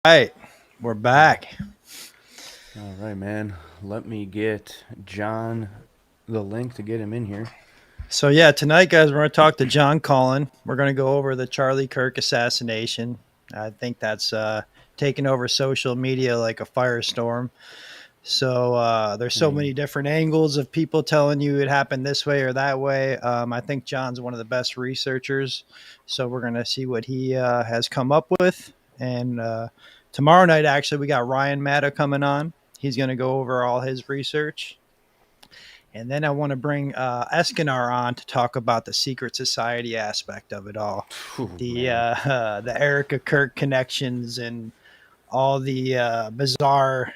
Right, we're back. All right, man. Let me get John the link to get him in here. So yeah, tonight, guys, we're going to talk to John Cullen. We're going to go over the Charlie Kirk assassination. I think that's taken over social media like a firestorm. So there's I so mean, many different angles of people telling you it happened this way or that way. I think John's one of the best researchers. So we're going to see what he has come up with. And tomorrow night, actually, we got Ryan Matta coming on. He's going to go over all his research. And then I want to bring Eskinar on to talk about the secret society aspect of it all, phew, the man. the Erica Kirk connections and all the bizarre,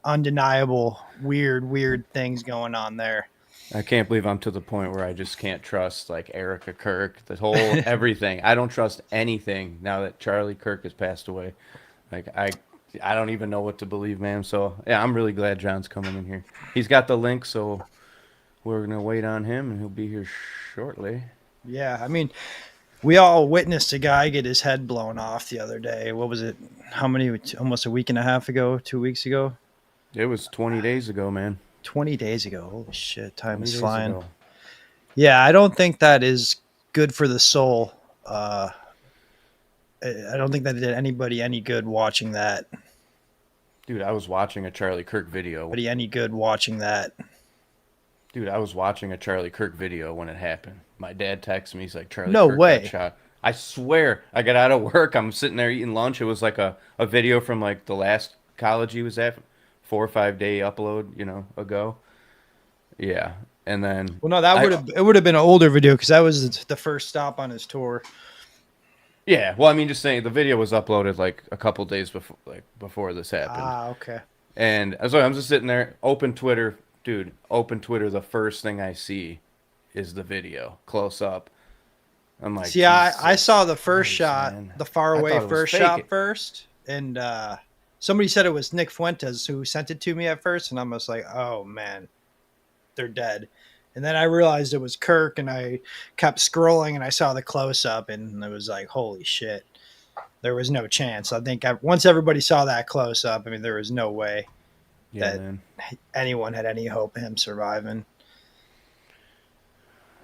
undeniable, weird things going on there. I can't believe I'm to the point where I just can't trust like Erica Kirk, the whole everything. I don't trust anything now that Charlie Kirk has passed away. Like I don't even know what to believe, man. So yeah, I'm really glad John's coming in here. He's got the link, so we're gonna wait on him, and he'll be here shortly. Yeah, I mean, we all witnessed a guy get his head blown off the other day. What was it? How many? Almost a week and a half ago, 2 weeks ago, It was 20 days ago, man. 20 days ago. Holy shit, time 20 is days flying. ago. Yeah, I don't think that is good for the soul. I don't think that did anybody any good watching that. Dude, I was watching a Charlie Kirk video. Any good watching that? Dude, I was watching a Charlie Kirk video when it happened. My dad texted me. He's like, Charlie No Kirk got way. shot. I swear, I got out of work. I'm sitting there eating lunch. It was like a video from like the last college he was at, 4 or 5 day upload, ago. Yeah. And then Well, no, that I, would have been an older video because that was the first stop on his tour. yeah, well, I mean, just saying the video was uploaded like a couple days before this happened. Ah, okay. And so I'm just sitting there, open Twitter, dude, open Twitter. The first thing I see is the video close up. I'm like, See, I saw Jesus the first Christ, shot, man. the far I away thought it was first fake. shot first, and somebody said it was Nick Fuentes who sent it to me at first, and I'm just like, oh man, they're dead. And then I realized it was Kirk, and I kept scrolling, and I saw the close up, and it was like, holy shit, there was no chance. I think once everybody saw that close up, I mean, there was no way Yeah, that man. anyone had any hope of him surviving.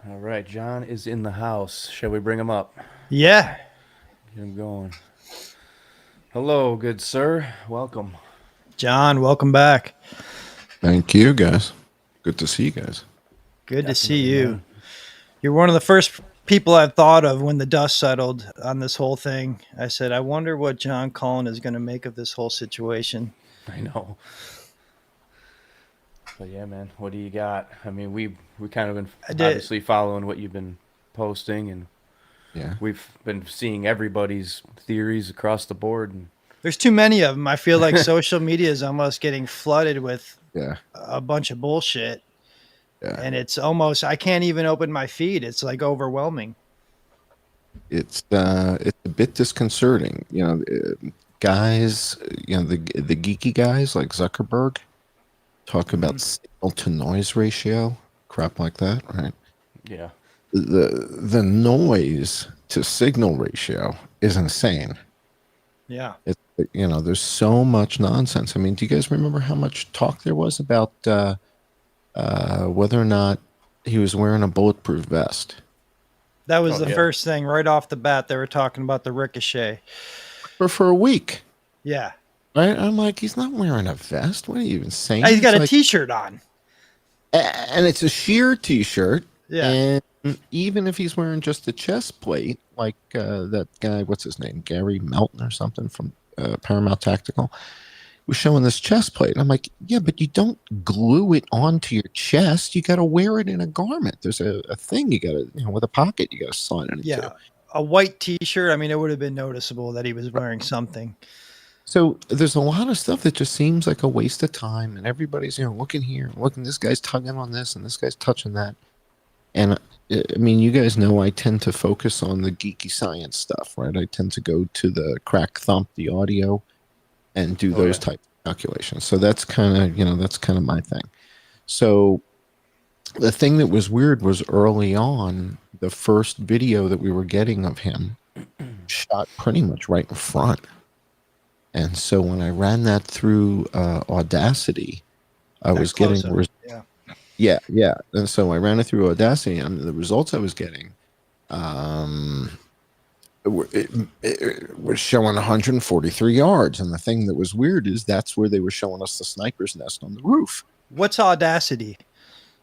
All right, John is in the house. Shall we bring him up? Yeah, Get him going. Hello, good sir. Welcome. John, welcome back. Thank you, guys. Good to see you guys. Good to see Definitely, you. man. You're one of the first people I thought of when the dust settled on this whole thing. I said, I wonder what John Cullen is going to make of this whole situation. I know. But yeah, man, what do you got? I mean, we kind of been I did. obviously following what you've been posting, and Yeah. we've been seeing everybody's theories across the board. And There's too many of them. I feel like social media is almost getting flooded with Yeah. a bunch of bullshit. Yeah. And it's almost, I can't even open my feed. It's like overwhelming. It's a bit disconcerting. Guys, the geeky guys like Zuckerberg talk about signal to noise ratio, crap like that, right? yeah, The noise to signal ratio is insane. Yeah. It's there's so much nonsense. I mean, do you guys remember how much talk there was about whether or not he was wearing a bulletproof vest? That was Oh, the yeah. first thing right off the bat. They were talking about the ricochet. For a week, Yeah. right? I'm like, he's not wearing a vest. What are you even saying? He's got It's a like, t-shirt on. and it's a sheer T-shirt. Yeah. And even if he's wearing just a chest plate, like that guy, what's his name, Gary Melton or something from Paramount Tactical, was showing this chest plate. And I'm like, yeah, but you don't glue it onto your chest. You got to wear it in a garment. There's a thing you got to, with a pocket you got to slide it Yeah. into. A white t-shirt. I mean, it would have been noticeable that he was wearing something. So there's a lot of stuff that just seems like a waste of time. And everybody's, looking here, looking, this guy's tugging on this and this guy's touching that. And I mean, you guys know I tend to focus on the geeky science stuff, right? I tend to go to the crack thump, the audio, and do Oh, those yeah. type of calculations. So that's kind of my thing. So the thing that was weird was early on, the first video that we were getting of him shot pretty much right in front. And so when I ran that through Audacity, I was getting yeah. And so I ran it through Audacity, and the results I was getting it was showing 143 yards. And the thing that was weird is that's where they were showing us the sniper's nest on the roof. What's Audacity?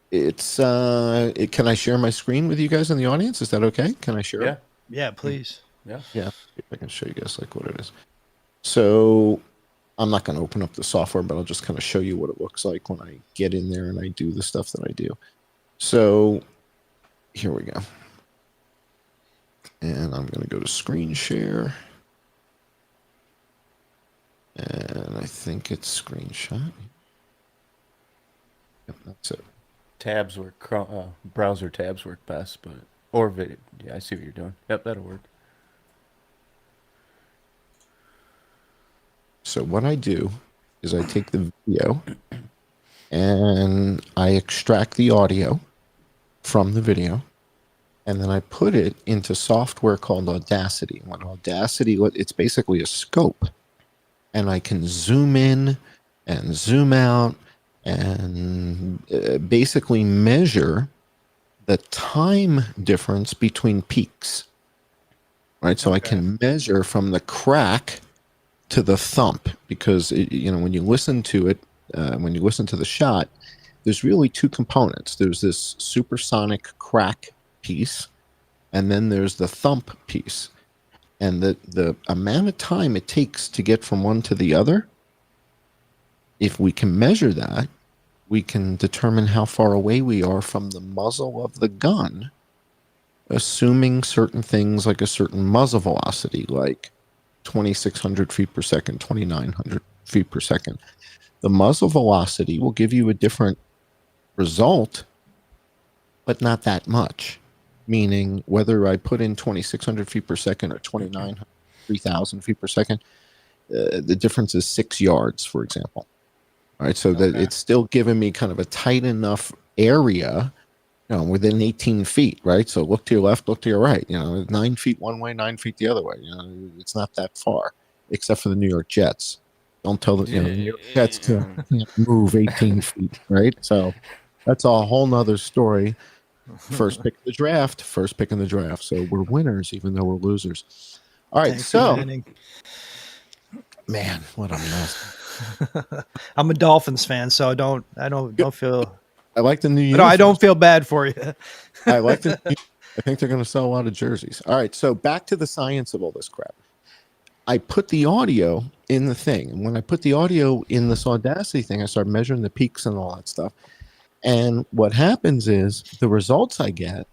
It's can I share my screen with you guys in the audience? Is that okay? Can I share? Yeah. Yeah, please. Yeah. If I can show you guys like what it is. So I'm not going to open up the software, but I'll just kind of show you what it looks like when I get in there and I do the stuff that I do. So here we go. And I'm going to go to screen share. And I think it's screenshot. Yep, that's it. Tabs work, browser tabs work best, but, or video. Yeah, I see what you're doing. Yep, that'll work. So what I do is I take the video and I extract the audio from the video, and then I put it into software called Audacity. And what Audacity, it's basically a scope, and I can zoom in and zoom out and basically measure the time difference between peaks. Right, so I can measure from the crack to the thump, because when you listen to it, when you listen to the shot, there's really two components. There's this supersonic crack piece, and then there's the thump piece. And the amount of time it takes to get from one to the other, if we can measure that, we can determine how far away we are from the muzzle of the gun, assuming certain things like a certain muzzle velocity, like 2,600 feet per second, 2,900 feet per second. The muzzle velocity will give you a different result, but not that much. Meaning, whether I put in 2,600 feet per second or 2,900, 3,000 feet per second, the difference is 6 yards, for example. All right, so that it's still giving me kind of a tight enough area, within 18 feet, right? So look to your left, look to your right. 9 feet one way, 9 feet the other way. It's not that far, except for the New York Jets. Don't tell the New York Jets to move 18 feet, right? So that's a whole nother story. First pick in the draft. So we're winners, even though we're losers. All right, man, what a mess. I'm a Dolphins fan, so I don't feel. I like the new uniforms. No, I don't feel bad for you. I like the. I think they're going to sell a lot of jerseys. All right, so back to the science of all this crap. I put the audio in the thing, and when I put the audio in this Audacity thing, I start measuring the peaks and all that stuff. And what happens is the results I get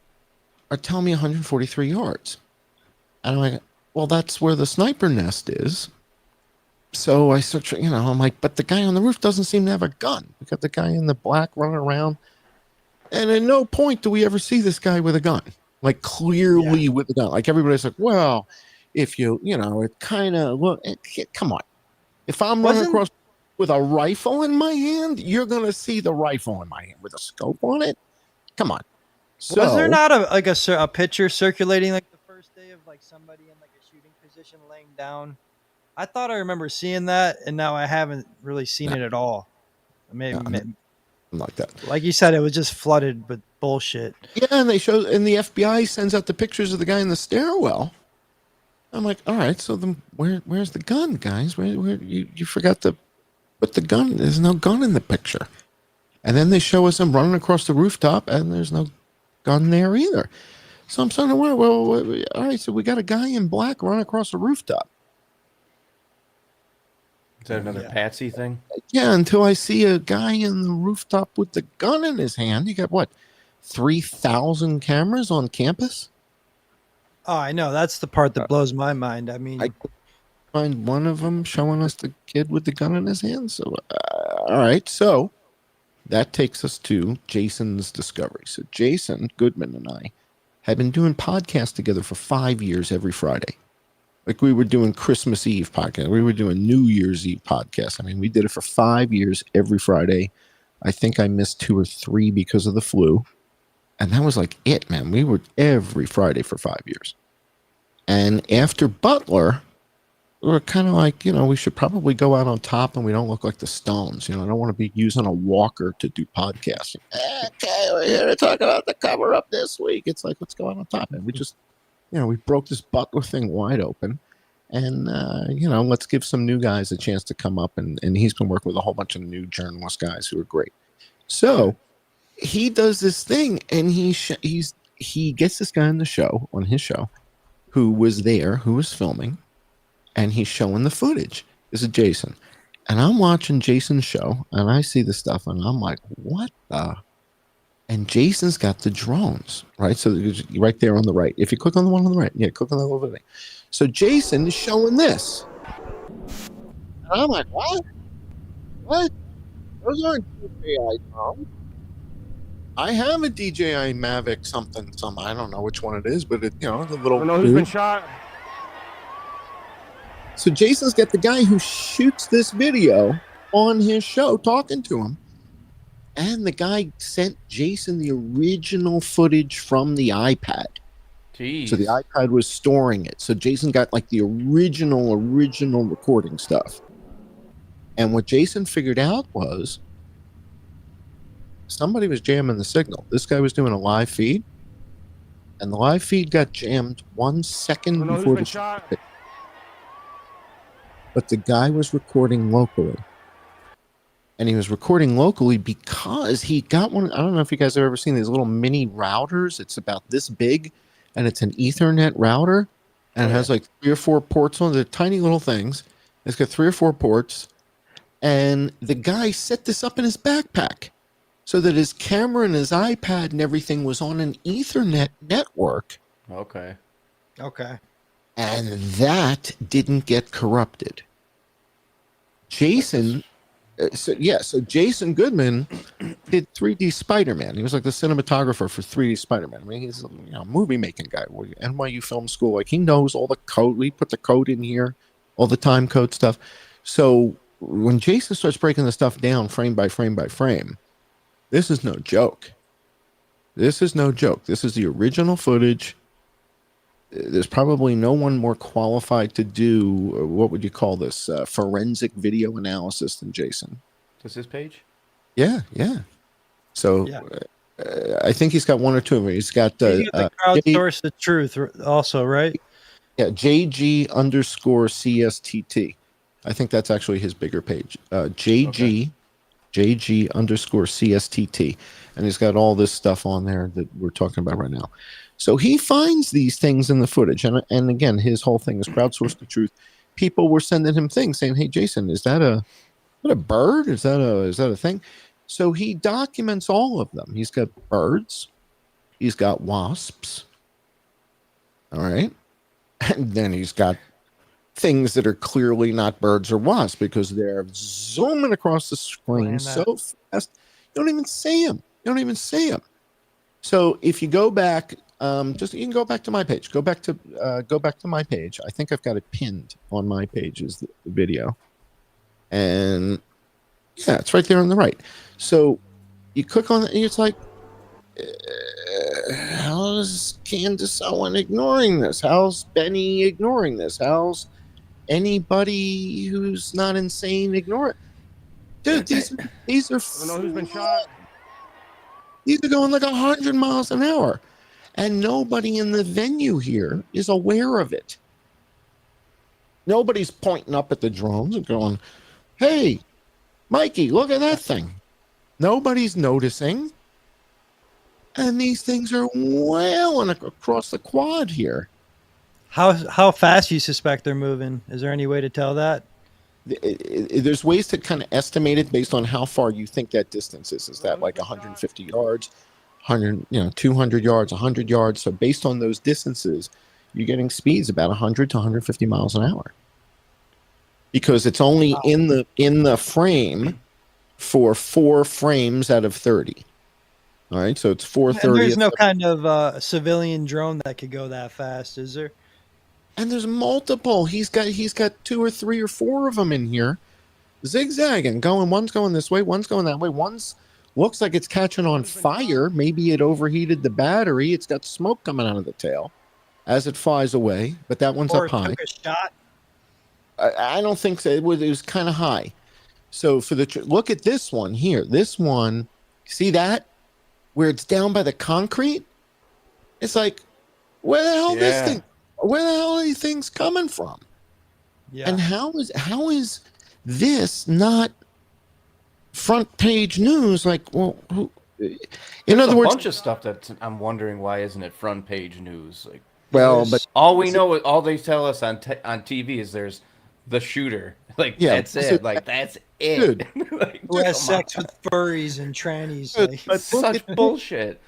are telling me 143 yards. And I'm like, well, that's where the sniper nest is. So I start, I'm like, but the guy on the roof doesn't seem to have a gun. We got the guy in the black running around. And at no point do we ever see this guy with a gun, like clearly with a gun. Like everybody's like, well, if it kind of look, come on. If I'm running across with a rifle in my hand, you're going to see the rifle in my hand with a scope on it. Come on. So, was there not a picture circulating like the first day of like somebody in like a shooting position laying down? I thought I remember seeing that, and now I haven't really seen it at all. Maybe like that. Like you said, it was just flooded with bullshit. Yeah, and the FBI sends out the pictures of the guy in the stairwell. I'm like, all right, so then where's the gun, guys? Where you forgot to put the gun? There's no gun in the picture. And then they show us him running across the rooftop, and there's no gun there either. So I'm starting to wonder, well, all right, so we got a guy in black running across the rooftop. Is that another Patsy thing? Yeah, until I see a guy in the rooftop with the gun in his hand. You got, 3,000 cameras on campus? Oh, I know. That's the part that blows my mind. I mean, I find one of them showing us the kid with the gun in his hand. So, all right. So that takes us to Jason's discovery. So Jason Goodman and I had been doing podcasts together for 5 years every Friday. Like we were doing Christmas Eve podcast. We were doing New Year's Eve podcast. I mean, we did it for 5 years every Friday. I think I missed 2 or 3 because of the flu. And that was like it, man. We were every Friday for 5 years. And after Butler, we're kind of like, we should probably go out on top and we don't look like the Stones. I don't want to be using a walker to do podcasting. Okay, we're here to talk about the cover up this week. It's like, let's go out on top. And we just, we broke this Butler thing wide open. And, let's give some new guys a chance to come up. And he's been working with a whole bunch of new journalist guys who are great. So he does this thing, and he gets this guy on his show, who was there, who was filming, and he's showing the footage. This is Jason. And I'm watching Jason's show, and I see the stuff, and I'm like, what the? And Jason's got the drones, right? So right there on the right. If you click on the one on the right, click on that little thing. So Jason is showing this. And I'm like, what? What? Those aren't DJI drones. I have a DJI Mavic something. I don't know which one it is, but the little. I don't know who's been shot. So Jason's got the guy who shoots this video on his show talking to him. And the guy sent Jason the original footage from the iPad. Jeez. So the iPad was storing it. So Jason got like the original recording stuff. And what Jason figured out was somebody was jamming the signal. This guy was doing a live feed. And the live feed got jammed 1 second before the shot. But the guy was recording locally. And he was recording locally because he got one. I don't know if you guys have ever seen these little mini routers. It's about this big, and it's an Ethernet router, and it has like 3 or 4 ports on it. They're tiny little things. It's got 3 or 4 ports, and the guy set this up in his backpack so that his camera and his iPad and everything was on an Ethernet network. Okay. And that didn't get corrupted. Jason... So Jason Goodman did 3D Spider-Man. He was like the cinematographer for 3D Spider-Man. I mean, he's a movie making guy. NYU Film School, like he knows all the code. We put the code in here, all the time code stuff. So when Jason starts breaking the stuff down frame by frame by frame, this is no joke. This is the original footage. There's probably no one more qualified to do, what would you call this, forensic video analysis than Jason. Does this page? Yeah. So I think he's got 1 or 2 of them. He's got the crowdsource the truth also, right? Yeah, JG_CSTT. I think that's actually his bigger page. JG_CSTT. And he's got all this stuff on there that we're talking about right now. So he finds these things in the footage. And again, his whole thing is crowdsource the truth. People were sending him things saying, hey, Jason, is that a bird? Is that a thing? So he documents all of them. He's got birds. He's got wasps. All right. And then he's got things that are clearly not birds or wasps because they're zooming across the screen so fast. You don't even see them. So if you go back, you can go back to my page. Go back to my page. I think I've got it pinned on my page is the video, and yeah, it's right there on the right. So you click on it, and it's like, how's Candace Owen ignoring this? How's Benny ignoring this? How's anybody who's not insane ignore it? Dude, these are. I don't know who's been shot. These are going like 100 miles an hour. And nobody in the venue here is aware of it. Nobody's pointing up at the drones and going, hey, Mikey, look at that thing. Nobody's noticing. And these things are well across the quad here. How fast you suspect they're moving? Is there any way to tell that? There's ways to kind of estimate it based on how far you think that distance is. Is that like 150 yards? 200 yards, 100 yards. So based on those distances, you're getting speeds about 100 to 150 miles an hour. Because it's only in the frame for 4 frames out of 30. All right, so it's 430. And there's no kind of civilian drone that could go that fast, is there? And there's multiple. He's got 2 or 3 or 4 of them in here, zigzagging, going. One's going this way, one's going that way. One's looks like it's catching on fire. Maybe it overheated the battery. It's got smoke coming out of the tail as it flies away. But that one's up high. Took a shot. I don't think so. It was kind of high. So for look at this one here. This one, see that where it's down by the concrete? It's like, where the hell this thing? Where the hell are these things coming from? Yeah. And how is this not front page news? Like, well, in other words, a bunch of stuff that I'm wondering why isn't it front page news? Like, well, but all we know, all they tell us on TV is there's the shooter. Like, yeah, that's it. Like, that's it. Dude, like, who has sex with furries and trannies? Dude, Like, but such bullshit.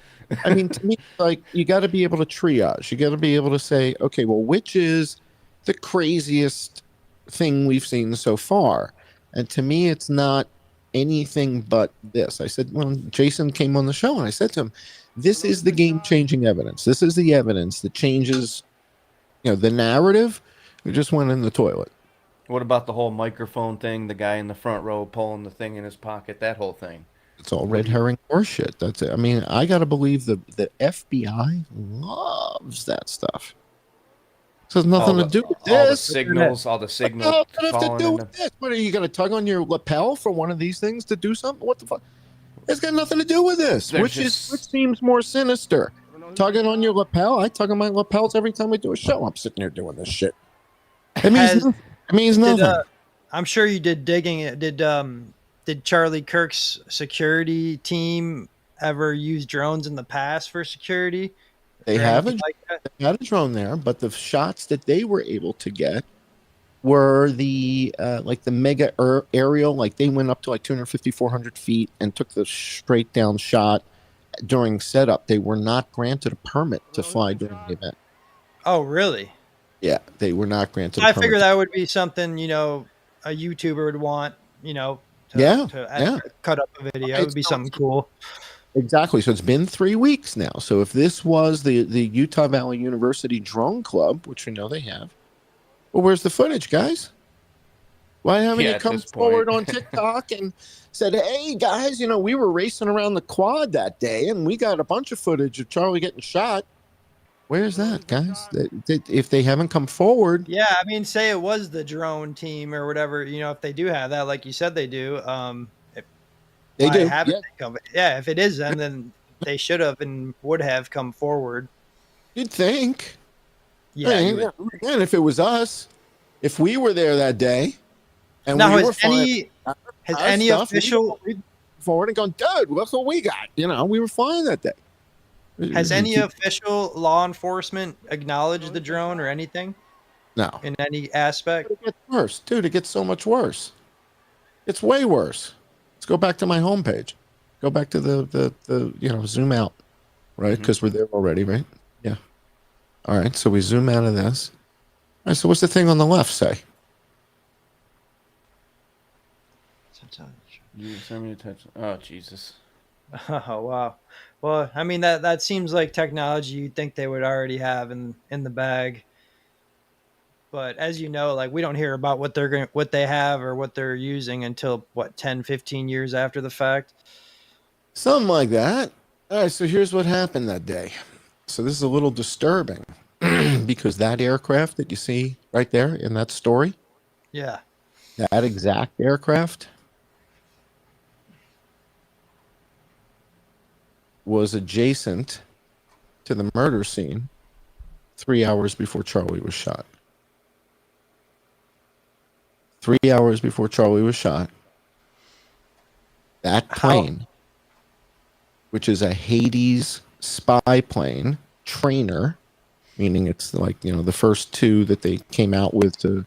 I mean, to me, like, you got to be able to triage. You got to be able to say, okay, well, which is the craziest thing we've seen so far? And to me, it's not anything but this. I said, when Jason came on the show, and I said to him, this is the game-changing evidence. This is the evidence that changes, the narrative. We just went in the toilet. What about the whole microphone thing? The guy in the front row pulling the thing in his pocket, that whole thing. It's all red herring horseshit. That's it. I mean, I got to believe the FBI loves that stuff. This has nothing to do with this. All the signals What the hell have to do with this? What are you going to tug on your lapel for one of these things to do something? What the fuck? It's got nothing to do with this. Which seems more sinister? Tugging on your lapel? I tug on my lapels every time we do a show. I'm sitting here doing this shit. It means nothing. I'm sure you did digging. Did Charlie Kirk's security team ever use drones in the past for security? They haven't. They had a drone there, but the shots that they were able to get were the mega aerial. Like, they went up to like 250, 400 feet and took the straight down shot during setup. They were not granted a permit to fly during the event. Oh, really? Yeah, they were not granted. I figure that would be something a YouTuber would want. To cut up a video. It would be something cool. Exactly. So it's been 3 weeks now. So if this was the Utah Valley University Drone Club, which we know they have, well, where's the footage, guys? Why haven't you come forward on TikTok and said, hey, guys, we were racing around the quad that day and we got a bunch of footage of Charlie getting shot. Where's that, guys? If they haven't come forward. Yeah, I mean, say it was the drone team or whatever, if they do have that, like you said they do. They do. If it is them, then they should have and would have come forward. You'd think. Yeah. And if it was us, if we were there that day, and now, we has any official forward and gone, dude, look what we got. We were flying that day. Has any official law enforcement acknowledged the drone or anything? No. In any aspect? It gets worse. Dude, it gets so much worse. It's way worse. Let's go back to my homepage. Go back to the zoom out, right? Because we're there already, right? Yeah. All right, so we zoom out of this. All right, so what's the thing on the left say? You send me a text. Oh, Jesus. Oh, wow. Well, I mean, that seems like technology you'd think they would already have in the bag. But as you know, like, we don't hear about what they have or what they're using until 10, 15 years after the fact. Something like that. All right, so here's what happened that day. So this is a little disturbing because that aircraft that you see right there in that story, yeah, that exact aircraft was adjacent to the murder scene 3 hours before Charlie was shot. 3 hours before Charlie was shot, that plane, which is a Hades spy plane, trainer, meaning it's like, the first two that they came out with to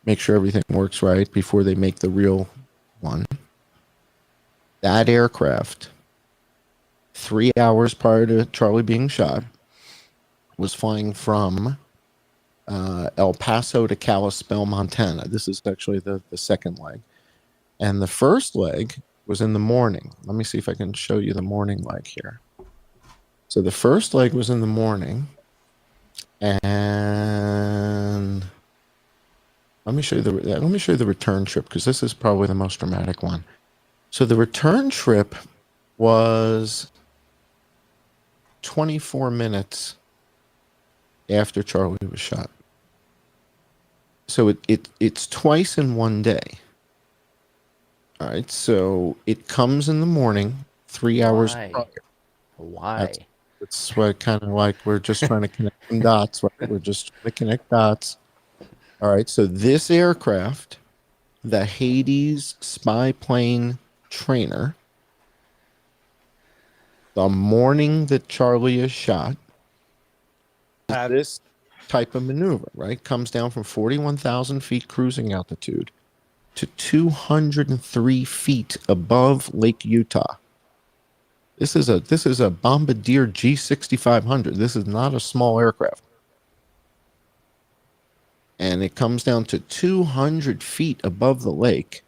make sure everything works right before they make the real one. That aircraft, 3 hours prior to Charlie being shot, was flying from El Paso to Kalispell, Montana. This is actually the second leg. And the first leg was in the morning. Let me see if I can show you the morning leg here. So the first leg was in the morning. And let me show you the return trip, because this is probably the most dramatic one. So the return trip was 24 minutes after Charlie was shot. So it's twice in one day. All right. So it comes in the morning, 3 hours Why? prior. That's Why? that's what kind of like we're just trying to connect some dots. Right? We're just trying to connect dots. All right. So this aircraft, the Hades spy plane trainer, the morning that Charlie is shot, Have this type of maneuver, right? Comes down from 41,000 feet cruising altitude to 203 feet above Lake Utah. This is a Bombardier G6500. This is not a small aircraft. And it comes down to 200 feet above the lake,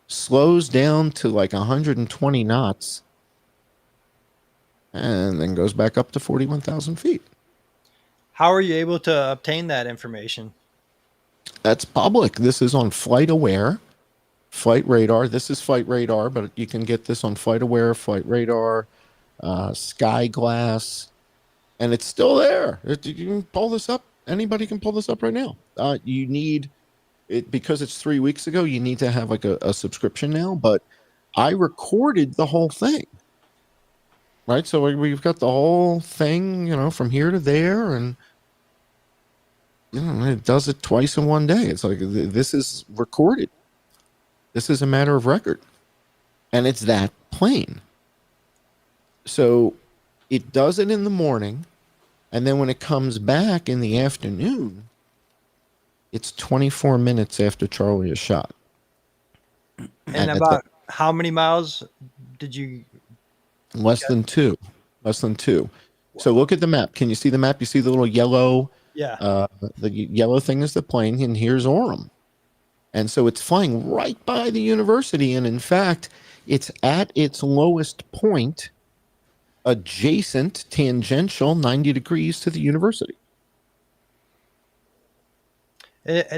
slows down to like 120 knots, and then goes back up to 41,000 feet. How are you able to obtain that information? That's public. This is on Flight Aware, Flight Radar. This is Flight Radar, but you can get this on Flight Aware, Flight Radar, Sky Glass, and it's still there. You can pull this up. Anybody can pull this up right now. You need it because it's 3 weeks ago. You need to have like a subscription now, but I recorded the whole thing. Right. So we've got the whole thing, from here to there, and it does it twice in one day. It's like this is recorded. This is a matter of record, and it's that plain. So it does it in the morning, and then when it comes back in the afternoon, it's 24 minutes after Charlie is shot. And about how many miles did you? Less than two. So look at the map. Can you see the map? You see the little yellow? Yeah. The yellow thing is the plane, and here's Orem. And so it's flying right by the university. And in fact, it's at its lowest point, adjacent, tangential, 90 degrees to the university.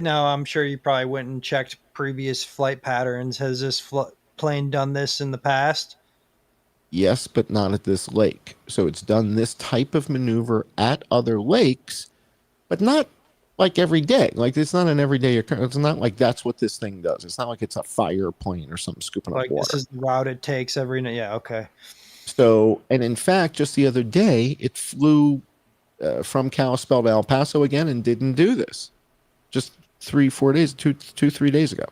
Now, I'm sure you probably went and checked previous flight patterns. Has this plane done this in the past? Yes, but not at this lake. So it's done this type of maneuver at other lakes, but not like every day. Like it's not an everyday occurrence. It's not like that's what this thing does. It's not like it's a fire plane or something scooping up water. This is the route it takes every night. Yeah, okay. So, and in fact, just the other day, it flew from Kalispell to El Paso again and didn't do this. Just 3-4 days, 3 days ago,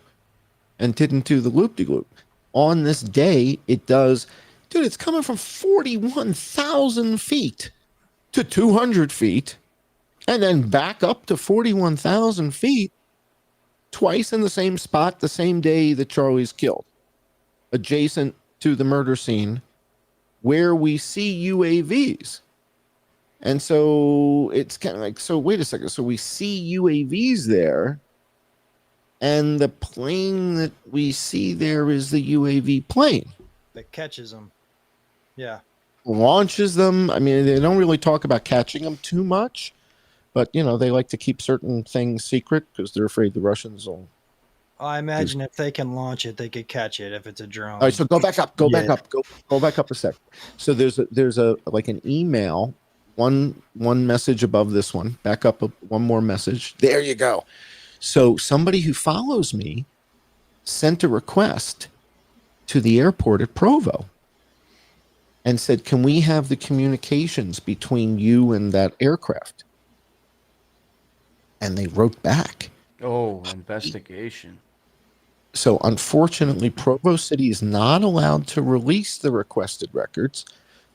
and didn't do the loop-de-loop. On this day, it does. Dude, it's coming from 41,000 feet to 200 feet and then back up to 41,000 feet twice in the same spot the same day that Charlie's killed, adjacent to the murder scene where we see UAVs. And so it's kind of like, so wait a second. So we see UAVs there, and the plane that we see there is the UAV plane that catches them. Yeah. Launches them. I mean, they don't really talk about catching them too much, but they like to keep certain things secret because they're afraid the Russians will. I imagine if they can launch it, they could catch it if it's a drone. All right, so go back up. Go back up a sec. So there's a like an email, one message above this one. Back up one more message. There you go. So somebody who follows me sent a request to the airport at Provo and said, can we have the communications between you and that aircraft? And they wrote back. Oh, investigation. So unfortunately, Provo City is not allowed to release the requested records.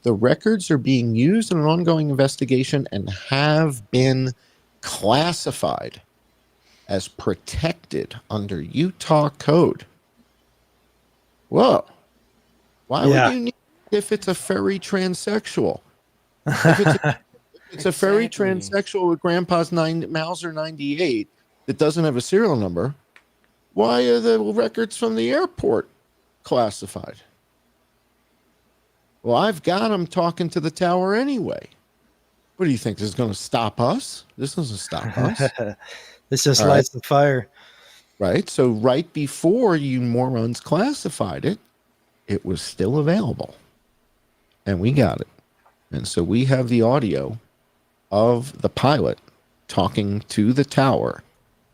The records are being used in an ongoing investigation and have been classified as protected under Utah code. Whoa. Why would you need if it's a furry transsexual? If it's a furry transsexual with grandpa's Mauser 98 that doesn't have a serial number, why are the records from the airport classified? Well, I've got them talking to the tower anyway. What do you think? This is going to stop us? This doesn't stop us. This just lights the fire. Right. So right before you morons classified it, it was still available. And we got it. And so we have the audio of the pilot talking to the tower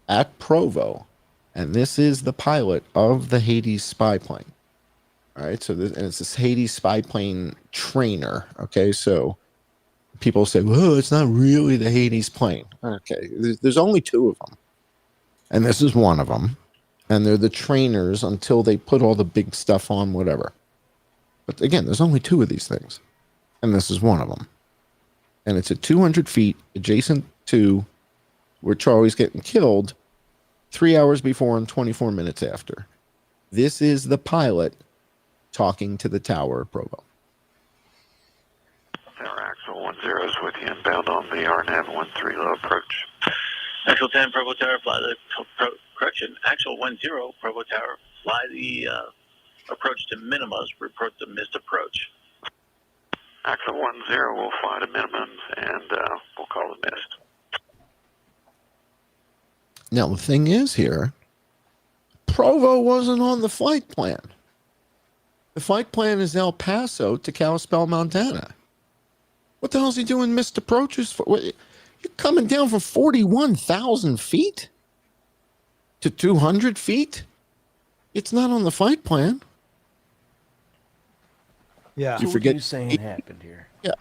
at Provo, and this is the pilot of the Hades spy plane. All right, so this, and it's this Hades spy plane trainer. Okay, so people say, well, it's not really the Hades plane. Okay, there's only 2 of them, and this is one of them, and they're the trainers until they put all the big stuff on, whatever. But again, there's only 2 of these things, and this is one of them, and it's at 200 feet adjacent to where Charlie's getting killed 3 hours before and 24 minutes after. This is the pilot talking to the tower of Provo. Tower Axel 10 is with you inbound on the RNAV 13 low approach. Axel 10, Provo Tower, fly the correction. Axel 10, Provo Tower, fly the approach to minimums. Report the missed approach. Axel 10 will fly to minimums and we'll call it missed. Now, the thing is here, Provo wasn't on the flight plan. The flight plan is El Paso to Kalispell, Montana. What the hell is he doing missed approaches for? What, you're coming down from 41,000 feet to 200 feet? It's not on the flight plan. Yeah. You So forget- what are you saying happened here? Yeah,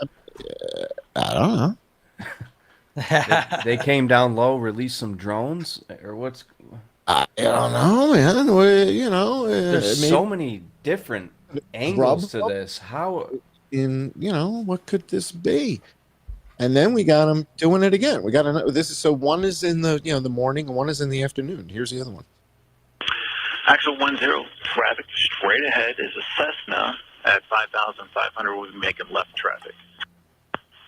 I don't know. They came down low, released some drones, or what's? I don't know, man. Well, you know, There's maybe so many different angles to this. How? in, you know, what could this be? And then we got them doing it again. We got to know this is so one is in the, you know, the morning and one is in the afternoon. Here's the other one. Axel 10, traffic straight ahead is a Cessna at 5,500. We'll be making left traffic.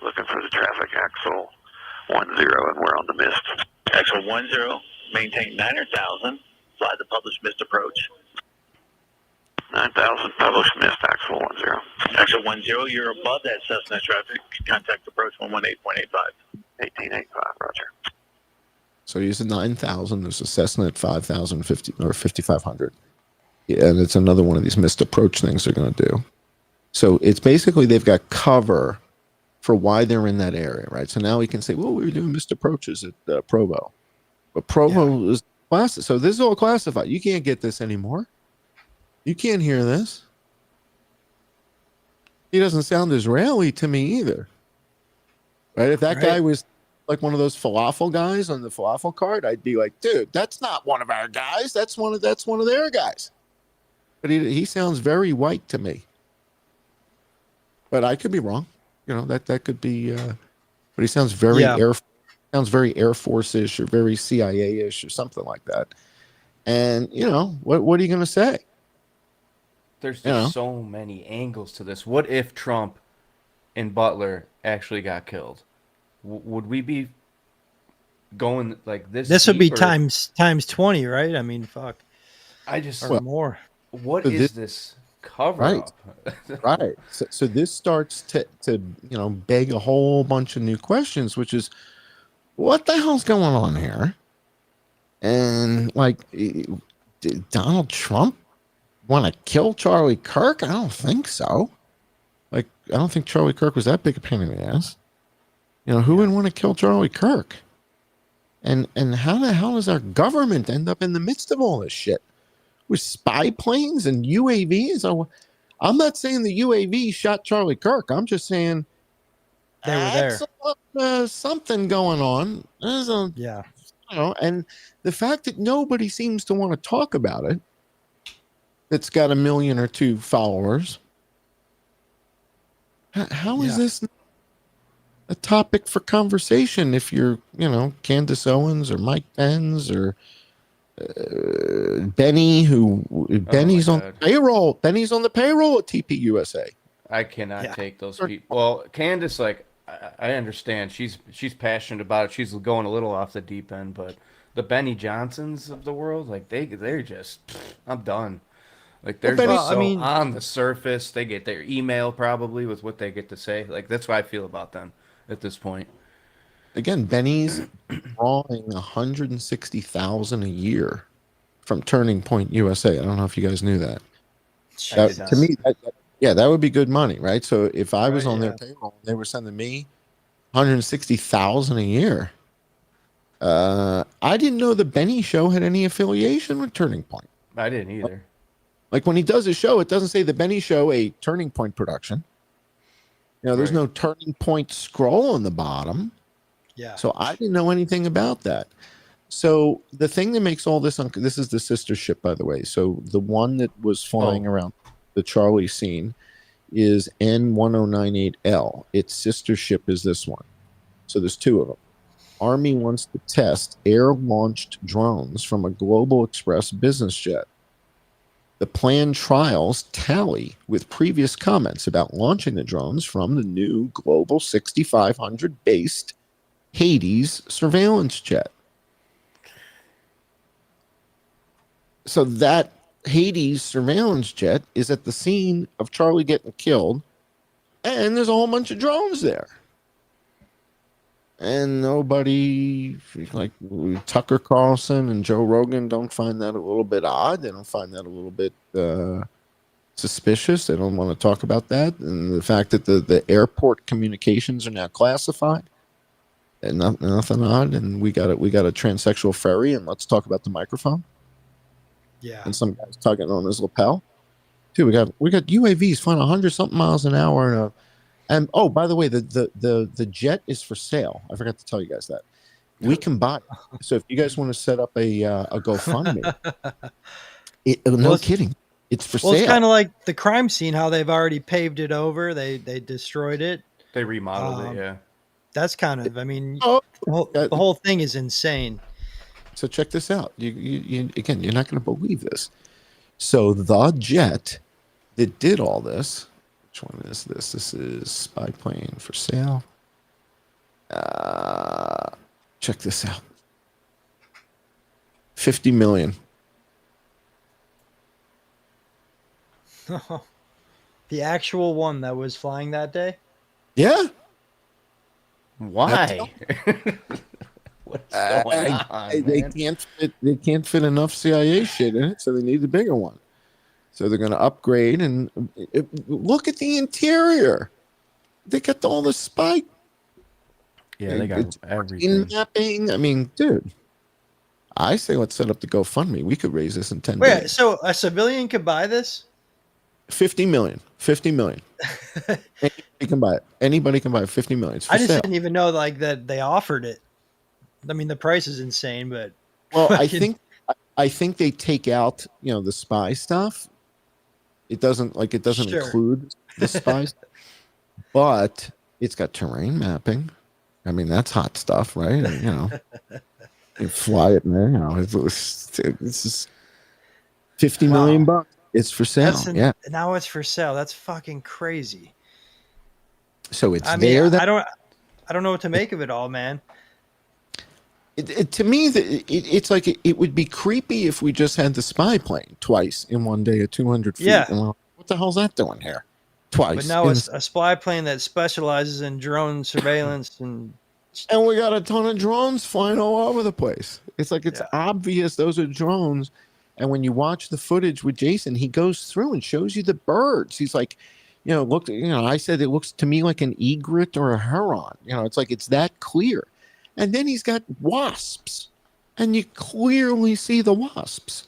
Looking for the traffic, Axel 10, and we're on the missed. Axel 10, maintain 9,000. Fly the published missed approach. 9,000 published missed, Axel 10. Axel 10, you're above that Cessna traffic. Contact approach 118.85. 1885, roger. So he's at 9,000. There's a Cessna at 5,050 or 5,500. Yeah, and it's another one of these missed approach things they're going to do. So it's basically they've got cover for why they're in that area, right? So now we can say, well, we were doing missed approaches at Provo. But Provo is classified. So this is all classified. You can't get this anymore. You can't hear this. He doesn't sound Israeli to me either. Right? If that guy was like one of those falafel guys on the falafel cart, I'd be like, dude, that's not one of our guys. That's one of their guys. But he sounds very white to me. But I could be wrong. You know, that could be but he sounds very Air Force-ish or very CIA-ish or something like that. And, you know, what are you going to say? There's just so many angles to this. What if Trump and Butler actually got killed? Would we be going like this? This would be deep, or- times 20, right? I mean, fuck. I just Or more. what So is this cover up? Right. So this starts to you know beg a whole bunch of new questions, which is what the hell's going on here? And like, did Donald Trump want to kill Charlie Kirk? I don't think so. Like, I don't think Charlie Kirk was that big a pain in the ass. You know, who would want to kill Charlie Kirk? And how the hell does our government end up in the midst of all this shit? With spy planes and UAVs? I'm not saying the UAV shot Charlie Kirk. I'm just saying They were there. Something going on. Yeah. You know, and the fact that nobody seems to want to talk about it, that's got 1 million or 2 followers. How is this a topic for conversation if you're, you know, Candace Owens or Mike Pence or Benny, Benny's on the payroll. Benny's on the payroll at TPUSA. I cannot take those people. Well, Candace, like, I understand. She's passionate about it. She's going a little off the deep end, but the Benny Johnsons of the world, like, they're just, I'm done. Like, they're just on the surface. They get their email probably with what they get to say. Like, that's what I feel about them at this point. Again, Benny's drawing $160,000 a year from Turning Point USA. I don't know if you guys knew that. To me, that would be good money, right? So if I was on their payroll, they were sending me $160,000 a year. I didn't know the Benny Show had any affiliation with Turning Point. I didn't either. Like when he does his show, it doesn't say the Benny Show, a Turning Point production. There's no Turning Point scroll on the bottom. Yeah. So I didn't know anything about that. So the thing that makes all this, this is the sister ship, by the way. So the one that was flying around the Charlie scene is N1098L. Its sister ship is this one. So there's two of them. Army wants to test air-launched drones from a Global Express business jet. The planned trials tally with previous comments about launching the drones from the new Global 6500-based Hades surveillance jet. So that Hades surveillance jet is at the scene of Charlie getting killed, and there's a whole bunch of drones there. And nobody, like Tucker Carlson and Joe Rogan, don't find that a little bit odd. They don't find that a little bit suspicious. They don't want to talk about that. And the fact that the airport communications are now classified, and nothing odd. And we got a transsexual ferry, and let's talk about the microphone. Yeah. And some guy's tugging on his lapel. Dude, we got UAVs flying 100-something miles an hour. And oh, by the way, the jet is for sale. I forgot to tell you guys that. We can buy it. So if you guys want to set up a GoFundMe, kidding, it's for sale. It's kind of like the crime scene, how they've already paved it over. They destroyed it. They remodeled it, yeah. That's kind of, I mean, the whole thing is insane. So check this out. You again, you're not going to believe this. So the jet that did all this. Which one is this? This is spy plane for sale. Check this out. $50 million. The actual one that was flying that day? Yeah. Why? What's going on, they can't fit enough CIA shit in it, so they need the bigger one. So they're going to upgrade, and look at the interior. They got all the spy. Yeah, they got everything. Mapping. I mean, dude, I say let's set up the GoFundMe. We could raise this in 10 days. Wait, so a civilian could buy this? $50 million. $50 million. Anybody can buy it. Anybody can buy it. $50 million. It's for I just sale. didn't even know like that they offered it. I mean, the price is insane, but well, I think they take out the spy stuff. It doesn't include the spies, but it's got terrain mapping. I mean, that's hot stuff, right? And, you fly it in there. It's just $50 million bucks. It's for sale. Yeah. Now it's for sale. That's fucking crazy. So it's I don't know what to make of it all, man. To me, it's like it would be creepy if we just had the spy plane twice in one day at 200 feet. Yeah. And what the hell's that doing here? Twice. But now it's a spy plane that specializes in drone surveillance and we got a ton of drones flying all over the place. It's like it's obvious those are drones. And when you watch the footage with Jason, he goes through and shows you the birds. He's like, I said it looks to me like an egret or a heron. It's like it's that clear. And then he's got wasps, and you clearly see the wasps.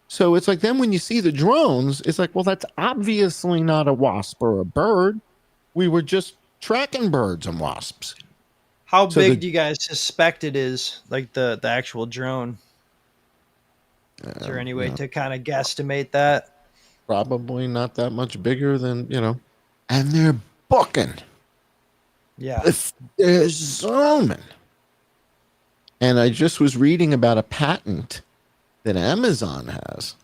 So it's like then when you see the drones, it's like, well, that's obviously not a wasp or a bird. We were just tracking birds and wasps. How big do you guys suspect it is, like the actual drone? Is there any way to kind of guesstimate that? Probably not that much bigger than, and they're booking. Yeah. They're zooming. And I just was reading about a patent that Amazon has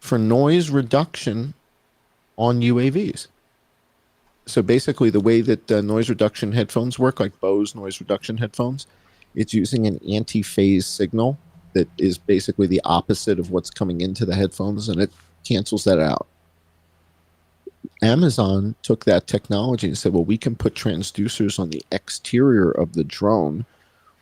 for noise reduction on UAVs. So basically the way that noise reduction headphones work, like Bose noise reduction headphones, it's using an anti-phase signal that is basically the opposite of what's coming into the headphones, and it cancels that out. Amazon took that technology and said, well, we can put transducers on the exterior of the drone.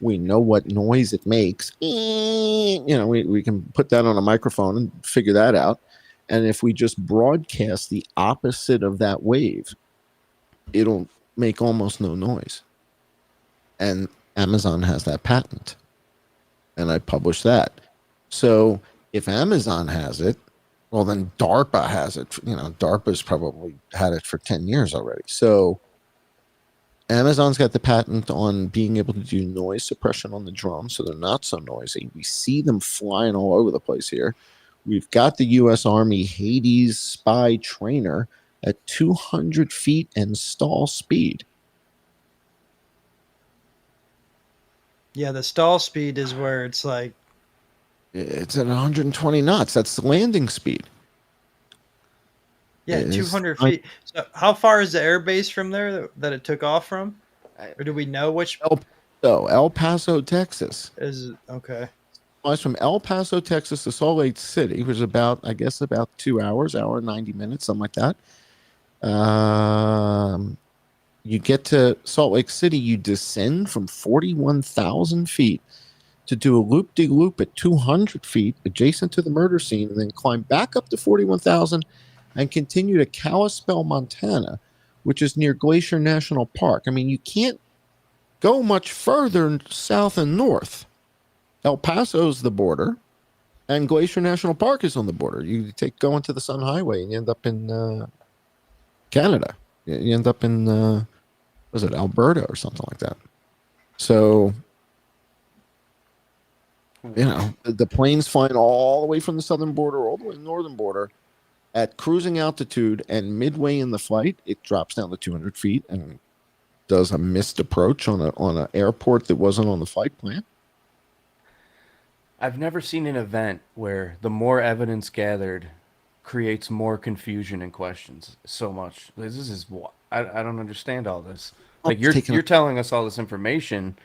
We know what noise it makes. We can put that on a microphone and figure that out. And if we just broadcast the opposite of that wave, it'll make almost no noise. And Amazon has that patent. and I publish that. So if Amazon has it, well, then DARPA has it. DARPA's probably had it for 10 years already. So Amazon's got the patent on being able to do noise suppression on the drone, so they're not so noisy. We see them flying all over the place here. We've got the U.S. Army Hades spy trainer at 200 feet and stall speed. Yeah, the stall speed is where it's like, It's at 120 knots. That's the landing speed. yeah, 200 feet. So how far is the air base from there that it took off from? Or do we know which El Paso, Texas. is okay? Flies from El Paso, Texas to Salt Lake City, which is about 2 hours, hour and 90 minutes, something like that. You get to Salt Lake City, you descend from 41,000 feet to do a loop-de-loop at 200 feet adjacent to the murder scene, and then climb back up to 41,000 and continue to Kalispell, Montana, which is near Glacier National Park. I mean, you can't go much further south and north. El Paso's the border, and Glacier National Park is on the border. You go into the Sun Highway, and you end up in Canada. You end up in, was it Alberta or something like that? So, the plane's flying all the way from the southern border, all the way to the northern border, at cruising altitude, and midway in the flight, it drops down to 200 feet and does a missed approach on an airport that wasn't on the flight plan. I've never seen an event where the more evidence gathered creates more confusion and questions so much. This is what I don't understand all this. Like you're telling us all this information,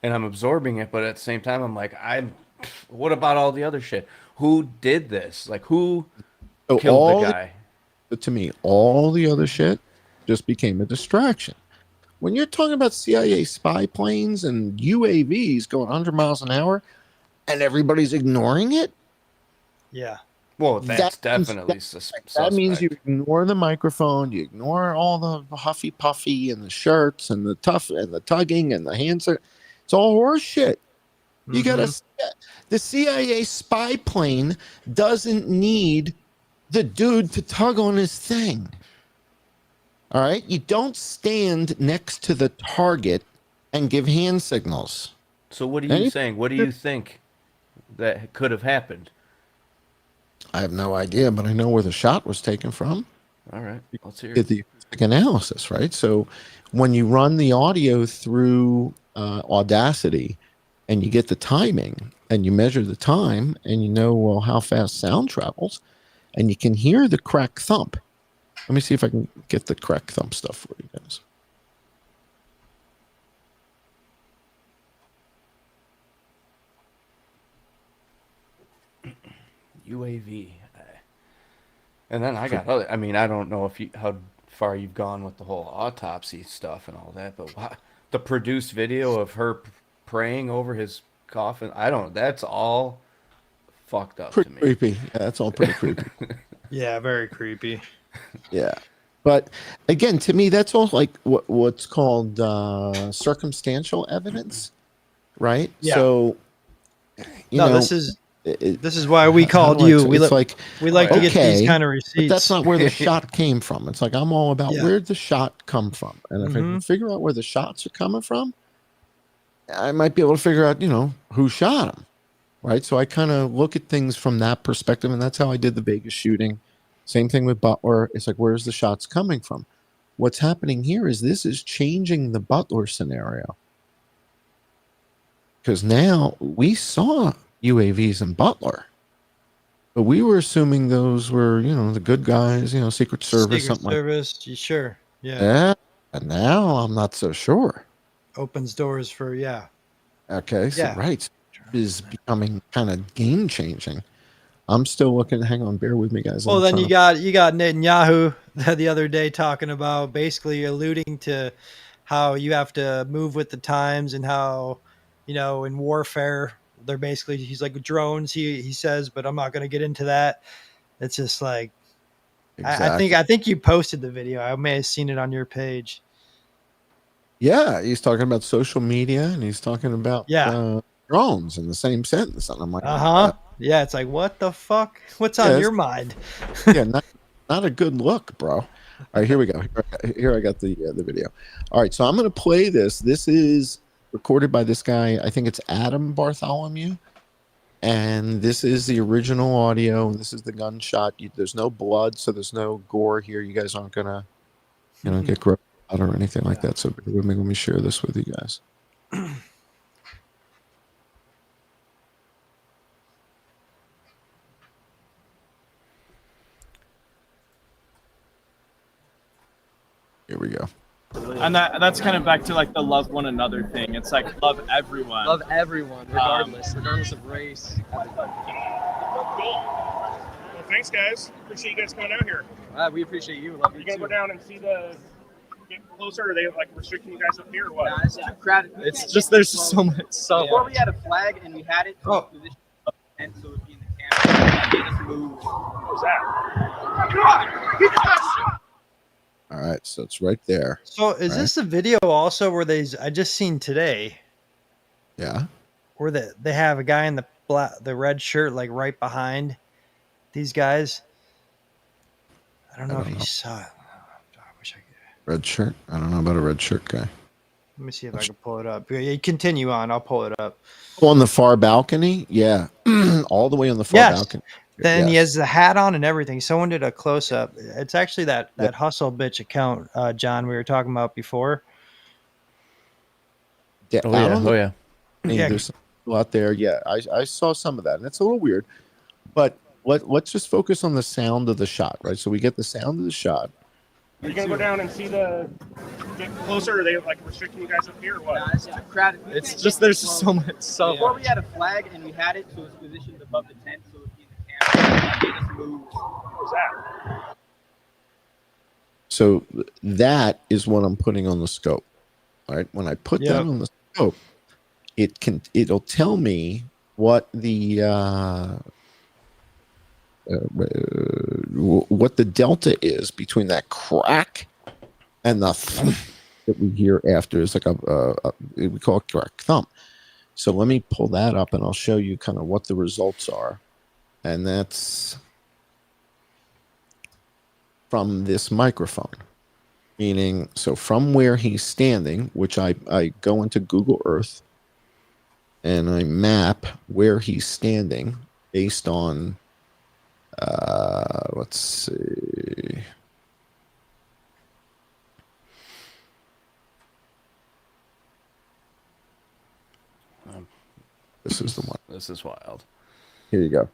and I'm absorbing it, but at the same time, I'm like, what about all the other shit? Who did this? Like, who killed the guy? To me, all the other shit just became a distraction. When you're talking about CIA spy planes and UAVs going 100 miles an hour, and everybody's ignoring it, yeah. Well, that's definitely suspect. That means you ignore the microphone, you ignore all the huffy puffy and the shirts and the tough and the tugging and the hands. It's all horse shit. You gotta. The CIA spy plane doesn't need the dude to tug on his thing. All right, you don't stand next to the target and give hand signals. So what are you saying? What do you think that could have happened? I have no idea, but I know where the shot was taken from. All right, let's hear it. The analysis, right? So when you run the audio through Audacity and you get the timing and you measure the time and you know how fast sound travels, and you can hear the crack thump. Let me see if I can get the crack thump stuff for you guys. UAV. And then I got other. I mean, I don't know how far you've gone with the whole autopsy stuff and all that, but the produced video of her praying over his coffin, that's all fucked up to me. Creepy. Yeah, that's all pretty creepy. Yeah, very creepy. Yeah. But again, to me, that's all like what's called circumstantial evidence, right? Yeah. So, this is why we called you. We like to get these kind of receipts. But that's not where the shot came from. It's like I'm all about where'd the shot come from, and if I can figure out where the shots are coming from, I might be able to figure out, who shot him, right? So I kind of look at things from that perspective, and that's how I did the Vegas shooting. Same thing with Butler. It's like, where's the shots coming from? What's happening here is this is changing the Butler scenario. Because now we saw UAVs in Butler, but we were assuming those were, the good guys, Secret Service, something Service, like. Sure. Yeah. Yeah. And now I'm not so sure. Opens doors for, Okay. So, right. Is becoming kind of game changing. I'm still looking. Hang on, bear with me, guys. Well, then you got Netanyahu the other day talking about basically alluding to how you have to move with the times and how, in warfare, he's like drones. He says, but I'm not going to get into that. It's just like, exactly. I think you posted the video. I may have seen it on your page. Yeah, he's talking about social media, and he's talking about drones in the same sentence. And I'm like, Yeah, it's like, what the fuck? What's on your mind? yeah, not a good look, bro. All right, here we go. Here I got the video. All right, so I'm going to play this. This is recorded by this guy. I think it's Adam Bartholomew. And this is the original audio. This is the gunshot. There's no blood, so there's no gore here. You guys aren't going to, get grossed out or anything like that. So let me share this with you guys. Here we go. And that's kind of back to like the love one another thing. It's like love everyone. Love everyone, regardless of race. Well, thanks, guys. Appreciate you guys coming out here. We appreciate you. Love you. You gonna go down and get closer? Or are they like restricting you guys up here or what? It's crowded. It's just there's just so much. Before we had a flag and we had it positioned up and so it would be in the camera. It made us move. What was that? All right, so it's right there. So is this the video also where I just seen today? Yeah. Where they have a guy in the red shirt like right behind these guys. I don't know if you saw it. I wish I could. Red shirt? I don't know about a red shirt guy. Let me see if I can pull it up. Yeah, continue on. I'll pull it up. On the far balcony? Yeah. All the way on the far balcony. Then he has the hat on and everything. Someone did a close up. It's actually that hustle bitch account, John, we were talking about before. Yeah. Yeah. There's some people out there. Yeah, I saw some of that, and it's a little weird. But let's just focus on the sound of the shot, right? So we get the sound of the shot. Are you gonna go down and get closer? Or are they like restricting you guys up here or what? It's crowded. It's just there's just so much. Before we had a flag and we had it so it's positioned above the tent so it would be in the camera. It made us move. What was that? So that is what I'm putting on the scope. All right. When I put that on the scope, it'll tell me what the delta is between that crack and the thump that we hear after. It's like we call it crack thump. So let me pull that up and I'll show you kind of what the results are. And that's from this microphone. Meaning, so from where he's standing, which I go into Google Earth and I map where he's standing based on, let's see. This is the one. This is wild. Here you go.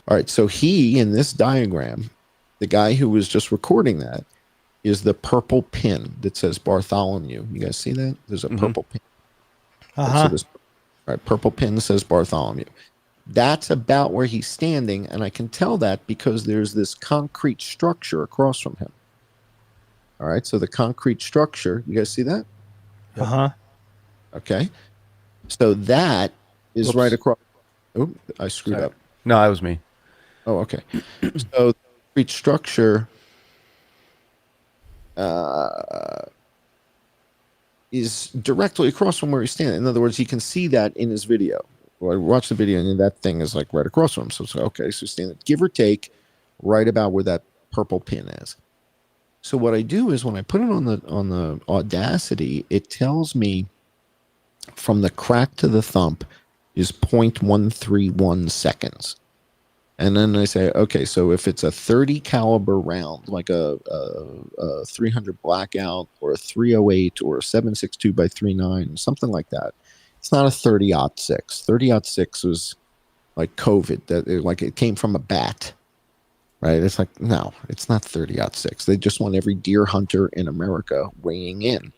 All right. So he, in this diagram, the guy who was just recording that, is the purple pin that says Bartholomew. You guys see that? There's a purple pin. So this, purple pin says Bartholomew. That's about where he's standing, and I can tell that because there's this concrete structure across from him. All right, so the concrete structure, you guys see that? Okay. So that is right across. Oh, I screwed up. No, that was me. Oh, okay. So the concrete structure is directly across from where he's standing. In other words, he can see that in his video. Well, I watched the video and that thing is like right across from him. So it's like, okay, so standing, give or take, right about where that purple pin is. So what I do is when I put it on the Audacity, it tells me from the crack to the thump is 0.131 seconds. And then I say, okay, so if it's a 30 caliber round, like a 300 blackout or a 308 or a 7.62 by 3.9, something like that, it's not a 30-06. 30-06 was like COVID, like it came from a bat, right? It's like, no, it's not 30-06. They just want every deer hunter in America weighing in.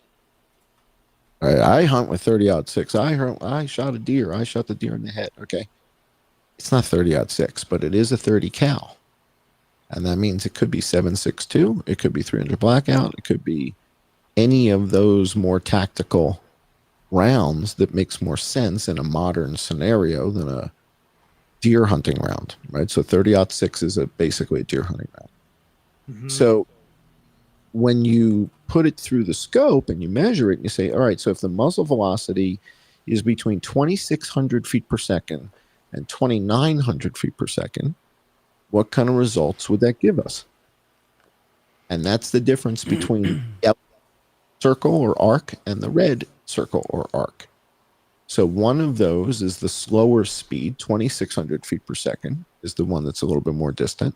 Right? I hunt with 30-06. I shot a deer. I shot the deer in the head. Okay. It's not 30-06, but it is a 30 cal. And that means it could be 7.62. It could be 300 blackout. It could be any of those more tactical rounds that makes more sense in a modern scenario than a deer hunting round, right? So 30-06 is basically a deer hunting round. So when you put it through the scope and you measure it and you say, all right, so if the muzzle velocity is between 2,600 feet per second and 2,900 feet per second, what kind of results would that give us? And that's the difference between the yellow circle or arc and the red circle or arc. So one of those is the slower speed, 2,600 feet per second, is the one that's a little bit more distant,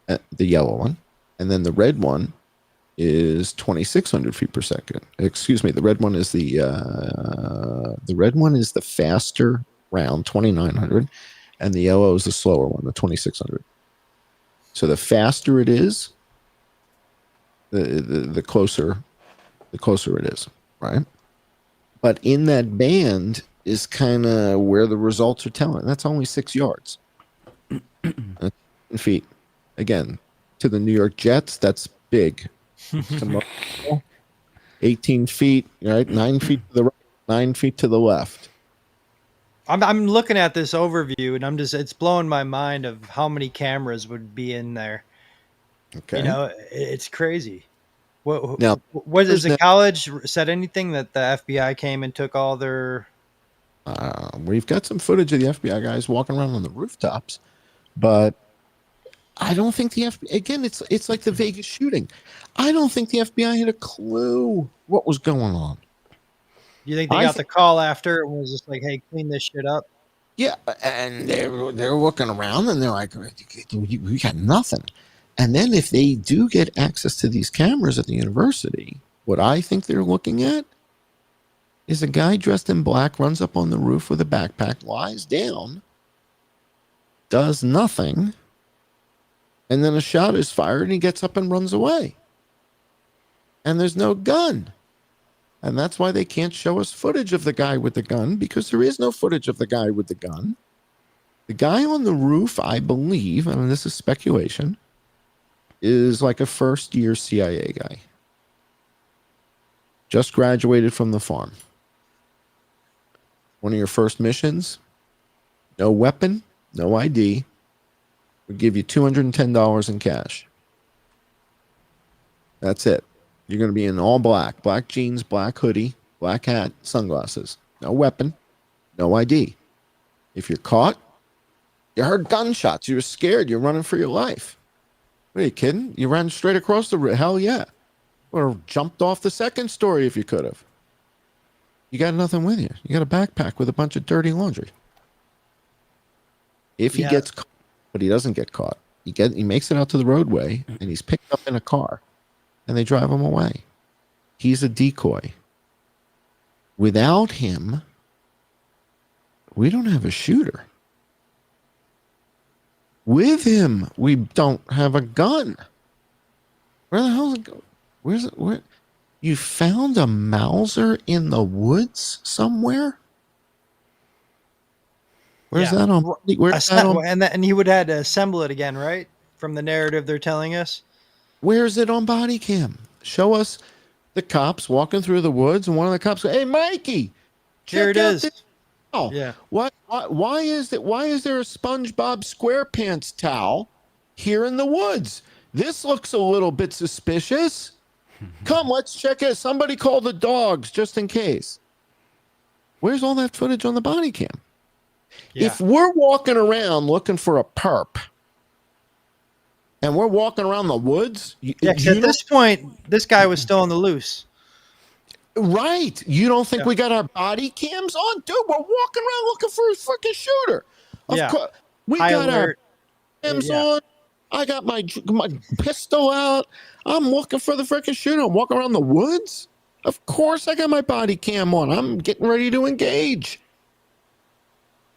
the yellow one. And then the red one is 2,600 feet per second. Excuse me, the red one is the faster round, 2,900, and the yellow is the slower one, the 2,600. So the faster it is, the closer it is, right? But in that band is kind of where the results are telling. That's only 6 yards. 10 feet. Again, to the New York Jets, that's big. 18 feet, right? 9 feet to the right, 9 feet to the left. I'm looking at this overview, and it's blowing my mind of how many cameras would be in there. Okay. You know, it's crazy. What Now, is the college said anything that the FBI came and took all their? We've got some footage of the FBI guys walking around on the rooftops, but I don't think the FBI. Again, it's like the Vegas shooting. I don't think the FBI had a clue what was going on. You think they got the call after and was just like, "Hey, clean this shit up"? Yeah, and they're looking around and they're like, "We got nothing." And then if they do get access to these cameras at the university, what I think they're looking at is a guy dressed in black runs up on the roof with a backpack, lies down, does nothing, and then a shot is fired and he gets up and runs away. And there's no gun. And that's why they can't show us footage of the guy with the gun, because there is no footage of the guy with the gun. The guy on the roof, I believe, and this is speculation, is like a first-year CIA guy. Just graduated from the farm. One of your first missions, no weapon, no ID. We'll give you $210 in cash. That's it. You're going to be in all black. Black jeans, black hoodie, black hat, sunglasses. No weapon, no ID. If you're caught, you heard gunshots. You were scared. You're running for your life. What are you kidding? You ran straight across the road. Hell yeah. Or jumped off the second story if you could have. You got nothing with you. You got a backpack with a bunch of dirty laundry. If he gets caught, but he doesn't get caught, he makes it out to the roadway and he's picked up in a car and they drive him away. He's a decoy. Without him, we don't have a shooter. With him, we don't have a gun. Where the hell is it go? Where's it? Where? You found a Mauser in the woods somewhere? Where's that on? Where's that on? And he would have to assemble it again, right? From the narrative they're telling us. Where's it on body cam? Show us the cops walking through the woods, and one of the cops goes, "Hey, Mikey, here it is." Oh, yeah. Why is there a SpongeBob SquarePants towel here in the woods? This looks a little bit suspicious. Come, let's check it. Somebody call the dogs just in case. Where's all that footage on the body cam? Yeah. If we're walking around looking for a perp and we're walking around the woods, at this point, this guy was still on the loose. Right. You don't think we got our body cams on? Dude, we're walking around looking for a freaking shooter. Of course. We got our cams on. I got my pistol out. I'm looking for the freaking shooter. I'm walking around the woods. Of course I got my body cam on. I'm getting ready to engage.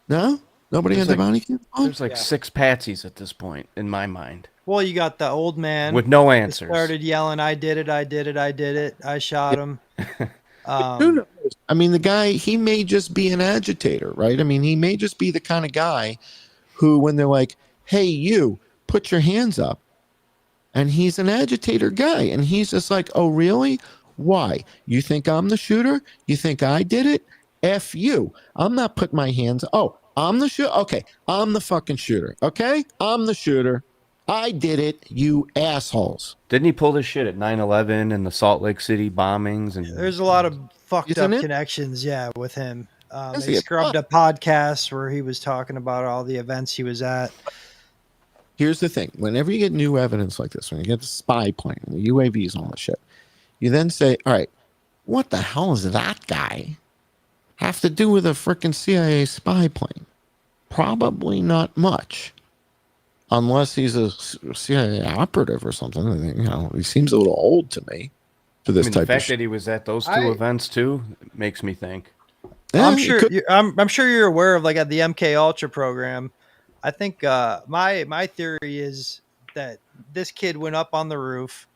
No? Nobody had the body cam on? There's like 6 patsies at this point, in my mind. Well, you got the old man with no answers. Started yelling, "I did it! I did it! I did it! I shot him." Who knows? I mean, the guy, he may just be an agitator, right? I mean, he may just be the kind of guy who, when they're like, "Hey, you, put your hands up," and he's an agitator guy, and he's just like, "Oh, really? Why? You think I'm the shooter? You think I did it? F you. I'm not putting my hands. Oh, I'm the shooter. Okay, I'm the fucking shooter. Okay, I'm the shooter. I did it, you assholes." Didn't he pull this shit at 9/11 and the Salt Lake City bombings? And there's a lot of fucked up connections, with him. They scrubbed a podcast where he was talking about all the events he was at. Here's the thing. Whenever you get new evidence like this, when you get the spy plane, the UAVs and all that shit, you then say, all right, what the hell does that guy have to do with a freaking CIA spy plane? Probably not much. Unless he's a CIA operative or something. You know, he seems a little old to me for this type the of fact that he was at those two events too makes me think. Yeah, I'm sure. I'm sure you're aware of like at the MK Ultra program. I think my theory is that this kid went up on the roof,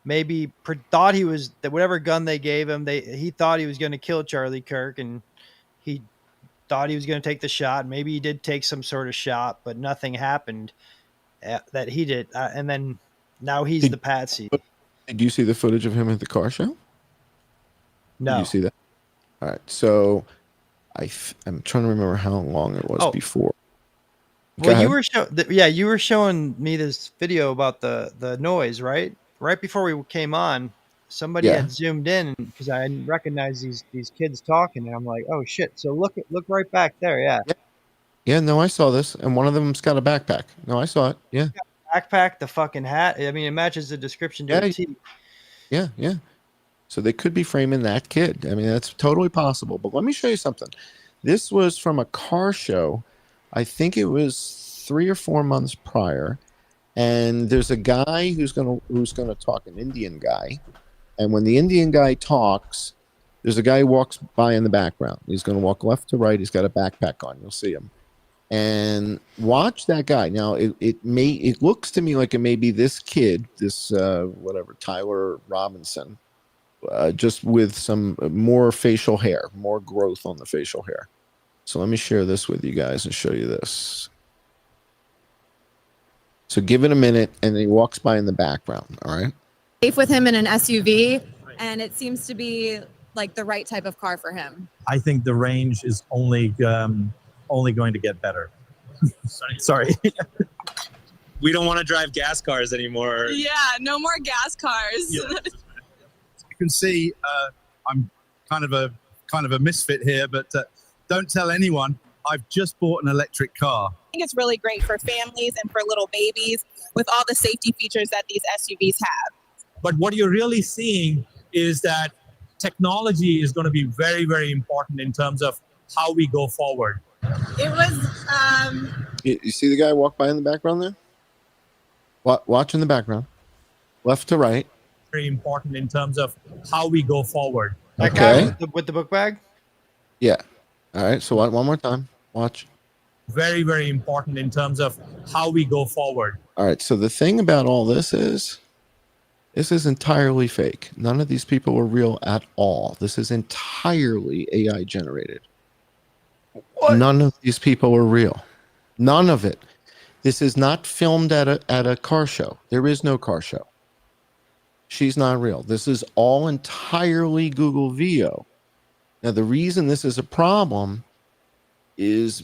maybe thought he was that whatever gun they gave him, he thought he was going to kill Charlie Kirk, and he thought he was going to take the shot. Maybe he did take some sort of shot, but nothing happened that he did, and then now he's the patsy. Did you see the footage of him at the car show? No. Did you see that? All right, so I'm trying to remember how long it was before. Well, you were showing me this video about the noise, right? Right before we came on, somebody had zoomed in because I didn't recognize these kids talking, and I'm like, oh shit! So look right back there, Yeah, no, I saw this, and one of them's got a backpack. No, I saw it. Yeah, backpack, the fucking hat. I mean, it matches the description to a T. Yeah. So they could be framing that kid. I mean, that's totally possible. But let me show you something. This was from a car show. I think it was 3 or 4 months prior. And there's a guy who's gonna talk, an Indian guy. And when the Indian guy talks, there's a guy who walks by in the background. He's gonna walk left to right. He's got a backpack on. You'll see him. And watch that guy. Now it looks to me like it may be this kid, this Tyler Robinson, just with some more facial hair, more growth on the facial hair. So let me share this with you guys and show you this. So give it a minute, and he walks by in the background. All right. Safe with him in an SUV, and it seems to be like the right type of car for him. I think the range is only going to get better. Sorry. We don't want to drive gas cars anymore. Yeah, no more gas cars. Yeah. You can see I'm kind of a misfit here, but don't tell anyone. I've just bought an electric car. I think it's really great for families and for little babies with all the safety features that these SUVs have. But what you're really seeing is that technology is going to be very, very important in terms of how we go forward. It was. You see the guy walk by in the background there? Watch in the background, left to right. Very important in terms of how we go forward. That guy with the book bag? Yeah. All right. So one more time. Watch. Very, very important in terms of how we go forward. All right. So the thing about all this is entirely fake. None of these people were real at all. This is entirely AI generated. What? None of these people were real. None of it. This is not filmed at a car show. There is no car show. She's not real. This is all entirely Google VO. Now, the reason this is a problem is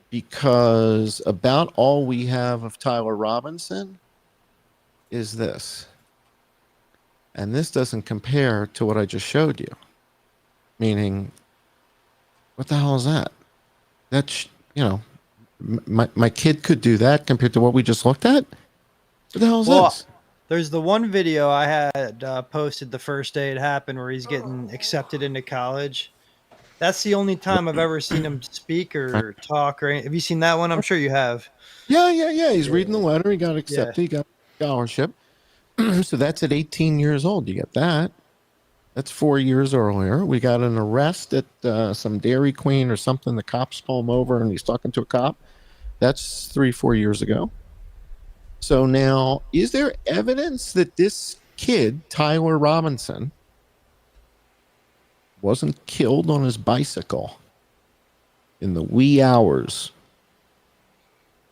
because about all we have of Tyler Robinson is this. And this doesn't compare to what I just showed you. Meaning, what the hell is that? That's, my kid could do that compared to what we just looked at? What the hell is this? There's the one video I had posted the first day it happened where he's getting accepted into college. That's the only time I've ever seen him speak or talk. Or have you seen that one? I'm sure you have. Yeah. He's reading the letter. He got accepted. He got a scholarship. So that's at 18 years old. You get that. That's 4 years earlier. We got an arrest at some Dairy Queen or something. The cops pull him over and he's talking to a cop. That's 3-4 years ago. So now, is there evidence that this kid, Tyler Robinson, wasn't killed on his bicycle in the wee hours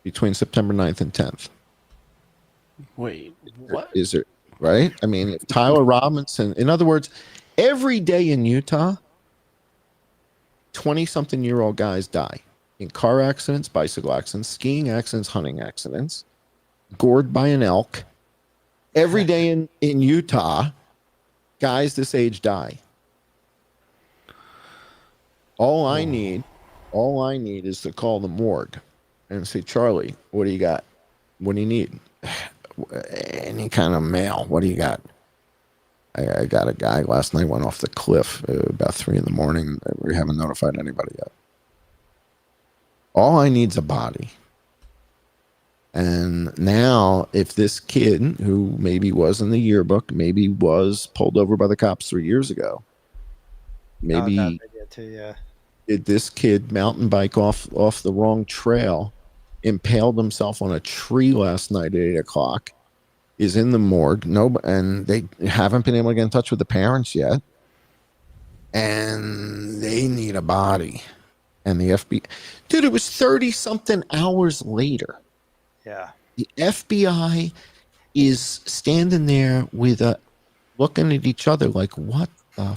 between September 9th and 10th? Wait, what? Is there, right? I mean, if Tyler Robinson, in other words, every day in Utah, 20-something-year-old guys die in car accidents, bicycle accidents, skiing accidents, hunting accidents, gored by an elk. Every day in Utah, guys this age die. All I need is to call the morgue and say, Charlie, what do you got? What do you need? Any kind of mail. What do you got? I got a guy last night went off the cliff about 3 a.m. We haven't notified anybody yet. All I need is a body. And now, if this kid who maybe was in the yearbook, maybe was pulled over by the cops 3 years ago, maybe did this kid mountain bike off the wrong trail, impaled himself on a tree last night at 8 o'clock, is in the morgue, and they haven't been able to get in touch with the parents yet, and they need a body. And the FBI, dude, it was 30-something hours later. Yeah. The FBI is standing there looking at each other like, what the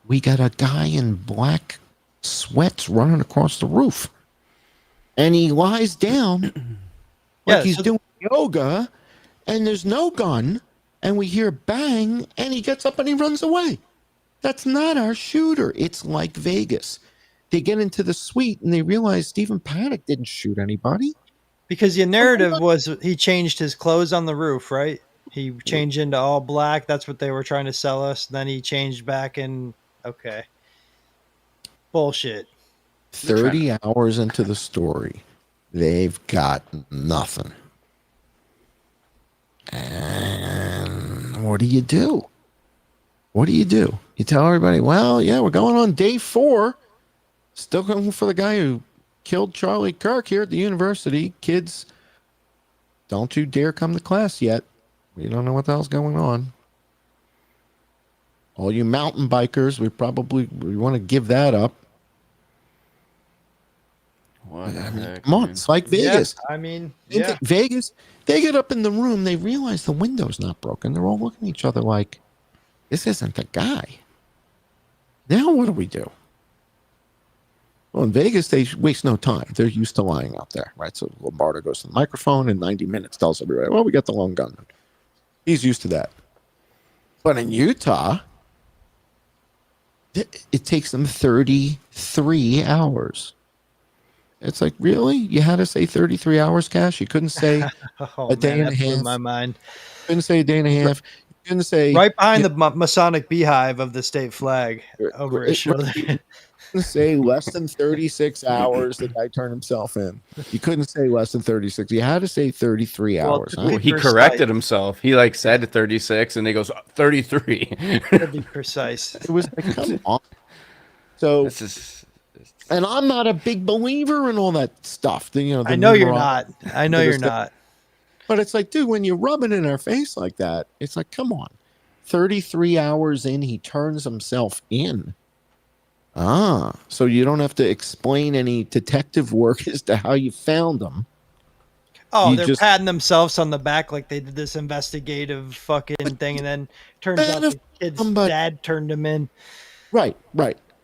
we got a guy in black sweats running across the roof. And he lies down like he's doing yoga, and there's no gun, and we hear bang, and he gets up and he runs away. That's not our shooter. It's like Vegas. They get into the suite and they realize Stephen Paddock didn't shoot anybody. Because the narrative was he changed his clothes on the roof, right? He changed into all black. That's what they were trying to sell us. Then he changed back in. Okay. Bullshit. 30 hours into the story, they've got nothing. And what do you do? What do? You tell everybody, well, yeah, we're going on day 4. Still going for the guy who killed Charlie Kirk here at the university. Kids, don't you dare come to class yet. We don't know what the hell's going on. All you mountain bikers, we want to give that up. What the heck, come on, it's like Vegas. Yeah, I mean, Vegas, they get up in the room, they realize the window's not broken. They're all looking at each other like, this isn't the guy. Now what do we do? Well, in Vegas, they waste no time. They're used to lying out there, right? So Lombardo goes to the microphone in 90 minutes, tells everybody, well, we got the lone gunman. He's used to that. But in Utah, it takes them 33 hours. It's like, really? You had to say 33 hours, Cash? You couldn't say a day and a half? My mind. You couldn't say a day and a half. You couldn't say... Right behind the Masonic beehive of the state flag over his shoulder. Say less than 36 hours the guy turned himself in. You couldn't say less than 36. You had to say 33 hours. Well, he corrected himself. He said 36 and he goes 33. To be precise. It was like, come on. So and I'm not a big believer in all that stuff. I know you're not. I know you're not. But it's like, dude, when you rub it in our face like that, it's like, come on. 33 hours in, he turns himself in. So you don't have to explain any detective work as to how you found them. Oh, they're patting themselves on the back like they did this investigative fucking thing, and then turns out the kid's dad turned him in. Right.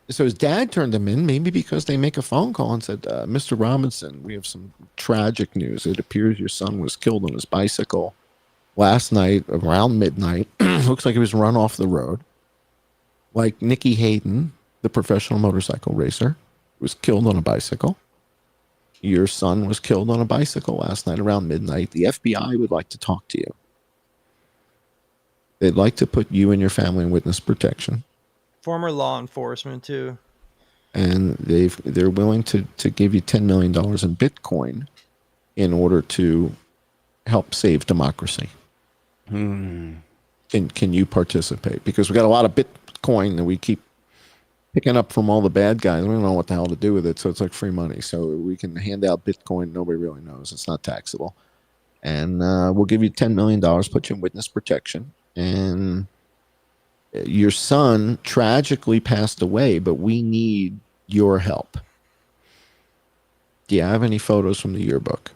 So his dad turned him in, maybe because they make a phone call and said, Mr. Robinson, we have some tragic news. It appears your son was killed on his bicycle last night around midnight. Looks like he was run off the road. Like Nikki Hayden, the professional motorcycle racer, was killed on a bicycle. Your son was killed on a bicycle last night around midnight. The FBI would like to talk to you. They'd like to put you and your family in witness protection. Former law enforcement too. And they're willing to give you $10 million in Bitcoin in order to help save democracy. Can you participate? Because we got a lot of Bitcoin that we keep picking up from all the bad guys. We don't know what the hell to do with it, so it's like free money. So we can hand out Bitcoin. Nobody really knows. It's not taxable. And we'll give you $10 million, put you in witness protection. And your son tragically passed away, but we need your help. Do you have any photos from the yearbook?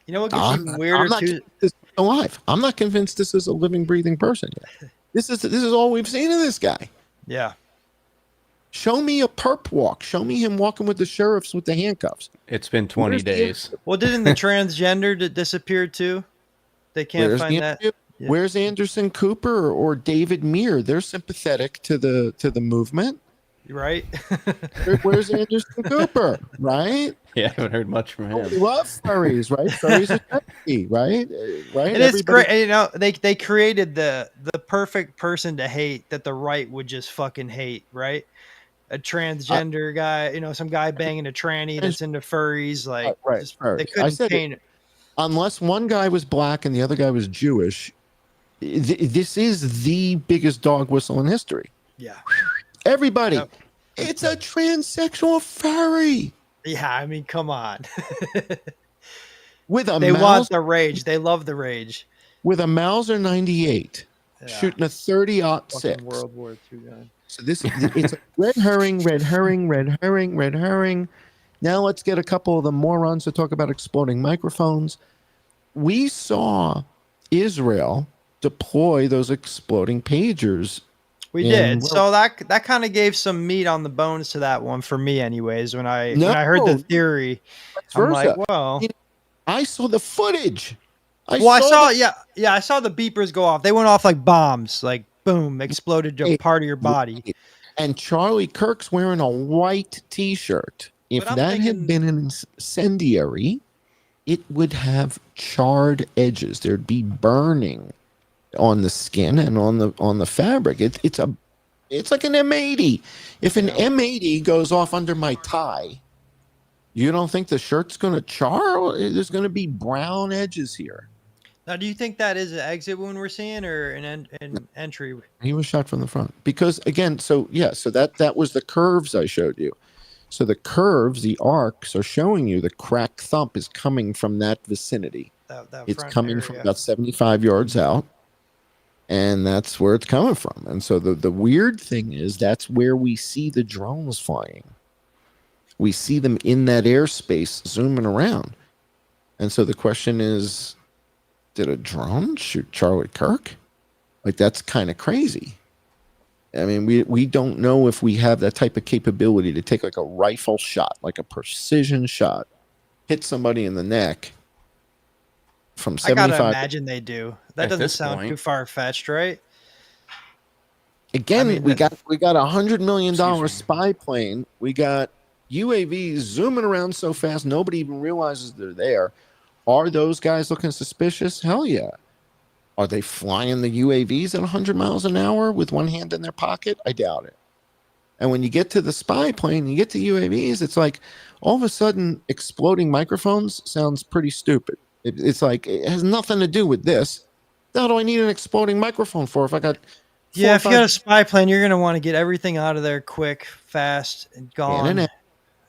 You know what gets even weirder too? This is alive. I'm not convinced this is a living, breathing person yet. This is all we've seen of this guy. Yeah. Show me a perp walk. Show me him walking with the sheriffs with the handcuffs. It's been 20 days. Well, didn't the transgender that disappeared too? They can't find that. Yeah. Where's Anderson Cooper or David Meir? They're sympathetic to the movement. Right? Where's Anderson Cooper? Right? Yeah, I haven't heard much from him. We love furries, right? Furries are trendy, right? Right? And it's great. You know, they created the perfect person to hate that the right would just fucking hate, right? A transgender guy, you know, some guy banging a tranny that's into furries, like right. just, Furries. they I couldn't said paint it. Unless one guy was black and the other guy was Jewish, this is the biggest dog whistle in history. Yeah. Everybody, Yep. it's a transsexual furry. Yeah, I mean, come on. With a They Mauser, want the rage. They love the rage. with a Mauser 98, shooting a 30-06. Fucking World War II gun. So it's a red herring, red herring, red herring, red herring. Now let's get a couple of the morons to talk about exploding microphones. We saw Israel deploy those exploding pagers. We did. So that kind of gave some meat on the bones to that one for me, anyways. When I heard the theory, I'm like, well, I saw the footage. I saw the beepers go off. They went off like bombs, like boom, exploded to part of your body. And Charlie Kirk's wearing a white T-shirt. If that had been an incendiary, it would have charred edges. There'd be burning on the skin and on the fabric. It's like an M80. If an M80 goes off under my tie, you don't think the shirt's going to char? There's going to be brown edges here. Now, do you think that is an exit wound we're seeing or an entry? He was shot from the front because again, so that was the curves I showed you. So the curves, the arcs are showing you the cracked thump is coming from that vicinity. It's coming from about 75 yards out. And that's where it's coming from. And so the weird thing is that's where we see the drones flying. We see them in that airspace zooming around. And so the question is, did a drone shoot Charlie Kirk? Like, that's kind of crazy. I mean, we don't know if we have that type of capability to take like a rifle shot, like a precision shot, hit somebody in the neck from 75. I gotta imagine they do. That doesn't sound too far-fetched, right? Again, we got $100 million spy plane. We got UAVs zooming around so fast nobody even realizes they're there. Are those guys looking suspicious? Hell yeah. Are they flying the UAVs at 100 miles an hour with one hand in their pocket? I doubt it. And when you get to the spy plane, you get to UAVs, it's like all of a sudden exploding microphones sounds pretty stupid. It's like it has nothing to do with this. What do I need an exploding microphone for if I got if you got a spy plane, you're going to want to get everything out of there quick, fast, and gone.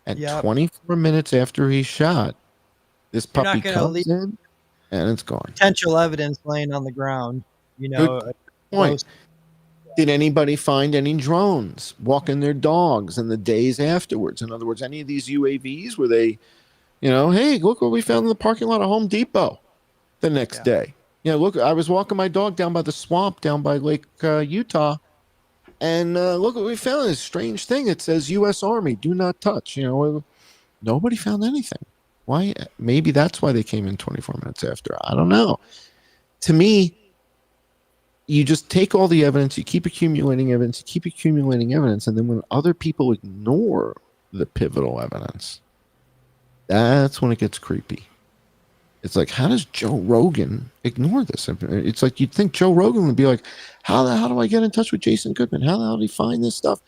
And 24 minutes after he's shot, this puppy comes in and it's gone. Potential evidence laying on the ground. You know. Good point. Did anybody find any drones walking their dogs in the days afterwards? In other words, any of these UAVs, were they, hey, look what we found in the parking lot of Home Depot the next day. Look, I was walking my dog down by the swamp down by Lake Utah, and look what we found. This strange thing. It says U.S. Army, do not touch. Nobody found anything. Why? Maybe that's why they came in 24 minutes after. I don't know. To me, you just take all the evidence, you keep accumulating evidence, and then when other people ignore the pivotal evidence, that's when it gets creepy. It's like, how does Joe Rogan ignore this? It's like you'd think Joe Rogan would be like, how the hell do I get in touch with Jason Goodman? How the hell do he find this stuff?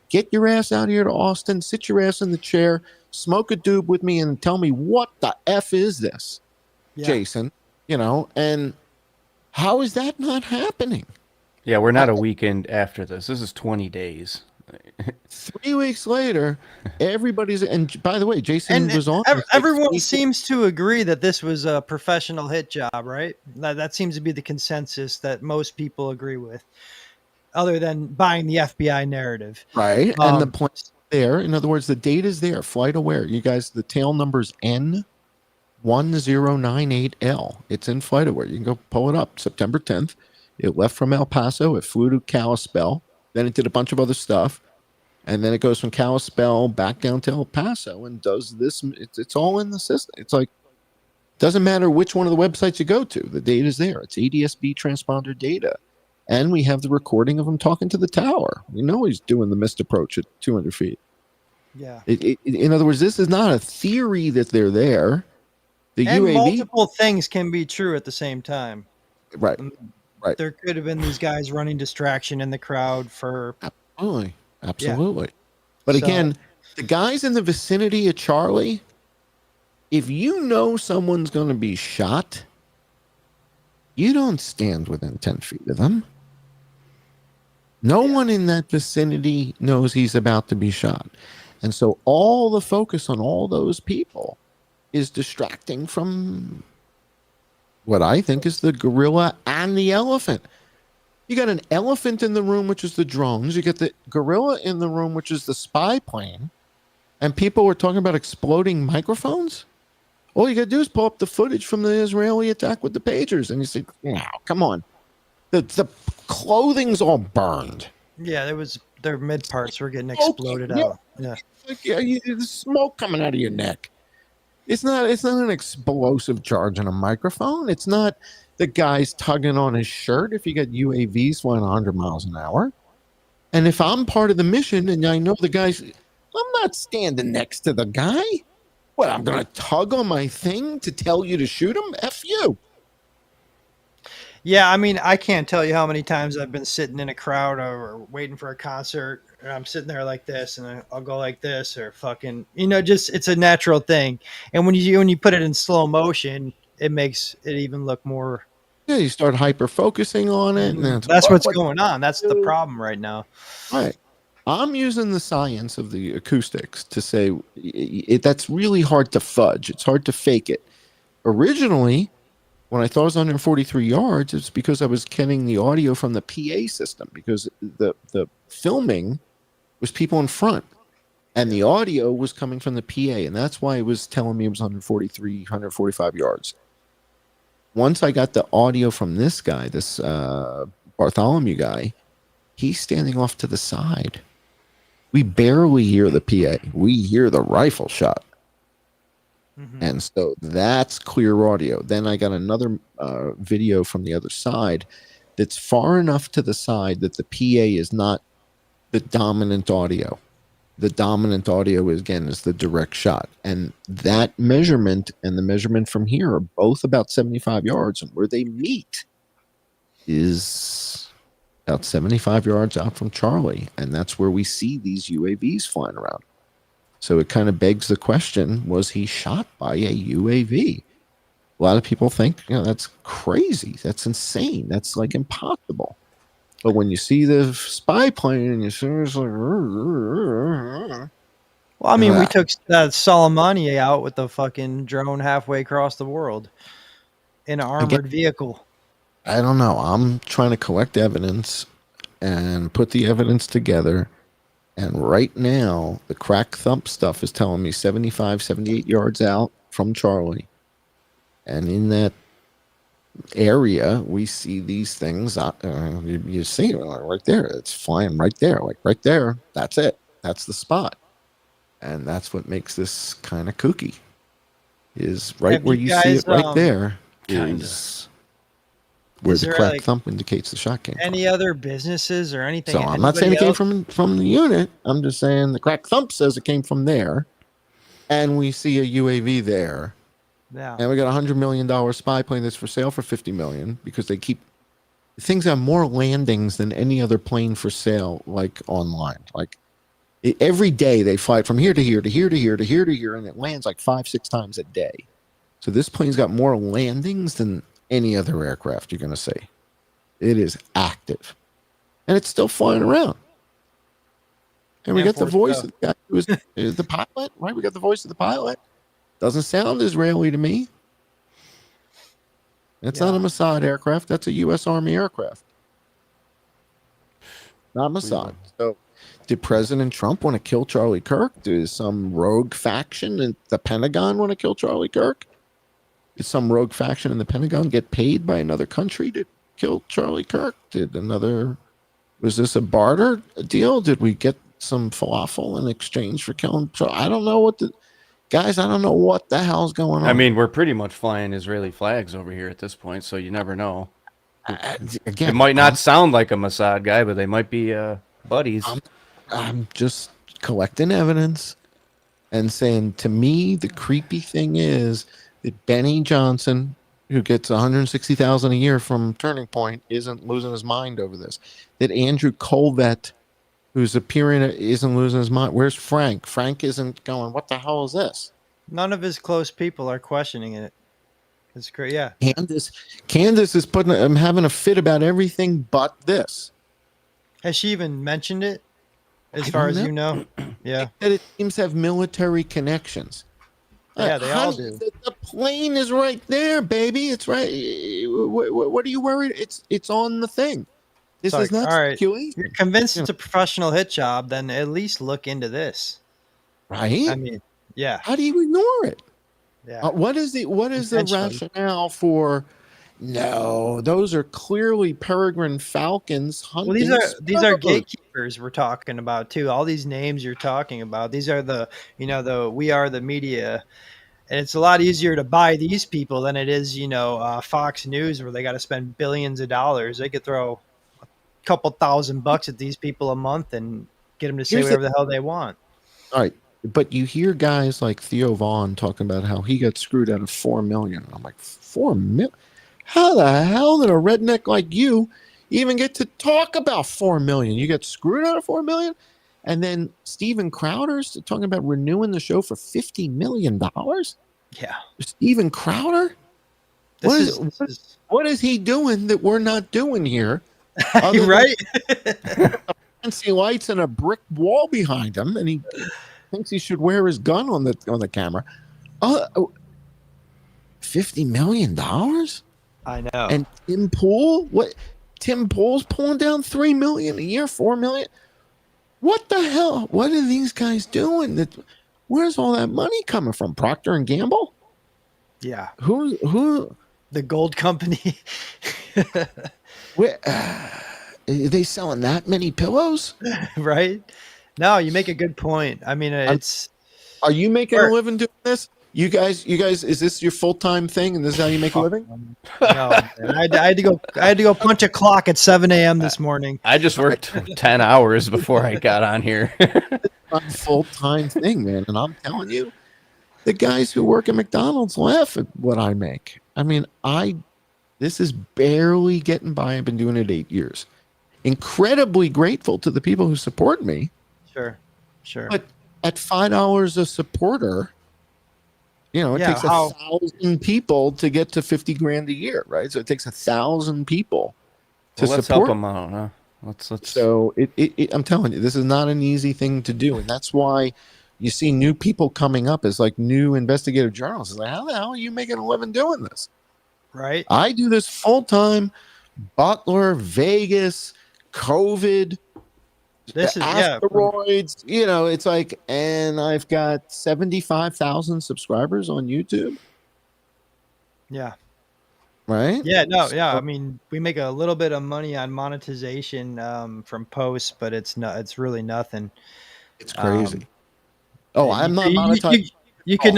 Get your ass out here to Austin, sit your ass in the chair, smoke a doob with me, and tell me what the F is this, Jason? And how is that not happening? Yeah, we're not a weekend after this. This is 20 days. 3 weeks later, everybody's, and by the way, Jason was on. Everyone seems to agree that this was a professional hit job, right? That seems to be the consensus that most people agree with, other than buying the FBI narrative. Right. And the point there, in other words, the data's there, flight aware. You guys, the tail number's N1098L. It's in flight aware. You can go pull it up. September 10th. It left from El Paso. It flew to Kalispell. Then it did a bunch of other stuff. And then it goes from Kalispell back down to El Paso and does this. It's all in the system. It's like, Doesn't matter which one of the websites you go to. The data's there. It's ADS-B transponder data. And we have the recording of him talking to the tower. We know he's doing the missed approach at 200 feet. Yeah. In other words, this is not a theory that they're there. The And UAV, multiple things can be true at the same time. right? Right. There could have been these guys running distraction in the crowd for Absolutely. But So- again, the guys in the vicinity of Charlie, if you know someone's going to be shot, you don't stand within 10 feet of them. No one in that vicinity knows he's about to be shot. And so all the focus on all those people is distracting from what I think is the gorilla and the elephant. You got an elephant in the room, which is the drones. You get the gorilla in the room, which is the spy plane. And people were talking about exploding microphones. All you got to do is pull up the footage from the Israeli attack with the pagers. And you say, no, come on. The clothing's all burned. Yeah, their mid parts were getting exploded out. Yeah. Like, there's smoke coming out of your neck. It's not an explosive charge on a microphone. It's not the guy's tugging on his shirt if you got UAVs flying 100 miles an hour. And if I'm part of the mission and I know the guy's, I'm not standing next to the guy. What, I'm going to tug on my thing to tell you to shoot him? F you. Yeah, I mean, I can't tell you how many times I've been sitting in a crowd or waiting for a concert, and I'm sitting there like this, and I'll go like this, or fucking, just it's a natural thing. And when you put it in slow motion, it makes it even look more. Yeah, you start hyper focusing on it, and That's what's going on. That's the problem right now. Right. I'm using the science of the acoustics to say that's really hard to fudge. It's hard to fake it. Originally, when I thought it was 143 yards, it's because I was getting the audio from the PA system, because the filming was people in front and the audio was coming from the PA. And that's why it was telling me it was 143, 145 yards. Once I got the audio from this guy, this Bartholomew guy, he's standing off to the side. We barely hear the PA. We hear the rifle shot. And so that's clear audio. Then I got another video from the other side that's far enough to the side that the PA is not the dominant audio. The dominant audio is the direct shot. And that measurement and the measurement from here are both about 75 yards. And where they meet is about 75 yards out from Charlie. And that's where we see these UAVs flying around. So it kind of begs the question, was he shot by a UAV? A lot of people think, that's crazy. That's insane. That's like impossible. But when you see the spy plane and you see it's like... Well, I mean, we took Soleimani out with the fucking drone halfway across the world in an armored vehicle. I don't know. I'm trying to collect evidence and put the evidence together. And right now, the crack thump stuff is telling me 75, 78 yards out from Charlie. And in that area, we see these things. You see it right there. It's flying right there. Like right there. That's it. That's the spot. And that's what makes this kind of kooky. Is right where you see it right there is where the crack thump indicates the shot came from. Any other businesses or anything? So I'm not saying it came from the unit. I'm just saying the crack thump says it came from there. And we see a UAV there. Yeah. And we got $100 million spy plane that's for sale for $50 million because they keep things have more landings than any other plane for sale, like online. Like every day they fly it from here to here to here to here to here to here, and it lands like 5-6 times a day. So this plane's got more landings than any other aircraft you're going to see. It is active. And it's still flying around. And we got the voice of the guy who was the pilot, right? We got the voice of the pilot. Doesn't sound Israeli to me. It's not a Mossad aircraft. That's a U.S. Army aircraft. Not Mossad. So did President Trump want to kill Charlie Kirk? Does some rogue faction in the Pentagon want to kill Charlie Kirk? Did some rogue faction in the Pentagon get paid by another country to kill Charlie Kirk? Was this a barter deal? Did we get some falafel in exchange for killing Charlie? I don't know guys, I don't know what the hell's going on. I mean, we're pretty much flying Israeli flags over here at this point, so you never know. Again, It might not sound like a Mossad guy, but they might be buddies. I'm just collecting evidence and saying, to me, the creepy thing is that Benny Johnson, who gets 160,000 a year from Turning Point, isn't losing his mind over this. That Andrew Colvett, who's appearing, isn't losing his mind. Where's Frank? Frank isn't going, what the hell is this? None of his close people are questioning it. It's great. Yeah. Candace is putting. I'm having a fit about everything but this. Has she even mentioned it? As I far don't as know. you know? Yeah. That it seems to have military connections. Yeah, they all Honey, do. The plane is right there, baby. It's right. What are you worried? It's on the thing. This It's is like, not all right, speculation. you're convinced it's a professional hit job, then at least look into this. Right? I mean, yeah. How do you ignore it? Yeah. What is the Intentionally. rationale for? No, those are clearly peregrine falcons hunting. Well, these are sparrows. gatekeepers we're talking about too. All these names you're talking about, these are the we are the media, and it's a lot easier to buy these people than it is Fox News, where they got to spend billions of dollars. They could throw a couple $1,000 at these people a month and get them to say Here's whatever the hell they want. All right, but you hear guys like Theo Vaughn talking about how he got screwed out of $4 million. I'm like, $4 million? How the hell did a redneck like you even get to talk about $4 million? You get screwed out of $4 million, and then Steven Crowder's talking about renewing the show for $50 million. Yeah, Steven Crowder. What is he doing that we're not doing here? Other than right? fancy lights and a brick wall behind him, and he thinks he should wear his gun on the camera. $50 million. I know. And Tim Pool, what? Tim Pool's pulling down $3 million a year, $4 million. What the hell? What are these guys doing? Where's all that money coming from? Procter and Gamble? Yeah. Who? The gold company. Where? Are they selling that many pillows? Right? No, you make a good point. I mean, it's. Are you making a living doing this? You guys, is this your full-time thing, and this is how you make a living? No, man. I had to go punch a clock at 7 a.m. this morning. I just worked 10 hours before I got on here. It's not a full-time thing, man. And I'm telling you, the guys who work at McDonald's laugh at what I make. I mean, this is barely getting by. I've been doing it 8 years. Incredibly grateful to the people who support me. Sure. But at $5 a supporter, it takes 1,000 people to get to 50 grand a year, right? So it takes 1,000 people to let's support. help them out, huh? Let's. So I'm telling you, this is not an easy thing to do, and that's why you see new people coming up as like new investigative journalists. It's like, how the hell are you making a living doing this? Right. I do this full time. Butler, Vegas, COVID. This is asteroids, it's like, and I've got 75,000 subscribers on YouTube. Yeah. Right? Yeah, no, yeah. I mean, we make a little bit of money on monetization from posts, but it's really nothing. It's crazy. I'm not monetized. You could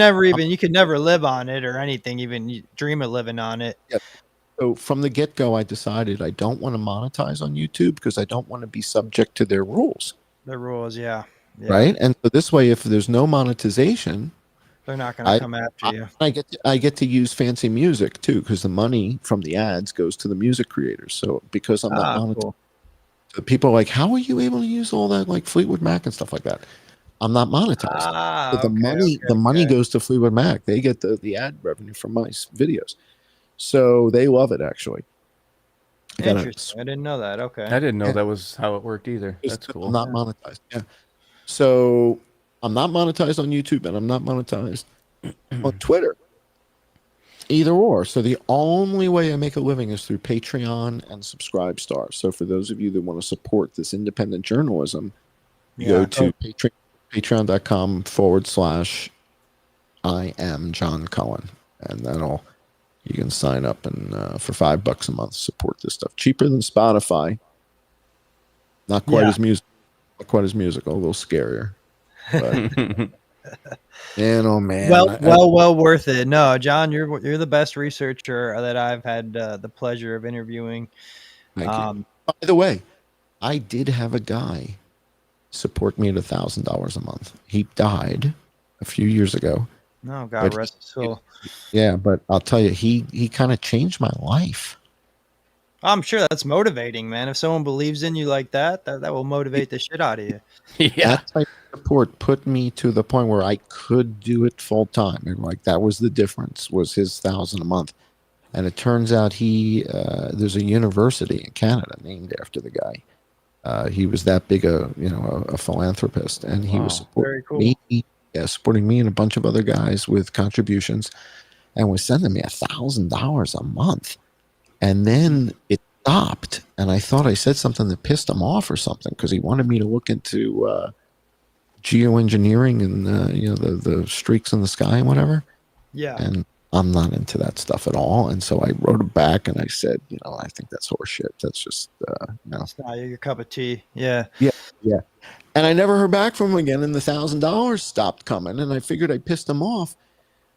never live on it or anything, even dream of living on it. Yeah. So from the get-go, I decided I don't want to monetize on YouTube because I don't want to be subject to their rules. The rules, yeah. Right? And so this way, if there's no monetization, they're not going to come after you. I get to use fancy music too, because the money from the ads goes to the music creators. So because I'm not monetized, cool. so people are like, how are you able to use all that like Fleetwood Mac and stuff like that? I'm not monetized. So the money goes to Fleetwood Mac. They get the ad revenue from my videos. So they love it, actually. Interesting. I didn't know that. Okay. I didn't know that was how it worked either. That's cool. I'm not monetized. Yeah. So I'm not monetized on YouTube, and I'm not monetized on Twitter. Either or. So the only way I make a living is through Patreon and Subscribe Star. So for those of you that want to support this independent journalism, you go to patreon.com/I am John Cullen, and you can sign up and for $5 a month support this stuff. Cheaper than Spotify. Not quite as musical, a little scarier. But Man, oh man. Well worth it. No, John, you're the best researcher that I've had the pleasure of interviewing. Thank you. By the way, I did have a guy support me at $1,000 a month. He died a few years ago. No, God rest his soul. Yeah, but I'll tell you, he kind of changed my life. I'm sure that's motivating, man. If someone believes in you like that will motivate the shit out of you. Yeah. That type of support put me to the point where I could do it full time, and like that was the difference. Was his $1,000 a month, and it turns out there's a university in Canada named after the guy. He was that big a philanthropist, and he was supporting supporting me and a bunch of other guys with contributions, and was sending me $1,000 a month. And then it stopped, and I thought I said something that pissed him off or something, because he wanted me to look into geoengineering and the streaks in the sky and whatever. Yeah. And I'm not into that stuff at all. And so I wrote him back and I said, I think that's horseshit. That's just no. It's not your cup of tea. Yeah. Yeah. And I never heard back from him again, and the $1,000 stopped coming, and I figured I pissed him off.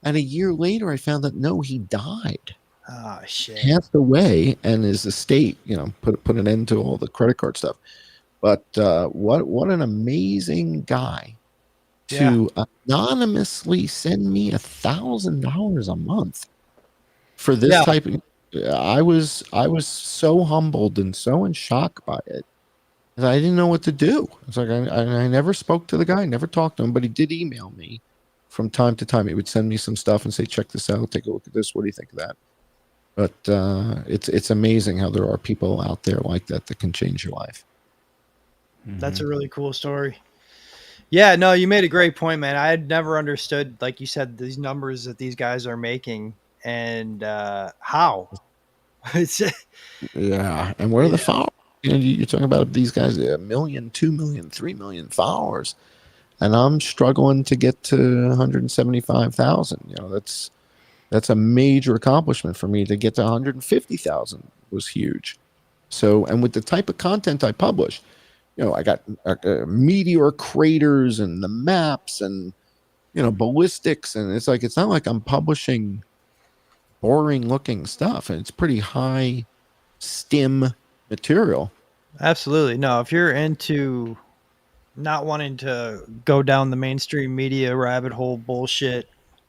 And a year later, I found out no, he died. Oh shit! Passed away, and his estate, put an end to all the credit card stuff. But what an amazing guy to anonymously send me $1,000 a month for this type of. I was so humbled and so in shock by it that I didn't know what to do. It's like I never spoke to the guy, never talked to him, but he did email me from time to time. He would send me some stuff and say, "Check this out. Take a look at this. What do you think of that?" But it's amazing how there are people out there like that can change your life. That's a really cool story. Yeah, no, you made a great point, man. I had never understood, like you said, these numbers that these guys are making and how. Yeah, and what are the followers? You're talking about these guys, 1 million, 2 million, 3 million followers, and I'm struggling to get to 175,000. That's a major accomplishment for me. To get to 150,000 was huge. So, and with the type of content I publish, I got meteor craters and the maps and, ballistics. And it's not like I'm publishing boring looking stuff. And it's pretty high STEM material. Absolutely. No, if you're into not wanting to go down the mainstream media rabbit hole bullshit,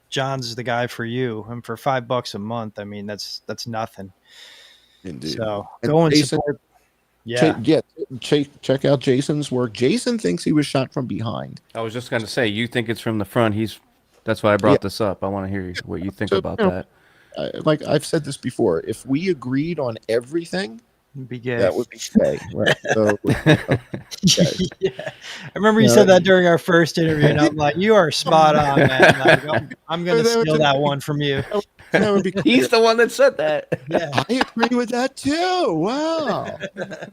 John's the guy for you. And for $5 a month, I mean, that's nothing. Indeed. So go and support. Check out Jason's work. Jason thinks he was shot from behind. I was just going to say, you think it's from the front. That's why I brought this up. I want to hear what you think about that. Like I've said this before, if we agreed on everything, be gay. That would be gay. Right? So, yeah. I remember you said that during our first interview, and I'm like, you are spot on, man. Like, I'm going to steal that one from you. That would be cool. He's the one that said that. Yeah. I agree with that too. Wow.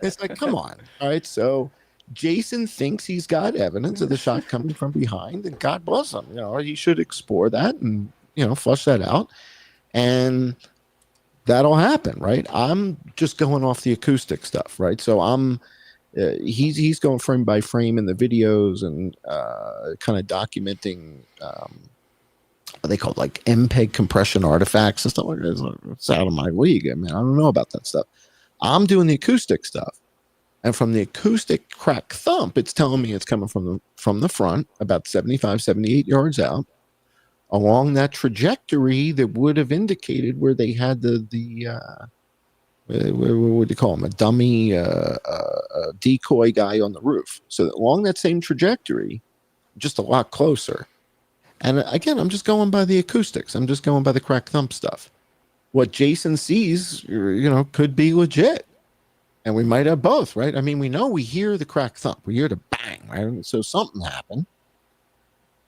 It's like, come on. All right. So Jason thinks he's got evidence of the shot coming from behind, and God bless him. He should explore that and, flush that out. And that'll happen, right? I'm just going off the acoustic stuff, right? So he's going frame by frame in the videos and kind of documenting what they call like MPEG compression artifacts and stuff like that. It's out of my league. I mean, I don't know about that stuff. I'm doing the acoustic stuff, and from the acoustic crack thump, it's telling me it's coming from the front, about 75, 78 yards out, along that trajectory that would have indicated where they had what would you call him? A dummy decoy guy on the roof. So along that same trajectory, just a lot closer. And again, I'm just going by the acoustics. I'm just going by the crack thump stuff. What Jason sees, could be legit. And we might have both, right? I mean, we hear the crack thump. We hear the bang, right? So something happened.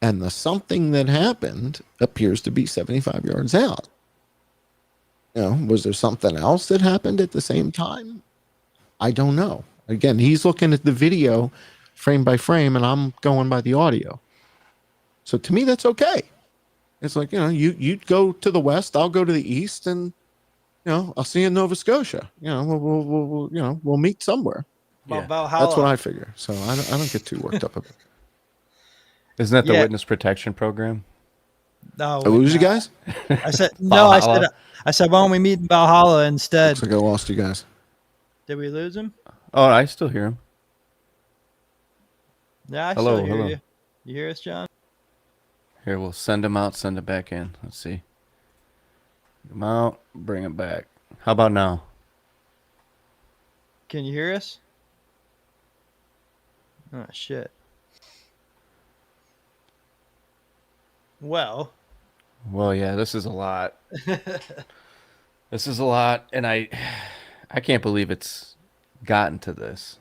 And the something that happened appears to be 75 yards out. Was there something else that happened at the same time? I don't know. Again, he's looking at the video frame by frame, and I'm going by the audio. So to me, that's okay. It's like, you go to the west, I'll go to the east, and, I'll see you in Nova Scotia. We'll meet somewhere. Valhalla. That's what I figure. So I don't get too worked up about it. Isn't that the Yeah. witness protection program? No, I lose you guys? I said no. Valhalla. I said, why don't we meet in Valhalla instead? Looks like I lost you guys. Did we lose him? Oh, I still hear him. Yeah, I Hello, still hear hello. you. You hear us, John? Here, we'll send him out, send it back in. Let's see. Come out, bring it back. How about now? Can you hear us? Oh shit. Well, Yeah, this is a lot. This is a lot, and I can't believe it's gotten to this.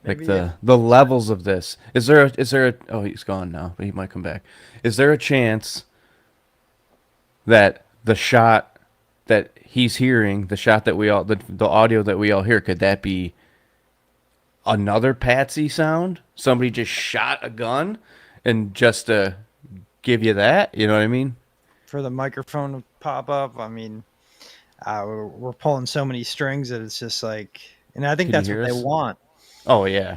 Like Maybe the levels of this. Is there a oh, he's gone now, but he might come back. Is there a chance that the shot that he's hearing, the shot that we all the audio that we all hear, could that be another patsy sound? Somebody just shot a gun and just to give you that, you know what I mean? for the microphone to pop up, I mean, we're pulling so many strings that it's just like, and I think Can you that's hear what they us? want. Oh yeah.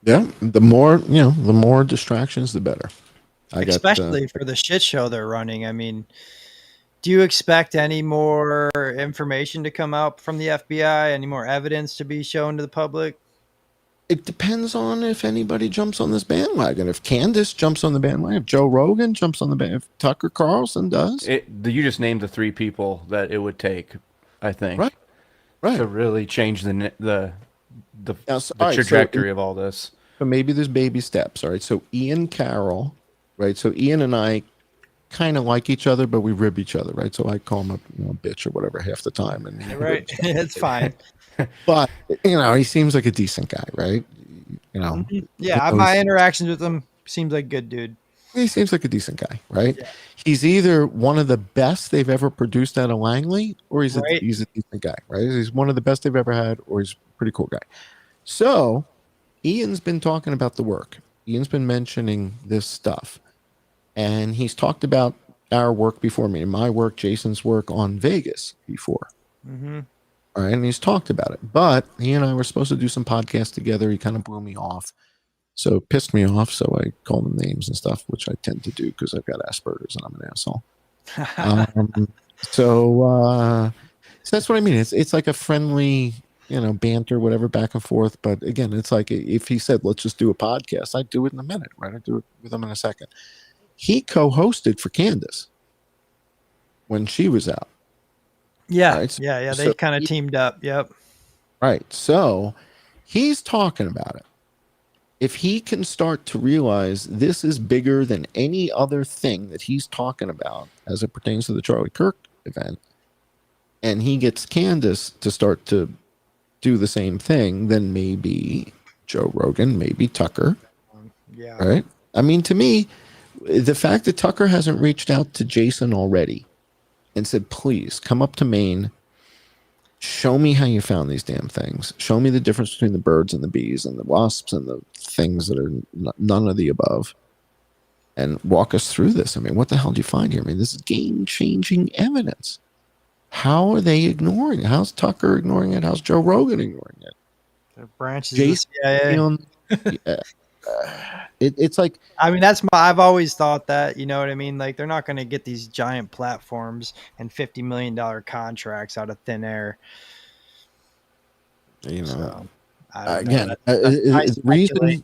Yeah, the more the more distractions, the better. Especially for the shit show they're running. I mean, do you expect any more information to come out from the FBI? Any more evidence to be shown to the public? It depends on if anybody jumps on this bandwagon. If Candace jumps on the bandwagon, if Joe Rogan jumps on the bandwagon, if Tucker Carlson does. You just named the 3 people that it would take, I think, right, to really change the Now, all right, trajectory of all this. So maybe there's baby steps. All right. So Ian Carroll, right? So Ian and I kind of like each other, but we rib each other, right? So I call him a bitch or whatever half the time, and Right, it's fine. But he seems like a decent guy, right? Yeah, my interactions with him seems like good dude. He seems like a decent guy, right? Yeah. He's either one of the best they've ever produced out of Langley, or he's a decent guy, right? He's one of the best they've ever had, or he's a pretty cool guy. So Ian's been talking about the work. Ian's been mentioning this stuff, and he's talked about our work before me, my work, Jason's work on Vegas before. Mm-hmm. All right, and he's talked about it. But he and I were supposed to do some podcasts together. He kind of blew me off. So it pissed me off. So I called him names and stuff, which I tend to do because I've got Asperger's and I'm an asshole. So that's what I mean. It's like a friendly, banter, whatever, back and forth. But again, it's like if he said, let's just do a podcast, I'd do it in a minute, right? I'd do it with him in a second. He co-hosted for Candace when she was out. Yeah, right? yeah. They kind of teamed up. Yep. Right. So he's talking about it. If he can start to realize this is bigger than any other thing that he's talking about as it pertains to the Charlie Kirk event, and he gets Candace to start to do the same thing, then maybe Joe Rogan, maybe Tucker. Yeah. Right. I mean, to me, the fact that Tucker hasn't reached out to Jason already and said, please come up to Maine, show me how you found these damn things. Show me the difference between the birds and the bees and the wasps and the things that are none of the above, and walk us through this. I mean, what the hell do you find here? I mean, this is game-changing evidence. How are they ignoring it? How's Tucker ignoring it? How's Joe Rogan ignoring it? The branches Jason, of the CIA. It's like, I mean, I've always thought that, you know what I mean? Like, they're not going to get these giant platforms and $50 million contracts out of thin air. So, again, the reason,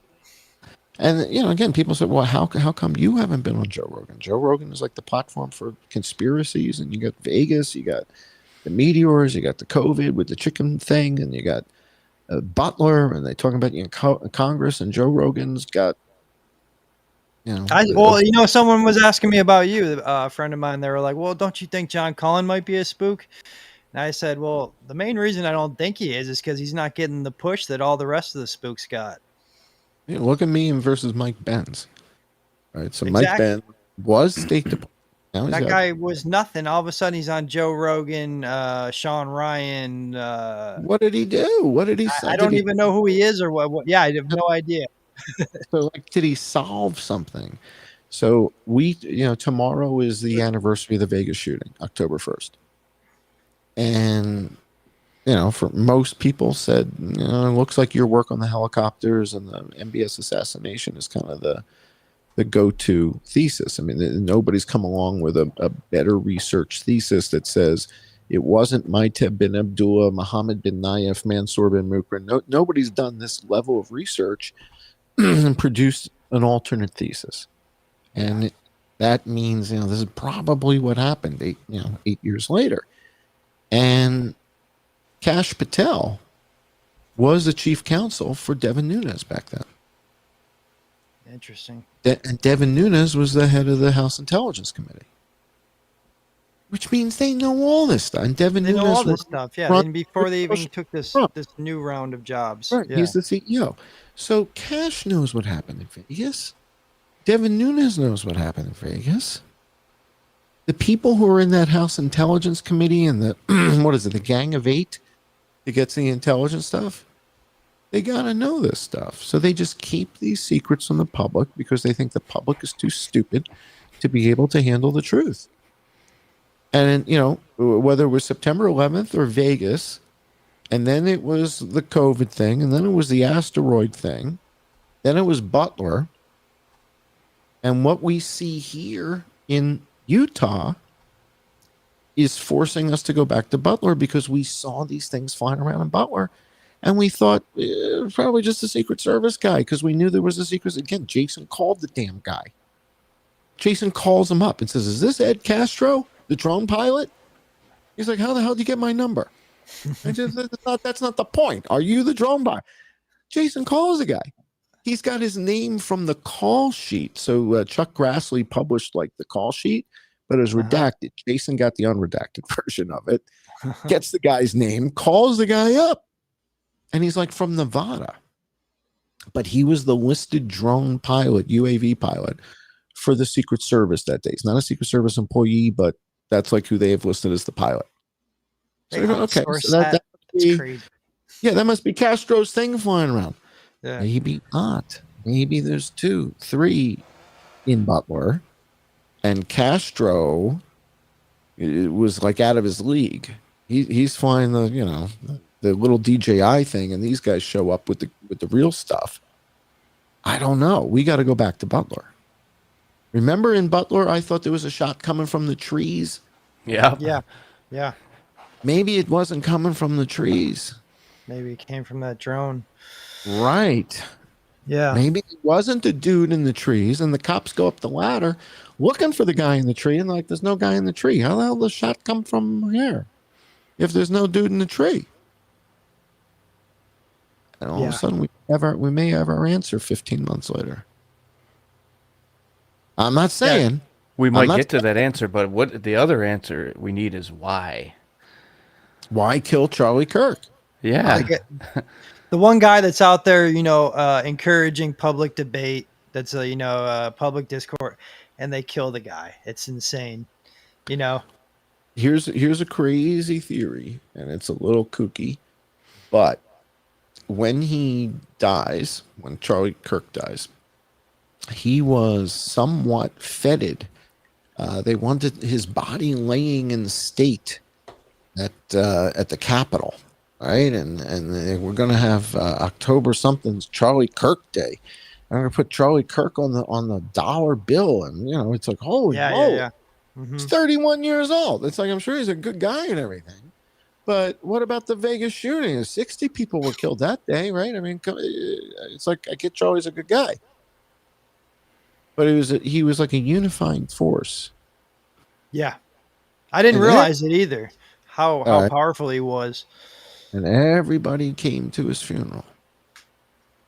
and again, people say, well, how come you haven't been on Joe Rogan? Joe Rogan is like the platform for conspiracies, and you got Vegas, you got the meteors, you got the COVID with the chicken thing, and you got Butler, and they talking about you in Congress, and Joe Rogan's got, someone was asking me about you, a friend of mine. They were like, well, don't you think John Cullen might be a spook? And I said, well, the main reason I don't think he is because he's not getting the push that all the rest of the spooks got. Yeah, look at me versus Mike Benz. All right, so Exactly. Mike Benz was State Department. That guy was nothing. All of a sudden, he's on Joe Rogan, Sean Ryan. What did he do? What did he say? I don't even know who he is or what. Yeah, I have no idea. So, did he solve something? So tomorrow is the anniversary of the Vegas shooting, October 1st. And for most people said, it looks like your work on the helicopters and the MBS assassination is kind of the go-to thesis. I mean, nobody's come along with a better research thesis that says it wasn't Maita bin Abdullah, Mohammed bin Nayef, Mansour bin Mukran. Nobody's done this level of research and produced an alternate thesis. And that means, this is probably what happened 8 years later. And Kash Patel was the chief counsel for Devin Nunes back then. Interesting. And Devin Nunes was the head of the House Intelligence Committee, which means they know all this stuff. And Devin Nunes know all this stuff, yeah. And before they even took this new round of jobs, right? Yeah. He's the CEO. So Kash knows what happened in Vegas. Devin Nunes knows what happened in Vegas. The people who are in that House Intelligence Committee and the the Gang of 8 that gets the intelligence stuff, they got to know this stuff. So they just keep these secrets from the public because they think the public is too stupid to be able to handle the truth. And, whether it was September 11th or Vegas, and then it was the COVID thing, and then it was the asteroid thing, then it was Butler. And what we see here in Utah is forcing us to go back to Butler because we saw these things flying around in Butler. And we thought it was probably just a Secret Service guy because we knew there was a secret. Again, Jason called the damn guy. Jason calls him up and says, "Is this Ed Castro, the drone pilot?" He's like, "How the hell did you get my number?" I just that's not the point. Are you the drone pilot? Jason calls the guy. He's got his name from the call sheet. So Chuck Grassley published the call sheet, but it was redacted. Jason got the unredacted version of it. Gets the guy's name, calls the guy up. And he's from Nevada. But he was the listed drone pilot, UAV pilot, for the Secret Service that day. He's not a Secret Service employee, but that's who they have listed as the pilot. So okay, so that's crazy. Yeah, that must be Castro's thing flying around. Yeah. Maybe not. Maybe there's 2, 3 in Butler. And Castro was out of his league. He's flying the little DJI thing, and these guys show up with the real stuff. I don't know. We got to go back to Butler. Remember in Butler, I thought there was a shot coming from the trees. Yeah. Maybe it wasn't coming from the trees. Maybe it came from that drone. Right. Yeah. Maybe it wasn't the dude in the trees, and the cops go up the ladder looking for the guy in the tree, and there's no guy in the tree. How the hell did the shot come from here if there's no dude in the tree? And all of a sudden, we may have our answer 15 months later. I'm not saying we might get to that answer, but what the other answer we need is why? Why kill Charlie Kirk? Yeah, the one guy that's out there, encouraging public debate. That's public discourse, and they kill the guy. It's insane. Here's a crazy theory, and it's a little kooky, but when he dies, when Charlie Kirk dies, he was somewhat feted. They wanted his body laying in state at the Capitol, right? And we're going to have October something's Charlie Kirk Day. I'm going to put Charlie Kirk on the dollar bill, and it's holy moly. Yeah. Mm-hmm. He's 31 years old. It's I'm sure he's a good guy and everything. But what about the Vegas shooting? 60 people were killed that day, right? I mean, it's I get Charlie's a good guy. But he was like a unifying force. Yeah. I didn't realize it either, how powerful he was. And everybody came to his funeral.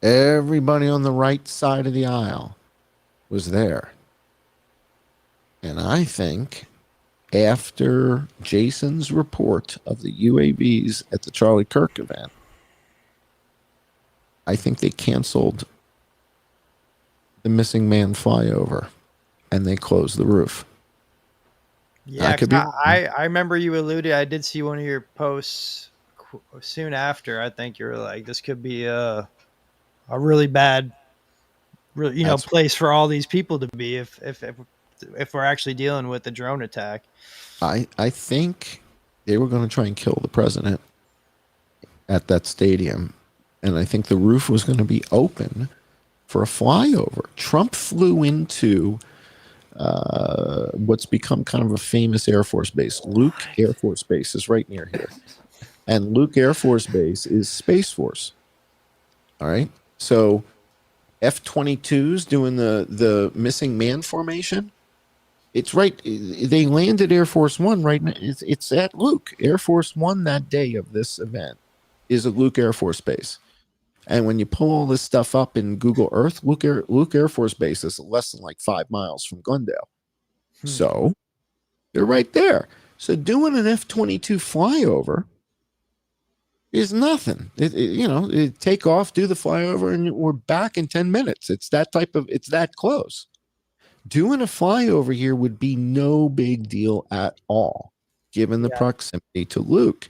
Everybody on the right side of the aisle was there. And I think after Jason's report of the UAVs at the Charlie Kirk event, I think they canceled the missing man flyover and they closed the roof. Yeah, I remember you alluded. I did see one of your posts soon after. I think you were like, this could be a really bad, place for all these people to be if we're actually dealing with the drone attack. I think they were going to try and kill the president at that stadium, and I think the roof was going to be open for a flyover. Trump flew into what's become kind of a famous Air Force base. Luke Air Force Base is right near here. And Luke Air Force Base is Space Force. All right. So F-22s doing the missing man formation. It's right. They landed Air Force One right now. It's at Luke. Air Force One that day of this event is at Luke Air Force Base. And when you pull all this stuff up in Google Earth, Luke Air Force Base is less than like 5 miles from Glendale. So they're right there. So doing an F-22 flyover is nothing. It take off, do the flyover, and we're back in 10 minutes. It's that close. Doing a flyover here would be no big deal at all, given the proximity to Luke.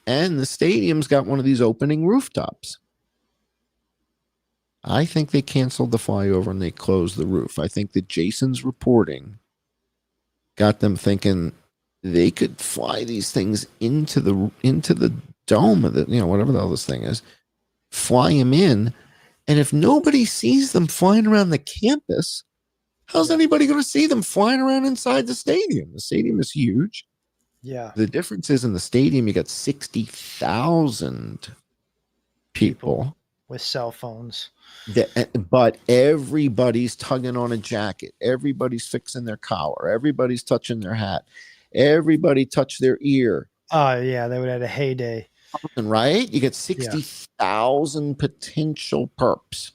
And the stadium's got one of these opening rooftops. I think they canceled the flyover and they closed the roof. I think that Jason's reporting got them thinking they could fly these things into the dome of whatever the hell this thing is, fly them in, and if nobody sees them flying around the campus, how's anybody going to see them flying around inside the stadium? The stadium is huge. Yeah. The difference is in the stadium, you got 60,000 people with cell phones. But everybody's tugging on a jacket. Everybody's fixing their collar. Everybody's touching their hat. Everybody touched their ear. Oh, yeah. They would have had a heyday. Right? You get 60,000 potential perps.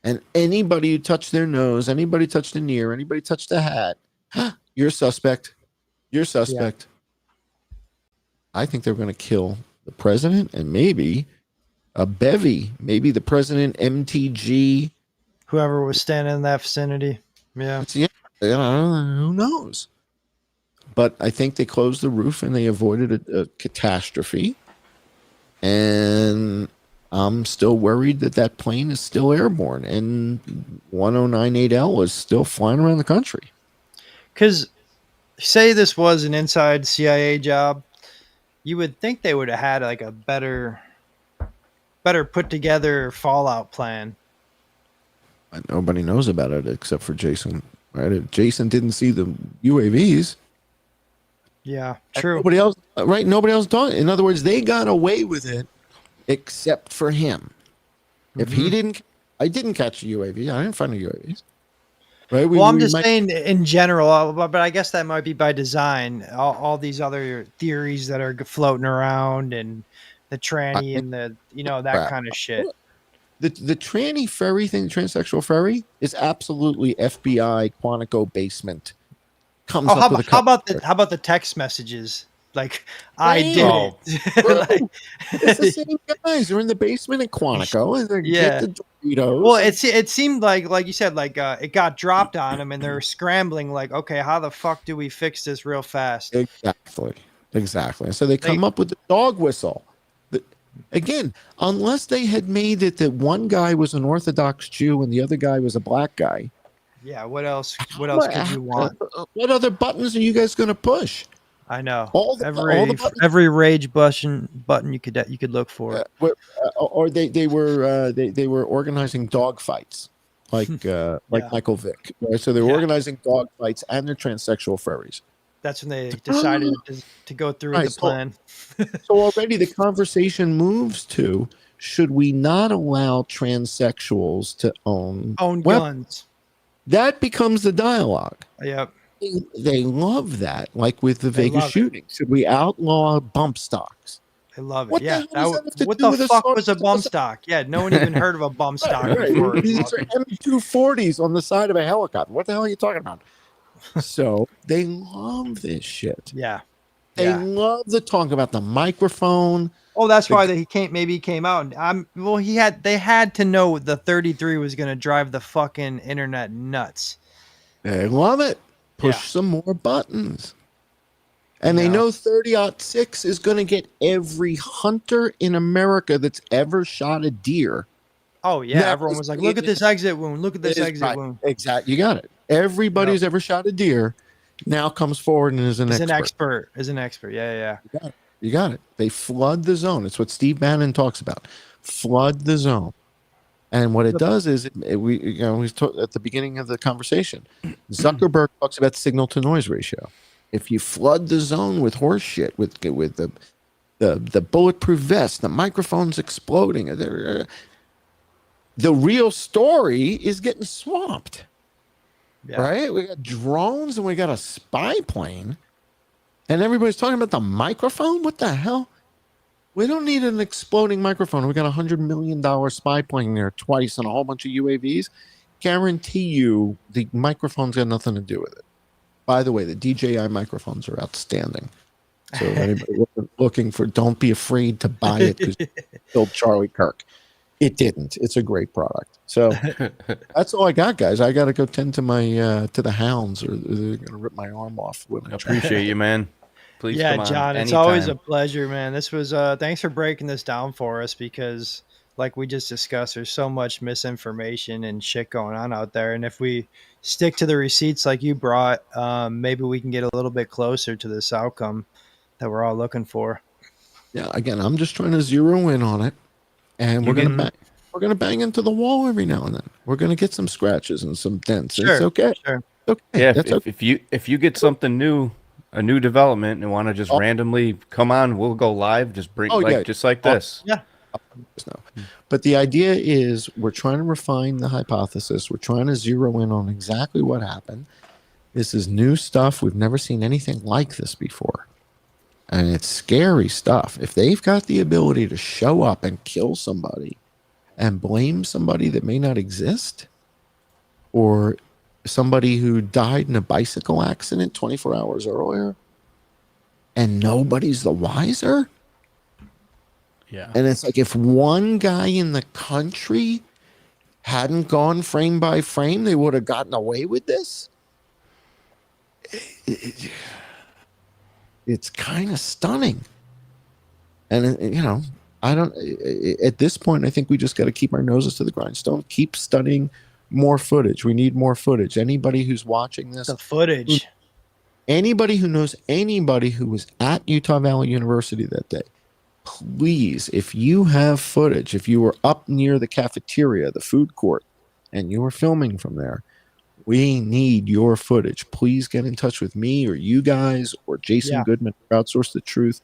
And anybody who touched their nose, anybody touched an ear, anybody touched a hat, you're a suspect. You're a suspect. Yeah. I think they're going to kill the president and maybe a bevy, maybe the president, MTG, whoever was standing in that vicinity. Yeah. Who knows? But I think they closed the roof and they avoided a catastrophe. And I'm still worried that plane is still airborne and 1098L is still flying around the country. Because say this was an inside CIA job, you would think they would have had like a better put together fallout plan. Nobody knows about it except for Jason. Right? Jason didn't see the UAVs. Yeah, true. Nobody else, right? Nobody else talking. In other words, they got away with it except for him. If he didn't, I didn't catch a UAV. I didn't find a UAVs. Right? I'm just saying in general, but I guess that might be by design. All these other theories that are floating around and the tranny and the that kind of shit. The tranny ferry thing, the transsexual ferry, is absolutely FBI Quantico basement. How about the text messages? Like I did it. It's the same guys. They're in the basement in Quantico and they get the Doritos. Well, it seemed like you said, like it got dropped on them and they're scrambling. Like, okay, how the fuck do we fix this real fast? Exactly. So they come up with the dog whistle. Again, unless they had made it that one guy was an Orthodox Jew and the other guy was a black guy. Yeah, what else could you want? What other buttons are you guys going to push? I know. Every rage button you could look for. Or they were organizing dog fights like Michael Vick. Right? So they were organizing dog fights and their transsexual furries. That's when they decided to go through with the plan. So already the conversation moves to, should we not allow transsexuals to own guns? That becomes the dialogue. Yep. They love that, like with the Vegas shooting. Should we outlaw bump stocks? I love it. What the fuck was a bump stock? Yeah, no one even heard of a bump stock before. These are M240s on the side of a helicopter. What the hell are you talking about? So they love this shit. Yeah. They love the talk about the microphone. Oh, that's why he came out. They had to know the 33 was going to drive the fucking internet nuts. They love it. Push some more buttons. And they know 30-06 is going to get every hunter in America that's ever shot a deer. Oh, yeah. Everyone was like, look at this exit wound. Look at this exit wound. Exactly. You got it. Everybody who's ever shot a deer now comes forward and is an expert. Is an expert. Yeah. You got it. They flood the zone. It's what Steve Bannon talks about. Flood the zone. And what it does is, we at the beginning of the conversation, Zuckerberg talks about signal to noise ratio. If you flood the zone with horse shit, with the bulletproof vest, the microphones exploding, the real story is getting swamped. Yeah. Right? We got drones and we got a spy plane, and everybody's talking about the microphone. What the hell? We don't need an exploding microphone. We got $100 million spy plane there twice and a whole bunch of UAVs. Guarantee you the microphone's got nothing to do with it. By the way, the DJI microphones are outstanding. So anybody looking for, don't be afraid to buy it because it killed Charlie Kirk. It didn't. It's a great product. So that's all I got, guys. I got to go tend to my to the hounds, or they're going to rip my arm off. I appreciate you, man. Please, yeah, come on John, it's anytime. always a pleasure, man. This was thanks for breaking this down for us, because like we just discussed, there's so much misinformation and shit going on out there. And if we stick to the receipts like you brought, maybe we can get a little bit closer to this outcome that we're all looking for. Yeah, again, I'm just trying to zero in on it, and we're gonna bang into the wall every now and then. We're gonna get some scratches and some dents. Sure, it's okay. Sure. Okay. Yeah, okay. if you get something new, a new development, and want to just randomly come on, we'll go live. Just bring just like this. Yeah. No. But the idea is we're trying to refine the hypothesis. We're trying to zero in on exactly what happened. This is new stuff. We've never seen anything like this before. And it's scary stuff. If they've got the ability to show up and kill somebody and blame somebody that may not exist, or somebody who died in a bicycle accident 24 hours earlier, and nobody's the wiser. Yeah. And it's like, if one guy in the country hadn't gone frame by frame, they would have gotten away with this. It's kind of stunning. And, at this point, I think we just got to keep our noses to the grindstone, keep studying more footage. We need more footage. Anybody who's watching this, the footage, anybody who knows anybody who was at Utah Valley University that day, please, if you have footage, if you were up near the cafeteria, the food court, and you were filming from there, we need your footage. Please get in touch with me or you guys or Jason Goodman, Outsource the Truth,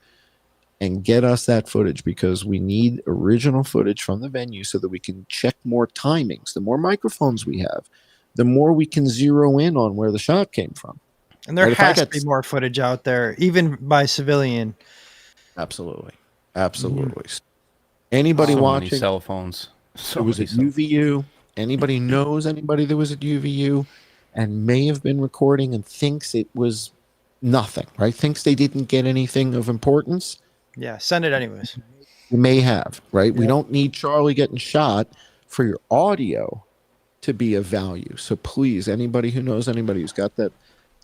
and get us that footage, because we need original footage from the venue so that we can check more timings. The more microphones we have, the more we can zero in on where the shot came from. And there has to be more footage out there, even by civilian. Absolutely. Absolutely. Anybody watching? Cell phones. It was at UVU. Anybody knows anybody that was at UVU and may have been recording and thinks it was nothing, right? Thinks they didn't get anything of importance. Yeah, send it anyways. You may have, right? Yeah. We don't need Charlie getting shot for your audio to be of value. So please, anybody who knows anybody who's got that,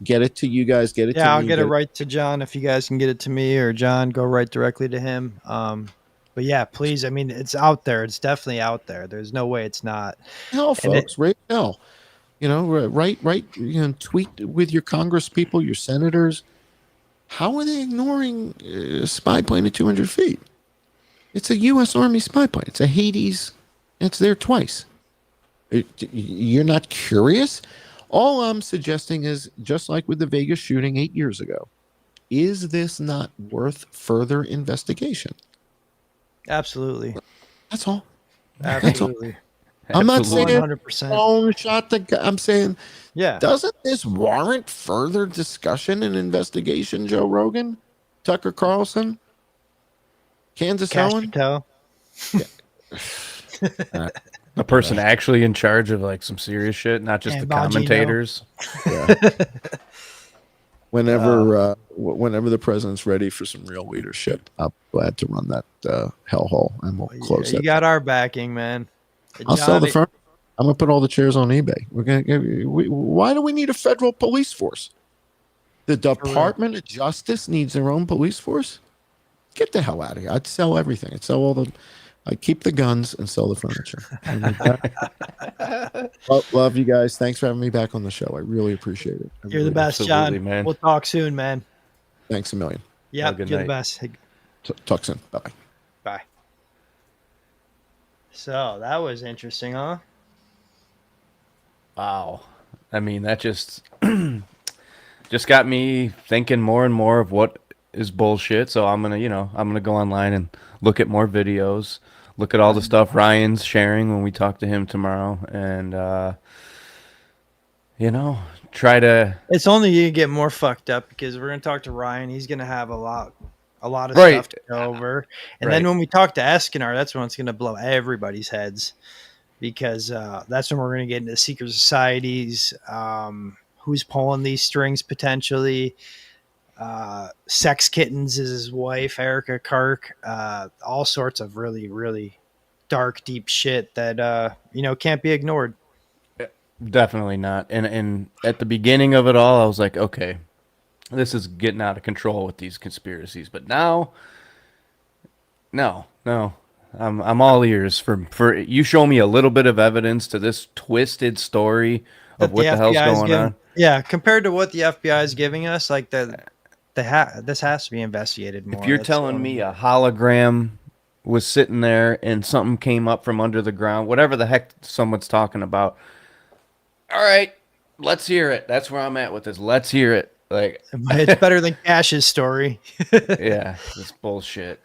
get it to you guys. Get it to me. Yeah, I'll get it right to John. If you guys can get it to me, or John, go right directly to him. But yeah, please. I mean, it's out there. It's definitely out there. There's no way it's not. Hell, folks, right now. Write, tweet with your Congress people, your senators. How are they ignoring a spy plane at 200 feet? It's a U.S. Army spy plane. It's a Hades. It's there twice. You're not curious? All I'm suggesting is, just like with the Vegas shooting 8 years ago, is this not worth further investigation? Absolutely. That's all. Absolutely. I'm not saying 100%. Phone shot the guy. I'm saying, yeah. Doesn't this warrant further discussion and investigation? Joe Rogan, Tucker Carlson, Kansas Ellen. Yeah. A person actually in charge of like some serious shit, not just the commentators. Yeah. Whenever the president's ready for some real leadership, I'm glad to run that hellhole, and we'll close it. You got our backing, man. I'll sell the firm. I'm gonna put all the chairs on eBay. Why do we need a federal police force? The Department of Justice needs their own police force. Get the hell out of here! I'd sell everything. I'd keep the guns and sell the furniture. Love you guys. Thanks for having me back on the show. I really appreciate it. You're the best, John. Man. We'll talk soon, man. Thanks a million. Yeah, you're the best. Talk soon. Bye-bye. Bye. So that was interesting, huh? Wow. I mean, that just got me thinking more and more of what is bullshit. So I'm gonna go online and look at more videos, look at all the stuff Ryan's sharing when we talk to him tomorrow, and try to. It's only you get more fucked up because we're gonna talk to Ryan. He's gonna have a lot of Right. stuff to go over, and Right. then when we talk to Eskinar, that's when it's gonna blow everybody's heads because that's when we're gonna get into secret societies, who's pulling these strings potentially. Sex Kittens is his wife, Erica Kirk. All sorts of really, really dark, deep shit that can't be ignored. Definitely not. And at the beginning of it all, I was like, okay, this is getting out of control with these conspiracies. But now, no, I'm all ears for you. Show me a little bit of evidence to this twisted story of what the hell's going on. Yeah, compared to what the FBI is giving us, like this has to be investigated more. If you're telling me a hologram was sitting there and something came up from under the ground, whatever the heck someone's talking about, all right, let's hear it. That's where I'm at with this. Let's hear it. Like, it's better than Cash's story. Yeah, this bullshit.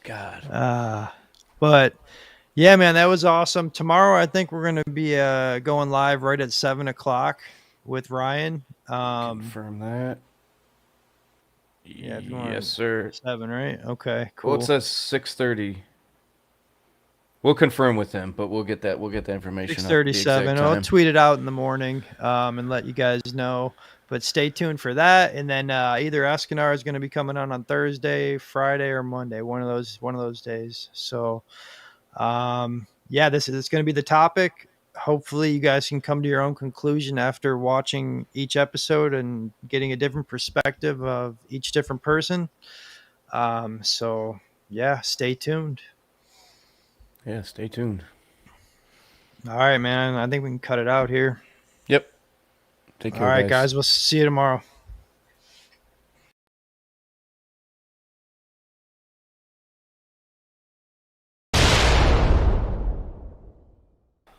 God. But yeah, man, that was awesome. Tomorrow, I think we're going to be going live right at 7:00 with Ryan. Confirm that. Yeah, yes, sir. 7, right? Okay, cool. Well, it says 6:30. We'll confirm with him, but we'll get that information. 6:37. I'll tweet it out in the morning and let you guys know. But stay tuned for that. And then either Eskinar is going to be coming on Thursday, Friday, or Monday. One of those days. So, yeah, this is going to be the topic. Hopefully, you guys can come to your own conclusion after watching each episode and getting a different perspective of each different person. So, yeah, stay tuned. Yeah, stay tuned. All right, man. I think we can cut it out here. Yep. Take care, all right, guys. We'll see you tomorrow.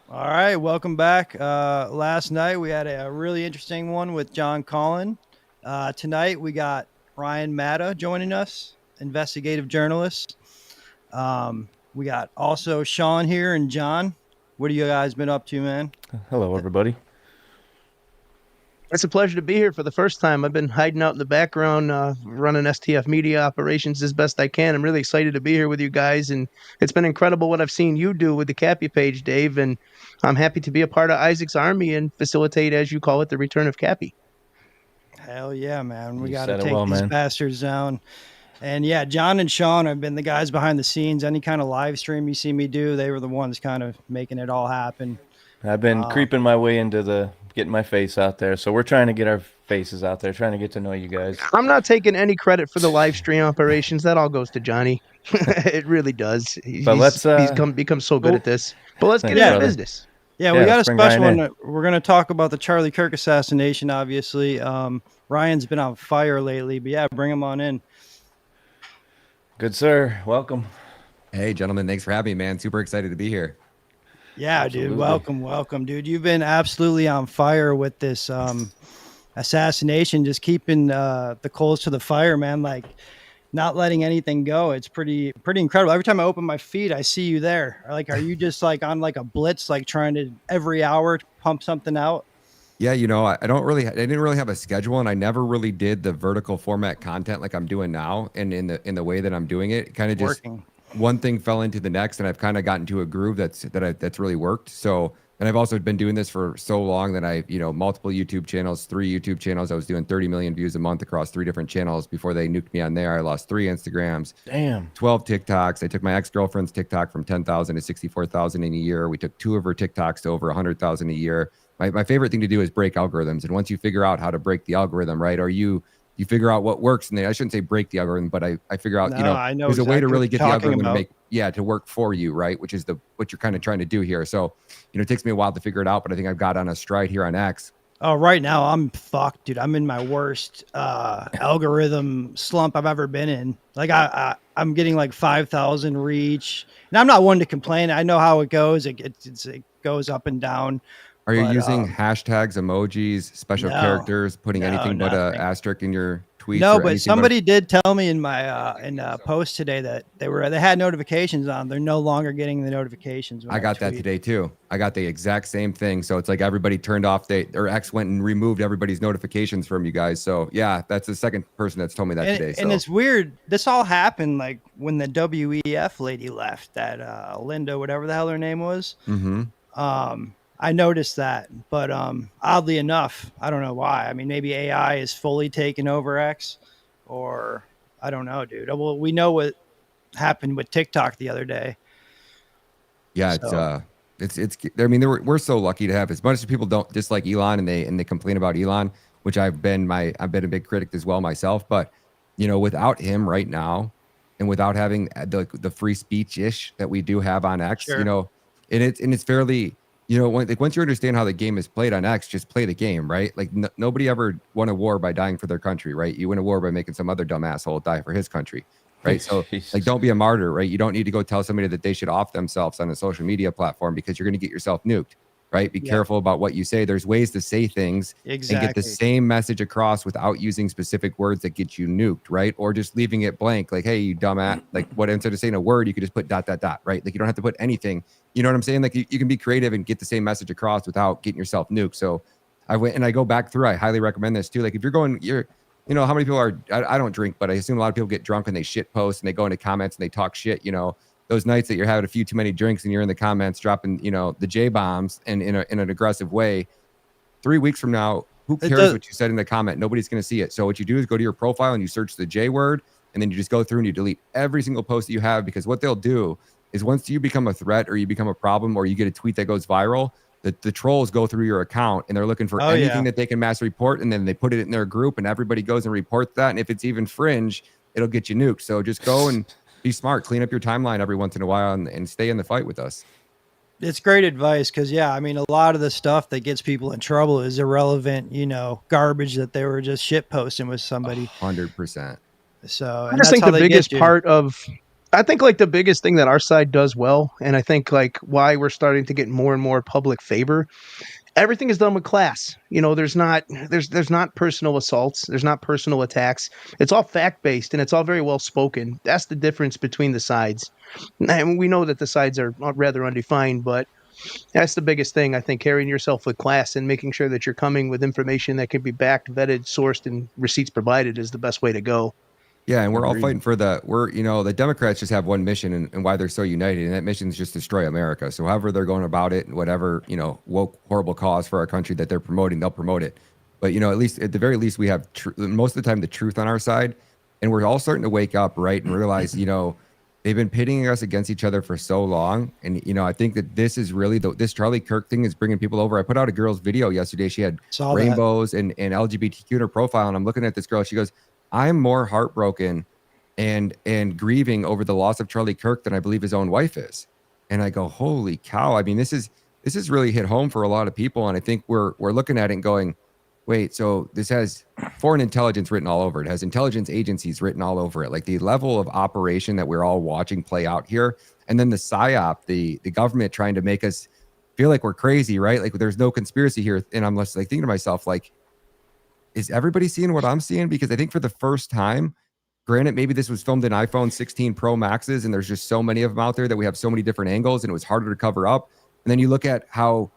All right, welcome back. Last night we had a really interesting one with John Cullen. Tonight we got Ryan Matta joining us, investigative journalist. We got also Sean here and John. What have you guys been up to, man? Hello, everybody. It's a pleasure to be here for the first time. I've been hiding out in the background, running STF media operations as best I can. I'm really excited to be here with you guys, and it's been incredible what I've seen you do with the Kappy page, Dave, and I'm happy to be a part of Isaac's army and facilitate, as you call it, the return of Kappy. Hell yeah, man. We got to take these bastards down. And yeah, John and Sean have been the guys behind the scenes. Any kind of live stream you see me do, they were the ones kind of making it all happen. I've been creeping my way into getting my face out there. So we're trying to get our faces out there, trying to get to know you guys. I'm not taking any credit for the live stream operations. That all goes to Johnny. It really does. He's become so good at this. But let's get into business. Yeah, we got a special one. We're going to talk about the Charlie Kirk assassination, obviously. Ryan's been on fire lately, but yeah, bring him on in. Good, sir. Welcome. Hey, gentlemen. Thanks for having me, man. Super excited to be here. Yeah, absolutely. Dude. Welcome, dude. You've been absolutely on fire with this assassination, just keeping the coals to the fire, man. Like, not letting anything go. It's pretty incredible. Every time I open my feed, I see you there. Like, are you just like on like a blitz, like trying to every hour pump something out? Yeah, I didn't really have a schedule, and I never really did the vertical format content like I'm doing now, and in the way that I'm doing it, kind of just one thing fell into the next, and I've kind of gotten to a groove that's really worked. So, and I've also been doing this for so long that I, multiple YouTube channels, 3 YouTube channels. I was doing 30 million views a month across 3 different channels before they nuked me on there. I lost 3 Instagrams, 12 TikToks. I took my ex-girlfriend's TikTok from 10,000 to 64,000 in a year. We took 2 of her TikToks to over 100,000 a year. My favorite thing to do is break algorithms. And once you figure out how to break the algorithm, right, or you figure out what works, and I shouldn't say break the algorithm, but I figure out, I know there's a way to really get the algorithm to to work for you, right, which is what you're kind of trying to do here. So, it takes me a while to figure it out, but I think I've got on a stride here on X. Oh, right now I'm fucked, dude. I'm in my worst algorithm slump I've ever been in. Like I'm getting like 5,000 reach, and I'm not one to complain. I know how it goes. It goes up and down. Are you But using hashtags, emojis, special no, characters, putting no, anything but a nothing. asterisk in your tweets No, or but anything? somebody did tell me in my post today that they had notifications on. They're no longer getting the notifications when I got that tweet. today too. I got the exact same thing. So it's like everybody turned off or X went and removed everybody's notifications from you guys. So yeah, that's the second person that's told me that today. And So it's weird. This all happened like when the WEF lady left, that Linda, whatever the hell her name was. I noticed that, but oddly enough, I don't know why. I mean, maybe AI is fully taken over X, or I don't know, dude. Well, we know what happened with TikTok the other day. yeah, it's. I mean, we're so lucky to have as much as people don't dislike Elon and they complain about Elon, which I've been a big critic as well myself. But you know, without him right now, and without having the free speech ish that we do have on X, Sure. you know, and it's fairly. You know, once you understand how the game is played on X, just play the game, right? Like nobody ever won a war by dying for their country, right? You win a war by making some other dumb asshole die for his country, right? So like, don't be a martyr, right? You don't need to go tell somebody that they should off themselves on a social media platform because you're going to get yourself nuked, right? Be careful about what you say. There's ways to say things and get the same message across without using specific words that get you nuked, right? Or just leaving it blank, like, hey, you dumbass, like what, instead of saying a word, you could just put ... right? Like you don't have to put anything. You know what I'm saying? Like you can be creative and get the same message across without getting yourself nuked. So I went and I go back through. I highly recommend this too. Like if you know, how many people are, I don't drink, but I assume a lot of people get drunk and they shit post and they go into comments and they talk shit, you know, those nights that you're having a few too many drinks and you're in the comments dropping, you know, the J bombs and in an aggressive way. 3 weeks from now, who cares what you said in the comment? Nobody's going to see it. So what you do is go to your profile and you search the J word, and then you just go through and you delete every single post that you have, because what they'll do is once you become a threat or you become a problem or you get a tweet that goes viral, the trolls go through your account and they're looking for anything that they can mass report, and then they put it in their group and everybody goes and reports that. And if it's even fringe, it'll get you nuked. So just go and be smart, clean up your timeline every once in a while and stay in the fight with us. It's great advice because, yeah, I mean, a lot of the stuff that gets people in trouble is irrelevant, you know, garbage that they were just shit posting with somebody. 100%. So I just think the biggest part of, I think like the biggest thing that our side does well, and I think like why we're starting to get more and more public favor, everything is done with class. You know, there's not personal assaults, there's not personal attacks. It's all fact based and it's all very well spoken. That's the difference between the sides. And we know that the sides are rather undefined, but that's the biggest thing. I think carrying yourself with class and making sure that you're coming with information that can be backed, vetted, sourced, and receipts provided is the best way to go. Yeah, and we're all fighting for you know, the Democrats just have one mission and why they're so united, and that mission is just destroy America. So however they're going about it, and whatever, you know, woke, horrible cause for our country that they're promoting, they'll promote it. But, you know, at the very least, we have most of the time the truth on our side, and we're all starting to wake up, right, and realize, you know, they've been pitting us against each other for so long. And, you know, I think that this is really, this Charlie Kirk thing is bringing people over. I put out a girl's video yesterday. She had rainbows and LGBTQ in her profile, and I'm looking at this girl. She goes, I'm more heartbroken and grieving over the loss of Charlie Kirk than I believe his own wife is. And I go, holy cow. I mean, this is really hit home for a lot of people. And I think we're looking at it and going, wait, so this has foreign intelligence written all over it. It has intelligence agencies written all over it. Like the level of operation that we're all watching play out here. And then the PSYOP, the government trying to make us feel like we're crazy, right? Like there's no conspiracy here. And I'm just like thinking to myself, like, is everybody seeing what I'm seeing? Because I think for the first time, granted, maybe this was filmed in iPhone 16 Pro Maxes, and there's just so many of them out there that we have so many different angles, and it was harder to cover up. And then you look at how,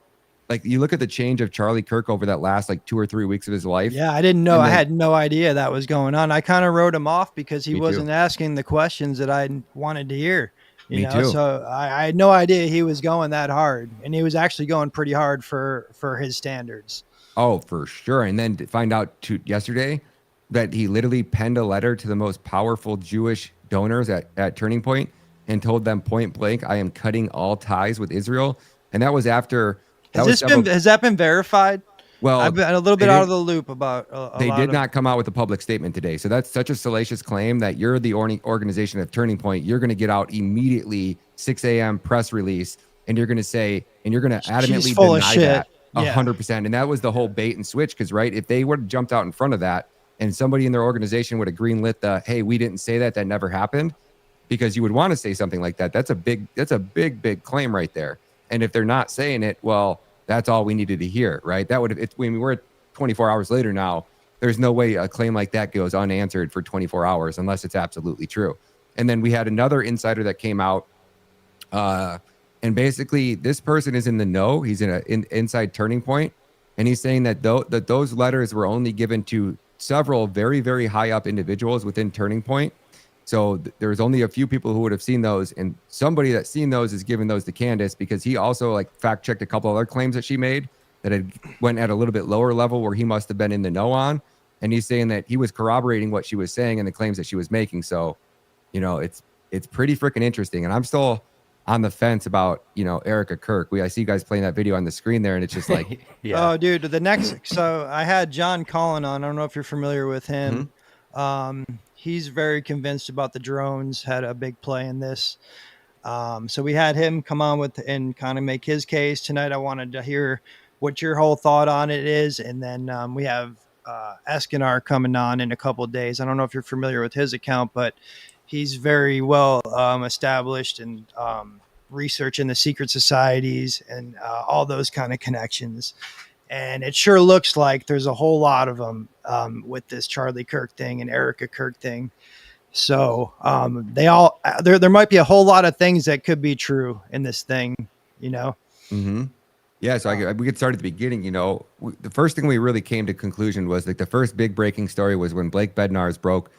like, you look at the change of Charlie Kirk over that last, like, 2 or 3 weeks of his life. Yeah, I didn't know. I had no idea that was going on. I kind of wrote him off because he wasn't asking the questions that I wanted to hear. You know, so I had no idea he was going that hard, and he was actually going pretty hard for his standards. Oh, for sure. And then to find out yesterday that he literally penned a letter to the most powerful Jewish donors at Turning Point and told them point blank, I am cutting all ties with Israel. And that was after. Has that been verified? Well, I've been a little bit out of the loop about. They did not come out with a public statement today. So that's such a salacious claim that you're the organization of Turning Point. You're going to get out immediately, 6 a.m. press release, and you're going to say, and you're going to adamantly deny that. 100%. And that was the whole bait and switch. Because right, if they would have jumped out in front of that, and somebody in their organization would have greenlit the, hey, we didn't say that never happened, because you would want to say something like that. That's a big claim right there. And if they're not saying it, well, that's all we needed to hear, right? That would have, when we're 24 hours later now, there's no way a claim like that goes unanswered for 24 hours unless it's absolutely true. And then we had another insider that came out, and basically this person is in the know. He's in an inside Turning Point, and he's saying that those letters were only given to several very, very high up individuals within Turning Point. So there's only a few people who would have seen those, and somebody that's seen those is giving those to Candace, because he also like fact checked a couple other claims that she made that had went at a little bit lower level where he must have been in the know on. And he's saying that he was corroborating what she was saying and the claims that she was making. So, you know, it's pretty freaking interesting. And I'm still on the fence about, you know, Erica Kirk. I see you guys playing that video on the screen there, and it's just like, Oh, dude, so I had John Cullen on. I don't know if you're familiar with him. He's very convinced about the drones, had a big play in this. So we had him come on with and kind of make his case tonight. I wanted to hear what your whole thought on it is. And then we have Eskinar coming on in a couple of days. I don't know if you're familiar with his account, but he's very well established in research in the secret societies and all those kind of connections. And it sure looks like there's a whole lot of them with this Charlie Kirk thing and Erica Kirk thing. So they all there might be a whole lot of things that could be true in this thing, you know? Yeah, so we could start at the beginning. You know, the first thing we really came to conclusion was like the first big breaking story was when Blake Bednar's broke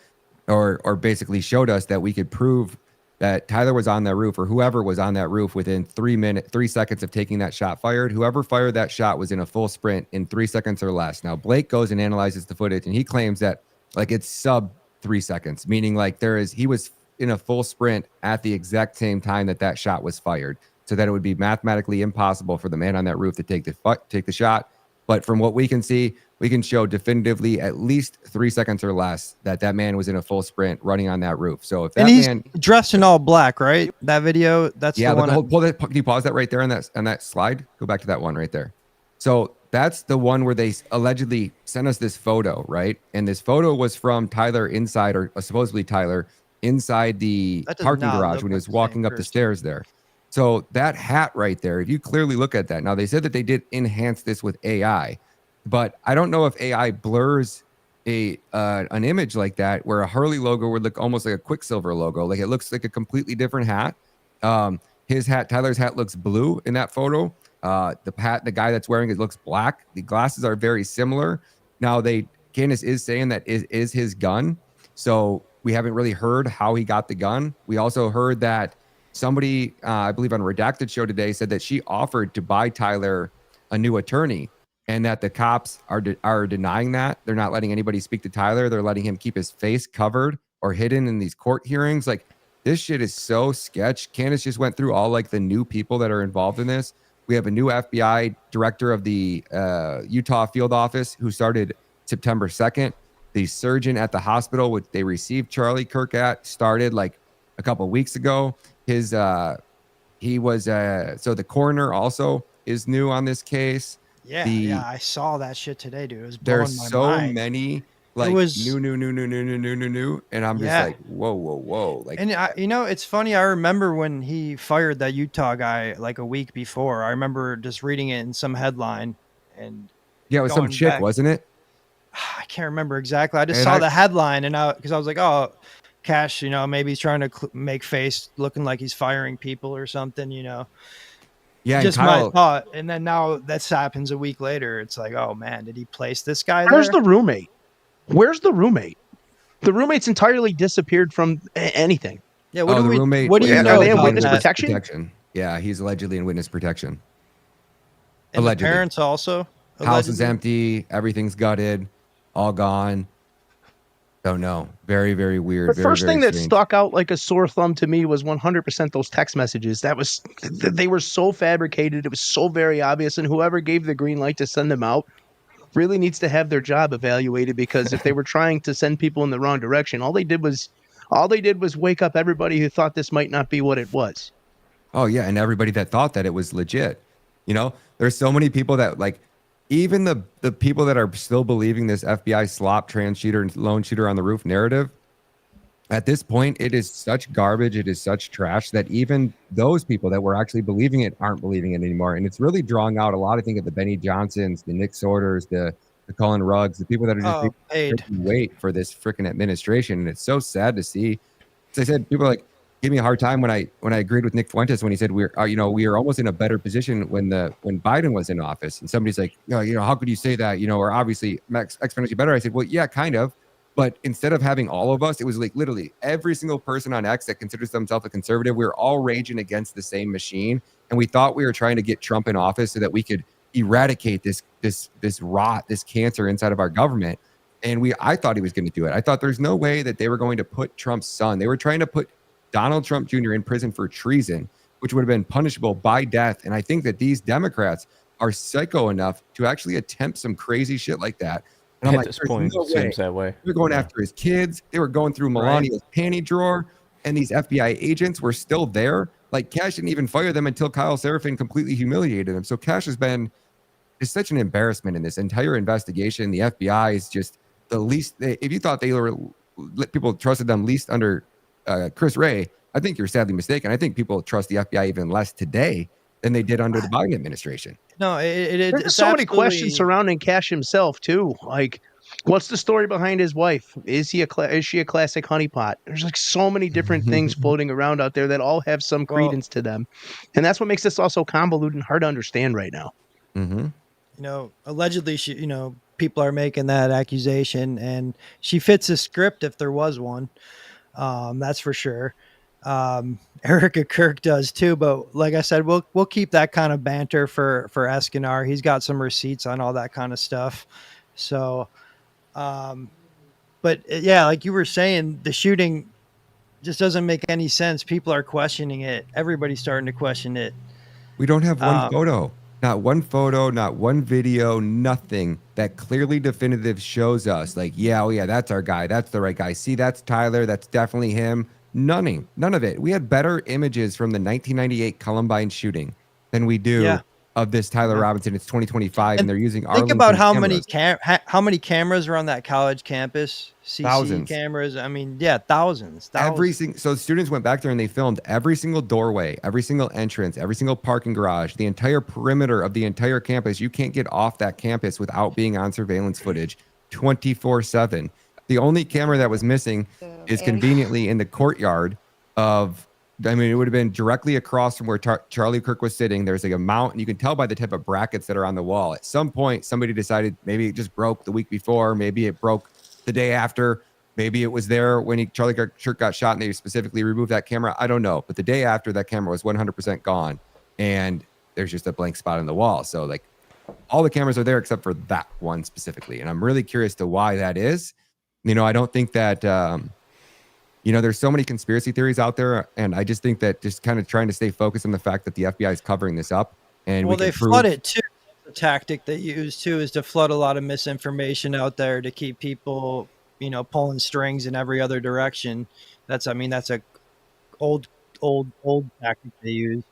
or basically showed us that we could prove that Tyler was on that roof, or whoever was on that roof, within 3 seconds of taking that shot fired. Whoever fired that shot was in a full sprint in 3 seconds or less. Now, Blake goes and analyzes the footage, and he claims that like it's sub 3 seconds, meaning like he was in a full sprint at the exact same time that shot was fired, so that it would be mathematically impossible for the man on that roof to take the shot. But from what we can see, we can show definitively at least 3 seconds or less that man was in a full sprint running on that roof. So if that he's man dressed in all black, right? That video, that's the one. Can you pause that right there on that slide? Go back to that one right there. So that's the one where they allegedly sent us this photo, right? And this photo was from Tyler inside, or supposedly Tyler inside the parking garage when he was walking up the stairs there. So that hat right there, if you clearly look at that, now they said that they did enhance this with AI, but I don't know if AI blurs an image like that where a Hurley logo would look almost like a Quicksilver logo. Like it looks like a completely different hat. His hat, Tyler's hat, looks blue in that photo. The guy that's wearing it looks black. The glasses are very similar. Now Candace is saying that is his gun. So we haven't really heard how he got the gun. We also heard that somebody, I believe on Redacted show today, said that she offered to buy Tyler a new attorney, and that the cops are denying that. They're not letting anybody speak to Tyler. They're letting him keep his face covered or hidden in these court hearings. Like, this shit is so sketch. Candace just went through all like the new people that are involved in this. We have a new FBI director of the Utah field office who started September 2nd. The surgeon at the hospital, which they received Charlie Kirk at, started like a couple of weeks ago. So the coroner also is new on this case. Yeah, I saw that shit today, dude. It was blowing there's my so mind. many like new, and I'm just like, whoa. Like, and it's funny. I remember when he fired that Utah guy like a week before. I remember just reading it in some headline, and yeah, it was some chick, wasn't it? I can't remember exactly. I just saw the headline, and because I was like, oh, Cash, maybe he's trying to make face looking like he's firing people or something, Yeah, just my thought. And then now this happens a week later. It's like, oh man, did he place this guy Where's there? the roommate? Where's the roommate? The roommate's entirely disappeared from anything. Yeah, the roommate. What do you know? Are they in about witness that? protection? Yeah, he's allegedly in witness protection. And allegedly. the parents also. House is empty. Everything's gutted. All gone. Don't know. Very, very weird. The first thing that stuck out like a sore thumb to me was 100% those text messages. They were so fabricated. It was so very obvious. And whoever gave the green light to send them out really needs to have their job evaluated, because if they were trying to send people in the wrong direction, all they did was wake up everybody who thought this might not be what it was. Oh yeah, and everybody that thought that it was legit. There's so many people that like, even the people that are still believing this FBI slop trans shooter and lone shooter on the roof narrative, at this point, it is such garbage, it is such trash that even those people that were actually believing it aren't believing it anymore. And it's really drawing out a lot, I think, of the Benny Johnsons, the Nick Sorters, the Cullen Ruggs, the people that are just paid wait for this freaking administration. And it's so sad to see. As I said, people are like gave me a hard time when I agreed with Nick Fuentes when he said we are almost in a better position when Biden was in office. And somebody's like, how could you say that? We're obviously exponentially better. I said, well, yeah, kind of. But instead of having all of us, it was like literally every single person on X that considers themselves a conservative. We were all raging against the same machine. And we thought we were trying to get Trump in office so that we could eradicate this rot, this cancer inside of our government. And I thought he was going to do it. I thought there's no way that they were going to put Trump's son. They were trying to put Donald Trump Jr. in prison for treason, which would have been punishable by death. And I think that these Democrats are psycho enough to actually attempt some crazy shit like that. And I'm At like, this point, it seems that way. They're going after his kids. They were going through Melania's panty drawer, and these FBI agents were still there. Like, Cash didn't even fire them until Kyle Seraphin completely humiliated him. So Cash is such an embarrassment in this entire investigation. The FBI is just the least. If you thought people trusted them least under Chris Wray, I think you're sadly mistaken. I think people trust the FBI even less today than they did under the Biden administration. No, there's so many questions surrounding Cash himself too. Like, what's the story behind his wife? Is she a classic honeypot? There's like so many different things floating around out there that all have some credence to them, and that's what makes this all so convoluted and hard to understand right now. Mm-hmm. Allegedly, people are making that accusation, and she fits a script if there was one. That's for sure. Erica Kirk does too, but like I said, we'll keep that kind of banter for Eskenar. He's got some receipts on all that kind of stuff. So, but yeah, like you were saying, the shooting just doesn't make any sense. People are questioning it. Everybody's starting to question it. We don't have one photo, not one video, nothing that clearly definitive shows us like, yeah, that's our guy. That's the right guy. See, that's Tyler. That's definitely him. None of it. We had better images from the 1998 Columbine shooting than we do of this Tyler Robinson. It's 2025, and they're using Think about how many cameras are on that college campus. CC thousands. Cameras. I mean, thousands. So students went back there and they filmed every single doorway, every single entrance, every single parking garage, the entire perimeter of the entire campus. You can't get off that campus without being on surveillance footage 24/7. The only camera that was missing is conveniently in the courtyard of, it would have been directly across from where Charlie Kirk was sitting. There's like a mount, and you can tell by the type of brackets that are on the wall. At some point, somebody decided maybe it just broke the week before, maybe it broke the day after, maybe it was there when Charlie Kirk got shot and they specifically removed that camera. I don't know. But the day after, that camera was 100% gone, and there's just a blank spot on the wall. So like all the cameras are there except for that one specifically. And I'm really curious to why that is. I don't think that, there's so many conspiracy theories out there. And I just think that just kind of trying to stay focused on the fact that the FBI is covering this up. And they flood it too. The tactic they use too is to flood a lot of misinformation out there to keep people, pulling strings in every other direction. That's a old tactic they use.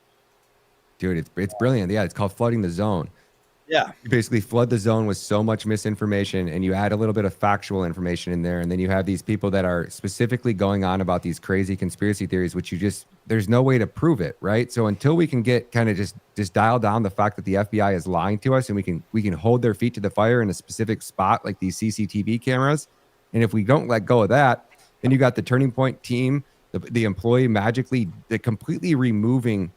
Dude, it's brilliant. Yeah, it's called flooding the zone. Yeah. You basically flood the zone with so much misinformation, and you add a little bit of factual information in there. And then you have these people that are specifically going on about these crazy conspiracy theories, which there's no way to prove it. Right. So until we can get kind of just dial down the fact that the FBI is lying to us, and we can hold their feet to the fire in a specific spot, like these CCTV cameras. And if we don't let go of that, then you got the Turning Point team, the employee magically completely removing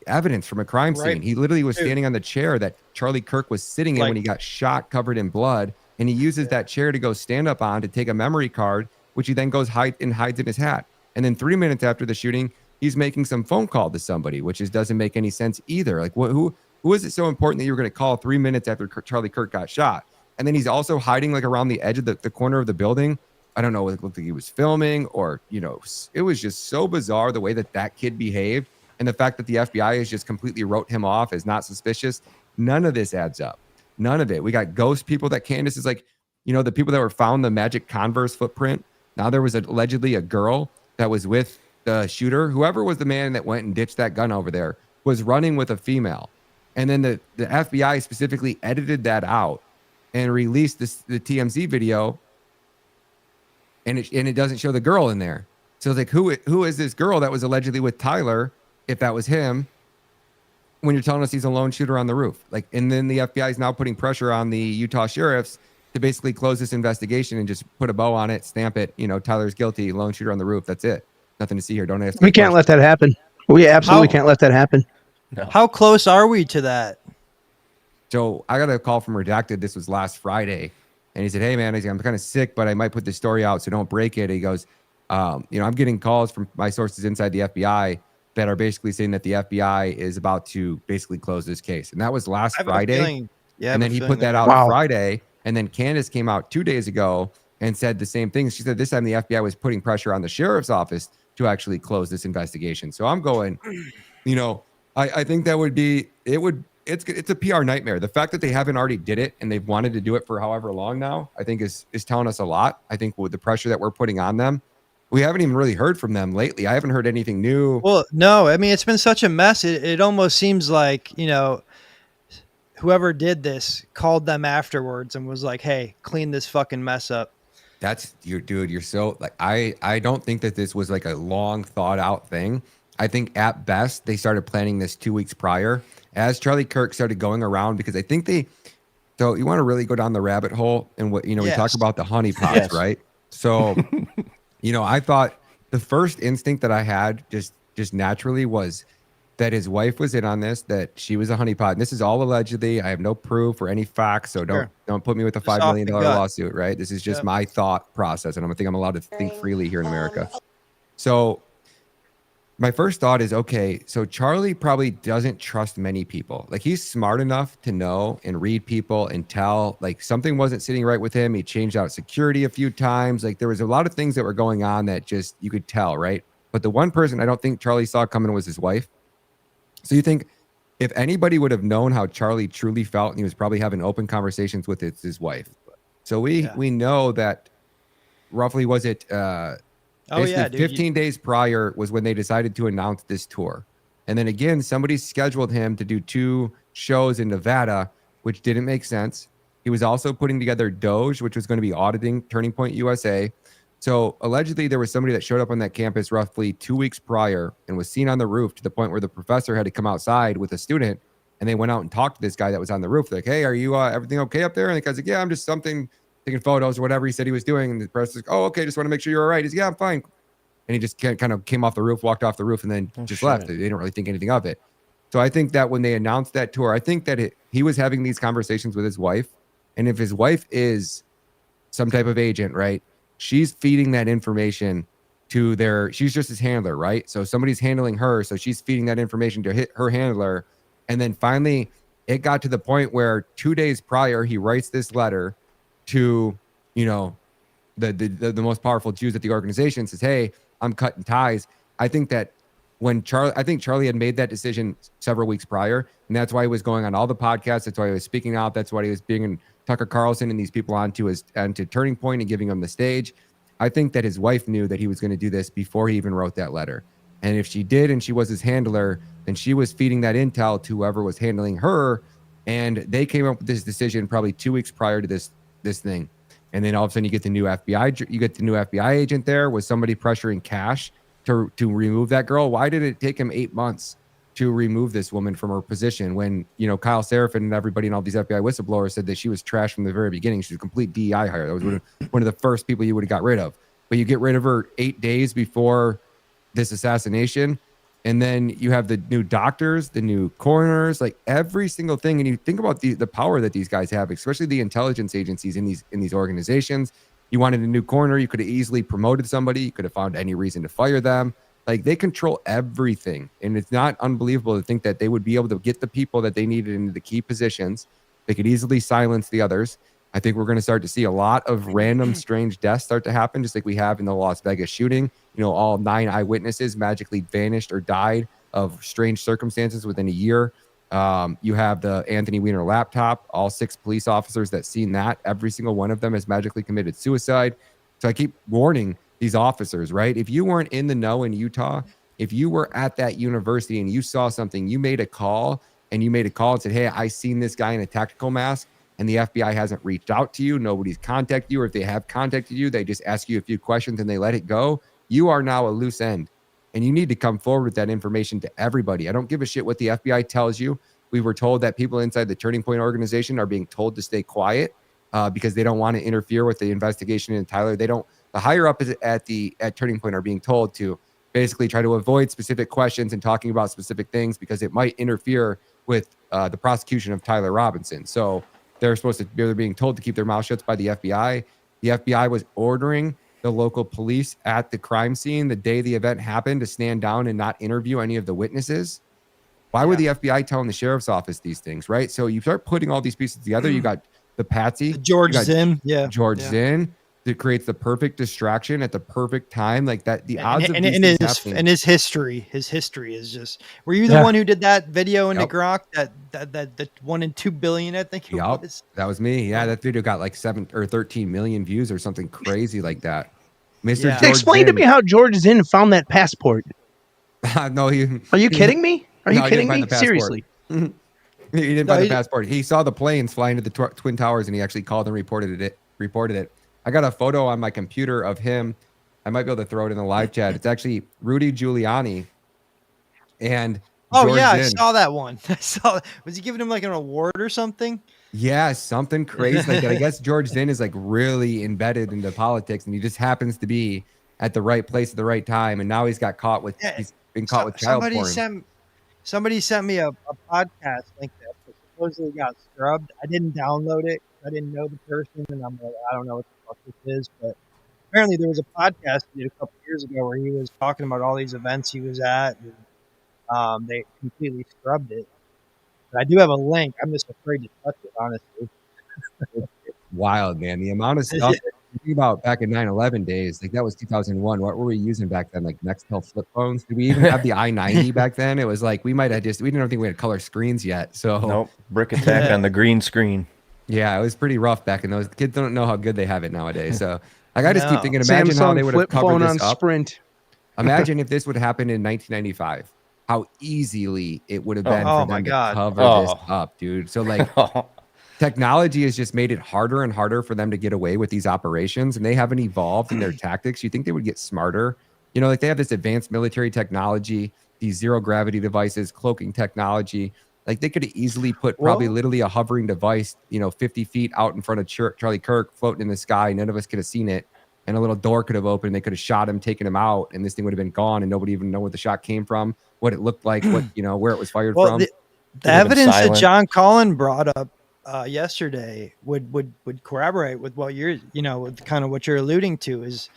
evidence from a crime scene. Right. He literally was standing on the chair that Charlie Kirk was sitting in when he got shot, covered in blood, and he uses that chair to go stand up on to take a memory card, which he then goes hides in his hat. And then 3 minutes after the shooting, he's making some phone call to somebody, which doesn't make any sense either. Like, who is it so important that you were going to call 3 minutes after Charlie Kirk got shot? And then he's also hiding like around the edge of the corner of the building. I don't know, it looked like he was filming, or it was just so bizarre the way that kid behaved. And the fact that the FBI has just completely wrote him off as not suspicious, none of this adds up. None of it. We got ghost people that Candace is like, the people that were found the magic Converse footprint. Now there was allegedly a girl that was with the shooter. Whoever was the man that went and ditched that gun over there was running with a female. And then the FBI specifically edited that out and released the TMZ video, and it doesn't show the girl in there. So it's like, who is this girl that was allegedly with Tyler, if that was him, when you're telling us he's a lone shooter on the roof? Like, and then the FBI is now putting pressure on the Utah sheriffs to basically close this investigation and just put a bow on it, stamp it, Tyler's guilty, lone shooter on the roof. That's it. Nothing to see here. Don't ask. We can't let that happen. We absolutely can't let that happen. No. How close are we to that? So I got a call from Redacted. This was last Friday. And he said, hey, man, I'm kind of sick, but I might put this story out, so don't break it. He goes, I'm getting calls from my sources inside the FBI that are basically saying that the FBI is about to basically close this case. And that was last Friday. And then he put that out Friday. And then Candace came out 2 days ago and said the same thing. She said this time the FBI was putting pressure on the sheriff's office to actually close this investigation. So I'm going, I think that would be, it's a PR nightmare. The fact that they haven't already did it and they've wanted to do it for however long now, I think is telling us a lot. I think with the pressure that we're putting on them, we haven't even really heard from them lately. I haven't heard anything new. Well, no, I mean, it's been such a mess. It almost seems like, whoever did this called them afterwards and was like, hey, clean this fucking mess up. That's dude. You're so like, I don't think that this was like a long thought out thing. I think at best they started planning this 2 weeks prior as Charlie Kirk started going around, because I think so you want to really go down the rabbit hole and what, we talk about the honeypots, right? So, I thought the first instinct that I had just naturally was that his wife was in on this, that she was a honeypot. And this is all allegedly. I have no proof or any facts, so don't put me with a $5 million lawsuit, right? This is just my thought process, and I think I'm allowed to think freely here in America. So my first thought is, okay, so Charlie probably doesn't trust many people. Like, he's smart enough to know and read people and tell, like, something wasn't sitting right with him. He changed out security a few times. Like, there was a lot of things that were going on that just, you could tell, right? But the one person I don't think Charlie saw coming was his wife. So you think if anybody would have known how Charlie truly felt, and he was probably having open conversations with his wife. So we know that roughly, was it 15 days prior was when they decided to announce this tour. And then again, somebody scheduled him to do 2 shows in Nevada, which didn't make sense. He was also putting together Doge, which was going to be auditing Turning Point USA. So allegedly there was somebody that showed up on that campus roughly 2 weeks prior and was seen on the roof, to the point where the professor had to come outside with a student, and they went out and talked to this guy that was on the roof. They're like, hey, are you everything okay up there? And the guy's like, yeah, I'm just taking photos or whatever he said he was doing. And the professor's like, oh, okay, just want to make sure you're all right. He's, yeah, I'm fine. And he just kind of came off the roof, walked off the roof, and then left. They didn't really think anything of it. So I think that when they announced that tour, I think that he was having these conversations with his wife. And if his wife is some type of agent, right, she's feeding that information to she's just his handler, right? So somebody's handling her. So she's feeding that information to her handler. And then finally it got to the point where 2 days prior, he writes this letter to, the most powerful Jews at the organization, says, hey, I'm cutting ties. I think that Charlie had made that decision several weeks prior, and that's why he was going on all the podcasts. That's why he was speaking out. That's why he was bringing Tucker Carlson and these people onto Turning Point and giving them the stage. I think that his wife knew that he was going to do this before he even wrote that letter. And if she did, and she was his handler, then she was feeding that intel to whoever was handling her. And they came up with this decision probably 2 weeks prior to this thing. And then all of a sudden you get the new FBI agent there. Was somebody pressuring Cash to remove that girl? Why did it take him 8 months to remove this woman from her position when, Kyle Seraphin and everybody and all these FBI whistleblowers said that she was trash from the very beginning? She was a complete DEI hire. That was one of the first people you would have got rid of. But you get rid of her 8 days before this assassination. And then you have the new doctors, the new coroners, like every single thing. And you think about the power that these guys have, especially the intelligence agencies in these organizations. You wanted a new coroner, you could have easily promoted somebody. You could have found any reason to fire them. Like, they control everything. And it's not unbelievable to think that they would be able to get the people that they needed into the key positions. They could easily silence the others. I think we're going to start to see a lot of random strange deaths start to happen, just like we have in the Las Vegas shooting. All 9 eyewitnesses magically vanished or died of strange circumstances within a year. You have the Anthony Weiner laptop, all 6 police officers that seen that. Every single one of them has magically committed suicide. So I keep warning these officers, right? If you weren't in the know in Utah, if you were at that university and you saw something, you made a call, and you made a call and said, hey, I seen this guy in a tactical mask, and the FBI hasn't reached out to you, nobody's contacted you, or if they have contacted you, they just ask you a few questions and they let it go, you are now a loose end. And you need to come forward with that information to everybody. I don't give a shit what the FBI tells you. We were told that people inside the Turning Point organization are being told to stay quiet because they don't want to interfere with the investigation in Tyler. They don't. The higher up at Turning Point are being told to basically try to avoid specific questions and talking about specific things because it might interfere with the prosecution of Tyler Robinson. So they're being told to keep their mouth shut by the FBI. The FBI was ordering the local police at the crime scene the day the event happened to stand down and not interview any of the witnesses. Why would the FBI telling the sheriff's office these things, right? So you start putting all these pieces together. You got the Patsy, George Zinn, George Zinn, that creates the perfect distraction at the perfect time, like that. The odds of and these things happening. And his history is just. Were you the one who did that video in the Grok? That 1 in 2 billion, I think it was. That was me. Yeah, that video got like 7 or 13 million views or something crazy like that. Mr. George Explain to me how George Zinn found that passport. No, are you kidding me? Are you kidding me? Seriously. He didn't find the passport. He saw the planes flying to the Twin Towers, and he actually called and reported it. I got a photo on my computer of him. I might be able to throw it in the live chat. It's actually Rudy Giuliani. And George Zinn. I saw that one. Was he giving him like an award or something? Yeah, something crazy like that. I guess George Zinn is like really embedded into politics, and he just happens to be at the right place at the right time. And now he's got caught with he's been caught with child porn. Somebody sent me a podcast link that supposedly got scrubbed. I didn't download it. I didn't know the person, and I'm like, I don't know what the fuck this is. But apparently there was a podcast he did a couple years ago where he was talking about all these events he was at. And, they completely scrubbed it. But I do have a link. I'm just afraid to touch it, honestly. It's wild, man. The amount of stuff think about back in 9/11 days, like that was 2001. What were we using back then? Like Nextel flip phones? Did we even have the i90 back then? It was like we didn't think we had color screens yet. So nope, brick attack on the green screen. Yeah, it was pretty rough back in those. Kids don't know how good they have it nowadays. So like I just keep thinking, imagine how they would have covered this up. Sprint. Imagine if this would happen in 1995. How easily it would have been for them to cover this up, dude. So like technology has just made it harder and harder for them to get away with these operations, and they haven't evolved in their tactics. You think they would get smarter? You know, like they have this advanced military technology, these zero gravity devices, cloaking technology. Like they could have easily put probably literally a hovering device, 50 feet out in front of Charlie Kirk floating in the sky. None of us could have seen it. And a little door could have opened. They could have shot him, taken him out, and this thing would have been gone, and nobody even know where the shot came from, what it looked like, what where it was fired from. The evidence that John Cullen brought up yesterday would corroborate with what you're, with kind of what you're alluding to, is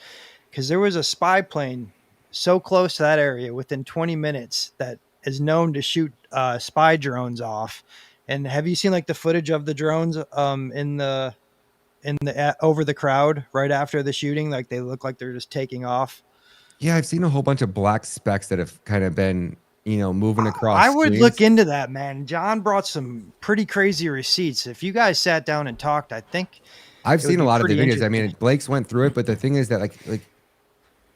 because there was a spy plane so close to that area within 20 minutes that is known to shoot spy drones off. And have you seen like the footage of the drones in the over the crowd right after the shooting? Like they look like they're just taking off. Yeah, I've seen a whole bunch of black specks that have kind of been, moving across. I would look into that, man. John brought some pretty crazy receipts. If you guys sat down and talked, I think I've seen a lot of the videos. I mean, Blake's went through it, but the thing is that like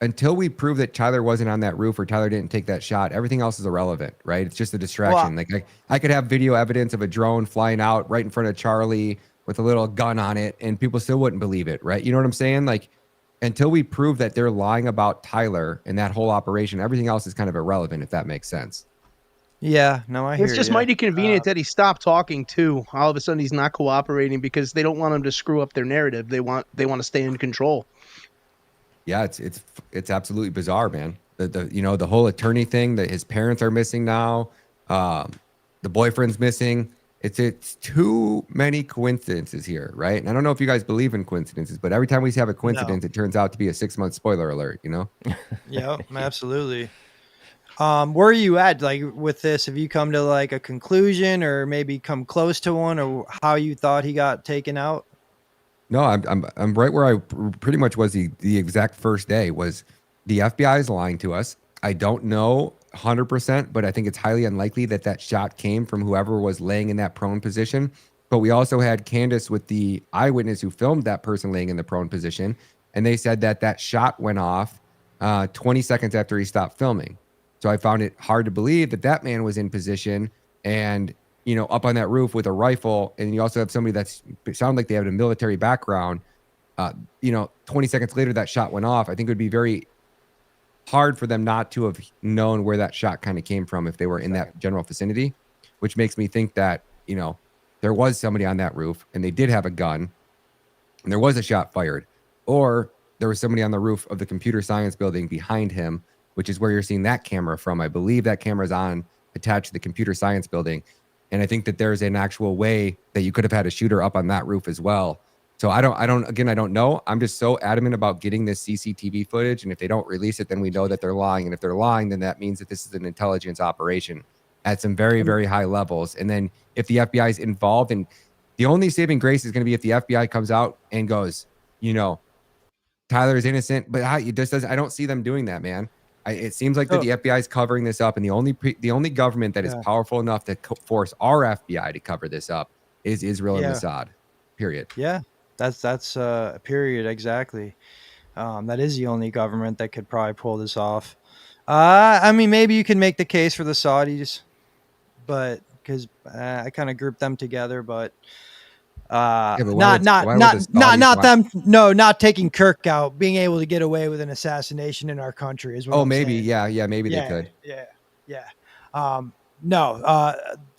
until we prove that Tyler wasn't on that roof or Tyler didn't take that shot, everything else is irrelevant, right? It's just a distraction. Like I could have video evidence of a drone flying out right in front of Charlie with a little gun on it, and people still wouldn't believe it, right? You know what I'm saying? Like until we prove that they're lying about Tyler and that whole operation, everything else is kind of irrelevant, if that makes sense. Yeah, no, I hear It's just mighty convenient that he stopped talking too. All of a sudden he's not cooperating because they don't want him to screw up their narrative. They want to stay in control. Yeah, it's absolutely bizarre, man. The whole attorney thing that his parents are missing now, the boyfriend's missing. It's too many coincidences here, right? And I don't know if you guys believe in coincidences, but every time we have a coincidence, it turns out to be a 6-month spoiler alert, Yeah, absolutely. Where are you at like with this? Have you come to like a conclusion or maybe come close to one, or how you thought he got taken out? No, I'm right where I pretty much was the exact first day. Was the FBI is lying to us. I don't know 100%, but I think it's highly unlikely that shot came from whoever was laying in that prone position. But we also had Candace with the eyewitness who filmed that person laying in the prone position, and they said that shot went off 20 seconds after he stopped filming. So I found it hard to believe that man was in position and up on that roof with a rifle, and you also have somebody that's sound like they have a military background, 20 seconds later that shot went off. I think it would be very hard for them not to have known where that shot kind of came from if they were in that general vicinity, which makes me think that, there was somebody on that roof and they did have a gun and there was a shot fired, or there was somebody on the roof of the computer science building behind him, which is where you're seeing that camera from. I believe that camera's attached to the computer science building. And I think that there's an actual way that you could have had a shooter up on that roof as well. So I don't know. I'm just so adamant about getting this CCTV footage. And if they don't release it, then we know that they're lying. And if they're lying, then that means that this is an intelligence operation at some very, very high levels. And then if the FBI is involved, and the only saving grace is going to be if the FBI comes out and goes, Tyler is innocent, but I don't see them doing that, man. It seems like that the FBI is covering this up, and the only government that is powerful enough to force our FBI to cover this up is Israel and Mossad. Period. Yeah, that's period exactly. That is the only government that could probably pull this off. I mean, maybe you can make the case for the Saudis, but because I kind of grouped them together, but. Not taking Kirk out, being able to get away with an assassination in our country is what I'm maybe saying. Maybe they could. No,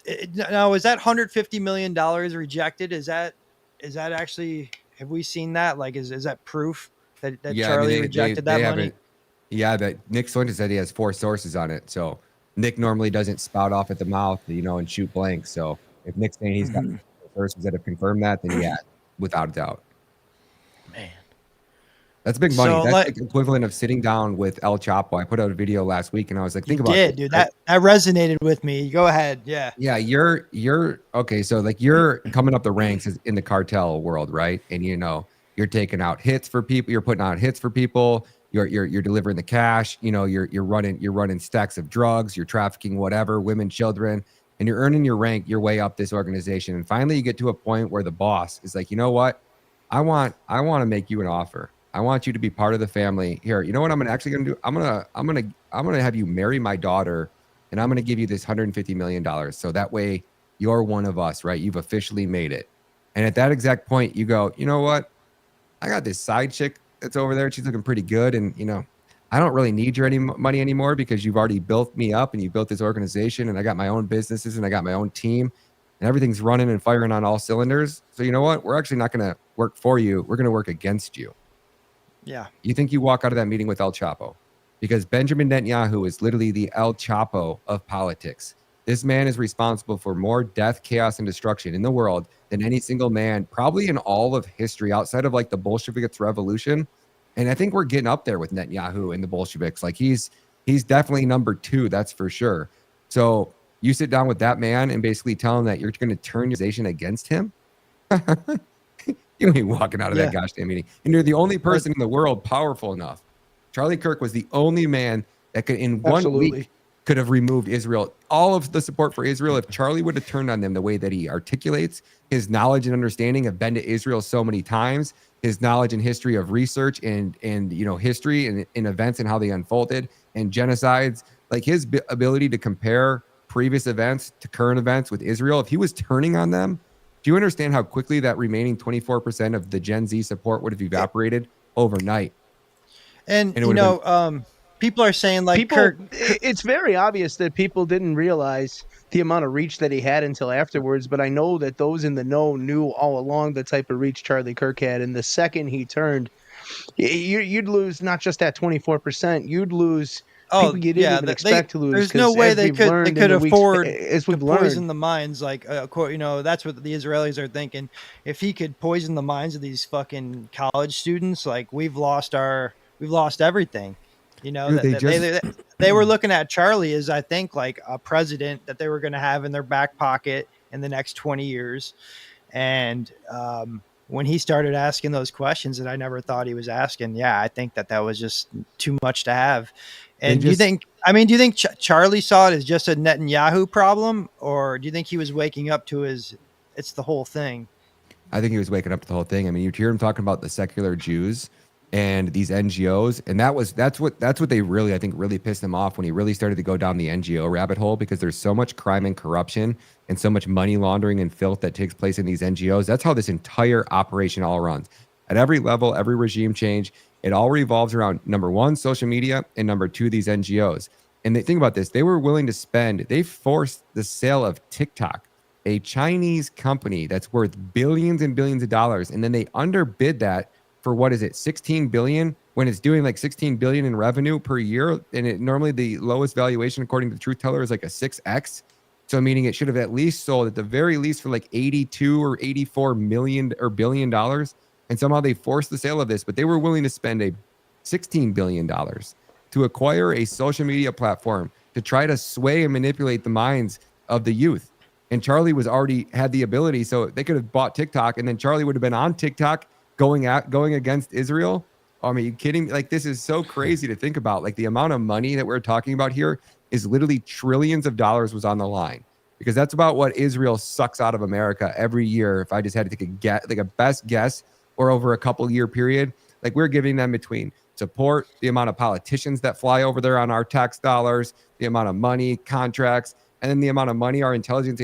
is that $150 million rejected? Is that actually, have we seen that? Like, is that proof that Charlie rejected that money? Yeah, but Nick Swinton said he has 4 sources on it. So Nick normally doesn't spout off at the mouth, and shoot blanks. So if Nick's saying he's got sources that have confirmed that, then yeah, without a doubt. Man, that's big money. So, that's like equivalent of sitting down with El Chapo. I put out a video last week, and I was like, think about it, dude. That resonated with me. Go ahead. Yeah. You're okay. So like you're coming up the ranks in the cartel world, right? And you're taking out hits for people. You're putting out hits for people. You're delivering the cash. You're running stacks of drugs. You're trafficking whatever, women, children. And you're earning your rank your way up this organization. And finally you get to a point where the boss is like, you know what? I want to make you an offer. I want you to be part of the family here. You know what I'm actually going to do? I'm going to have you marry my daughter, and I'm going to give you this $150 million. So that way you're one of us, right? You've officially made it. And at that exact point you go, you know what? I got this side chick that's over there. She's looking pretty good. And I don't really need your money anymore because you've already built me up and you built this organization, and I got my own businesses and I got my own team and everything's running and firing on all cylinders. So you know what? We're actually not going to work for you. We're going to work against you. Yeah. You think you walk out of that meeting with El Chapo because Benjamin Netanyahu is literally the El Chapo of politics. This man is responsible for more death, chaos, and destruction in the world than any single man, probably in all of history outside of like the Bolsheviks revolution. And I think we're getting up there with Netanyahu and the Bolsheviks. Like he's definitely number 2, that's for sure. So you sit down with that man and basically tell him that you're going to turn your organization against him. You ain't walking out of that gosh damn meeting. And you're the only person in the world powerful enough. Charlie Kirk was the only man that could, in 1 week, could have removed Israel, all of the support for Israel. If Charlie would have turned on them the way that he articulates, his knowledge and understanding of been to Israel so many times, his knowledge and history of research and history and in events and how they unfolded and genocides, like his ability to compare previous events to current events with Israel, if he was turning on them, do you understand how quickly that remaining 24% of the Gen Z support would have evaporated overnight? And people are saying like it's very obvious that people didn't realize the amount of reach that he had until afterwards, but I know that those in the know knew all along the type of reach Charlie Kirk had. And the second he turned, you'd lose not just that 24%, you'd lose people you didn't even expect to lose. There's no way they could afford to poison the the minds. Like, that's what the Israelis are thinking. If he could poison the minds of these fucking college students, like we've lost everything. They were looking at Charlie as, I think, like a president that they were going to have in their back pocket in the next 20 years. And when he started asking those questions that I never thought he was asking, I think that was just too much to have. And do you think Charlie saw it as just a Netanyahu problem, or do you think he was waking up to it's the whole thing? I think he was waking up to the whole thing. I mean, you hear him talking about the secular Jews and these NGOs, and that's what they really, I think, really pissed him off when he really started to go down the NGO rabbit hole, because there's so much crime and corruption and so much money laundering and filth that takes place in these NGOs. That's how this entire operation all runs. At every level, every regime change, it all revolves around, number one, social media, and number two, these NGOs. And they think about this, they were willing to spend, they forced the sale of TikTok, a Chinese company that's worth billions and billions of dollars, and then they underbid that for, what is it, 16 billion, when it's doing like 16 billion in revenue per year, and it normally the lowest valuation according to the truth teller is like a 6x. So meaning it should have at least sold at the very least for like 82 or 84 million or billion dollars, and somehow they forced the sale of this, but they were willing to spend a $16 billion to acquire a social media platform to try to sway and manipulate the minds of the youth. And Charlie was already had the ability, so they could have bought TikTok, and then Charlie would have been on TikTok going against Israel. I mean, are you kidding me? Like, this is so crazy to think about. Like, the amount of money that we're talking about here is literally trillions of dollars was on the line, because that's about what Israel sucks out of America every year. If I just had to take a best guess, or over a couple year period, like, we're giving them between support, the amount of politicians that fly over there on our tax dollars, the amount of money, contracts, and then the amount of money our intelligence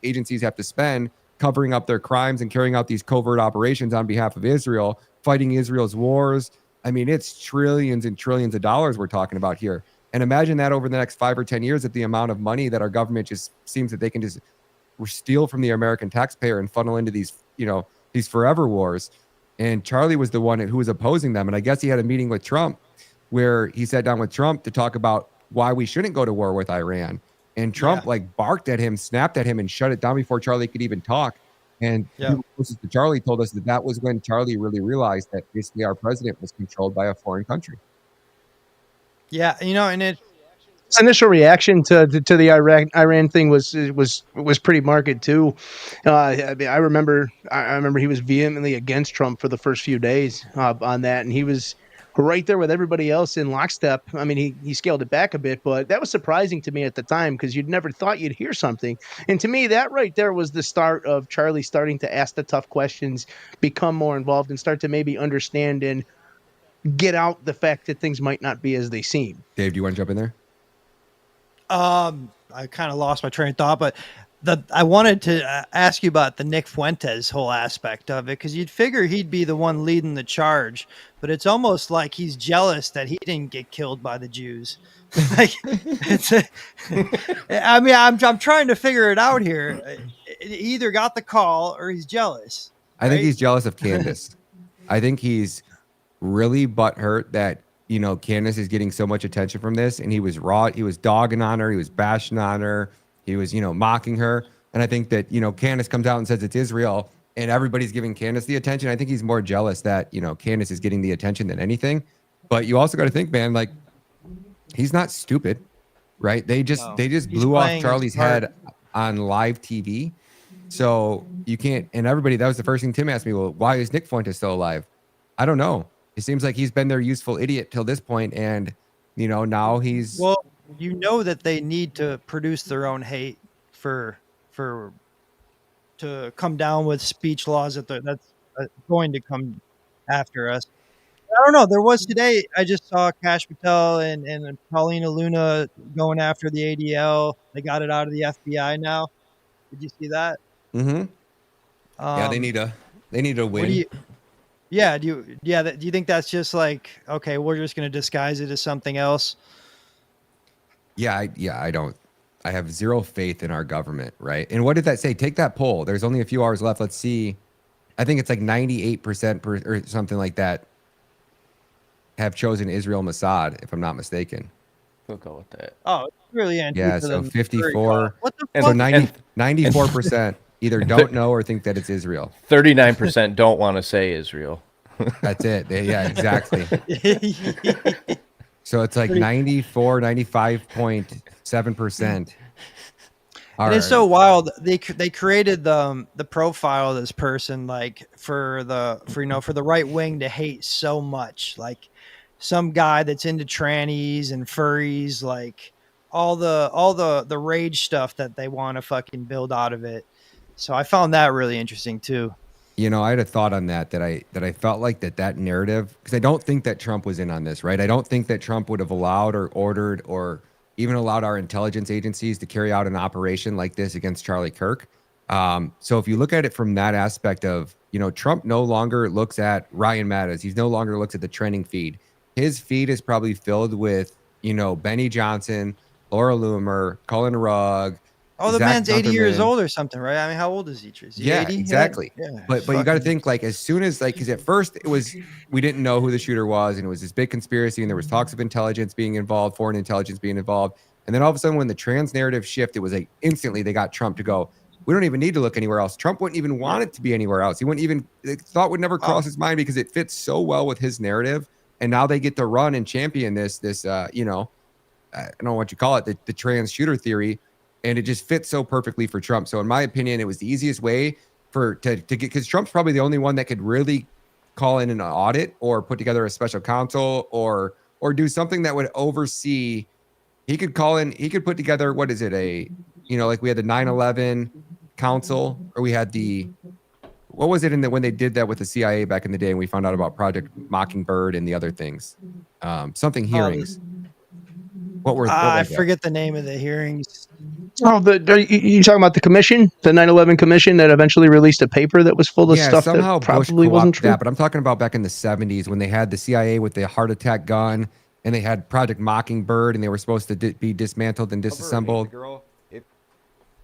agencies have to spend covering up their crimes and carrying out these covert operations on behalf of Israel, fighting Israel's wars. I mean, it's trillions and trillions of dollars we're talking about here. And imagine that over the next 5 or 10 years, at the amount of money that our government just seems that they can just steal from the American taxpayer and funnel into these, these forever wars. And Charlie was the one who was opposing them. And I guess he had a meeting with Trump where he sat down with Trump to talk about why we shouldn't go to war with Iran. And Trump barked at him, snapped at him, and shut it down before Charlie could even talk. And people closest to Charlie told us that was when Charlie really realized that basically our president was controlled by a foreign country. Yeah, and his initial reaction to the Iran thing was pretty marked too. I mean, I remember he was vehemently against Trump for the first few days on that, and he was right there with everybody else in lockstep. I mean, he scaled it back a bit, but that was surprising to me at the time, because you'd never thought you'd hear something. And to me, that right there was the start of Charlie starting to ask the tough questions, become more involved, and start to maybe understand and get out the fact that things might not be as they seem. Dave, do you want to jump in there? I kind of lost my train of thought, but I wanted to ask you about the Nick Fuentes whole aspect of it, because you'd figure he'd be the one leading the charge, but it's almost like he's jealous that he didn't get killed by the Jews. Like, I mean, I'm trying to figure it out here. He either got the call or he's jealous. I think he's jealous of Candace. I think he's really butthurt that Candace is getting so much attention from this, and he was dogging on her, he was bashing on her, he was mocking her. And I think that Candace comes out and says it's Israel, and everybody's giving Candace the attention. I think he's more jealous that Candace is getting the attention than anything. But you also got to think, man, like, he's not stupid, right? They just blew off Charlie's head on live TV. So you can't, and everybody, that was the first thing Tim asked me, well, why is Nick Fuentes still alive? I don't know. It seems like he's been their useful idiot till this point, and now he's that they need to produce their own hate to come down with speech laws that's going to come after us. I don't know. There was today, I just saw Kash Patel and Paulina Luna going after the ADL. They got it out of the FBI now. Did you see that? Mm-hmm. Yeah, they need a win. Do you think that's just like, okay, we're just going to disguise it as something else? I have zero faith in our government, right? And what did that say? Take that poll. There's only a few hours left. Let's see. I think it's like 98% or something like that have chosen Israel Mossad, if I'm not mistaken. We'll go with that. Oh, it's really yeah. So 54. What the fuck? So 94% either don't know or think that it's Israel. 39% don't want to say Israel. That's it. Yeah, exactly. So it's like 95.7%. And it's so wild. They created the profile of this person, like for the right wing to hate so much, like some guy that's into trannies and furries, like all the rage stuff that they want to fucking build out of it. So I found that really interesting too. You know, I had a thought on that I felt like that narrative, because I don't think that Trump was in on this, right? I don't think that Trump would have allowed or ordered or even allowed our intelligence agencies to carry out an operation like this against Charlie Kirk. So if you look at it from that aspect of, you know, Trump no longer looks at Ryan Matta's, he's no longer looks at the trending feed. His feed is probably filled with, you know, Benny Johnson, Laura Loomer, Cullen Rugg. Oh, the Zach man's 80 years Dunkerman. old or something, right? I mean, how old is he? Is he Yeah, 80? exactly. Yeah. But you got to fucking- think, like, as soon as, like, because at first it was, we didn't know who the shooter was, and it was this big conspiracy, and there was talks of intelligence being involved, foreign intelligence being involved, and then all of a sudden when the trans narrative shifted, it was like instantly they got Trump to go, we don't even need to look anywhere else. Trump wouldn't even want it to be anywhere else. He wouldn't even, the thought would never cross his mind because it fits so well with his narrative. And now they get to run and champion this you know, I don't know what you call it, the trans shooter theory. And it just fits so perfectly for Trump. So in my opinion, it was the easiest way to get, because Trump's probably the only one that could really call in an audit or put together a special counsel or do something that would oversee. He could call in, he could put together, what is it, you know, like we had the 9/11 council, or we had what was it when they did that with the CIA back in the day and we found out about Project Mockingbird and the other things, something hearings. I forget the name of the hearings. Oh, you talking about the commission, the 9/11 commission that eventually released a paper that was full of stuff somehow that probably Bush wasn't true. that, but I'm talking about back in the 70s when they had the CIA with the heart attack gun and they had Project Mockingbird and they were supposed to be dismantled and disassembled.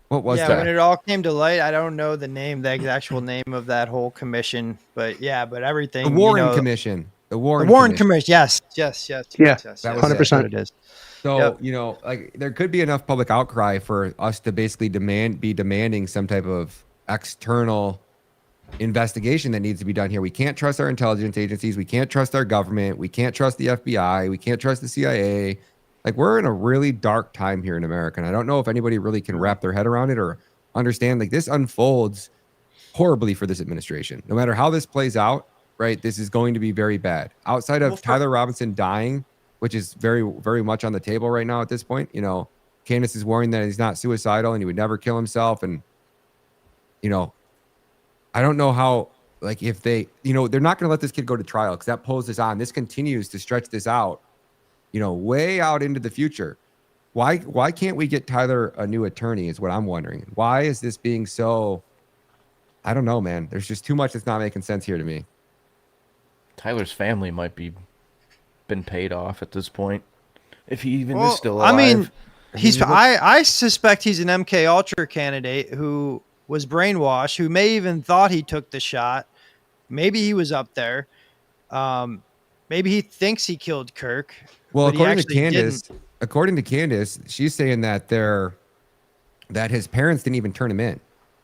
What was that? When it all came to light, I don't know the name, the actual name of that whole commission, but everything. The Warren Commission. The Warren Commission. Yes. Yeah, that was 100%. It is. So, you know, like there could be enough public outcry for us to basically be demanding some type of external investigation that needs to be done here. We can't trust our intelligence agencies. We can't trust our government. We can't trust the FBI. We can't trust the CIA. Like, we're in a really dark time here in America. And I don't know if anybody really can wrap their head around it or understand, like, this unfolds horribly for this administration. No matter how this plays out, right, this is going to be very bad. Outside of Tyler Robinson dying, which is very, very much on the table right now at this point. You know, Candace is worrying that he's not suicidal and he would never kill himself. And, you know, I don't know how, like, if they, you know, they're not going to let this kid go to trial because that pulls this on. This continues to stretch this out, you know, way out into the future. Why can't we get Tyler a new attorney is what I'm wondering. Why is this being so, I don't know, man. There's just too much that's not making sense here to me. Tyler's family might be been paid off at this point, if he even is still alive. I mean, I suspect he's an MK Ultra candidate who was brainwashed, who may even thought he took the shot. Maybe he was up there. Maybe he thinks he killed Kirk. Well, according to Candace, she's saying that that his parents didn't even turn him in.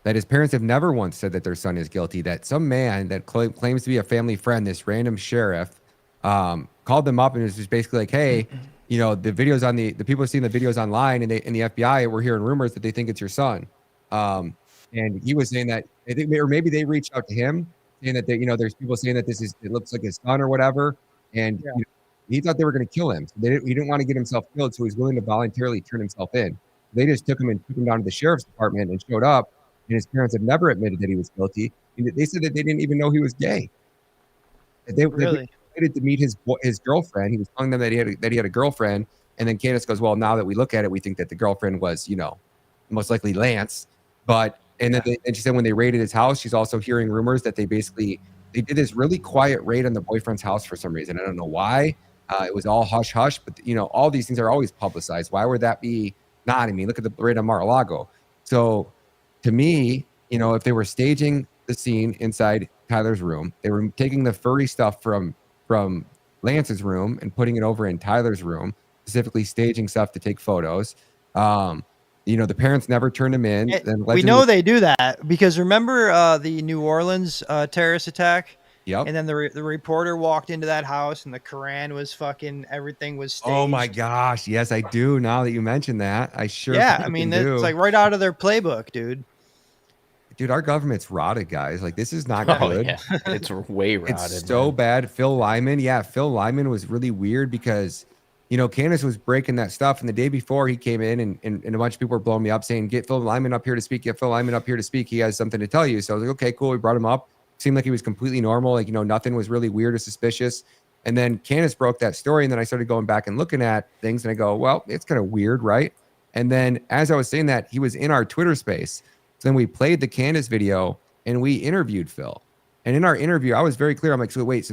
That his parents have never once said that their son is guilty. That some man that claims to be a family friend, this random sheriff, called them up and was just basically like, hey, you know, the videos on the people seeing the videos online and the FBI were hearing rumors that they think it's your son. And he was saying that I think, or maybe they reached out to him saying that you know, there's people saying that it looks like his son or whatever. And you know, he thought they were going to kill him. So he didn't want to get himself killed. So he's willing to voluntarily turn himself in. They just took him down to the sheriff's department and showed up. And his parents have never admitted that he was guilty. And they said that they didn't even know he was gay. They invited to meet his girlfriend. He was telling them that he had a girlfriend. And then Candace goes, well, now that we look at it, we think that the girlfriend was, you know, most likely Lance. And then she said when they raided his house, she's also hearing rumors that they did this really quiet raid on the boyfriend's house for some reason. I don't know why. It was all hush hush, but you know, all these things are always publicized. Why would that be not? I mean, look at the raid on Mar-a-Lago. So to me, you know, if they were staging the scene inside Tyler's room, they were taking the furry stuff from Lance's room and putting it over in Tyler's room, specifically staging stuff to take photos. You know, the parents never turned him in. We know they do that because remember the New Orleans terrorist attack? Yep. And then the reporter walked into that house and the Quran was fucking, everything was staged. Oh my gosh. Yes, I do. Now that you mentioned that, I sure do. I mean, it's like right out of their playbook, dude. Dude, our government's rotted, guys. Like, this is not good. Yeah. It's way rotted. It's so bad. Phil Lyman. Yeah, Phil Lyman was really weird because, you know, Candace was breaking that stuff. And the day before he came in and a bunch of people were blowing me up saying, get Phil Lyman up here to speak. Get Phil Lyman up here to speak. He has something to tell you. So I was like, okay, cool. We brought him up. seemed like he was completely normal. Like, nothing was really weird or suspicious. And then Candace broke that story. And then I started going back and looking at things and I go, well, it's kind of weird, right? And then as I was saying that, he was in our Twitter space. So then we played the Candace video and we interviewed Phil. And in our interview, I was very clear. I'm like, so wait,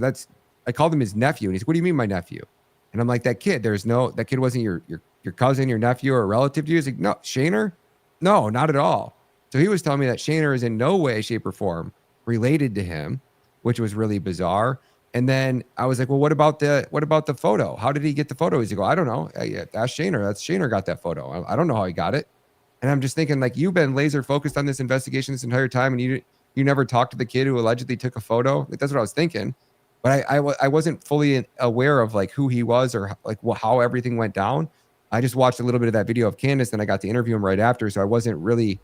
I called him his nephew. And he's, what do you mean my nephew? And I'm like, that kid wasn't your cousin, your nephew, or a relative to you. He's like, no, Shaner? No, not at all. So he was telling me that Shaner is in no way, shape, or form related to him, which was really bizarre. And then I was like, well, what about the photo? How did he get the photo? He's like, I don't know. Ask Shaner. That's Shaner got that photo. I don't know how he got it. And I'm just thinking, like, you've been laser focused on this investigation this entire time, and you never talked to the kid who allegedly took a photo. Like, that's what I was thinking. But I wasn't fully aware of like who he was or like how everything went down. I just watched a little bit of that video of Candace, and I got to interview him right after. So I wasn't really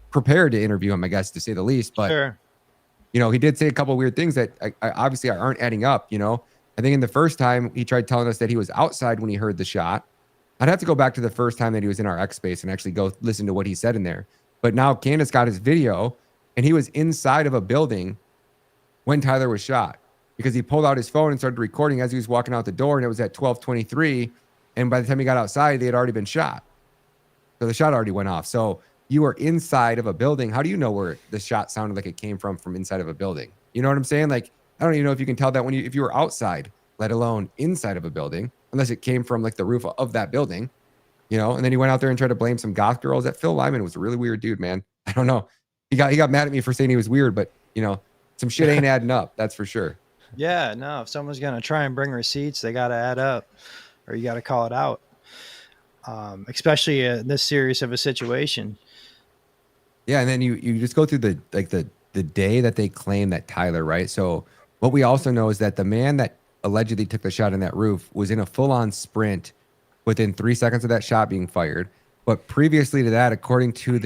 prepared to interview him, I guess, to say the least. But sure. He did say a couple of weird things that I obviously aren't adding up. I think in the first time he tried telling us that he was outside when he heard the shot. I'd have to go back to the first time that he was in our X space and actually go listen to what he said in there. But now Candace got his video, and he was inside of a building when Tyler was shot, because he pulled out his phone and started recording as he was walking out the door, and it was at 12:23. And by the time he got outside, they had already been shot. So the shot already went off. So you were inside of a building. How do you know where the shot sounded like it came from inside of a building? You know what I'm saying? Like, I don't even know if you can tell that if you were outside, let alone inside of a building, unless it came from like the roof of that building, and then he went out there and tried to blame some goth girls. That Phil Lyman was a really weird dude, man. I don't know. He got mad at me for saying he was weird, but some shit ain't adding up. That's for sure. Yeah, no, if someone's going to try and bring receipts, they got to add up, or you got to call it out. Especially in this serious of a situation. Yeah, and then you just go through the day that they claim that Tyler, right? So what we also know is that the man that allegedly took the shot in that roof was in a full-on sprint within 3 seconds of that shot being fired. But previously to that, according to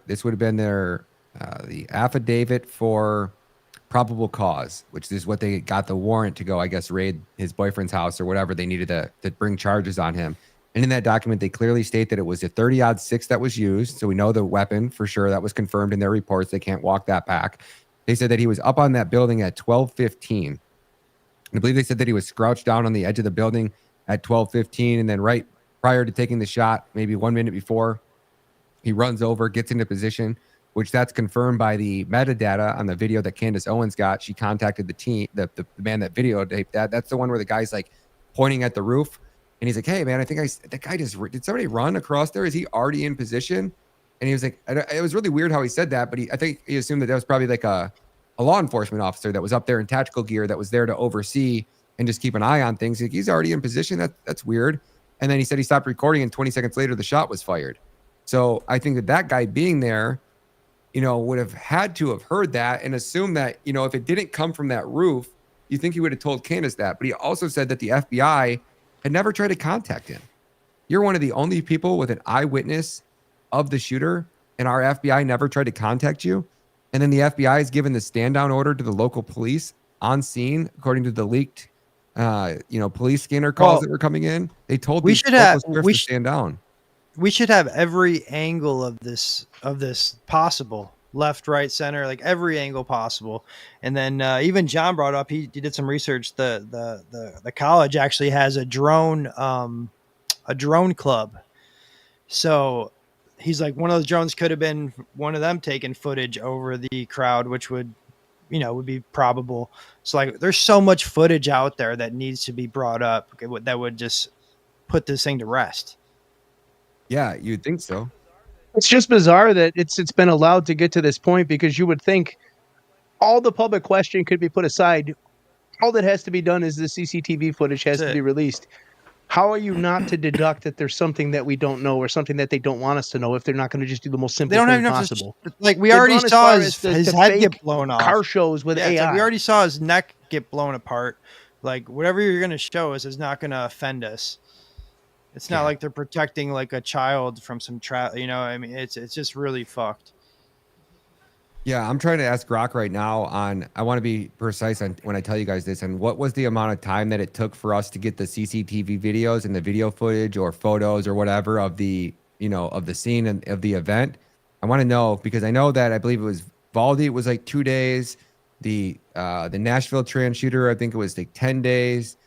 this would have been the affidavit for probable cause, which is what they got the warrant to go, I guess, raid his boyfriend's house or whatever they needed to bring charges on him. And in that document, they clearly state that it was a 30-06 that was used. So we know the weapon for sure. That was confirmed in their reports. They can't walk that back. They said that he was up on that building at 12:15. I believe they said that he was crouched down on the edge of the building at 12:15. And then right prior to taking the shot, maybe 1 minute before, he runs over, gets into position, which that's confirmed by the metadata on the video that Candace Owens got. She contacted the team, the man that videotaped that. That's the one where the guy's like pointing at the roof. And he's like, hey, man, I think that guy did somebody run across there? Is he already in position? And he was like, it was really weird how he said that, but I think he assumed that was probably like a law enforcement officer that was up there in tactical gear that was there to oversee and just keep an eye on things. Like, he's already in position. That's weird. And then he said he stopped recording, and 20 seconds later, the shot was fired. So I think that guy being there, would have had to have heard that and assumed that, if it didn't come from that roof, you think he would have told Candace that. But he also said that the FBI had never tried to contact him. You're one of the only people with an eyewitness of the shooter, and our FBI never tried to contact you. And then the FBI has given the stand down order to the local police on scene, according to the leaked, police scanner calls that were coming in. They told we should stand down. We should have every angle of this possible, left, right, center, like every angle possible. And then even John brought up, he did some research. The college actually has a drone club. So he's like, one of those drones could have been one of them taking footage over the crowd, which would be probable. So like, there's so much footage out there that needs to be brought up that would just put this thing to rest. Yeah, you'd think so. It's just bizarre that it's been allowed to get to this point, because you would think all the public question could be put aside. All that has to be done is the CCTV footage has to be released. How are you not to deduct that there's something that we don't know, or something that they don't want us to know, if they're not going to just do the most simple thing possible? We already saw his head get blown off. Car shows with AI. Like we already saw his neck get blown apart. Like, whatever you're going to show us is not going to offend us. It's not like they're protecting like a child from some it's just really fucked. Yeah, I'm trying to ask Grok right now I want to be precise on when I tell you guys this, and what was the amount of time that it took for us to get the CCTV videos and the video footage or photos or whatever of the, of the scene and of the event. I want to know, because I know that I believe it was Valdi, it was like 2 days. The Nashville trans shooter, I think it was like 10 days.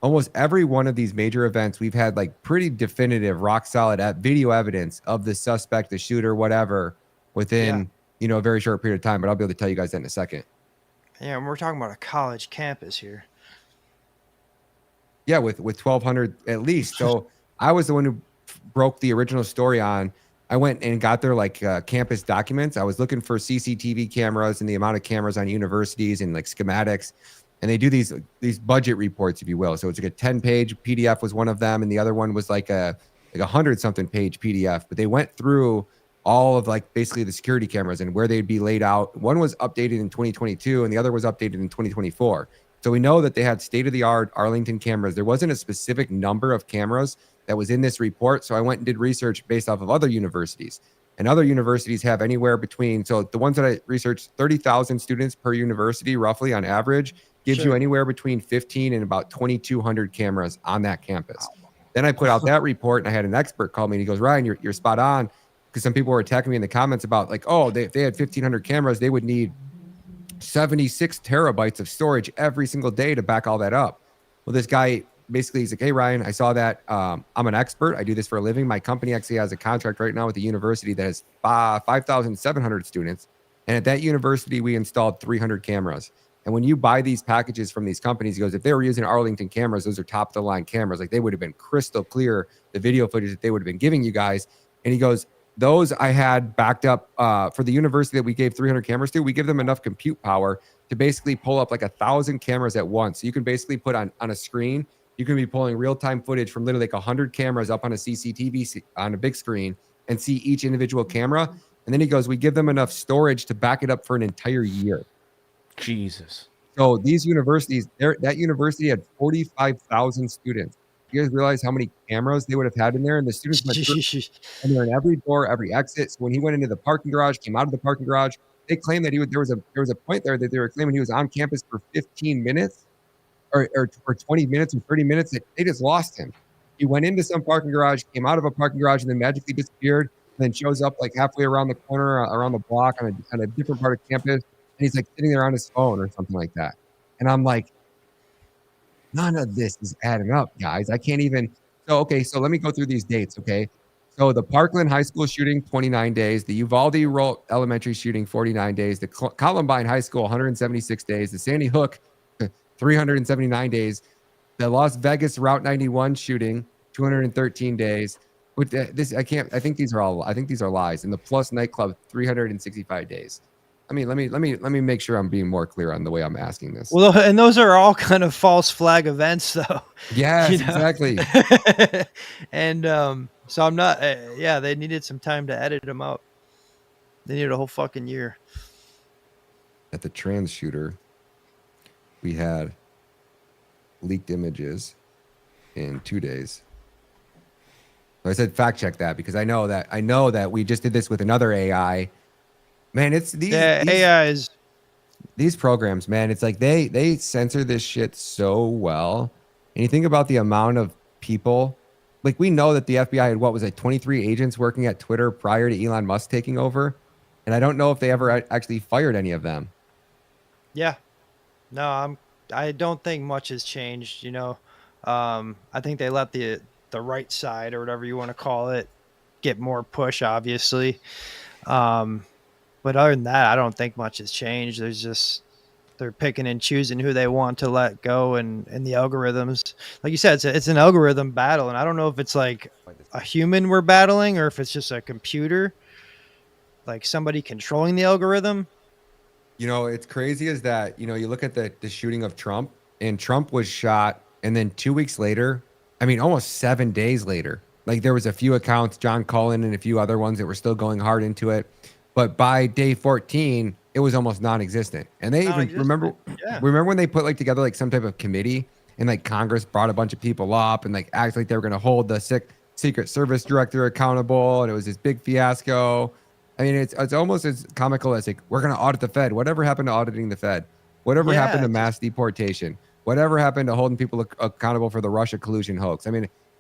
Almost every one of these major events, we've had like pretty definitive, rock solid video evidence of the suspect, the shooter, whatever, within a very short period of time. But I'll be able to tell you guys that in a second. Yeah, and we're talking about a college campus here. Yeah, with 1,200 at least. So I was the one who broke the original story on. I went and got their like campus documents. I was looking for CCTV cameras and the amount of cameras on universities and like schematics. And they do these budget reports, if you will. So it's like a 10-page PDF was one of them, and the other one was like a 100-something page PDF. But they went through all of like basically the security cameras and where they'd be laid out. One was updated in 2022, and the other was updated in 2024. So we know that they had state-of-the-art Arlington cameras. There wasn't a specific number of cameras that was in this report. So I went and did research based off of other universities. And other universities have anywhere between, so the ones that I researched, 30,000 students per university, roughly on average, gives you anywhere between 15 and about 2,200 cameras on that campus. Then I put out that report, and I had an expert call me, and he goes, Ryan, you're spot on. Because some people were attacking me in the comments about like, oh, if they had 1,500 cameras, they would need 76 terabytes of storage every single day to back all that up. Well, this guy basically, he's like, hey, Ryan, I saw that. I'm an expert. I do this for a living. My company actually has a contract right now with a university that has 5,700 students. And at that university, we installed 300 cameras. And when you buy these packages from these companies, he goes, if they were using Arlington cameras, those are top of the line cameras. Like they would have been crystal clear, the video footage that they would have been giving you guys. And he goes, those I had backed up for the university that we gave 300 cameras to. We give them enough compute power to basically pull up like 1,000 cameras at once. So you can basically put on a screen, you can be pulling real-time footage from literally like 100 cameras up on a CCTV on a big screen and see each individual camera. And then he goes, we give them enough storage to back it up for an entire year. Jesus. So these universities, that university had 45,000 students. You guys realize how many cameras they would have had in there? And the students went through, and they're in every door, every exit. So when he went into the parking garage, came out of the parking garage, they claimed that there was a point there that they were claiming he was on campus for 15 minutes or 20 minutes or 30 minutes. They just lost him. He went into some parking garage, came out of a parking garage, and then magically disappeared, and then shows up like halfway around the corner, around the block on a different part of campus. And he's like sitting there on his phone or something like that. And I'm like, none of this is adding up, guys. I can't even. So let me go through these dates, okay? So the Parkland High School shooting, 29 days. The Uvalde Elementary shooting, 49 days. The Columbine High School, 176 days. The Sandy Hook, 379 days. The Las Vegas Route 91 shooting, 213 days. With I think these are lies. And the Plus nightclub, 365 days. I mean, let me make sure I'm being more clear on the way I'm asking this. Well, and those are all kind of false flag events, though. Yes, exactly. And so I'm not. They needed some time to edit them out. They needed a whole fucking year. At the trans shooter, we had leaked images in 2 days. So I said fact check that because I know that we just did this with another AI. Man, it's these AIs. These programs, man, it's like they censor this shit so well. And you think about the amount of people, like we know that the FBI had 23 agents working at Twitter prior to Elon Musk taking over. And I don't know if they ever actually fired any of them. Yeah. No, I don't think much has changed, I think they let the right side or whatever you want to call it get more push, obviously. But other than that, I don't think much has changed. They're picking and choosing who they want to let go, and the algorithms, like you said, it's an algorithm battle, and I don't know if it's like a human we're battling or if it's just a computer, like somebody controlling the algorithm. It's crazy is that, you look at the shooting of Trump, and Trump was shot, and then 2 weeks later, almost 7 days later, like there was a few accounts, John Cullen and a few other ones that were still going hard into it. But by day 14, it was almost non-existent. And they even remember when they put like together like some type of committee and like Congress brought a bunch of people up and like act like they were going to hold the Secret Service director accountable. And it was this big fiasco. It's almost as comical as like, we're going to audit the Fed. Whatever happened to auditing the Fed? Whatever happened to mass deportation? Whatever happened to holding people accountable for the Russia collusion hoax?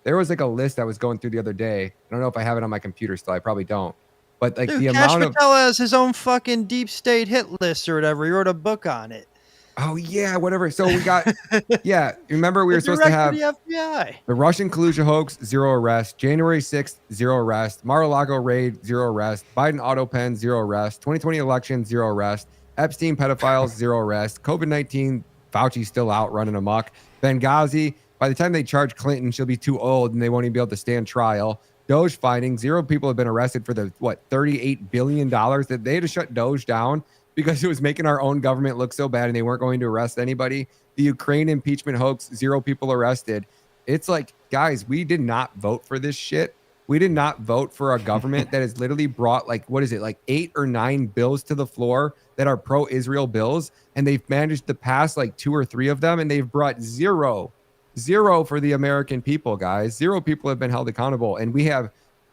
There was like a list I was going through the other day. I don't know if I have it on my computer still. I probably don't. But like Dude, the Cash amount of Patel has his own fucking deep state hit list or whatever. He wrote a book on it. oh yeah, whatever. So we got yeah. Remember we The were supposed to director have of the FBI. the Russian collusion hoax, 0 arrest. January 6th, 0 arrest. Mar-a-Lago raid, 0 arrest. Biden auto pen, 0 arrest. 2020 election, 0 arrest. Epstein pedophiles, 0 arrest. COVID-19, Fauci still out running amok. Benghazi, by the time they charge Clinton, she'll be too old and they won't even be able to stand trial. Doge finding, 0 people have been arrested for the, $38 billion that they had to shut Doge down because it was making our own government look so bad and they weren't going to arrest anybody. The Ukraine impeachment hoax, 0 people arrested. It's like, guys, we did not vote for this shit. We did not vote for a government that has literally brought like 8 or 9 bills to the floor that are pro-Israel bills. And they've managed to pass like 2 or 3 of them. And they've brought zero for the American people, guys. 0 people have been held accountable. And we have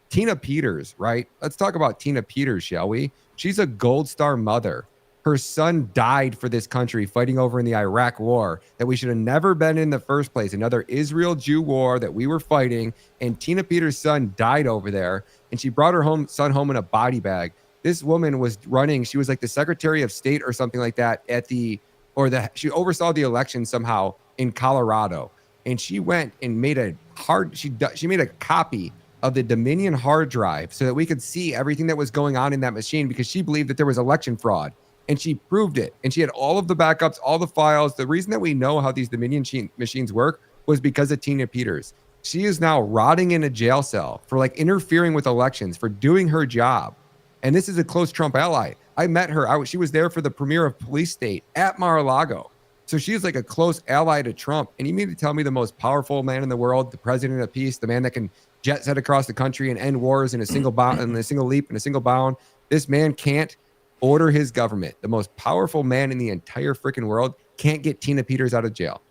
Tina Peters, right? Let's talk about Tina Peters, shall we? She's a Gold Star mother. Her son died for this country fighting over in the Iraq war that we should have never been in the first place. Another Israel-Jew war that we were fighting. And Tina Peters' son died over there. And she brought her son home in a body bag. This woman was running. She was like the Secretary of State or something like that she oversaw the election somehow in Colorado. And she went and made she made a copy of the Dominion hard drive so that we could see everything that was going on in that machine because she believed that there was election fraud. And she proved it. And she had all of the backups, all the files. The reason that we know how these Dominion machines work was because of Tina Peters. She is now rotting in a jail cell for like interfering with elections, for doing her job. And this is a close Trump ally. I met her. She was there for the premiere of Police State at Mar-a-Lago. So she's like a close ally to Trump. And you mean to tell me the most powerful man in the world, the president of peace, the man that can jet set across the country and end wars in a single bound, in a single leap, in a single bound. This man can't order his government. The most powerful man in the entire freaking world can't get Tina Peters out of jail.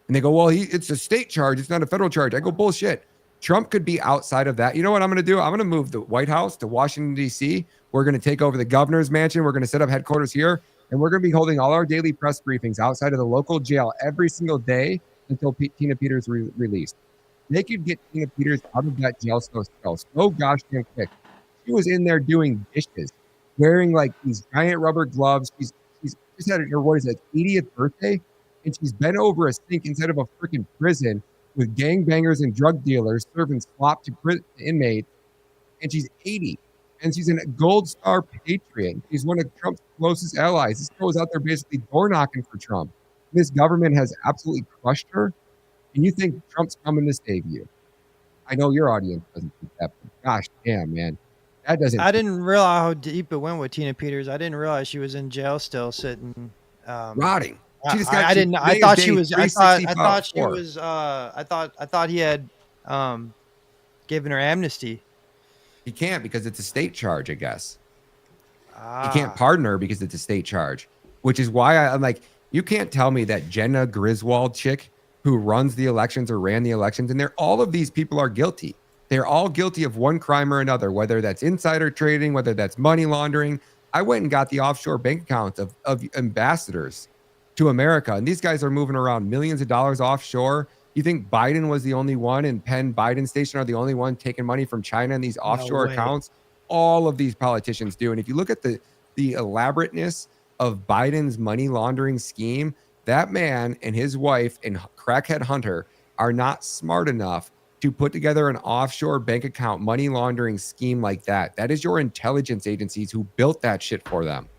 And they go, well, it's a state charge. It's not a federal charge. I go, bullshit. Trump could be outside of that. You know what I'm going to do? I'm going to move the White House to Washington, D.C. We're going to take over the governor's mansion. We're going to set up headquarters here. And we're going to be holding all our daily press briefings outside of the local jail every single day until Tina Peters released. They could get Tina Peters out of that jail so gosh damn quick. She was in there doing dishes, wearing like these giant rubber gloves. She's just had her 80th birthday, and she's been over a sink inside of a freaking prison with gangbangers and drug dealers serving slop to inmates. And she's 80, and she's a Gold Star patriot. She's one of Trump's closest allies. This girl is out there basically door knocking for Trump. This government has absolutely crushed her, and you think Trump's coming to save you. I know your audience doesn't think that, but gosh damn, man. That doesn't. I didn't realize how deep it went with Tina Peters. I didn't realize she was in jail still, sitting rotting. She just got. I didn't. I thought she was. I thought she was. I thought he had given her amnesty. He can't because it's a state charge, I guess. He can't pardon her because it's a state charge, which is why I'm like, you can't tell me that Jenna Griswold chick who runs the elections or ran the elections, and all of these people are guilty. They're all guilty of one crime or another, whether that's insider trading, whether that's money laundering. I went and got the offshore bank accounts of ambassadors to America, and these guys are moving around millions of dollars offshore. You think Biden was the only one, and Penn Biden Station are the only one taking money from China in these offshore accounts? All of these politicians do. And if you look at the elaborateness of Biden's money laundering scheme, that man and his wife and crackhead Hunter are not smart enough to put together an offshore bank account money laundering scheme like that. That is your intelligence agencies who built that shit for them.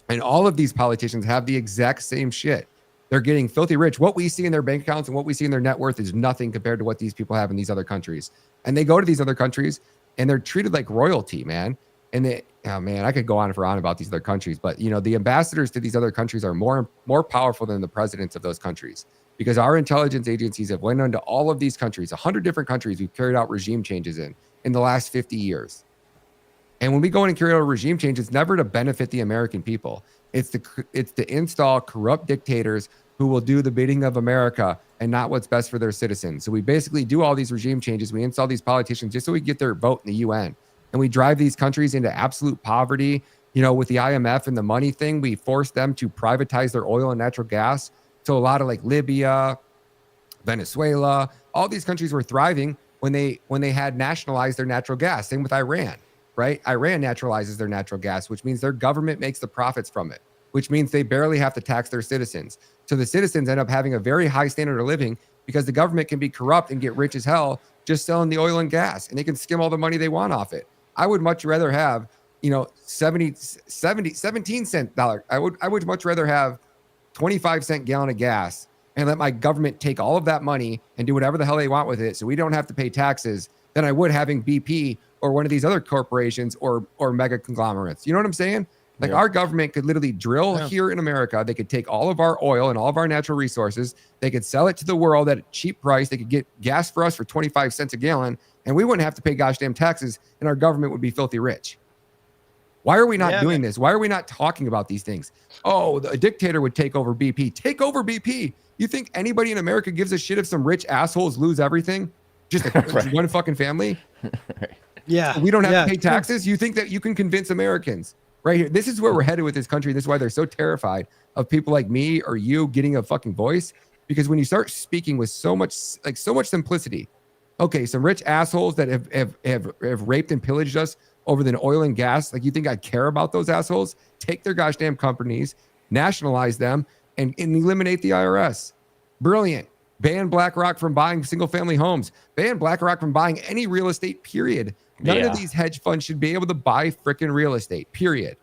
And all of these politicians have the exact same shit. They're getting filthy rich. What we see in their bank accounts and what we see in their net worth is nothing compared to what these people have in these other countries. And they go to these other countries and they're treated like royalty, man. And I could go on and on about these other countries, but the ambassadors to these other countries are more powerful than the presidents of those countries. Because our intelligence agencies have went into all of these countries, 100 different countries we've carried out regime changes in the last 50 years. And when we go in and carry out a regime change, it's never to benefit the American people. It's to install corrupt dictators who will do the bidding of America and not what's best for their citizens. So we basically do all these regime changes. We install these politicians just so we get their vote in the UN. And we drive these countries into absolute poverty. With the IMF and the money thing, we force them to privatize their oil and natural gas. So a lot of like Libya, Venezuela, all these countries were thriving when they had nationalized their natural gas. Same with Iran, right? Iran naturalizes their natural gas, which means their government makes the profits from it, which means they barely have to tax their citizens. So the citizens end up having a very high standard of living because the government can be corrupt and get rich as hell just selling the oil and gas, and they can skim all the money they want off it. I would much rather have, 17 cent dollar. I would much rather have 25-cent gallon of gas and let my government take all of that money and do whatever the hell they want with it so we don't have to pay taxes than I would having BP or one of these other corporations or mega conglomerates. You know what I'm saying? Like our government could literally drill here in America. They could take all of our oil and all of our natural resources. They could sell it to the world at a cheap price. They could get gas for us for 25 cents a gallon, and we wouldn't have to pay gosh damn taxes, and our government would be filthy rich. Why are we not doing this? Why are we not talking about these things? Oh, a dictator would take over BP. Take over BP. You think anybody in America gives a shit if some rich assholes lose everything? Just one fucking family? Yeah. So we don't have to pay taxes? You think that you can convince Americans right here? This is where we're headed with this country. This is why they're so terrified of people like me or you getting a fucking voice. Because when you start speaking with so much simplicity, okay, some rich assholes that have raped and pillaged us over the oil and gas. Like, you think I care about those assholes? Take their gosh damn companies, nationalize them, and eliminate the IRS. Brilliant. Ban BlackRock from buying single family homes. Ban BlackRock from buying any real estate, period. None of these hedge funds should be able to buy freaking real estate, period.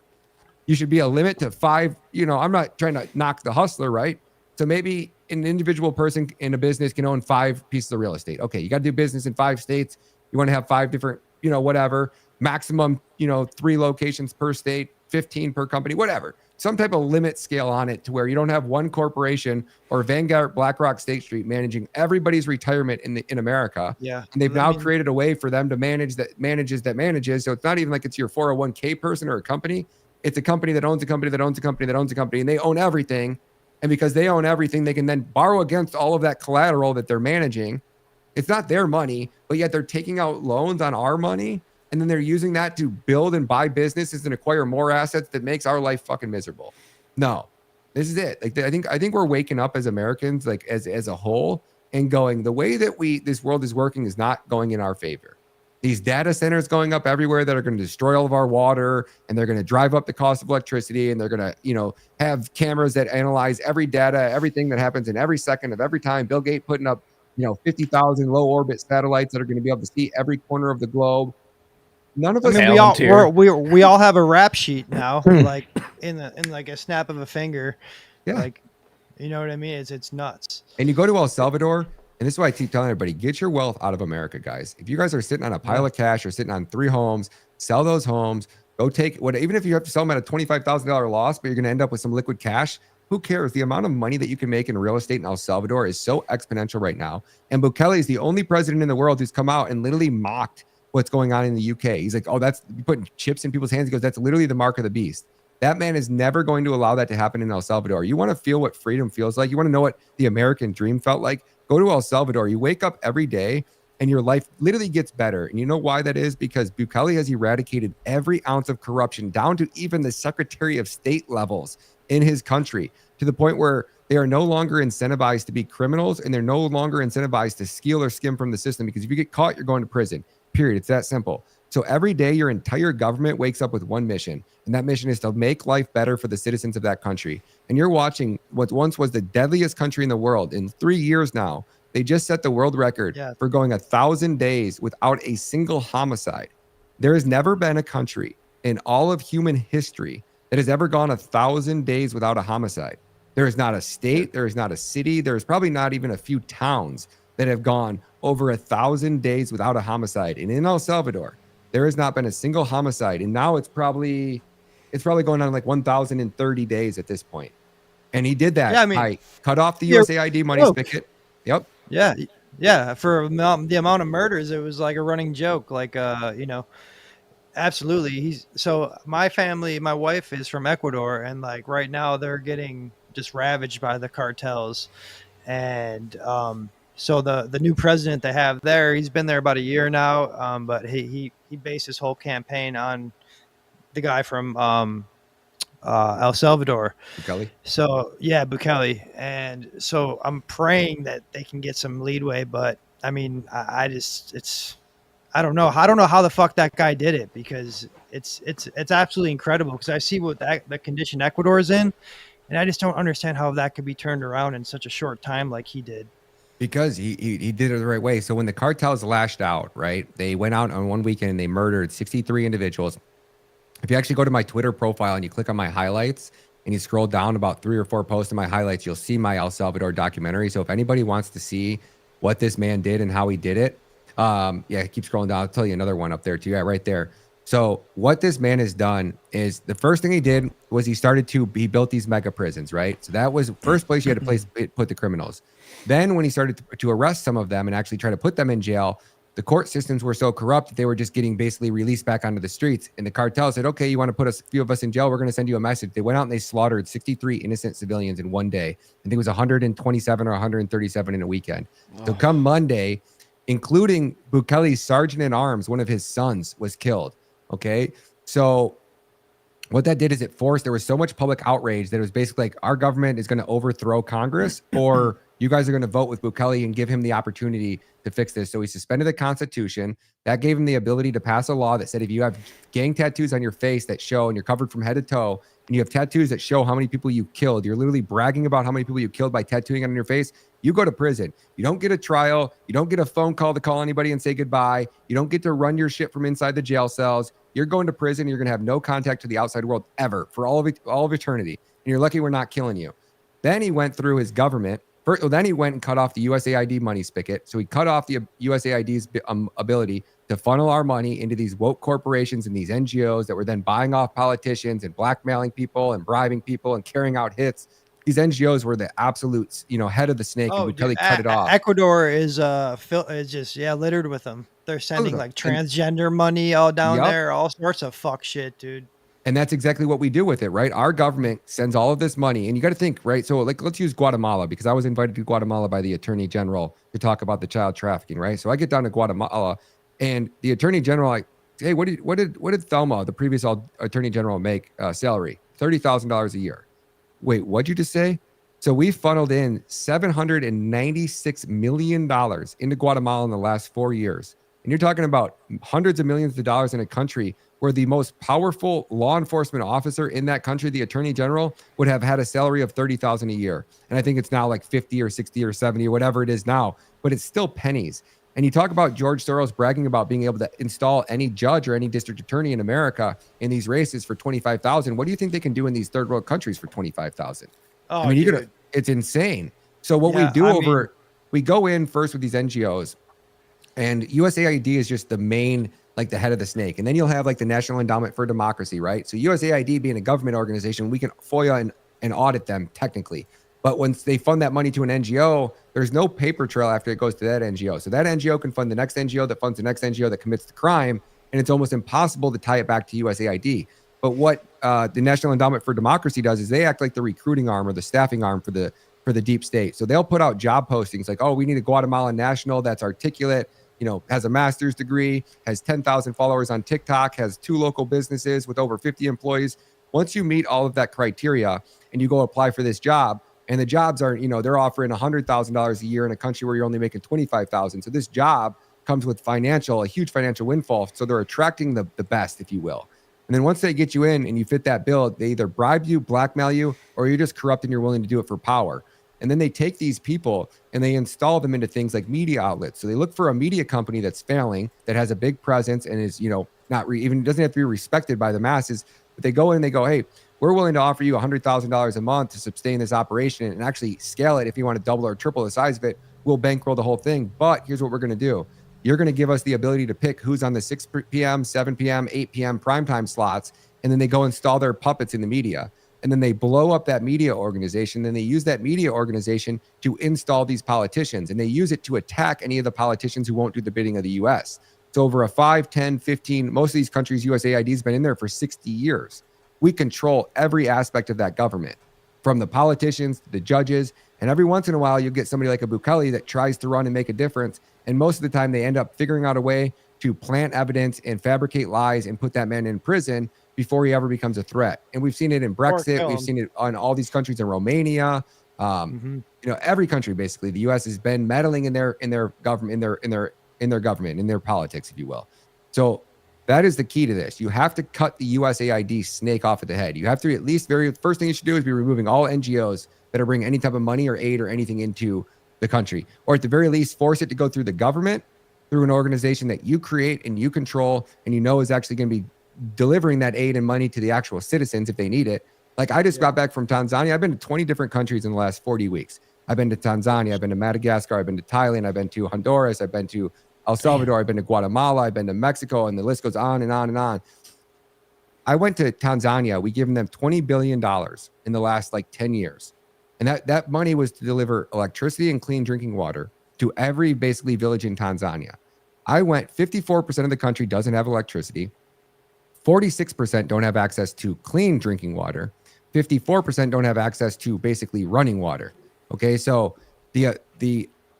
You should be a limit to 5. I'm not trying to knock the hustler, right? So maybe an individual person in a business can own 5 pieces of real estate. Okay, you got to do business in 5 states. You want to have 5 different, whatever. Maximum, 3 locations per state, 15 per company, whatever. Some type of limit scale on it to where you don't have one corporation or Vanguard, BlackRock, State Street managing everybody's retirement in America. Yeah. And they've now created a way for them to manage that manages. So it's not even like it's your 401k person or a company. It's a company that owns a company that owns a company that owns a company, and they own everything. And because they own everything, they can then borrow against all of that collateral that they're managing. It's not their money, but yet they're taking out loans on our money. And then they're using that to build and buy businesses and acquire more assets that makes our life fucking miserable. No, this is it. Like, I think we're waking up as Americans, like as a whole, and going, the way that this world is working is not going in our favor. These data centers going up everywhere that are going to destroy all of our water, and they're going to drive up the cost of electricity, and they're going to, have cameras that analyze every data, everything that happens in every second of every time. Bill Gates putting up, 50,000 low orbit satellites that are going to be able to see every corner of the globe. None of us. We all have a rap sheet now, like in like a snap of a finger. Yeah. Like, you know what I mean? It's nuts. And you go to El Salvador, and this is why I keep telling everybody, get your wealth out of America, guys. If you guys are sitting on a pile of cash or sitting on 3 homes, sell those homes. Go take even if you have to sell them at a $25,000 loss, but you're going to end up with some liquid cash. Who cares? The amount of money that you can make in real estate in El Salvador is so exponential right now. And Bukele is the only president in the world who's come out and literally mocked what's going on in the UK. He's like, oh, that's putting chips in people's hands. He goes, that's literally the mark of the beast. That man is never going to allow that to happen in El Salvador. You want to feel what freedom feels like? You want to know what the American dream felt like? Go to El Salvador. You wake up every day and your life literally gets better. And you know why that is? Because Bukele has eradicated every ounce of corruption down to even the Secretary of State levels in his country, to the point where they are no longer incentivized to be criminals, and they're no longer incentivized to steal or skim from the system, because if you get caught, you're going to prison. Period. It's that simple. So every day, your entire government wakes up with one mission, and that mission is to make life better for the citizens of that country. And you're watching what once was the deadliest country in the world. In 3 years now, they just set the world record for going 1,000 days without a single homicide. There has never been a country in all of human history that has ever gone 1,000 days without a homicide. There is not a state, there is not a city, there is probably not even a few towns that have gone over 1,000 days without a homicide. And in El Salvador, there has not been a single homicide. And now it's probably going on like 1,030 days at this point. And he did that. I cut off the USAID money spigot. Yep. Yeah. Yeah. For the amount of murders, it was like a running joke. Like, absolutely. So my family, my wife is from Ecuador, and like right now they're getting just ravaged by the cartels. And, so the new president they have there, he's been there about a year now, but he based his whole campaign on the guy from El Salvador. Bukele. So yeah, Bukele. And so I'm praying that they can get some leadway, but I mean, I just I don't know. I don't know how the fuck that guy did it, because it's absolutely incredible, because I see what the condition Ecuador is in, and I just don't understand how that could be turned around in such a short time like he did. Because he did it the right way. So when the cartels lashed out, right, they went out on one weekend and they murdered 63 individuals. If you actually go to my Twitter profile and you click on my highlights and you scroll down about 3 or 4 posts in my highlights, you'll see my El Salvador documentary. So if anybody wants to see what this man did and how he did it, yeah, keep scrolling down. I'll tell you another one up there too. Yeah, right there. So what this man has done is, the first thing he did was he built these mega prisons, right? So that was first place you had to put the criminals. Then when he started to arrest some of them and actually try to put them in jail, the court systems were so corrupt that they were just getting basically released back onto the streets. And the cartel said, okay, you want to put a few of us in jail? We're going to send you a message. They went out and they slaughtered 63 innocent civilians in one day. I think it was 127 or 137 in a weekend. Oh. So come Monday, including Bukele's sergeant in arms, one of his sons was killed. Okay. So what that did is there was so much public outrage that it was basically like, our government is going to overthrow Congress, or you guys are going to vote with Bukele and give him the opportunity to fix this. So he suspended the Constitution. That gave him the ability to pass a law that said if you have gang tattoos on your face that show, and you're covered from head to toe, and you have tattoos that show how many people you killed, you're literally bragging about how many people you killed by tattooing on your face, you go to prison. You don't get a trial. You don't get a phone call to call anybody and say goodbye. You don't get to run your shit from inside the jail cells. You're going to prison. You're going to have no contact to the outside world ever for all of eternity. And you're lucky we're not killing you. Then he went through his government. Then he went and cut off the USAID money spigot. So he cut off the USAID's ability to funnel our money into these woke corporations and these NGOs that were then buying off politicians and blackmailing people and bribing people and carrying out hits. These NGOs were the absolute, head of the snake, and Bukele cut it off. Ecuador is just littered with them. They're sending like transgender money all down there, all sorts of fuck shit, dude. And that's exactly what we do with it, right? Our government sends all of this money, and you got to think, right? So like, let's use Guatemala, because I was invited to Guatemala by the Attorney General to talk about the child trafficking, right? So I get down to Guatemala, and the Attorney General, like, hey, what did Thelma, the previous Attorney General, make salary? $30,000 a year. Wait, what'd you just say? So we funneled in $796 million into Guatemala in the last 4 years. And you're talking about hundreds of millions of dollars in a country where the most powerful law enforcement officer in that country, the Attorney General, would have had a salary of $30,000 a year. And I think it's now like 50 or 60 or 70 or whatever it is now, but it's still pennies. And you talk about George Soros bragging about being able to install any judge or any district attorney in America in these races for $25,000. What do you think they can do in these third world countries for $25,000? Oh, I mean, it's insane. So what we do we go in first with these NGOs, and USAID is just the main, like the head of the snake. And then you'll have like the National Endowment for Democracy, right? So USAID being a government organization, we can FOIA and audit them technically. But once they fund that money to an NGO, there's no paper trail after it goes to that NGO. So that NGO can fund the next NGO that funds the next NGO that commits the crime, and it's almost impossible to tie it back to USAID. But what the National Endowment for Democracy does is they act like the recruiting arm or the staffing arm for the deep state. So they'll put out job postings like, oh, we need a Guatemalan national that's articulate, has a master's degree, has 10,000 followers on TikTok, has 2 local businesses with over 50 employees. Once you meet all of that criteria and you go apply for this job, and the jobs are, they're offering $100,000 a year in a country where you're only making $25,000. So this job comes with a huge financial windfall. So they're attracting the best, if you will. And then once they get you in and you fit that bill, they either bribe you, blackmail you, or you're just corrupt and you're willing to do it for power. And then they take these people and they install them into things like media outlets. So they look for a media company that's failing, that has a big presence and is, even doesn't have to be respected by the masses. But they go in and they go, hey, we're willing to offer you $100,000 a month to sustain this operation and actually scale it. If you want to double or triple the size of it, we'll bankroll the whole thing. But here's what we're going to do. You're going to give us the ability to pick who's on the 6 p.m., 7 p.m., 8 p.m. primetime slots. And then they go install their puppets in the media. And then they blow up that media organization. Then they use that media organization to install these politicians. And they use it to attack any of the politicians who won't do the bidding of the U.S. So over a 5, 10, 15, most of these countries, USAID has been in there for 60 years. We control every aspect of that government, from the politicians to the judges. And every once in a while, you get somebody like a Bukele that tries to run and make a difference. And most of the time, they end up figuring out a way to plant evidence and fabricate lies and put that man in prison before he ever becomes a threat. And we've seen it in Brexit. We've seen it on all these countries in Romania. Every country, basically, the U.S. has been meddling in their government, in their in their government, in their politics, if you will. So that is the key to this. You have to cut the USAID snake off at the head. You have to at least first thing you should do is be removing all NGOs that are bringing any type of money or aid or anything into the country, or at the very least force it to go through the government, through an organization that you create and you control and you know is actually going to be delivering that aid and money to the actual citizens if they need it. Like I just got back from Tanzania. I've been to 20 different countries in the last 40 weeks. I've been to Tanzania, I've been to Madagascar, I've been to Thailand, I've been to Honduras, I've been to El Salvador, I've been to Guatemala, I've been to Mexico, and the list goes on and on and on. I went to Tanzania. We given them $20 billion in the last like 10 years. And that money was to deliver electricity and clean drinking water to every basically village in Tanzania. I went, 54% of the country doesn't have electricity. 46% don't have access to clean drinking water. 54% don't have access to basically running water. Okay, so the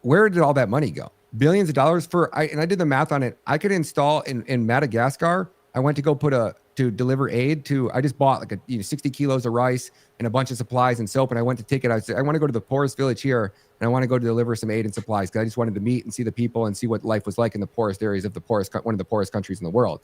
where did all that money go? Billions of dollars and I did the math on it. I could install in Madagascar. I went to go to deliver aid to. I just bought like 60 kilos of rice and a bunch of supplies and soap, and I went to take it. I said I want to go to the poorest village here, and I want to go to deliver some aid and supplies because I just wanted to meet and see the people and see what life was like in the poorest areas of one of the poorest countries in the world.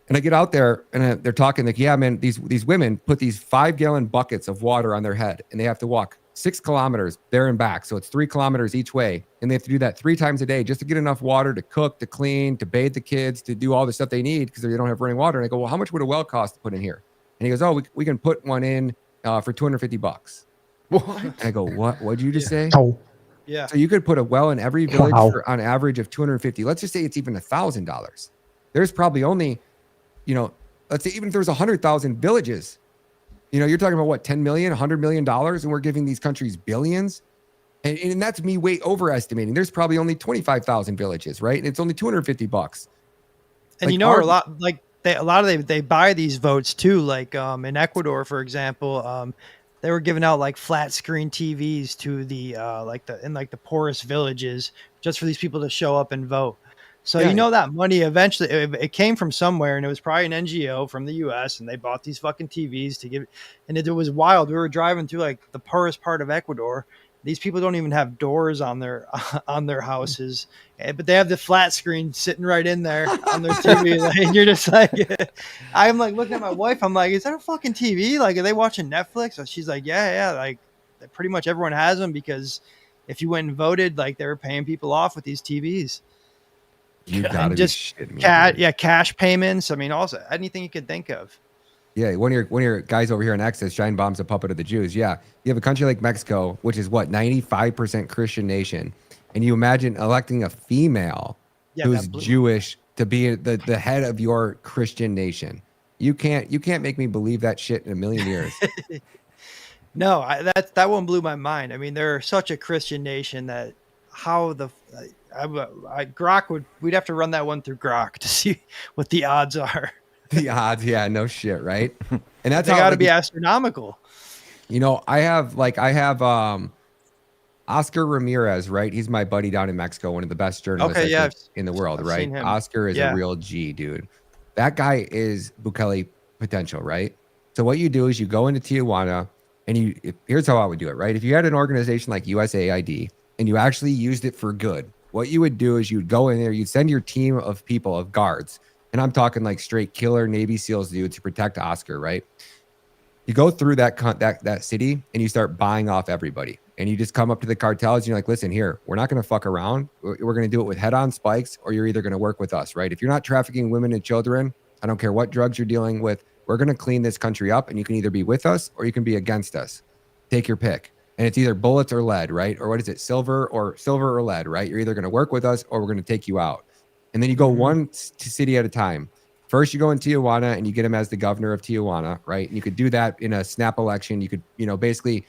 And I get out there and they're talking like, yeah, man, these women put these 5-gallon buckets of water on their head and they have to walk 6 kilometers there and back. So it's 3 kilometers each way. And they have to do that 3 times a day just to get enough water to cook, to clean, to bathe the kids, to do all the stuff they need because they don't have running water. And I go, well, how much would a well cost to put in here? And he goes, oh, we can put one in for $250. What? And I go, what? What did you just say? Oh. Yeah. So you could put a well in every village for on average of $250. Let's just say it's even $1,000. There's probably only, let's say even if there's 100,000 villages, you're talking about what, 10 million, $100 million, and we're giving these countries billions. And that's me way overestimating. There's probably only 25,000 villages, right? And it's only $250. And a lot like they buy these votes too. Like in Ecuador, for example, they were giving out like flat screen TVs to the the poorest villages just for these people to show up and vote. So that money eventually it came from somewhere, and it was probably an NGO from the US, and they bought these fucking TVs to give. And it was wild. We were driving through like the poorest part of Ecuador. These people don't even have doors on their houses, but they have the flat screen sitting right in there on their TV. And you're just like, I'm like looking at my wife. I'm like, is that a fucking TV? Like, are they watching Netflix? So she's like, yeah. Like, pretty much everyone has them because if you went and voted, like they were paying people off with these TVs. You gotta just be shitting me, cash payments. I mean, also anything you could think of. Yeah, one of your guys over here in Access, Shine Bomb's a puppet of the Jews. Yeah, you have a country like Mexico, which is what, 95% Christian nation, and you imagine electing a female who's Jewish to be the head of your Christian nation. You can't make me believe that shit in a million years. No, that one blew my mind. I mean, they're such a Christian nation that we'd have to run that one through Grok to see what the odds are. The odds, yeah, no shit, right? And that's they got to be astronomical. I have Oscar Ramirez, right? He's my buddy down in Mexico, one of the best journalists in the world, I've right? Oscar is a real G, dude. That guy is Bukele potential, right? So what you do is you go into Tijuana, and here's how I would do it, right? If you had an organization like USAID and you actually used it for good, what you would do is you'd go in there, you'd send your team of people, of guards, and I'm talking like straight killer Navy SEALs dudes to protect Oscar, right? You go through that city and you start buying off everybody. And you just come up to the cartels and you're like, listen, here, we're not going to fuck around. We're going to do it with head-on spikes, or you're either going to work with us, right? If you're not trafficking women and children, I don't care what drugs you're dealing with, we're going to clean this country up, and you can either be with us or you can be against us. Take your pick. And it's either bullets or lead, right? Or what is it? Silver or lead, right? You're either going to work with us or we're going to take you out. And then you go one city at a time. First, you go in Tijuana and you get him as the governor of Tijuana, right? And you could do that in a snap election. You could, basically,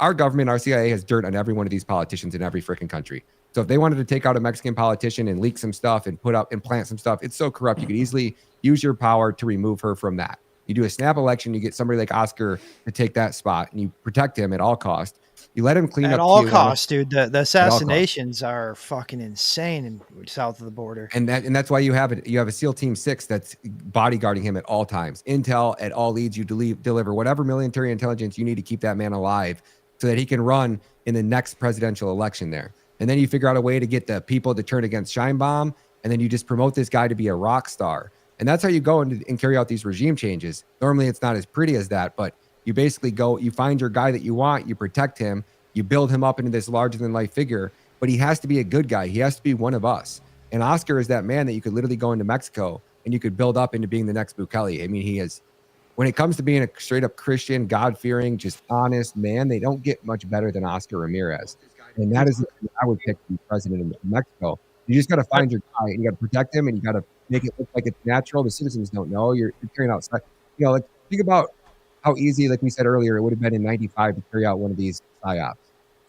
our government, our CIA has dirt on every one of these politicians in every freaking country. So if they wanted to take out a Mexican politician and leak some stuff and plant some stuff, it's so corrupt. You could easily use your power to remove her from that. You do a snap election, you get somebody like Oscar to take that spot, and you protect him at all costs. You let him clean up. At all costs, dude. The assassinations are fucking insane in south of the border. And that's why you have a SEAL Team 6 that's bodyguarding him at all times. Intel at all leads, you deliver whatever military intelligence you need to keep that man alive so that he can run in the next presidential election there. And then you figure out a way to get the people to turn against Scheinbaum. And then you just promote this guy to be a rock star. And that's how you go and carry out these regime changes. Normally, it's not as pretty as that, but you basically go, you find your guy that you want, you protect him, you build him up into this larger than life figure, but he has to be a good guy. He has to be one of us. And Oscar is that man that you could literally go into Mexico and you could build up into being the next Bukele. I mean, he is, when it comes to being a straight up Christian, God-fearing, just honest man, they don't get much better than Oscar Ramirez. And that is, I would pick to be president in Mexico. You just got to find your guy and you got to protect him and you got to make it look like it's natural. The citizens don't know you're carrying out, like think about how easy, like we said earlier, it would have been in 95 to carry out one of these psyops.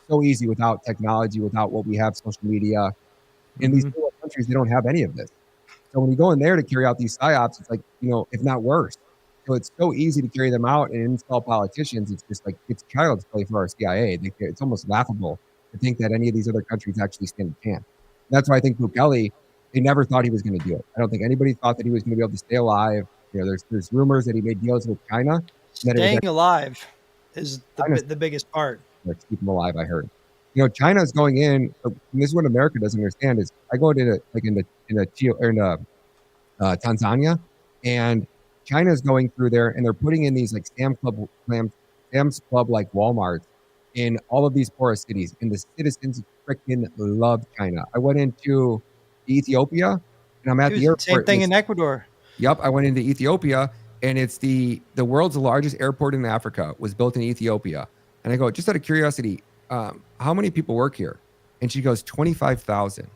So easy without technology, without what we have, social media. In these countries, they don't have any of this. So when you go in there to carry out these psyops, it's like, if not worse. So it's so easy to carry them out and install politicians. It's just like, it's child's play for our CIA. It's almost laughable to think that any of these other countries actually stand a chance. That's why I think Bukele, they never thought he was going to do it. I don't think anybody thought that he was going to be able to stay alive. There's rumors that he made deals with China. Staying alive is the biggest part. Let's keep him alive, I heard. China's going in, and this is what America doesn't understand, is I go into Tanzania, and China's going through there, and they're putting in these like Sam's Club like Walmarts in all of these poorest cities, and the citizens freaking love China. I went into Ethiopia, and I'm at the airport. Same thing in Ecuador. Yep, I went into Ethiopia, and it's the world's largest airport in Africa was built in Ethiopia. And I go, just out of curiosity, how many people work here? And she goes, 25,000.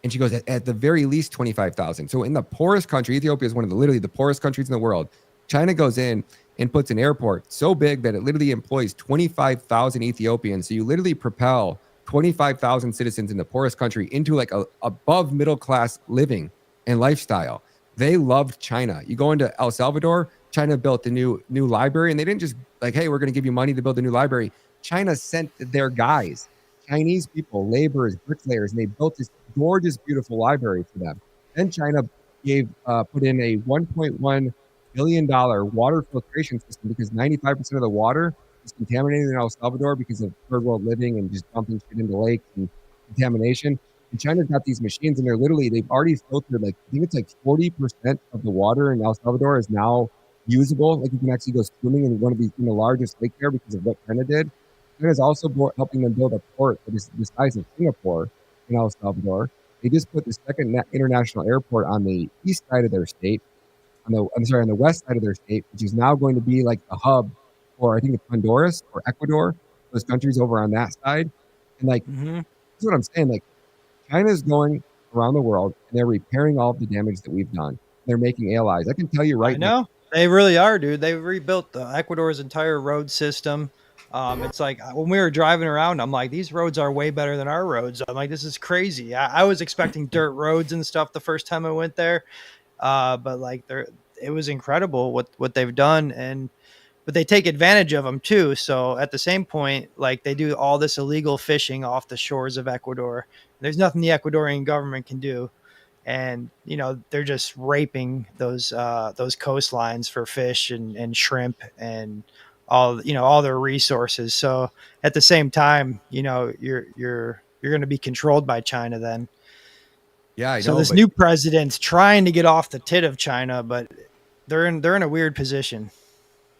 And she goes, at the very least 25,000. So in the poorest country, Ethiopia is one of literally the poorest countries in the world. China goes in and puts an airport so big that it literally employs 25,000 Ethiopians. So you literally propel 25,000 citizens in the poorest country into like a above middle class living and lifestyle. They loved China. You go into El Salvador, China built a new library, and they didn't just like, hey, we're going to give you money to build a new library. China sent their guys, Chinese people, laborers, bricklayers, and they built this gorgeous, beautiful library for them. Then China put in a $1.1 billion water filtration system because 95% of the water is contaminated in El Salvador because of third world living and just dumping shit into lakes and contamination. And China's got these machines, and they've already filtered, like, I think it's like 40% of the water in El Salvador is now usable. Like, you can actually go swimming in one of these, in the largest lake there because of what China did. China's also helping them build a port that is the size of Singapore in El Salvador. They just put the second international airport on the east side of their state, on the west side of their state, which is now going to be like a hub for, I think it's Honduras or Ecuador, those countries over on that side. And like, that's what I'm saying. Like, China's going around the world and they're repairing all of the damage that we've done. They're making allies. I can tell you right now. They really are, dude. They rebuilt Ecuador's entire road system. It's like when we were driving around, I'm like, these roads are way better than our roads. I'm like, this is crazy. I was expecting dirt roads and stuff the first time I went there. But like it was incredible what they've done, but they take advantage of them too. So at the same point, like they do all this illegal fishing off the shores of Ecuador. There's nothing the Ecuadorian government can do. And, they're just raping those coastlines for fish and shrimp and all their resources. So at the same time, you're going to be controlled by China then. Yeah, I know. So this new president's trying to get off the tit of China, but they're in a weird position.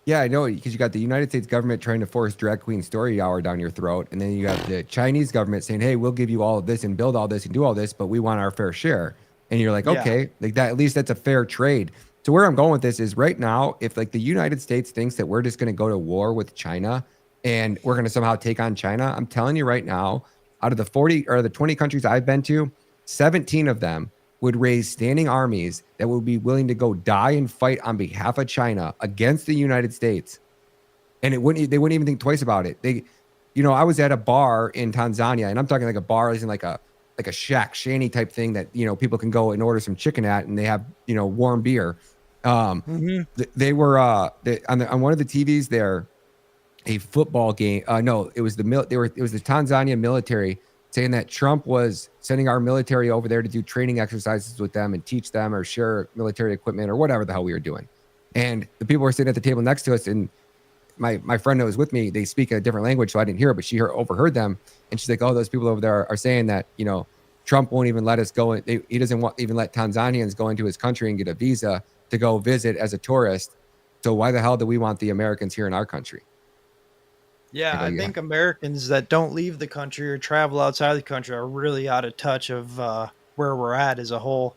Yeah, I know, because you got the United States government trying to force drag queen story hour down your throat, and then you got the Chinese government saying, "Hey, we'll give you all of this and build all this and do all this, but we want our fair share." And you're like, okay, like that, at least that's a fair trade. So where I'm going with this is right now, if like the United States thinks that we're just going to go to war with China and we're going to somehow take on China, I'm telling you right now, out of the 40 or the 20 countries I've been to, 17 of them would raise standing armies that would be willing to go die and fight on behalf of China against the United States. And they wouldn't even think twice about it. I was at a bar in Tanzania, and I'm talking like a bar isn't like a shack shanty type thing that, people can go and order some chicken at, and they have, warm beer. They were on one of the TVs there, a football game. No, it was it was the Tanzania military saying that Trump was sending our military over there to do training exercises with them and teach them or share military equipment or whatever the hell we were doing. And the people were sitting at the table next to us, and my friend that was with me, they speak a different language, so I didn't hear it, but she overheard them, and she's like, "Oh, those people over there are saying that Trump won't even let us go. He doesn't even let Tanzanians go into his country and get a visa to go visit as a tourist. So why the hell do we want the Americans here in our country?" Yeah, I think Americans that don't leave the country or travel outside the country are really out of touch of where we're at as a whole.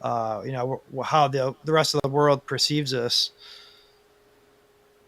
How the rest of the world perceives us.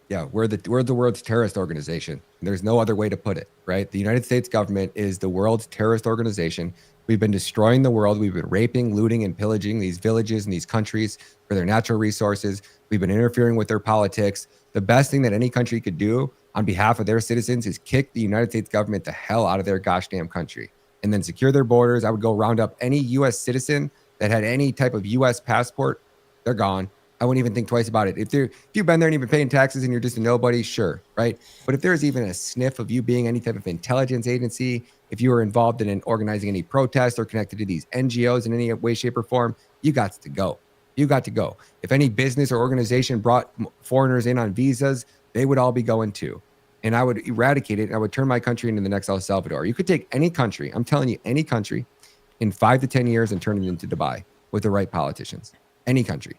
Yeah, we're the world's terrorist organization. There's no other way to put it, right? The United States government is the world's terrorist organization. We've been destroying the world. We've been raping, looting, and pillaging these villages and these countries for their natural resources. We've been interfering with their politics. The best thing that any country could do on behalf of their citizens is kick the United States government the hell out of their gosh damn country and then secure their borders. I would go round up any U.S. citizen that had any type of U.S. passport. They're gone. I wouldn't even think twice about it. If you've been there and you've been paying taxes and you're just a nobody, sure, right? But if there's even a sniff of you being any type of intelligence agency, if you were involved in organizing any protests or connected to these NGOs in any way, shape, or form, you got to go. You got to go. If any business or organization brought foreigners in on visas, they would all be going too. And I would eradicate it. And I would turn my country into the next El Salvador. You could take any country, I'm telling you, any country in 5 to 10 years and turn it into Dubai with the right politicians. Any country.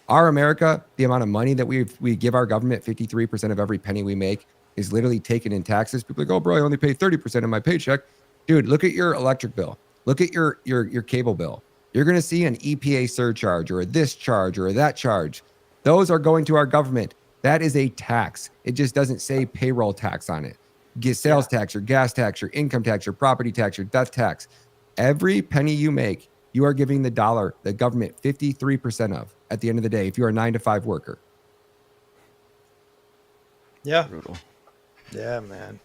Our America, the amount of money that we give our government, 53% of every penny we make is literally taken in taxes. People are like, "Oh, bro, I only pay 30% of my paycheck." Dude, look at your electric bill. Look at your cable bill. You're going to see an EPA surcharge or this charge or that charge. Those are going to our government. That is a tax. It just doesn't say payroll tax on it. Get sales tax, your gas tax, your income tax, your property tax, your death tax. Every penny you make, you are giving the government 53% of at the end of the day if you're a 9-to-5 worker. Yeah. Brutal. Yeah, man.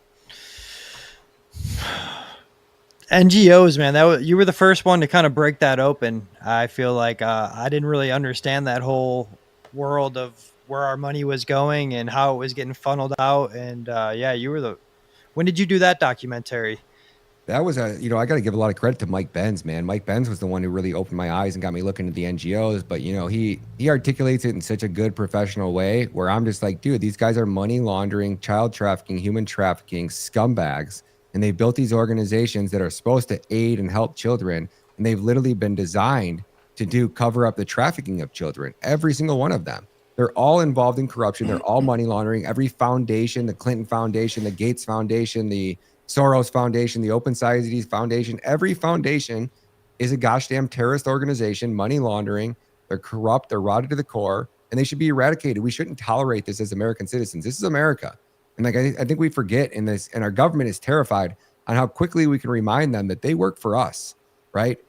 NGOs, man, you were the first one to kind of break that open. I feel like I didn't really understand that whole world of where our money was going and how it was getting funneled out. And yeah, when did you do that documentary? That was I got to give a lot of credit to Mike Benz, man. Mike Benz was the one who really opened my eyes and got me looking at the NGOs. But, he articulates it in such a good professional way where I'm just like, dude, these guys are money laundering, child trafficking, human trafficking, scumbags. And they built these organizations that are supposed to aid and help children. And they've literally been designed to cover up the trafficking of children. Every single one of them. They're all involved in corruption. They're all money laundering. Every foundation, the Clinton Foundation, the Gates Foundation, the Soros Foundation, the Open Societies Foundation, every foundation is a gosh damn terrorist organization, money laundering. They're corrupt. They're rotted to the core, and they should be eradicated. We shouldn't tolerate this as American citizens. This is America. And I think we forget in this, and our government is terrified on how quickly we can remind them that they work for us, right?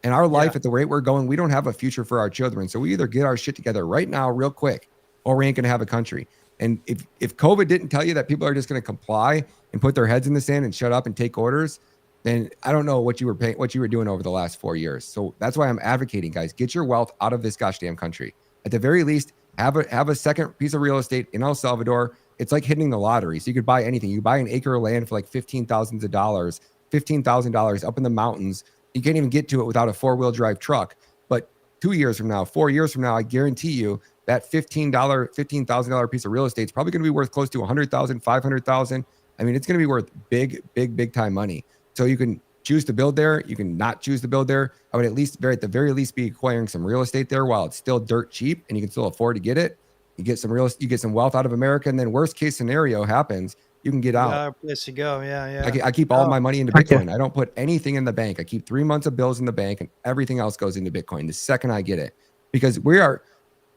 And our life at the rate we're going, we don't have a future for our children. So we either get our shit together right now, real quick, or we ain't going to have a country. And if COVID didn't tell you that people are just going to comply and put their heads in the sand and shut up and take orders, then I don't know what you were doing over the last 4 years. So that's why I'm advocating, guys, get your wealth out of this gosh damn country. At the very least, have a second piece of real estate in El Salvador. It's like hitting the lottery. So you could buy anything. You buy an acre of land for like $15,000 up in the mountains. You can't even get to it without a 4-wheel drive truck. But 2 years from now, 4 years from now, I guarantee you that $15,000 piece of real estate is probably going to be worth close to $100,000, $500,000. I mean, it's going to be worth big time money. So you can choose to build there. You can not choose to build there. I would at the very least be acquiring some real estate there while it's still dirt cheap and you can still afford to get it. You get some wealth out of America, and then worst case scenario happens, you can get out. Yeah, place to go. Yeah. I keep all my money into Bitcoin. I don't put anything in the bank. I keep 3 months of bills in the bank, and everything else goes into Bitcoin the second I get it, because we are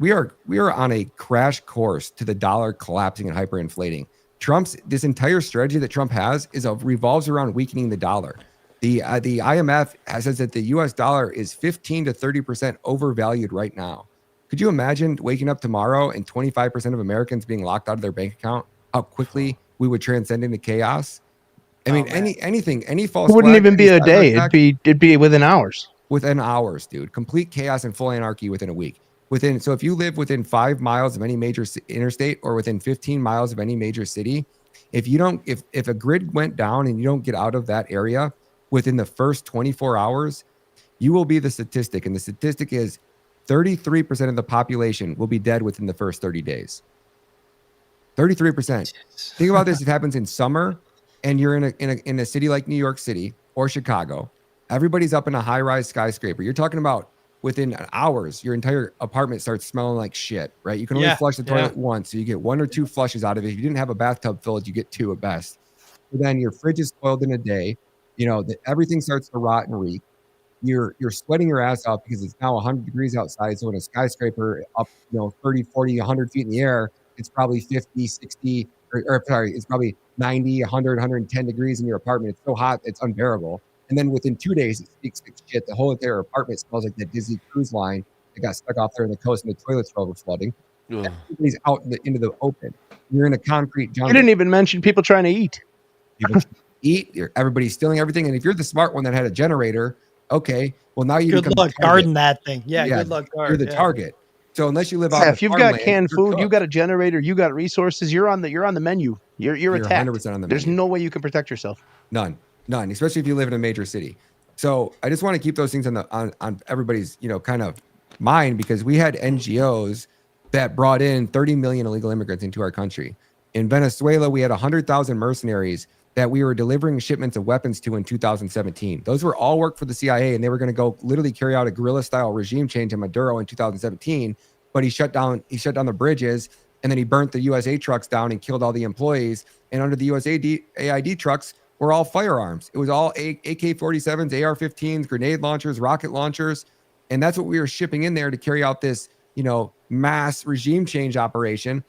on a crash course to the dollar collapsing and hyperinflating. This entire strategy that Trump has revolves around weakening the dollar. The IMF says that the US dollar is 15 to 30% overvalued right now. Could you imagine waking up tomorrow and 25% of Americans being locked out of their bank account? How quickly we would transcend into chaos? I mean, any false It wouldn't flag, even be a day. attack, It'd be within hours. Within hours, dude. Complete chaos and full anarchy within a week. So if you live within 5 miles of any major interstate or within 15 miles of any major city, if a grid went down and you don't get out of that area within the first 24 hours, you will be the statistic. And the statistic is 33% of the population will be dead within the first 30 days. 33%. Think about this. It happens in summer and you're in a city like New York City or Chicago. Everybody's up in a high-rise skyscraper. You're talking about within hours, your entire apartment starts smelling like shit, right? You can only flush the toilet once, so you get 1 or 2 flushes out of it. If you didn't have a bathtub filled, you get 2 at best. So then your fridge is spoiled in a day. You know, everything starts to rot and reek. You're sweating your ass off because it's now 100 degrees outside. So in a skyscraper up, 30, 40, 100 feet in the air, it's probably 50, 60, or sorry, it's probably 90, 100, 110 degrees in your apartment. It's so hot, it's unbearable. And then within 2 days, it speaks shit. The whole entire apartment smells like that Disney cruise line that got stuck off there on the coast and the toilets were over flooding. Everybody's out into the open. You're in a concrete jungle. You didn't even mention people trying to eat. People eat. Everybody's stealing everything. And if you're the smart one that had a generator, okay, well now you good luck guarding that thing. Yeah, good luck guarding. You're the target. So unless you live out, if you've got canned food, you got a generator, you got resources, you're on the menu. You're attacked. 100% on the There's menu. no way you can protect yourself. None, especially if you live in a major city. So I just want to keep those things on everybody's, kind of mind, because we had NGOs that brought in 30 million illegal immigrants into our country. In Venezuela, we had 100,000 mercenaries that we were delivering shipments of weapons to in 2017. Those were all work for the CIA, and they were going to go literally carry out a guerrilla-style regime change in Maduro in 2017. But he shut down the bridges, and then he burnt the USA trucks down and killed all the employees. And under the USAID trucks were all firearms. It was all AK-47s, AR-15s, grenade launchers, rocket launchers, and that's what we were shipping in there to carry out this, mass regime change operation.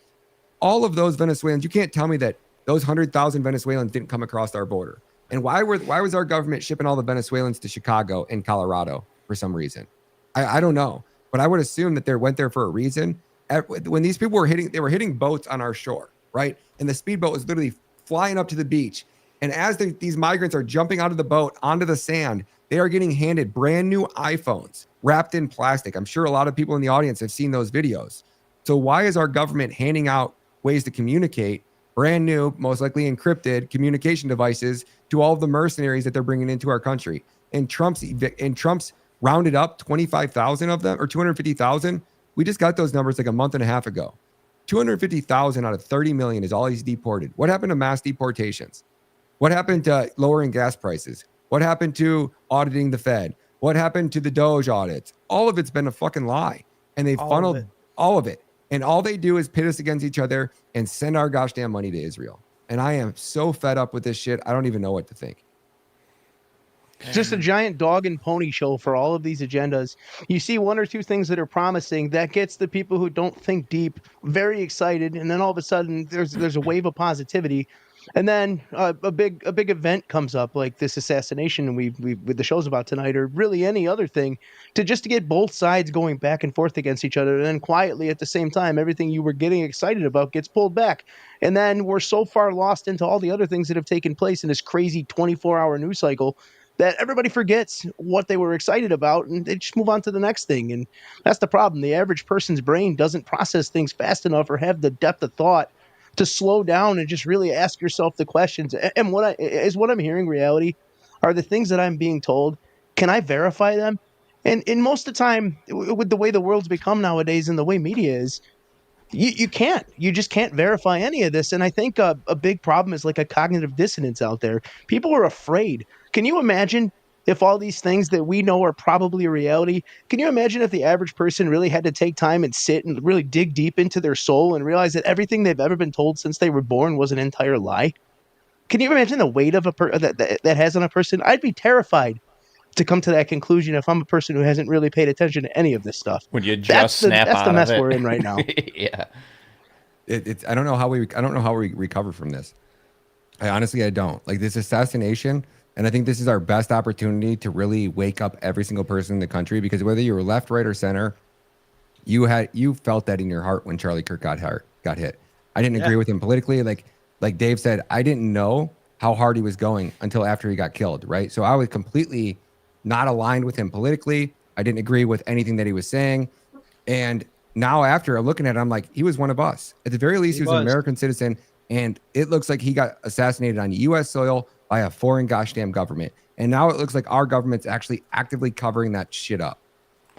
All of those Venezuelans, you can't tell me that those 100,000 Venezuelans didn't come across our border. And why was our government shipping all the Venezuelans to Chicago and Colorado for some reason? I don't know, but I would assume that they went there for a reason. When these people were hitting boats on our shore, right? And the speedboat was literally flying up to the beach. And as these migrants are jumping out of the boat onto the sand, they are getting handed brand new iPhones wrapped in plastic. I'm sure a lot of people in the audience have seen those videos. So why is our government handing out ways to communicate, brand new, most likely encrypted communication devices to all of the mercenaries that they're bringing into our country? And Trump's rounded up 25,000 of them, or 250,000. We just got those numbers like a month and a half ago. 250,000 out of 30 million is all he's deported. What happened to mass deportations? What happened to lowering gas prices? What happened to auditing the Fed? What happened to the Doge audits? All of it's been a fucking lie. And they funneled all of it. And all they do is pit us against each other and send our gosh damn money to Israel. And I am so fed up with this shit. I don't even know what to think. Just a giant dog and pony show for all of these agendas. You see 1 or 2 things that are promising, that gets the people who don't think deep very excited, and then all of a sudden there's a wave of positivity, and then a big event comes up like this assassination we with the show's about tonight, or really any other thing, to get both sides going back and forth against each other, and then quietly at the same time everything you were getting excited about gets pulled back, and then we're so far lost into all the other things that have taken place in this crazy 24-hour news cycle that everybody forgets what they were excited about and they just move on to the next thing. And that's the problem. The average person's brain doesn't process things fast enough or have the depth of thought to slow down and just really ask yourself the questions. And what I'm hearing reality? Are the things that I'm being told, can I verify them? And most of the time, with the way the world's become nowadays and the way media is, you can't. You just can't verify any of this. And I think a big problem is like a cognitive dissonance out there. People are afraid. Can you imagine if all these things that we know are probably a reality? Can you imagine if the average person really had to take time and sit and really dig deep into their soul and realize that everything they've ever been told since they were born was an entire lie? Can you imagine the weight of that has on a person? I'd be terrified to come to that conclusion if I'm a person who hasn't really paid attention to any of this stuff. When you just that's the mess we're in right now. Yeah. I don't know how we recover from this. I don't. Like this assassination, and I think this is our best opportunity to really wake up every single person in the country, because whether you were left, right, or center, you felt that in your heart when Charlie Kirk got hit. I didn't agree with him politically. Like Dave said, I didn't know how hard he was going until after he got killed, right? So I was completely not aligned with him politically. I didn't agree with anything that he was saying. And now after looking at it, I'm like, he was one of us. At the very least, he was an American citizen. And it looks like he got assassinated on U.S. soil by a foreign gosh damn government. And now it looks like our government's actually actively covering that shit up.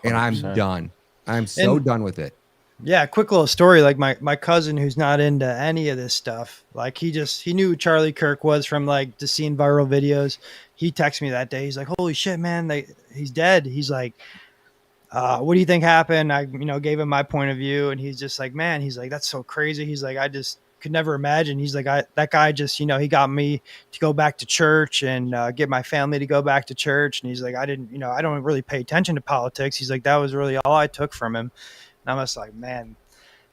And I'm 100%. done. I'm so done with it. Yeah, quick little story. Like my cousin who's not into any of this stuff, like he knew who Charlie Kirk was from like just seeing viral videos. He texted me that day. He's like, "Holy shit, man, he's dead." He's like, what do you think happened? I, gave him my point of view, and he's just like, man, he's like, that's so crazy. He's like, I just could never imagine. He's like, that guy just, he got me to go back to church and get my family to go back to church. And he's like, I didn't, I don't really pay attention to politics. He's like, that was really all I took from him. And I'm just like, man,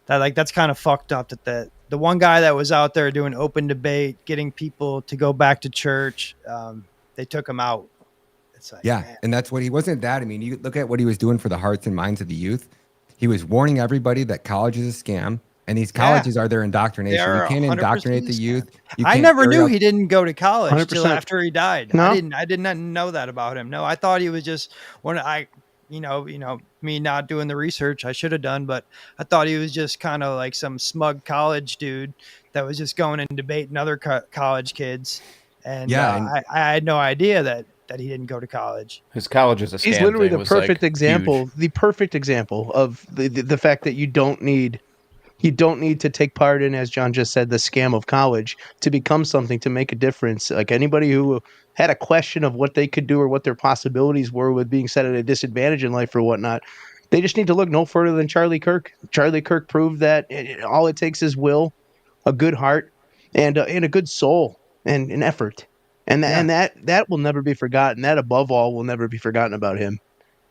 that's kind of fucked up that the one guy that was out there doing open debate, getting people to go back to church, they took him out. It's like, yeah, man. and that's what he wasn't that. I mean, you look at what he was doing for the hearts and minds of the youth. He was warning everybody that college is a scam, and these colleges are their indoctrination. You can't indoctrinate the youth. I never knew he didn't go to college 100%. until after he died. No? I did not know that about him. No, I thought he was just me not doing the research I should have done, but I thought he was just kind of like some smug college dude that was just going and debating other college kids. And I had no idea that he didn't go to college. His college is a scam. He's literally the perfect like example. huge. The perfect example of the fact that you don't need to take part in, as John just said, the scam of college to become something, to make a difference. Like anybody who had a question of what they could do or what their possibilities were with being set at a disadvantage in life or whatnot, they just need to look no further than Charlie Kirk. Charlie Kirk proved that all it takes is will, a good heart, and a good soul and an effort. And that will never be forgotten. That above all will never be forgotten about him.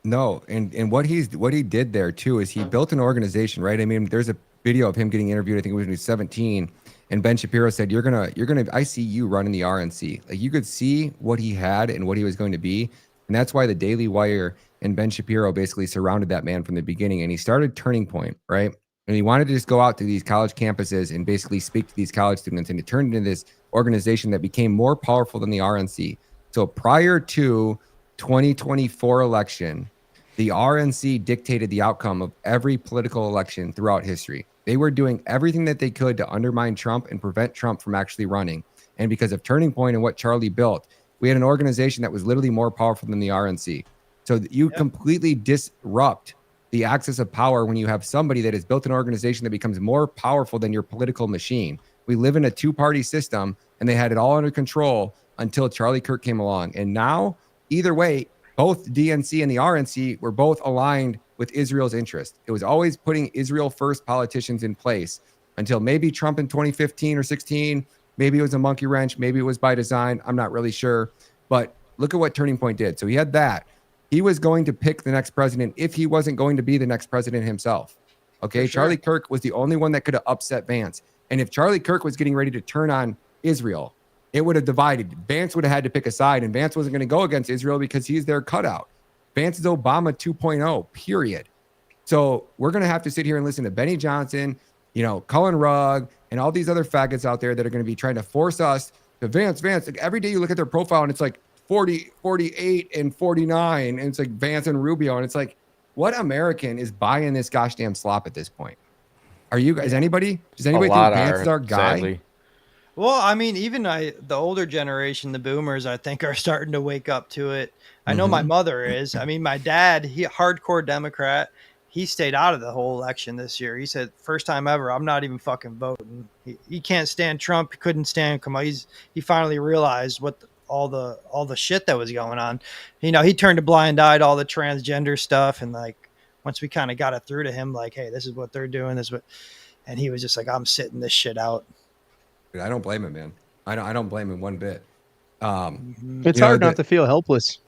No, and what he did there too is he built an organization, right? I mean, there's a video of him getting interviewed. I think it was when he was 17, and Ben Shapiro said, "You're gonna. I see you running the RNC." Like you could see what he had and what he was going to be, and that's why the Daily Wire and Ben Shapiro basically surrounded that man from the beginning. And he started Turning Point, right? And he wanted to just go out to these college campuses and basically speak to these college students, and it turned into this organization that became more powerful than the RNC. So prior to 2024 election, the RNC dictated the outcome of every political election throughout history. They were doing everything that they could to undermine Trump and prevent Trump from actually running. And because of Turning Point and what Charlie built, we had an organization that was literally more powerful than the RNC. So you completely disrupt the axis of power when you have somebody that has built an organization that becomes more powerful than your political machine. We live in a two-party system, and they had it all under control until Charlie Kirk came along. And now, either way, both DNC and the RNC were both aligned with Israel's interest. It was always putting Israel first politicians in place until maybe Trump in 2015 or 16. Maybe it was a monkey wrench. Maybe it was by design. I'm not really sure. But look at what Turning Point did. So he had that. He was going to pick the next president if he wasn't going to be the next president himself. Okay, Sure. Charlie Kirk was the only one that could have upset Vance. And if Charlie Kirk was getting ready to turn on Israel, it would have divided. Vance would have had to pick a side, and Vance wasn't going to go against Israel because he's their cutout. Vance is Obama 2.0, period. So we're going to have to sit here and listen to Benny Johnson, Cullen Rugg, and all these other faggots out there that are going to be trying to force us to Vance. Like every day you look at their profile, and it's like 40, 48, and 49, and it's like Vance and Rubio, and it's like, what American is buying this gosh damn slop at this point? Are you guys? Does anybody think Vance is our guy? Sadly. Well, I mean, even the older generation, the boomers, I think are starting to wake up to it. I know my mother is. I mean, my dad, he hardcore Democrat. He stayed out of the whole election this year. He said, first time ever, I'm not even fucking voting. He can't stand Trump. He couldn't stand Kamala. He finally realized what all the shit that was going on. He turned a blind eye to all the transgender stuff, and like once we kind of got it through to him, like, hey, this is what they're doing, and he was just like, I'm sitting this shit out. I don't blame him, man. I don't blame him one bit. It's hard not to feel helpless.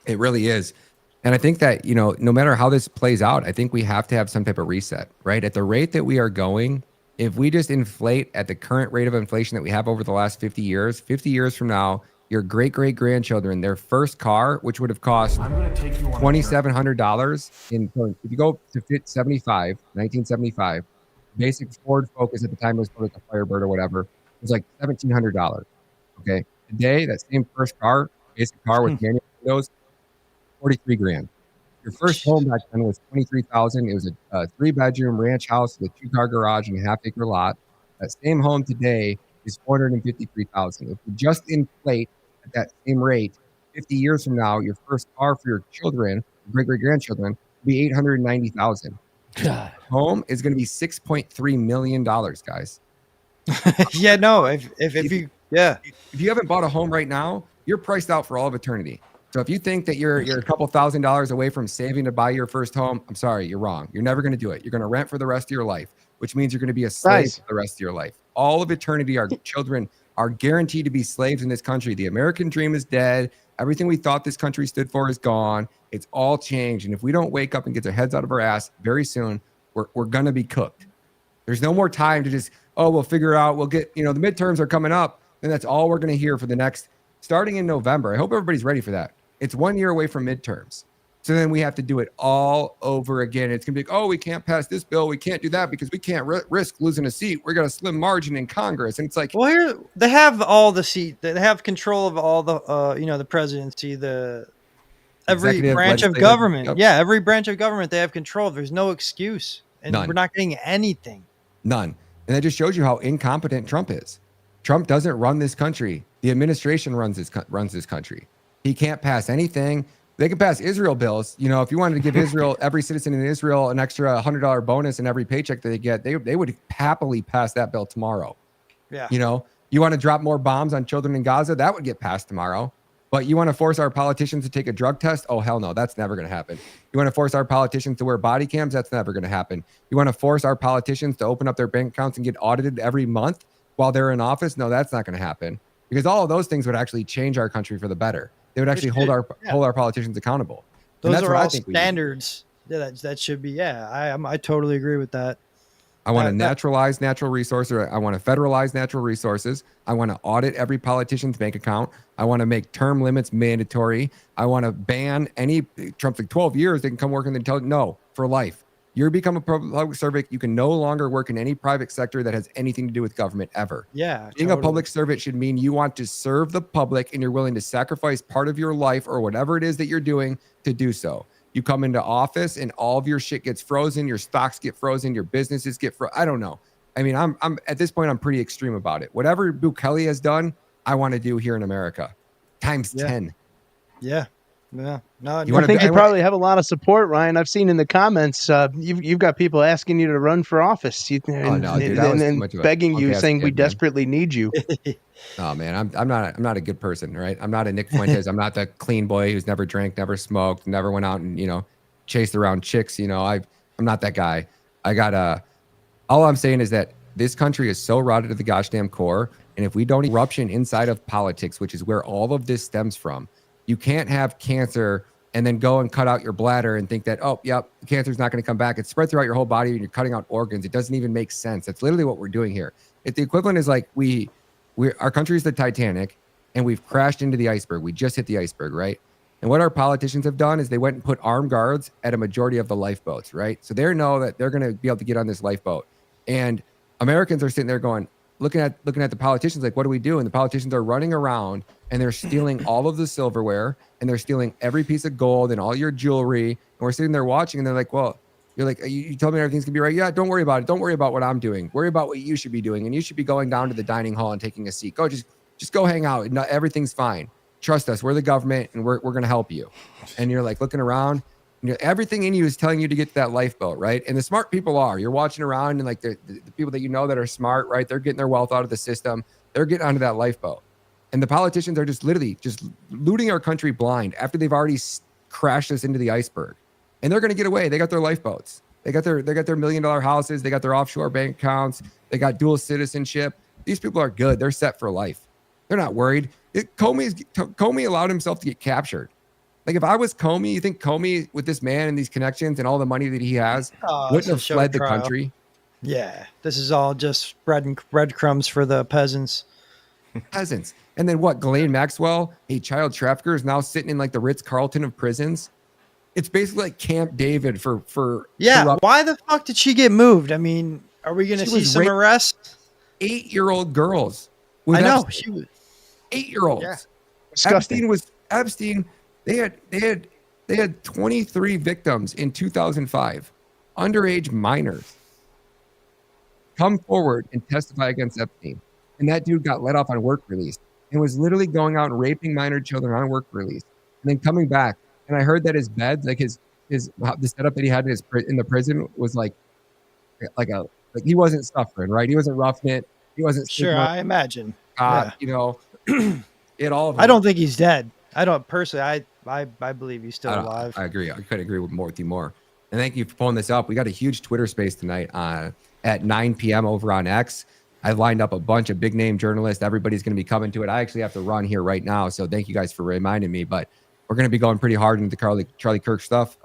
It really is. And I think that, no matter how this plays out, I think we have to have some type of reset, right? At the rate that we are going, if we just inflate at the current rate of inflation that we have over the last 50 years from now, your great-great-grandchildren, their first car, which would have cost $2,700 if you go to 1975, basic Ford Focus at the time was called a Firebird or whatever, it was like $1,700. Okay. Today, that same first car, basic car with manual windows, $43,000. Your first home back then was $23,000. It was a 3-bedroom ranch house with a 2-car garage and a half-acre lot. That same home today is $453,000. If you just inflate at that same rate, 50 years from now, your first car for your children, great-great-grandchildren, will be $890,000. God. Home is going to be $6.3 million, guys. Yeah, no. If you if you haven't bought a home right now, you're priced out for all of eternity. So if you think that you're a couple $1,000s away from saving to buy your first home, I'm sorry, you're wrong. You're never going to do it. You're going to rent for the rest of your life, which means you're going to be a slave for the rest of your life. All of eternity, our children are guaranteed to be slaves in this country. The American dream is dead. Everything we thought this country stood for is gone. It's all changed. And if we don't wake up and get our heads out of our ass very soon, we're going to be cooked. There's no more time to just, we'll figure it out. We'll get, the midterms are coming up. And that's all we're going to hear for the next, starting in November. I hope everybody's ready for that. It's 1 year away from midterms. So then we have to do it all over again. It's going to be like, we can't pass this bill. We can't do that because we can't risk losing a seat. We got a slim margin in Congress. And it's like, well, here they have all the seat. They have control of all the, the presidency, every Executive, branch of legislative, government. yep. Yeah, every branch of government they have control. There's no excuse, and None. we're not getting anything. None. And that just shows you how incompetent Trump is. Trump doesn't run this country. The administration runs this country. He can't pass anything. They can pass Israel bills. If you wanted to give Israel, every citizen in Israel, an extra $100 bonus in every paycheck that they get, they would happily pass that bill tomorrow. Yeah. You want to drop more bombs on children in Gaza? That would get passed tomorrow. But you want to force our politicians to take a drug test? Oh, hell no. That's never going to happen. You want to force our politicians to wear body cams? That's never going to happen. You want to force our politicians to open up their bank accounts and get audited every month while they're in office? No, that's not going to happen. Because all of those things would actually change our country for the better. They would actually hold our politicians accountable. Those are all standards that should be. Yeah, I totally agree with that. I want to naturalize natural resources. I want to federalize natural resources. I want to audit every politician's bank account. I want to make term limits mandatory. I want to ban any Trump's like 12 years. They can come work in the intelligence. No, for life. You become a public servant. You can no longer work in any private sector that has anything to do with government ever. Yeah. Being a public servant should mean you want to serve the public and you're willing to sacrifice part of your life or whatever it is that you're doing to do so. You come into office and all of your shit gets frozen. Your stocks get frozen. Your businesses get frozen. I don't know. I mean, I'm at this point, I'm pretty extreme about it. Whatever Bukele has done, I want to do here in America times 10. Yeah. Yeah. No, I think you probably have a lot of support, Ryan. I've seen in the comments, you've got people asking you to run for office and begging you, saying we desperately need you. Oh man, I'm not a good person, right? I'm not a Nick Fuentes. I'm not the clean boy who's never drank, never smoked, never went out and chased around chicks. I'm not that guy. All I'm saying is that this country is so rotted to the gosh damn core, and if we don't eruption inside of politics, which is where all of this stems from. You can't have cancer and then go and cut out your bladder and think that, cancer's not going to come back. It's spread throughout your whole body and you're cutting out organs. It doesn't even make sense. That's literally what we're doing here. The equivalent is like our country is the Titanic and we've crashed into the iceberg. We just hit the iceberg, right? And what our politicians have done is they went and put armed guards at a majority of the lifeboats, right? So they know that they're going to be able to get on this lifeboat. And Americans are sitting there going, looking at the politicians, like, what do we do? And the politicians are running around and they're stealing all of the silverware and they're stealing every piece of gold and all your jewelry. And we're sitting there watching and they're like, well, you're like, you told me everything's gonna be right. Yeah, don't worry about it. Don't worry about what I'm doing. Worry about what you should be doing. And you should be going down to the dining hall and taking a seat. Go, just go hang out. No, everything's fine. Trust us. We're the government and we're going to help you. And you're like looking around. Everything in you is telling you to get to that lifeboat, right? And the smart people you're watching around and like the people that that are smart, right? They're getting their wealth out of the system. They're getting onto that lifeboat. And the politicians are just literally just looting our country blind after they've already crashed us into the iceberg. And they're going to get away. They got their lifeboats. They got their $1 million houses. They got their offshore bank accounts. They got dual citizenship. These people are good. They're set for life. They're not worried. Comey allowed himself to get captured. Like if I was Comey, you think Comey with this man and these connections and all the money that he has wouldn't have fled the country? Yeah, this is all just breadcrumbs for the peasants. Peasants. And then what? Ghislaine Maxwell, a child trafficker, is now sitting in like the Ritz-Carlton of prisons. It's basically like Camp David for why the fuck did she get moved? I mean, are we going to see some arrests? 8-year-old girls. I know. She was 8-year-olds. Yeah. Disgusting. Epstein. They had 23 victims in 2005. Underage minors. Come forward and testify against Epstein. And that dude got let off on work release and was literally going out and raping minor children on work release and then coming back. And I heard that his beds, like his the setup that he had in the prison was like he wasn't suffering, right? He wasn't roughing it. He wasn't Sure, sleeping on I imagine. God, Yeah. it all of I them. don't think he's dead. I don't personally. I believe he's still alive. I agree. I couldn't agree with you more. And thank you for pulling this up. We got a huge Twitter space tonight at 9 p.m. over on X. I lined up a bunch of big name journalists. Everybody's going to be coming to it. I actually have to run here right now, so thank you guys for reminding me. But we're going to be going pretty hard into the Charlie Kirk stuff.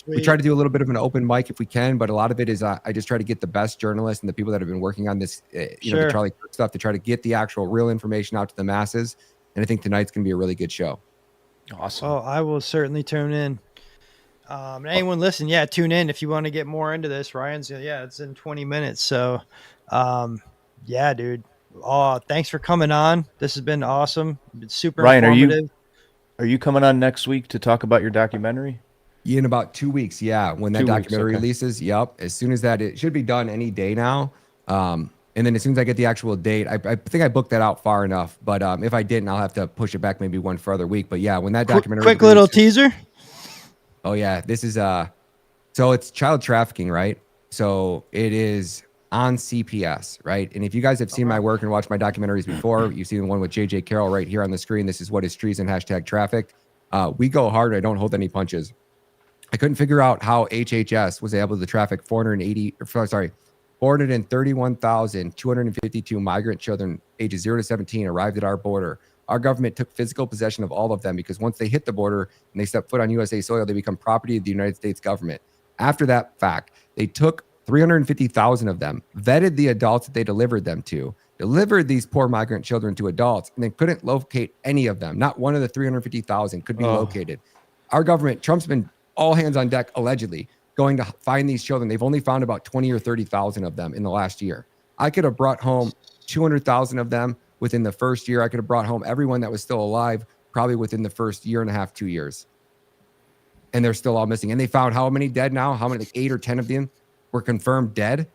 We try to do a little bit of an open mic if we can, but a lot of it is I just try to get the best journalists and the people that have been working on this, the Charlie Kirk stuff, to try to get the actual real information out to the masses. And I think tonight's going to be a really good show. Awesome. Oh, I will certainly tune in. Anyone listen, tune in if you want to get more into this. Ryan's, it's in 20 minutes. So, dude. Oh, thanks for coming on. This has been awesome. It's super Ryan, informative. Are you coming on next week to talk about your documentary? Yeah, in about 2 weeks. Yeah, when that documentary releases. Yep. As soon as that, it should be done any day now. And then as soon as I get the actual date, I think I booked that out far enough. But if I didn't, I'll have to push it back maybe one further week. But yeah, when that documentary quick little teaser. Oh yeah, this is so it's child trafficking, right? So it is on CPS, right? And if you guys have seen my work and watched my documentaries before, you've seen the one with JJ Carroll right here on the screen. This is what is treason #trafficked. We go hard. I don't hold any punches. I couldn't figure out how HHS was able to traffic 431,252 migrant children ages 0 to 17 arrived at our border. Our government took physical possession of all of them because once they hit the border and they step foot on USA soil, they become property of the United States government. After that fact, they took 350,000 of them, vetted the adults that they delivered them to, delivered these poor migrant children to adults, and then couldn't locate any of them. Not one of the 350,000 could be located. Our government, Trump's been all hands on deck, allegedly, going to find these children. They've only found about 20 or 30,000 of them in the last year. I could have brought home 200,000 of them within the first year. I could have brought home everyone that was still alive probably within the first year and a half, 2 years. And they're still all missing. And they found how many dead now? How many, like 8 or 10 of them were confirmed dead?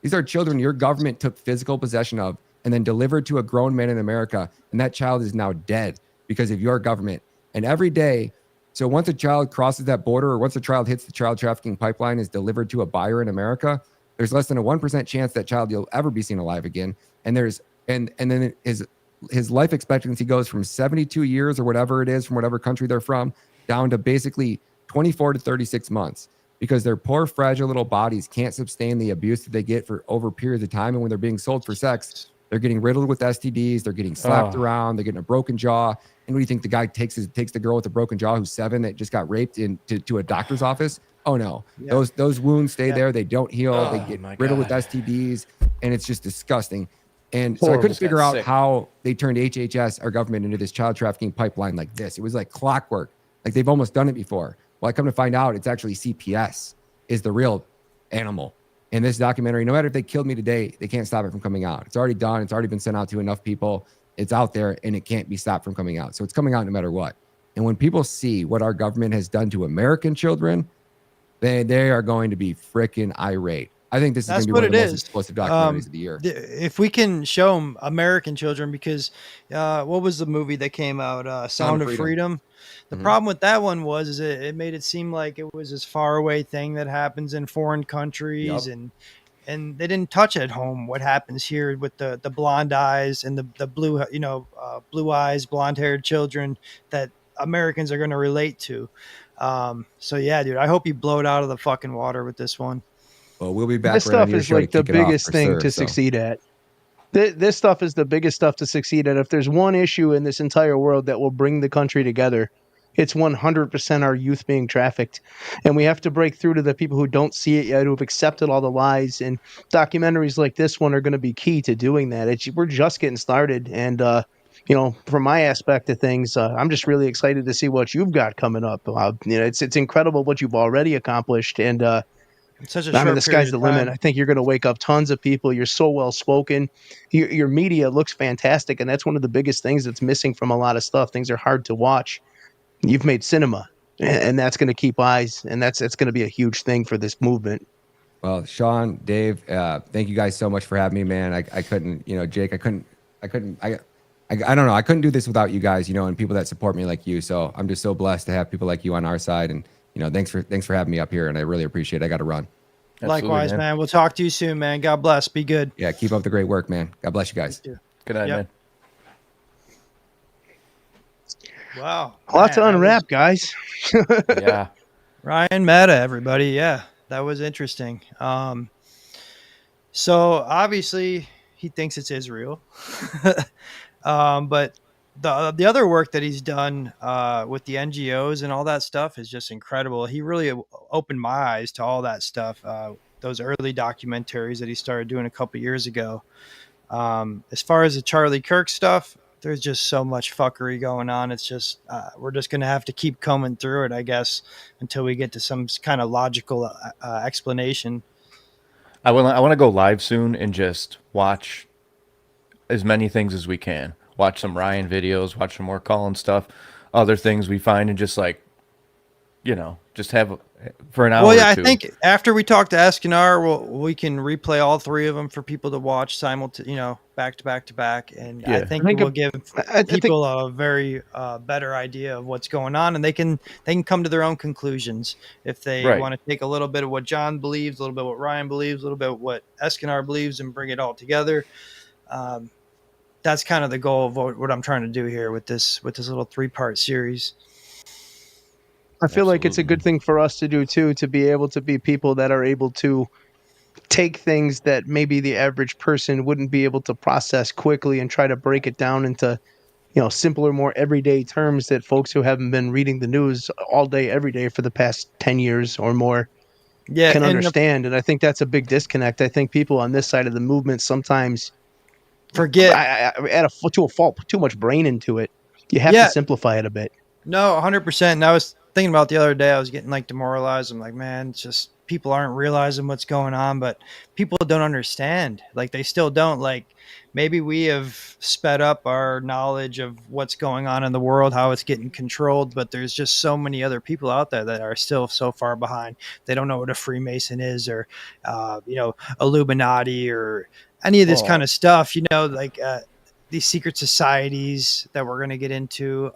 These are children your government took physical possession of and then delivered to a grown man in America. And that child is now dead because of your government. And every day, so once a child crosses that border or once a child hits the child trafficking pipeline, is delivered to a buyer in America, there's less than a 1% chance that child you'll ever be seen alive again. And then his life expectancy goes from 72 years or whatever it is from whatever country they're from down to basically 24 to 36 months because their poor, fragile little bodies can't sustain the abuse that they get for over periods of time. And when they're being sold for sex, they're getting riddled with STDs. They're getting slapped around. They're getting a broken jaw. And what do you think the guy takes the girl with a broken jaw who's 7 that just got raped to a doctor's office? Oh no, those wounds stay there. They don't heal. They get riddled with STDs, and it's just disgusting. And so I couldn't figure out how they turned HHS, our government, into this child trafficking pipeline like this. It was like clockwork. Like they've almost done it before. Well, I come to find out it's actually CPS is the real animal. And this documentary, no matter if they killed me today, they can't stop it from coming out. It's already done. It's already been sent out to enough people. It's out there and it can't be stopped from coming out. So it's coming out no matter what. And when people see what our government has done to American children, they are going to be freaking irate. I think this is going to be one of the most explosive documentaries of the year. If we can show them American children, because what was the movie that came out? Sound of Freedom. The problem with that one was it made it seem like it was this far away thing that happens in foreign countries, and they didn't touch at home what happens here with the blonde eyes and the blue blue eyes, blonde haired children that Americans are going to relate to. So yeah, dude, I hope you blow it out of the fucking water with this one. Well, we'll be back. This stuff is like the biggest thing to succeed at. This stuff is the biggest stuff to succeed at. If there's one issue in this entire world that will bring the country together, it's 100% our youth being trafficked. And we have to break through to the people who don't see it yet, who have accepted all the lies. And documentaries like this one are going to be key to doing that. We're just getting started. And, from my aspect of things, I'm just really excited to see what you've got coming up. It's incredible what you've already accomplished. And, the sky's the limit. I think you're going to wake up tons of people. You're so well spoken. Your media looks fantastic. And that's one of the biggest things that's missing from a lot of stuff. Things are hard to watch. You've made cinema, and that's going to keep eyes, and that's going to be a huge thing for this movement. Well, Sean, Dave, thank you guys so much for having me, man. I couldn't, Jake, I don't know. I couldn't do this without you guys, and people that support me like you. So I'm just so blessed to have people like you on our side. And thanks for having me up here, and I really appreciate it. I got to run. Likewise, man. We'll talk to you soon, man. God bless. Be good. Yeah, keep up the great work, man. God bless you guys. Good night, man. Wow. A lot to unwrap, guys. Yeah. Ryan Matta, everybody. Yeah, that was interesting. So obviously he thinks it's Israel. But the other work that he's done with the NGOs and all that stuff is just incredible. He really opened my eyes to all that stuff. Those early documentaries that he started doing a couple years ago. As far as the Charlie Kirk stuff, there's just so much fuckery going on. It's just we're just gonna have to keep combing through it, I guess, until we get to some kind of logical explanation. I want to go live soon and just watch as many things as we can. Watch some Ryan videos, watch some more Cullen stuff, other things we find, and just just have for an hour. Well, yeah, or two. I think after we talk to Eskinar, we can replay all three of them for people to watch back to back to back, and I think it will give people a very better idea of what's going on, and they can come to their own conclusions if they want to take a little bit of what John believes, a little bit of what Ryan believes, a little bit of what Eskinar believes, and bring it all together. That's kind of the goal of what I'm trying to do here with this little 3-part series. I feel like it's a good thing for us to do too, to be able to be people that are able to take things that maybe the average person wouldn't be able to process quickly and try to break it down into, simpler, more everyday terms that folks who haven't been reading the news all day, every day for the past 10 years or more can understand. And I think that's a big disconnect. I think people on this side of the movement sometimes forget, add to a fault, put too much brain into it. You have to simplify it a bit. No, 100%. And I was thinking about the other day, I was getting demoralized. I'm like, man, it's just people aren't realizing what's going on, but people don't understand. They still don't. Maybe we have sped up our knowledge of what's going on in the world, how it's getting controlled, but there's just so many other people out there that are still so far behind. They don't know what a Freemason is, or Illuminati, or any of this kind of stuff. These secret societies that we're going to get into.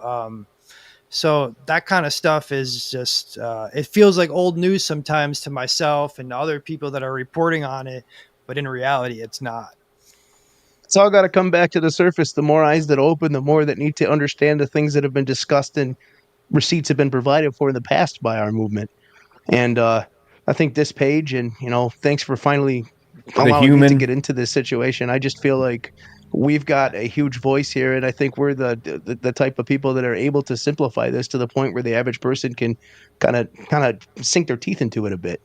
So that kind of stuff is just, it feels like old news sometimes to myself and other people that are reporting on it, but in reality, it's not. It's all got to come back to the surface. The more eyes that open, the more that need to understand the things that have been discussed and receipts have been provided for in the past by our movement. And I think this page, and, thanks for finally allowing me to get into this situation. I just feel like we've got a huge voice here, and I think we're the type of people that are able to simplify this to the point where the average person can kind of sink their teeth into it a bit.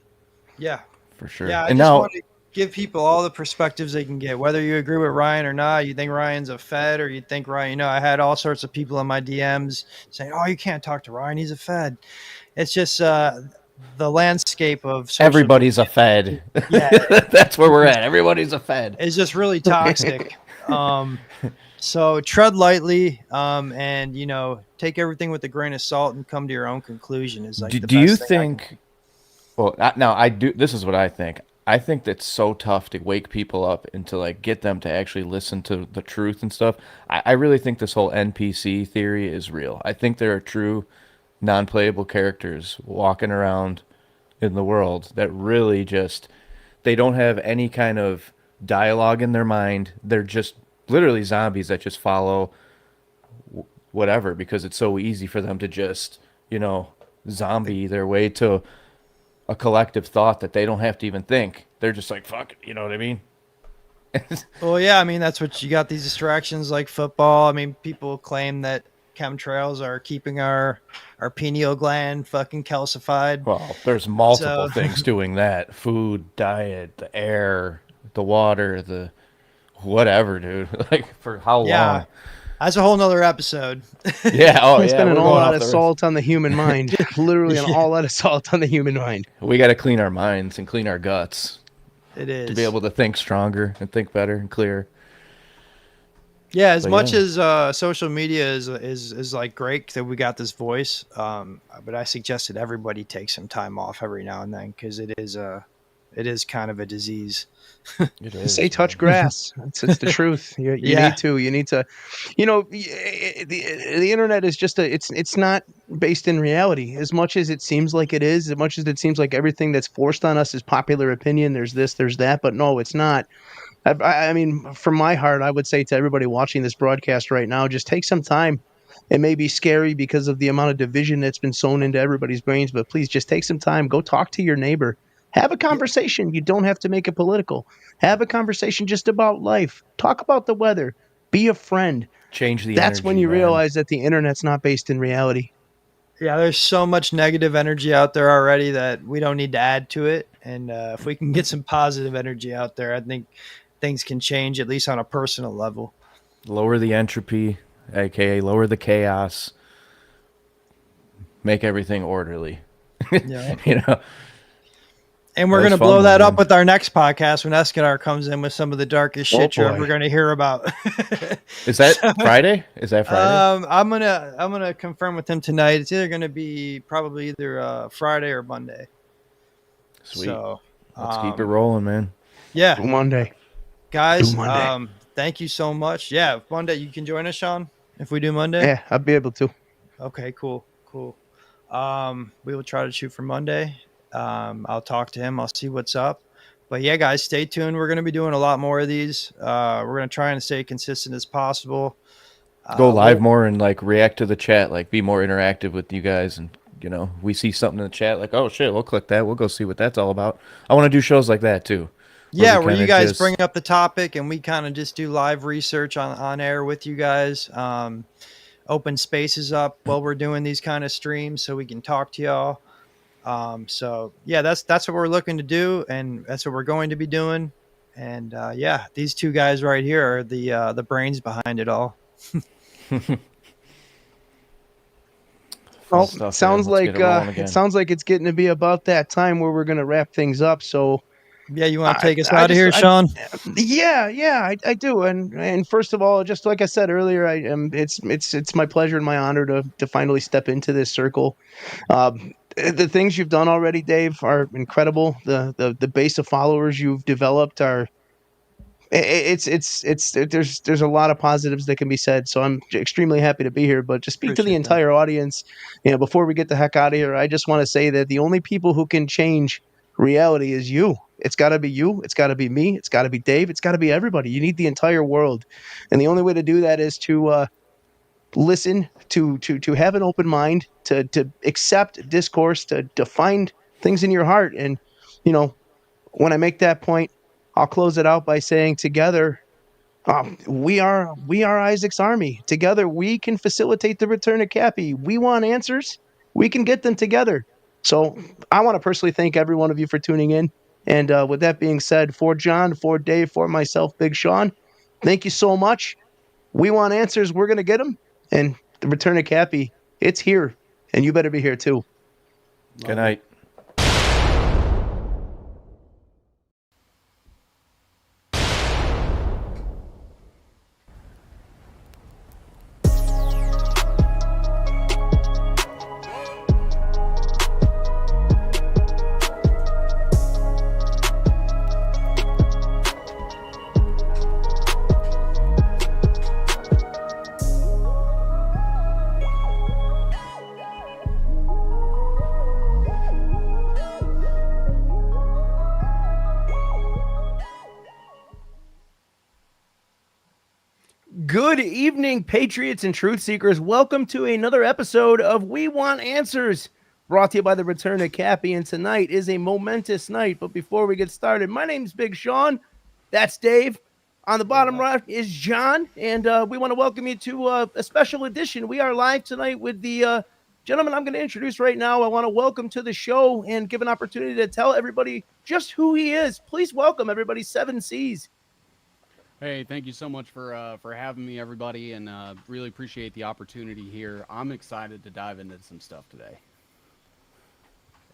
Yeah, for sure. Yeah, I just want to give people all the perspectives they can get, whether you agree with Ryan or not. You think Ryan's a Fed, or you think Ryan, I had all sorts of people in my DMs saying, oh, you can't talk to Ryan, he's a Fed. It's just the landscape of everybody's a Fed. Yeah, that's where we're at. Everybody's a Fed. It's just really toxic. So tread lightly, and take everything with a grain of salt and come to your own conclusion. Is do you think? Well, now I do. This is what I think. I think that's so tough to wake people up and to get them to actually listen to the truth and stuff. I really think this whole NPC theory is real. I think there are true non-playable characters walking around in the world that really they don't have any kind of dialogue in their mind. They're just literally zombies that just follow whatever, because it's so easy for them to just zombie their way to a collective thought that they don't have to even think. They're just like, fuck it, you know what I mean? Well, yeah, I mean, that's what you got, these distractions like football. I mean, people claim that chemtrails are keeping our pineal gland fucking calcified. Well, there's multiple things doing that. Food, diet, the air, the water, the whatever, dude. For how long? That's a whole nother episode. Yeah. Oh, it's been an all-out assault on the human mind. Literally an all-out assault on the human mind. We got to clean our minds and clean our guts. It is. To be able to think stronger and think better and clearer. Yeah, as much as social media is great that we got this voice, but I suggested everybody take some time off every now and then, because it is it is kind of a disease. It is. Say touch grass. It's the truth. You Yeah. need to. The internet is just it's not based in reality as much as it seems like it is. As much as it seems like everything that's forced on us is popular opinion. There's this, there's that, but no, it's not. I mean, from my heart, I would say to everybody watching this broadcast right now, just take some time. It may be scary because of the amount of division that's been sown into everybody's brains, but please just take some time. Go talk to your neighbor. Have a conversation. You don't have to make it political. Have a conversation just about life. Talk about the weather. Be a friend. Change the That's when energy, you man. realize that the internet's not based in reality. Yeah, there's so much negative energy out there already that we don't need to add to it. And if we can get some positive energy out there, I think things can change, at least on a personal level. Lower the entropy, aka lower the chaos. Make everything orderly. Yeah. You know. And we're going to blow that up with our next podcast when Escadar comes in with some of the darkest shit you're ever going to hear about. Is that Friday? Is that Friday? I'm gonna confirm with him tonight. It's either going to be probably either Friday or Monday. Sweet. So let's keep it rolling, man. Yeah. Do Monday. Guys, Do Monday. thank you so much. Yeah, Monday you can join us, Sean, if we do Monday. Yeah, I'll be able to. Okay, cool. We will try to shoot for Monday. I'll talk to him. I'll see what's up. But yeah, guys, stay tuned. We're going to be doing a lot more of these. We're going to try and stay consistent as possible. Go live more and like react to the chat, like be more interactive with you guys. And, you know, we see something in the chat like, oh shit, we'll click that. We'll go see what that's all about. I want to do shows like that too. Yeah, where you guys bring up the topic and we kind of just do live research on air with you guys. Open spaces up while we're doing these kind of streams so we can talk to y'all. So yeah, that's what we're looking to do, and that's what we're going to be doing. And yeah, these two guys right here are the brains behind it all. Well, stuff, sounds man. Let's like get it rolling again. it sounds like it's getting to be about that time where we're going to wrap things up. So yeah, you want to take us out of here, Sean? Yeah, I do. And first of all, just like I said earlier, it's my pleasure and my honor to finally step into this circle. The things you've done already, Dave, are incredible. The base of followers you've developed are there's a lot of positives that can be said. So I'm extremely happy to be here. But to speak to the entire audience, before we get the heck out of here, I just want to say that the only people who can change reality is you. It's got to be you. It's got to be me. It's got to be Dave. It's got to be everybody. You need the entire world, and the only way to do that is to listen, to have an open mind, to accept discourse, to find things in your heart. And when I make that point, I'll close it out by saying together, we are Isaac's army. Together, we can facilitate the return of Kappy. We want answers. We can get them together. So I want to personally thank every one of you for tuning in. And with that being said, for John, for Dave, for myself, Big Sean, thank you so much. We want answers. We're going to get them. And the return of Kappy, it's here. And you better be here too. Good night. Good evening, Patriots and Truth Seekers. Welcome to another episode of We Want Answers, brought to you by the Return of Kappy. And tonight is a momentous night. But before we get started, my name's Big Sean. That's Dave. On the bottom right is John. And we want to welcome you to a special edition. We are live tonight with the gentleman I'm going to introduce right now. I want to welcome to the show and give an opportunity to tell everybody just who he is. Please welcome everybody, 7Cs. Hey, thank you so much for having me, everybody, and really appreciate the opportunity here. I'm excited to dive into some stuff today.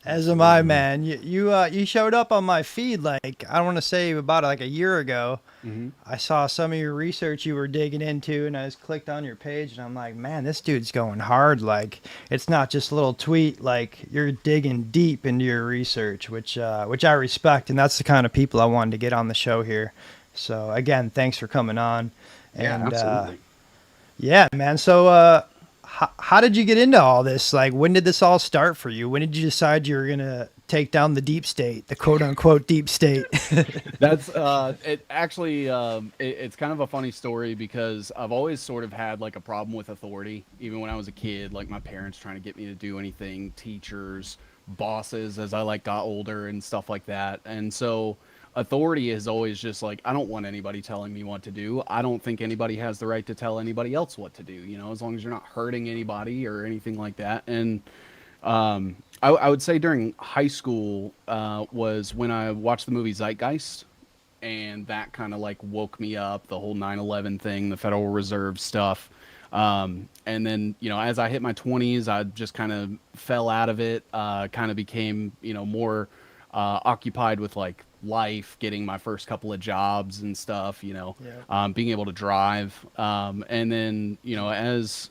As am I, man. You showed up on my feed like I want to say about like a year ago. Mm-hmm. I saw some of your research you were digging into, and I just clicked on your page, and I'm like, man, this dude's going hard. Like, it's not just a little tweet. Like, you're digging deep into your research, which I respect, and that's the kind of people I wanted to get on the show here. So again, thanks for coming on. Yeah, And absolutely. yeah, man. So how did you get into all this? Like, when did this all start for you? When did you decide you were gonna take down the deep state, the quote unquote deep state? That's it actually it's kind of a funny story because I've always sort of had like a problem with authority even when I was a kid, like my parents trying to get me to do anything, teachers, bosses as I like got older and stuff like that. And so authority is always just like I don't want anybody telling me what to do. I don't think anybody has the right to tell anybody else what to do, you know, as long as you're not hurting anybody or anything like that. And I would say during high school was when I watched the movie Zeitgeist, and that kind of like woke me up, the whole 9/11 thing, the Federal Reserve stuff. And then, you know, as I hit my 20s, I just kind of fell out of it, kind of became, you know, more occupied with like life, getting my first couple of jobs and stuff, you know, being able to drive. And then, you know, as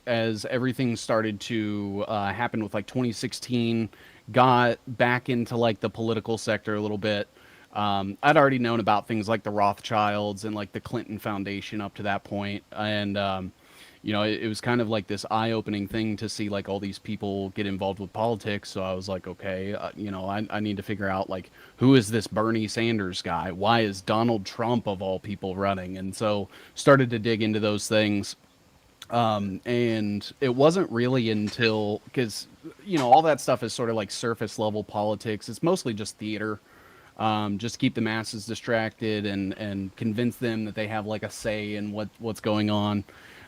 everything started to happen with like 2016, got back into like the political sector a little bit. I'd already known about things like the Rothschilds and like the Clinton Foundation up to that point. And, you know, it was kind of like this eye-opening thing to see like all these people get involved with politics. So I was like, okay, you know, I need to figure out like, who is this Bernie Sanders guy? Why is Donald Trump of all people running? And so started to dig into those things. And it wasn't really until, because, you know, all that stuff is sort of like surface level politics. It's mostly just theater. Just keep the masses distracted and convince them that they have like a say in what's going on.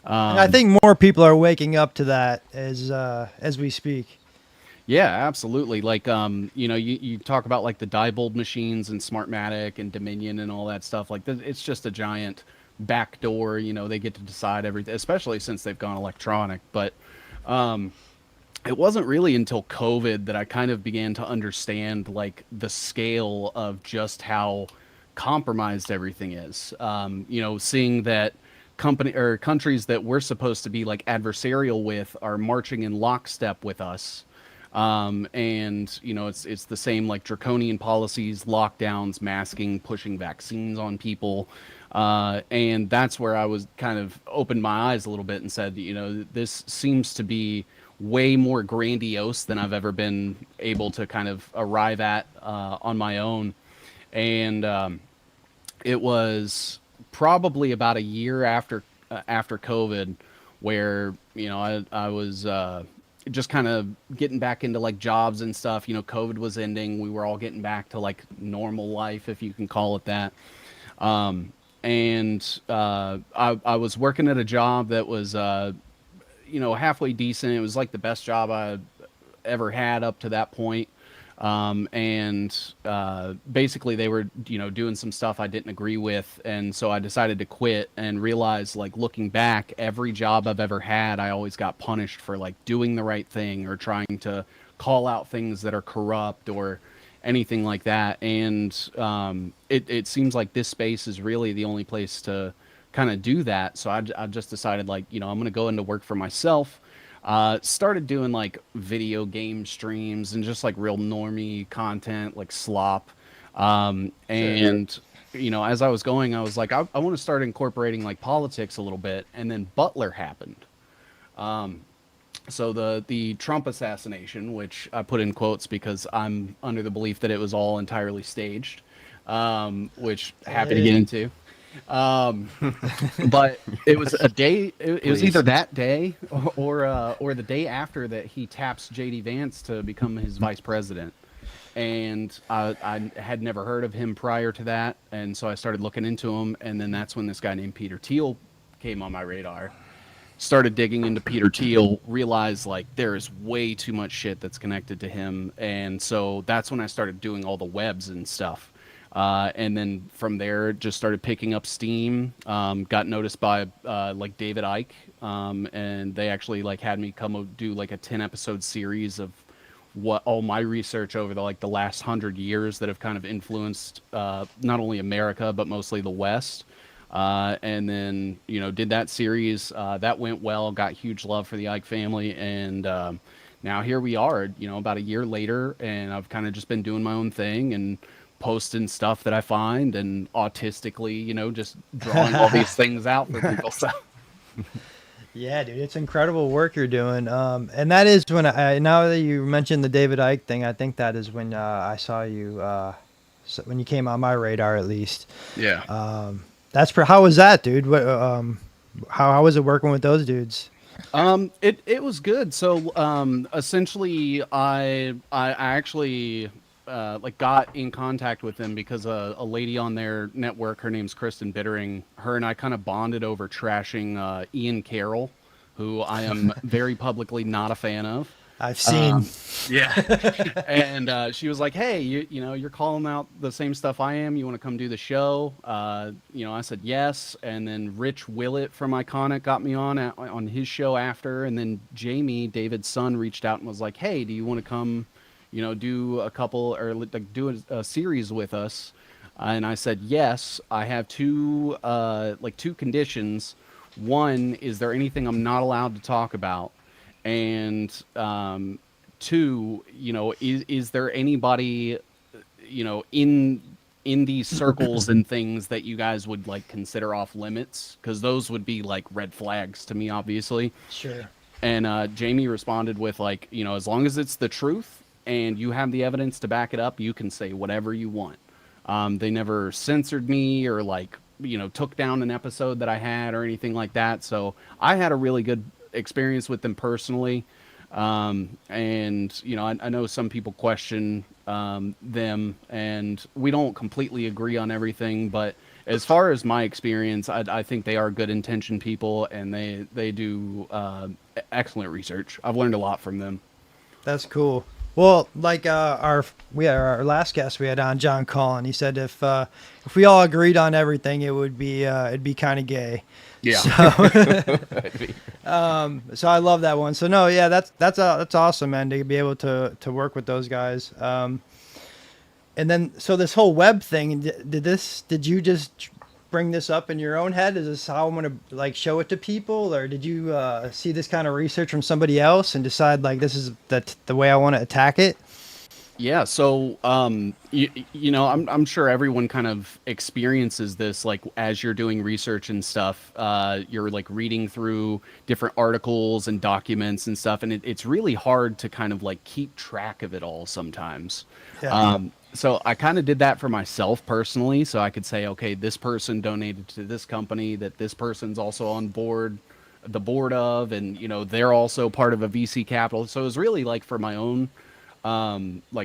And I think more people are waking up to that as we speak. Yeah, absolutely. Like, you know, you talk about like the Diebold machines and Smartmatic and Dominion and all that stuff. Like, it's just a giant backdoor. You know, they get to decide everything, especially since they've gone electronic. But it wasn't really until COVID that I kind of began to understand like the scale of just how compromised everything is. You know, seeing that countries that we're supposed to be like adversarial with are marching in lockstep with us. And you know, it's the same like draconian policies, lockdowns, masking, pushing vaccines on people. And that's where I was kind of opened my eyes a little bit and said, you know, this seems to be way more grandiose than I've ever been able to kind of arrive at on my own. And it was probably about a year after COVID where, you know, I was just kind of getting back into like jobs and stuff. You know, COVID was ending. We were all getting back to like normal life, if you can call it that. And I was working at a job that was, you know, halfway decent. It was like the best job I ever had up to that point. And basically they were, you know, doing some stuff I didn't agree with. And so I decided to quit and realized, like, looking back, every job I've ever had, I always got punished for like doing the right thing or trying to call out things that are corrupt or anything like that. And it seems like this space is really the only place to kind of do that. So I just decided, like, you know, I'm going to go into work for myself. Started doing like video game streams and just like real normie content, like slop. And, you know, as I was going, I was like, I want to start incorporating like politics a little bit. And then Butler happened. So the Trump assassination, which I put in quotes because I'm under the belief that it was all entirely staged, which happy to get into. But it was a day. It was either that day or the day after that he taps JD Vance to become his vice president. And I had never heard of him prior to that, and so I started looking into him. And then that's when this guy named Peter Thiel came on my radar. Started digging into Peter Thiel, realized like there is way too much shit that's connected to him, and so that's when I started doing all the webs and stuff. And then from there, just started picking up steam. Got noticed by like David Icke, and they actually like had me come do like a 10-episode series of what all my research over the last 100 years that have kind of influenced not only America but mostly the West. And then did that series that went well, got huge love for the Ike family, and now here we are, about a year later, and I've kind of just been doing my own thing and posting stuff that I find and autistically, just drawing all these things out for people. So. Yeah, dude, it's incredible work you're doing. And that is when now that you mentioned the David Icke thing, I think that is when I saw you, when you came on my radar, at least. Yeah. How was that, dude? How was it working with those dudes? It was good. So essentially, I actually got in contact with them because a lady on their network, her name's Kristen Bittering. Her and I kind of bonded over trashing Ian Carroll, who I am very publicly not a fan of. I've seen. Yeah. And she was like, "Hey, you're calling out the same stuff I am. You want to come do the show?" I said yes. And then Rich Willett from Iconic got me on his show after. And then Jamie, David's son, reached out and was like, "Hey, do you want to come, do a couple or do a series with us?" And I said yes. I have two conditions. One, is there anything I'm not allowed to talk about? And two, is there anybody, in these circles and things that you guys would consider off limits? Because those would be red flags to me, obviously. Sure. And Jamie responded with as long as it's the truth and you have the evidence to back it up, you can say whatever you want. They never censored me or took down an episode that I had or anything like that. So I had a really good experience with them personally. And I know some people question them, and we don't completely agree on everything, but as far as my experience, I think they are good intentioned people, and they do excellent research. I've learned a lot from them. That's cool. Well, our last guest we had on, John Cullen, he said if we all agreed on everything, it'd be kind of gay. Yeah. So I love that one. So no, yeah, that's awesome, man, to be able to work with those guys. And then so this whole web thing, did you just bring this up in your own head? Is this how I'm gonna show it to people, or did you see this kind of research from somebody else and decide this is the way I want to attack it? Yeah, so I'm sure everyone kind of experiences this as you're doing research and stuff. You're reading through different articles and documents and stuff, and it's really hard to kind of keep track of it all sometimes. Yeah. So I kind of did that for myself personally, so I could say, okay, this person donated to this company that this person's also on the board of, and they're also part of a VC capital. So it was really for my own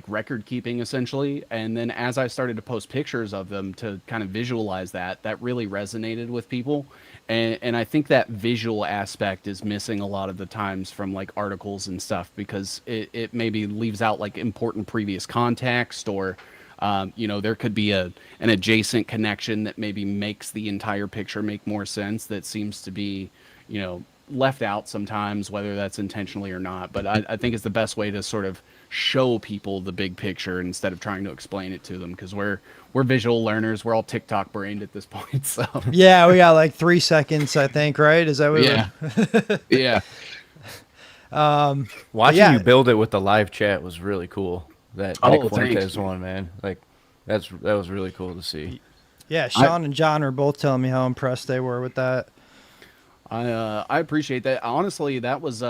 record keeping essentially. And then as I started to post pictures of them to kind of visualize that really resonated with people. And I think that visual aspect is missing a lot of the times from articles and stuff, because it maybe leaves out important previous context, or there could be an adjacent connection that maybe makes the entire picture make more sense, that seems to be left out sometimes, whether that's intentionally or not. But I think it's the best way to sort of show people the big picture instead of trying to explain it to them, because we're visual learners. We're all TikTok brained at this point. So yeah, we got 3 seconds, I think, right? Is that what? Yeah. Yeah. Watching you build it with the live chat was really cool. That Nick Fuentes thanks. one, man. That was really cool to see. Yeah, Sean and John are both telling me how impressed they were with that. I appreciate that. Honestly, that was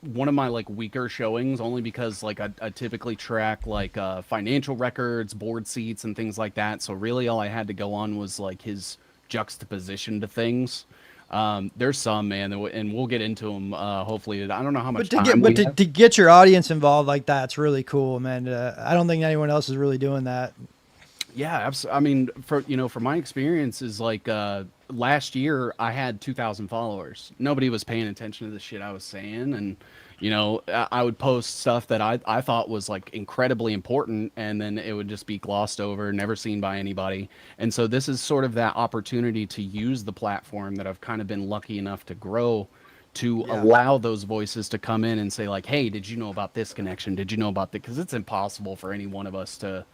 one of my weaker showings, only because I typically track financial records, board seats, and things like that. So really all I had to go on was his juxtaposition to things. There's some, man, and we'll get into them hopefully. I don't know how much time we have. To get your audience involved like that's really cool, man. I don't think anyone else is really doing that. Yeah, absolutely. I mean, for my experience is last year I had 2,000 followers. Nobody was paying attention to the shit I was saying, and I would post stuff that I thought was incredibly important, and then it would just be glossed over, never seen by anybody. And so this is sort of that opportunity to use the platform that I've kind of been lucky enough to grow to allow those voices to come in and say like, hey, did you know about this connection? Did you know about that? Because it's impossible for any one of us to,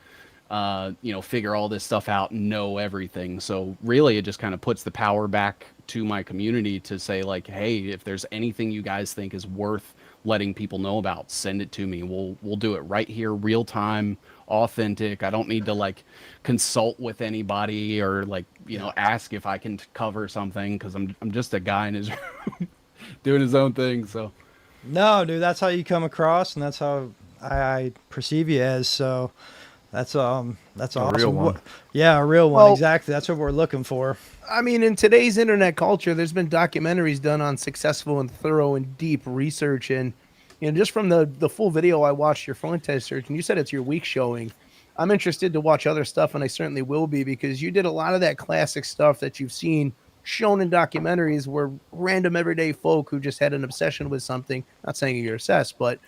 figure all this stuff out and know everything. So really, it just kind of puts the power back to my community to say like, hey, if there's anything you guys think is worth letting people know about, send it to me. We'll do it right here, real time, authentic. I don't need to like consult with anybody or like, ask if I can cover something, because I'm just a guy in his room doing his own thing. So no, dude, that's how you come across, and that's how I perceive you as. So that's awesome. Real one. Yeah, a real one. Well, exactly. That's what we're looking for. I mean, in today's internet culture, there's been documentaries done on successful and thorough and deep research. And, just from the full video I watched your phone test search, and you said it's your week showing. I'm interested to watch other stuff, and I certainly will be, because you did a lot of that classic stuff that you've seen shown in documentaries where random everyday folk who just had an obsession with something, not saying you're obsessed, but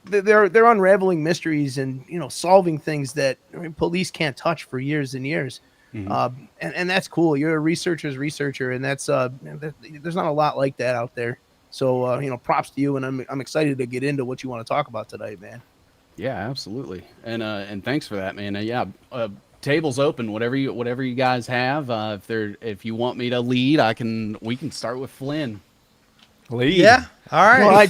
they're unraveling mysteries and, solving things that police can't touch for years and years. Mm-hmm. And that's cool. You're a researcher's researcher, and that's there's not a lot like that out there. So props to you, and I'm excited to get into what you want to talk about tonight, man. Yeah, absolutely. And thanks for that, man. Table's open. Whatever you guys have. If you want me to lead, we can start with Flynn. Lead. Yeah. All right. Well, I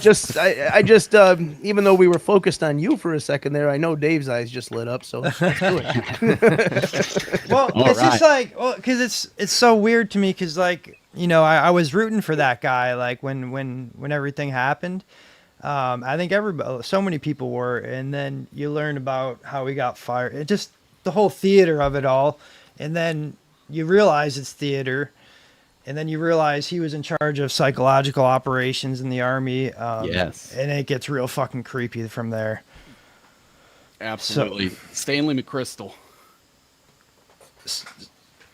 just even though we were focused on you for a second there, I know Dave's eyes just lit up. So let's do it. Well, it's just like, because it's so weird to me, because like, I was rooting for that guy, like when everything happened. I think so many people were, and then you learn about how he got fired. It just, the whole theater of it all, and then you realize it's theater. And then you realize he was in charge of psychological operations in the Army. Yes. And it gets real fucking creepy from there. Absolutely. Stanley McChrystal.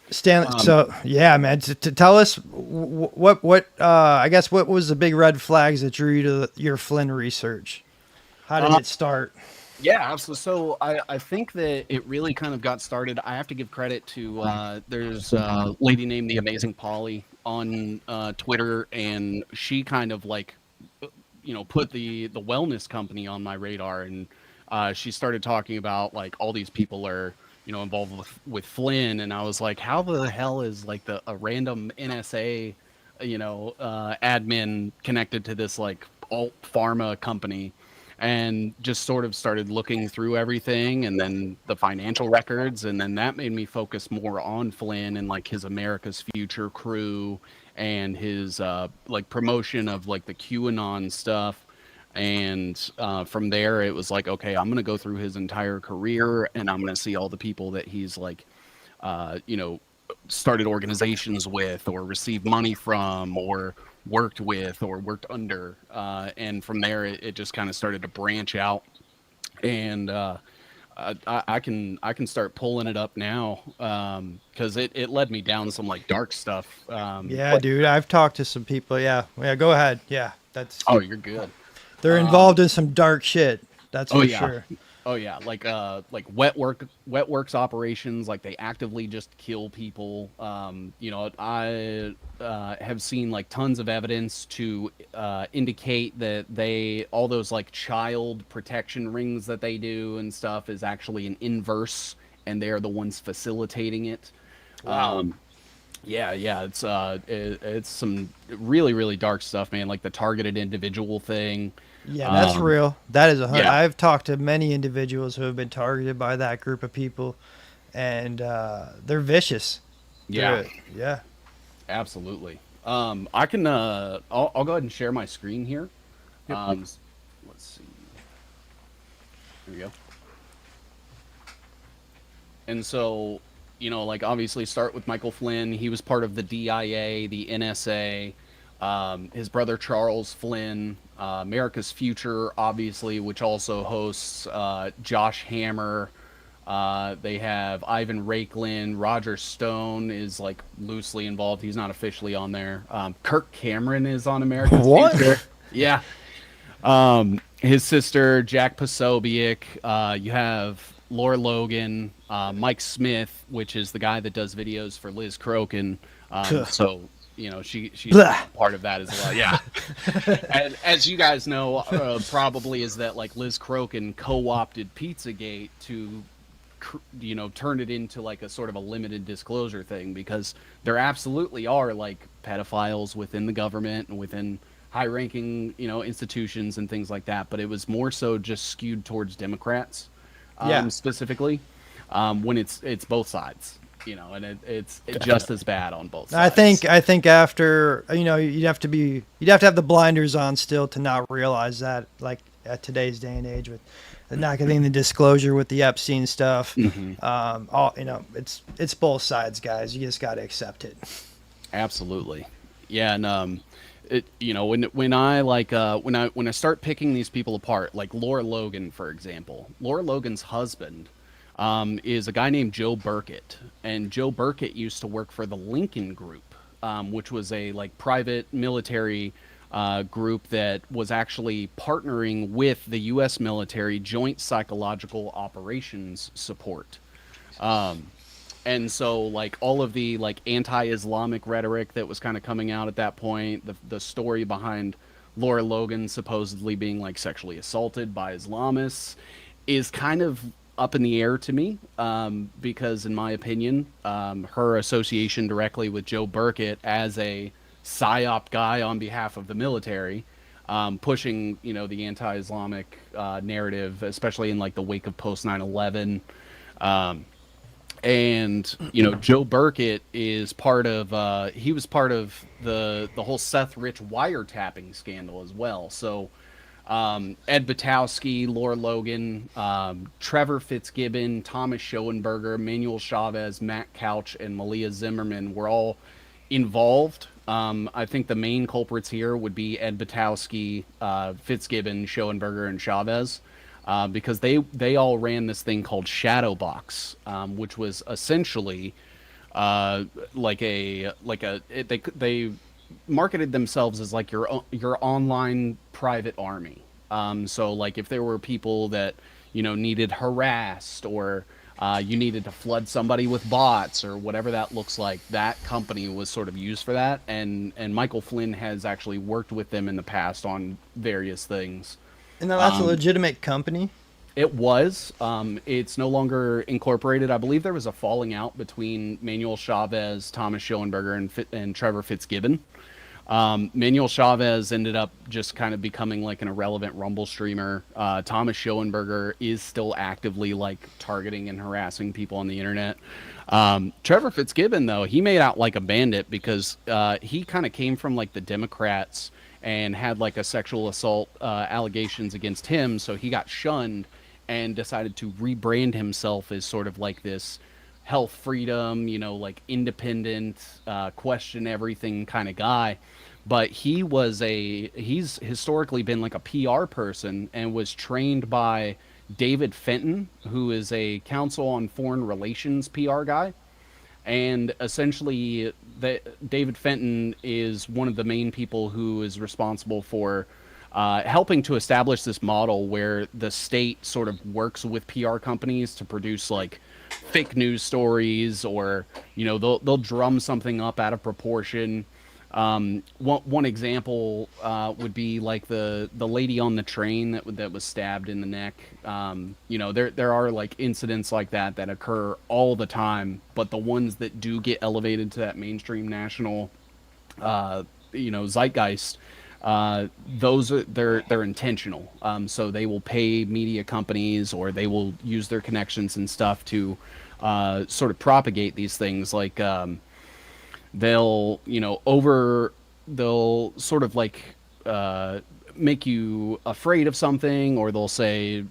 Stanley. So, yeah, man. To tell us what I guess, what was the big red flags that drew you to your Flynn research? How did it start? Yeah, absolutely. So I think that it really kind of got started. I have to give credit to there's a lady named The Amazing Polly on Twitter, and she kind of like, put the wellness company on my radar, and she started talking about like all these people are involved with Flynn, and I was like, how the hell is like a random NSA admin connected to this like alt pharma company? And just sort of started looking through everything, and then the financial records, and then that made me focus more on Flynn and like his America's Future crew and his like promotion of like the QAnon stuff. And from there it was like, okay, I'm going to go through his entire career, and I'm going to see all the people that he's like, started organizations with, or received money from, or worked with, or worked under, and from there it just kind of started to branch out, and I can start pulling it up now, because it led me down some like dark stuff. Dude, I've talked to some people. Yeah, go ahead. Yeah, that's. Oh, you're good. They're involved in some dark shit. That's for sure. Oh yeah, like wet works operations, like they actively just kill people. I have seen like tons of evidence to indicate that all those like child protection rings that they do and stuff is actually an inverse, and they're the ones facilitating it. Wow. It's some really, really dark stuff, man. Like the targeted individual thing. Yeah, that's real. That is Yeah. I've talked to many individuals who have been targeted by that group of people, and they're vicious. Yeah. Yeah. Absolutely. I can. I'll go ahead and share my screen here. Yep. Let's see. Here we go. And so, like obviously start with Michael Flynn. He was part of the DIA, the NSA. His brother Charles Flynn, America's Future, obviously, which also hosts Josh Hammer. They have Ivan Rakelin. Roger Stone is like loosely involved. He's not officially on there. Kirk Cameron is on America's Future. Yeah. His sister Jack Posobiec. You have Laura Logan, Mike Smith, which is the guy that does videos for Liz Crokin. So she's Blah. part of that as well. Yeah. And as you guys know, probably is that like Liz Crokin co-opted Pizzagate to turn it into like a sort of a limited disclosure thing, because there absolutely are like pedophiles within the government and within high-ranking institutions and things like that, but it was more so just skewed towards Democrats specifically, when it's both sides, and it's just as bad on both sides. I think after you'd have to have the blinders on still to not realize that, like at today's day and age with not getting the disclosure with the Epstein stuff. It's both sides, guys. You just got to accept it. Absolutely. Yeah. And when I start picking these people apart, like Laura Logan, for example, Laura Logan's husband is a guy named Joe Burkett, and Joe Burkett used to work for the Lincoln Group, which was a like private military group that was actually partnering with the U.S. military Joint Psychological Operations Support. And so like all of the like anti-Islamic rhetoric that was kind of coming out at that point, the story behind Laura Logan supposedly being like sexually assaulted by Islamists is kind of up in the air to me, because in my opinion, her association directly with Joe Burkett as a PSYOP guy on behalf of the military, pushing the anti-Islamic narrative, especially in like the wake of post 9/11. And Joe Burkett is part of he was part of the whole Seth Rich wiretapping scandal as well. So Ed Butowski, Laura Logan, Trevor Fitzgibbon, Thomas Schoenberger, Manuel Chavez, Matt Couch, and Malia Zimmerman were all involved. I think the main culprits here would be Ed Butowski, Fitzgibbon, Schoenberger, and Chavez. Because they all ran this thing called Shadowbox, which was essentially they marketed themselves as like your online private army. So like if there were people that needed harassed, or you needed to flood somebody with bots or whatever that looks like, that company was sort of used for that. And Michael Flynn has actually worked with them in the past on various things. And that's a legitimate company? It was. It's no longer incorporated. I believe there was a falling out between Manuel Chavez, Thomas Schoenberger, and Trevor Fitzgibbon. Manuel Chavez ended up just kind of becoming like an irrelevant Rumble streamer. Thomas Schoenberger is still actively like targeting and harassing people on the internet. Trevor Fitzgibbon, though, he made out like a bandit because he kind of came from like the Democrats and had like a sexual assault allegations against him. So he got shunned and decided to rebrand himself as sort of like this health freedom, like independent, question everything kind of guy. But he's historically been like a PR person and was trained by David Fenton, who is a Council on Foreign Relations PR guy. And essentially, David Fenton is one of the main people who is responsible for helping to establish this model where the state sort of works with PR companies to produce like fake news stories, or they'll drum something up out of proportion. One example would be like the lady on the train that was stabbed in the neck. There are like incidents like that occur all the time, but the ones that do get elevated to that mainstream national zeitgeist, those are they're intentional. So they will pay media companies, or they will use their connections and stuff to sort of propagate these things. Like they'll sort of like make you afraid of something, or they'll say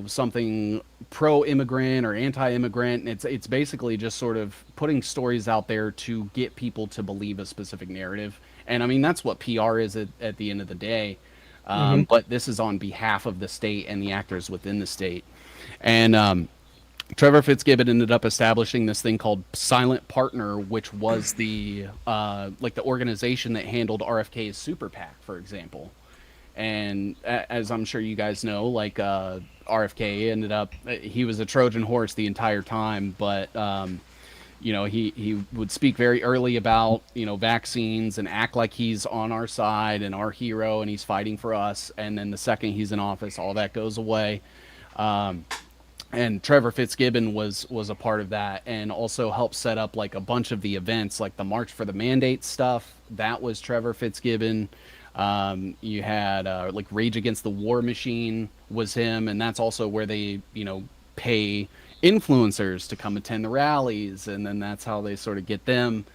something pro-immigrant or anti-immigrant. It's basically just sort of putting stories out there to get people to believe a specific narrative. And I mean, that's what PR is at the end of the day. But this is on behalf of the state and the actors within the state. And Trevor Fitzgibbon ended up establishing this thing called Silent Partner, which was the organization that handled RFK's super PAC, for example. And as I'm sure you guys know, like RFK ended up, he was a Trojan horse the entire time, but he would speak very early about, vaccines and act like he's on our side and our hero and he's fighting for us. And then the second he's in office, all that goes away. And Trevor Fitzgibbon was a part of that, and also helped set up like a bunch of the events, like the March for the Mandate stuff. That was Trevor Fitzgibbon. You had like Rage Against the War Machine was him, and that's also where they pay influencers to come attend the rallies, and then that's how they sort of get them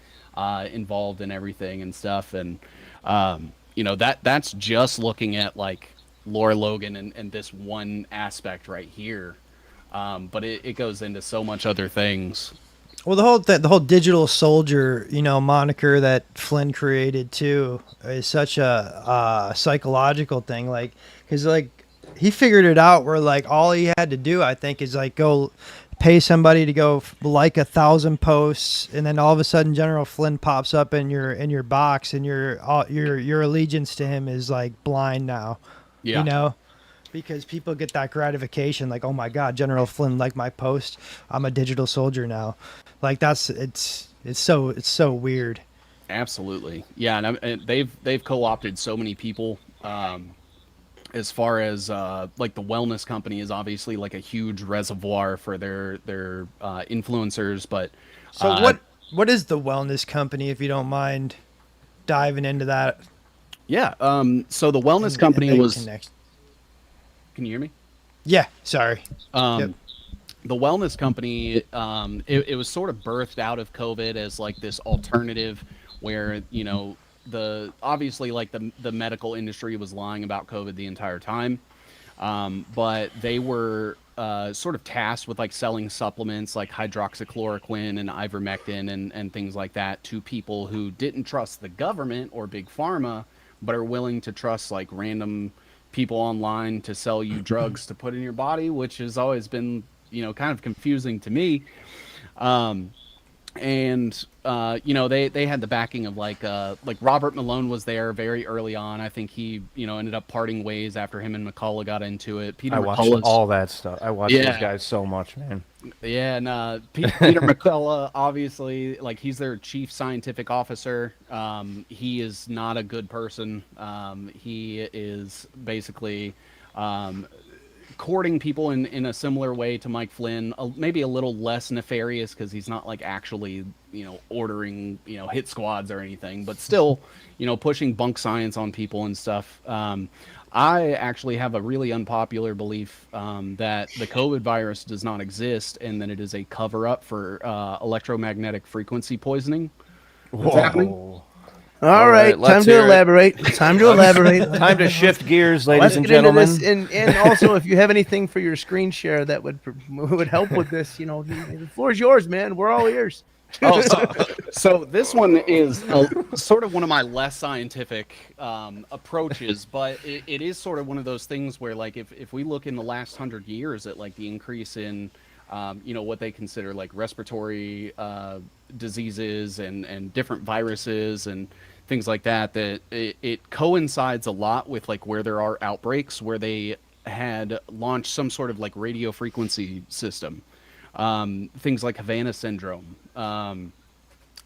involved in everything and stuff. And that's just looking at like Laura Logan and this one aspect right here. But it goes into so much other things. Well, the whole digital soldier, moniker that Flynn created too is such a psychological thing. Like, cause like he figured it out where like all he had to do, I think, is like go pay somebody to go like 1,000 posts, and then all of a sudden General Flynn pops up in your box, and your allegiance to him is like blind now. Yeah. Because people get that gratification, like, oh my God, General Flynn liked my post. I'm a digital soldier now. Like it's so weird. Absolutely, yeah. And they've co-opted so many people. As far as like the wellness company is obviously like a huge reservoir for their influencers. But so what is the wellness company, if you don't mind diving into that? Yeah. So the wellness company was. Can you hear me? Yeah, sorry. The wellness company, it was sort of birthed out of COVID as like this alternative where, obviously like the medical industry was lying about COVID the entire time. But they were sort of tasked with like selling supplements like hydroxychloroquine and ivermectin and things like that to people who didn't trust the government or big pharma, but are willing to trust like random people online to sell you drugs to put in your body, which has always been, kind of confusing to me. They had the backing of like Robert Malone was there very early on. I think he, ended up parting ways after him and McCullough got into it. I watched all that stuff. I watched those guys so much, man. Yeah, and Peter McCullough, obviously, like he's their chief scientific officer. He is not a good person. He is basically courting people in a similar way to Mike Flynn, maybe a little less nefarious because he's not like actually, ordering, hit squads or anything, but still, pushing bunk science on people and stuff. I actually have a really unpopular belief that the COVID virus does not exist and that it is a cover-up for electromagnetic frequency poisoning. What's happening? All right, time to elaborate. Time to elaborate. Time to shift gears, ladies Let's and get into gentlemen. this. And also, if you have anything for your screen share that would help with this, the floor is yours, man. We're all ears. Oh, so this one is sort of one of my less scientific approaches, but it is sort of one of those things where, like, if we look in the last 100 years at like the increase in, what they consider like respiratory diseases and different viruses and things like that, that it coincides a lot with like where there are outbreaks where they had launched some sort of like radio frequency system. Things like Havana syndrome, and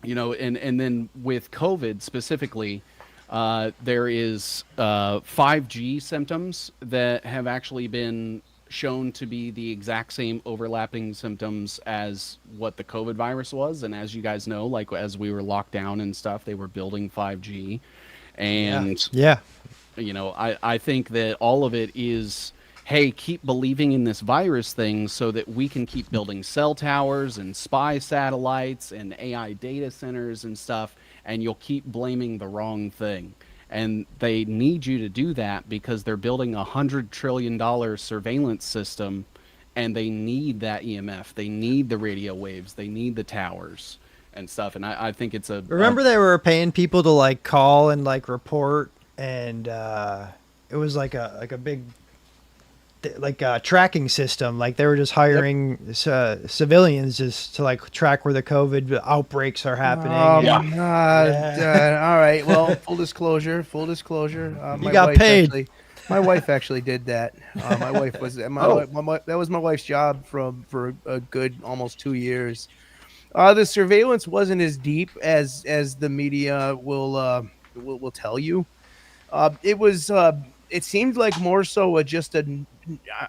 then with COVID specifically, there is 5G symptoms that have actually been shown to be the exact same overlapping symptoms as what the COVID virus was. And as you guys know, like as we were locked down and stuff, they were building 5G. And I think that all of it is, hey, keep believing in this virus thing so that we can keep building cell towers and spy satellites and AI data centers and stuff, and you'll keep blaming the wrong thing. And they need you to do that because they're building $100 trillion surveillance system, and they need that EMF. They need the radio waves. They need the towers and stuff. And I think it's a... Remember they were paying people to like call and like report, and it was like a big... like a tracking system. Like they were just hiring civilians just to like track where the COVID outbreaks are happening. Oh my God. All right. Well, full disclosure. You got paid. My wife actually did that. My wife was that was my wife's job for a good almost 2 years. The surveillance wasn't as deep as the media will tell you. It was. It seemed like more so just a.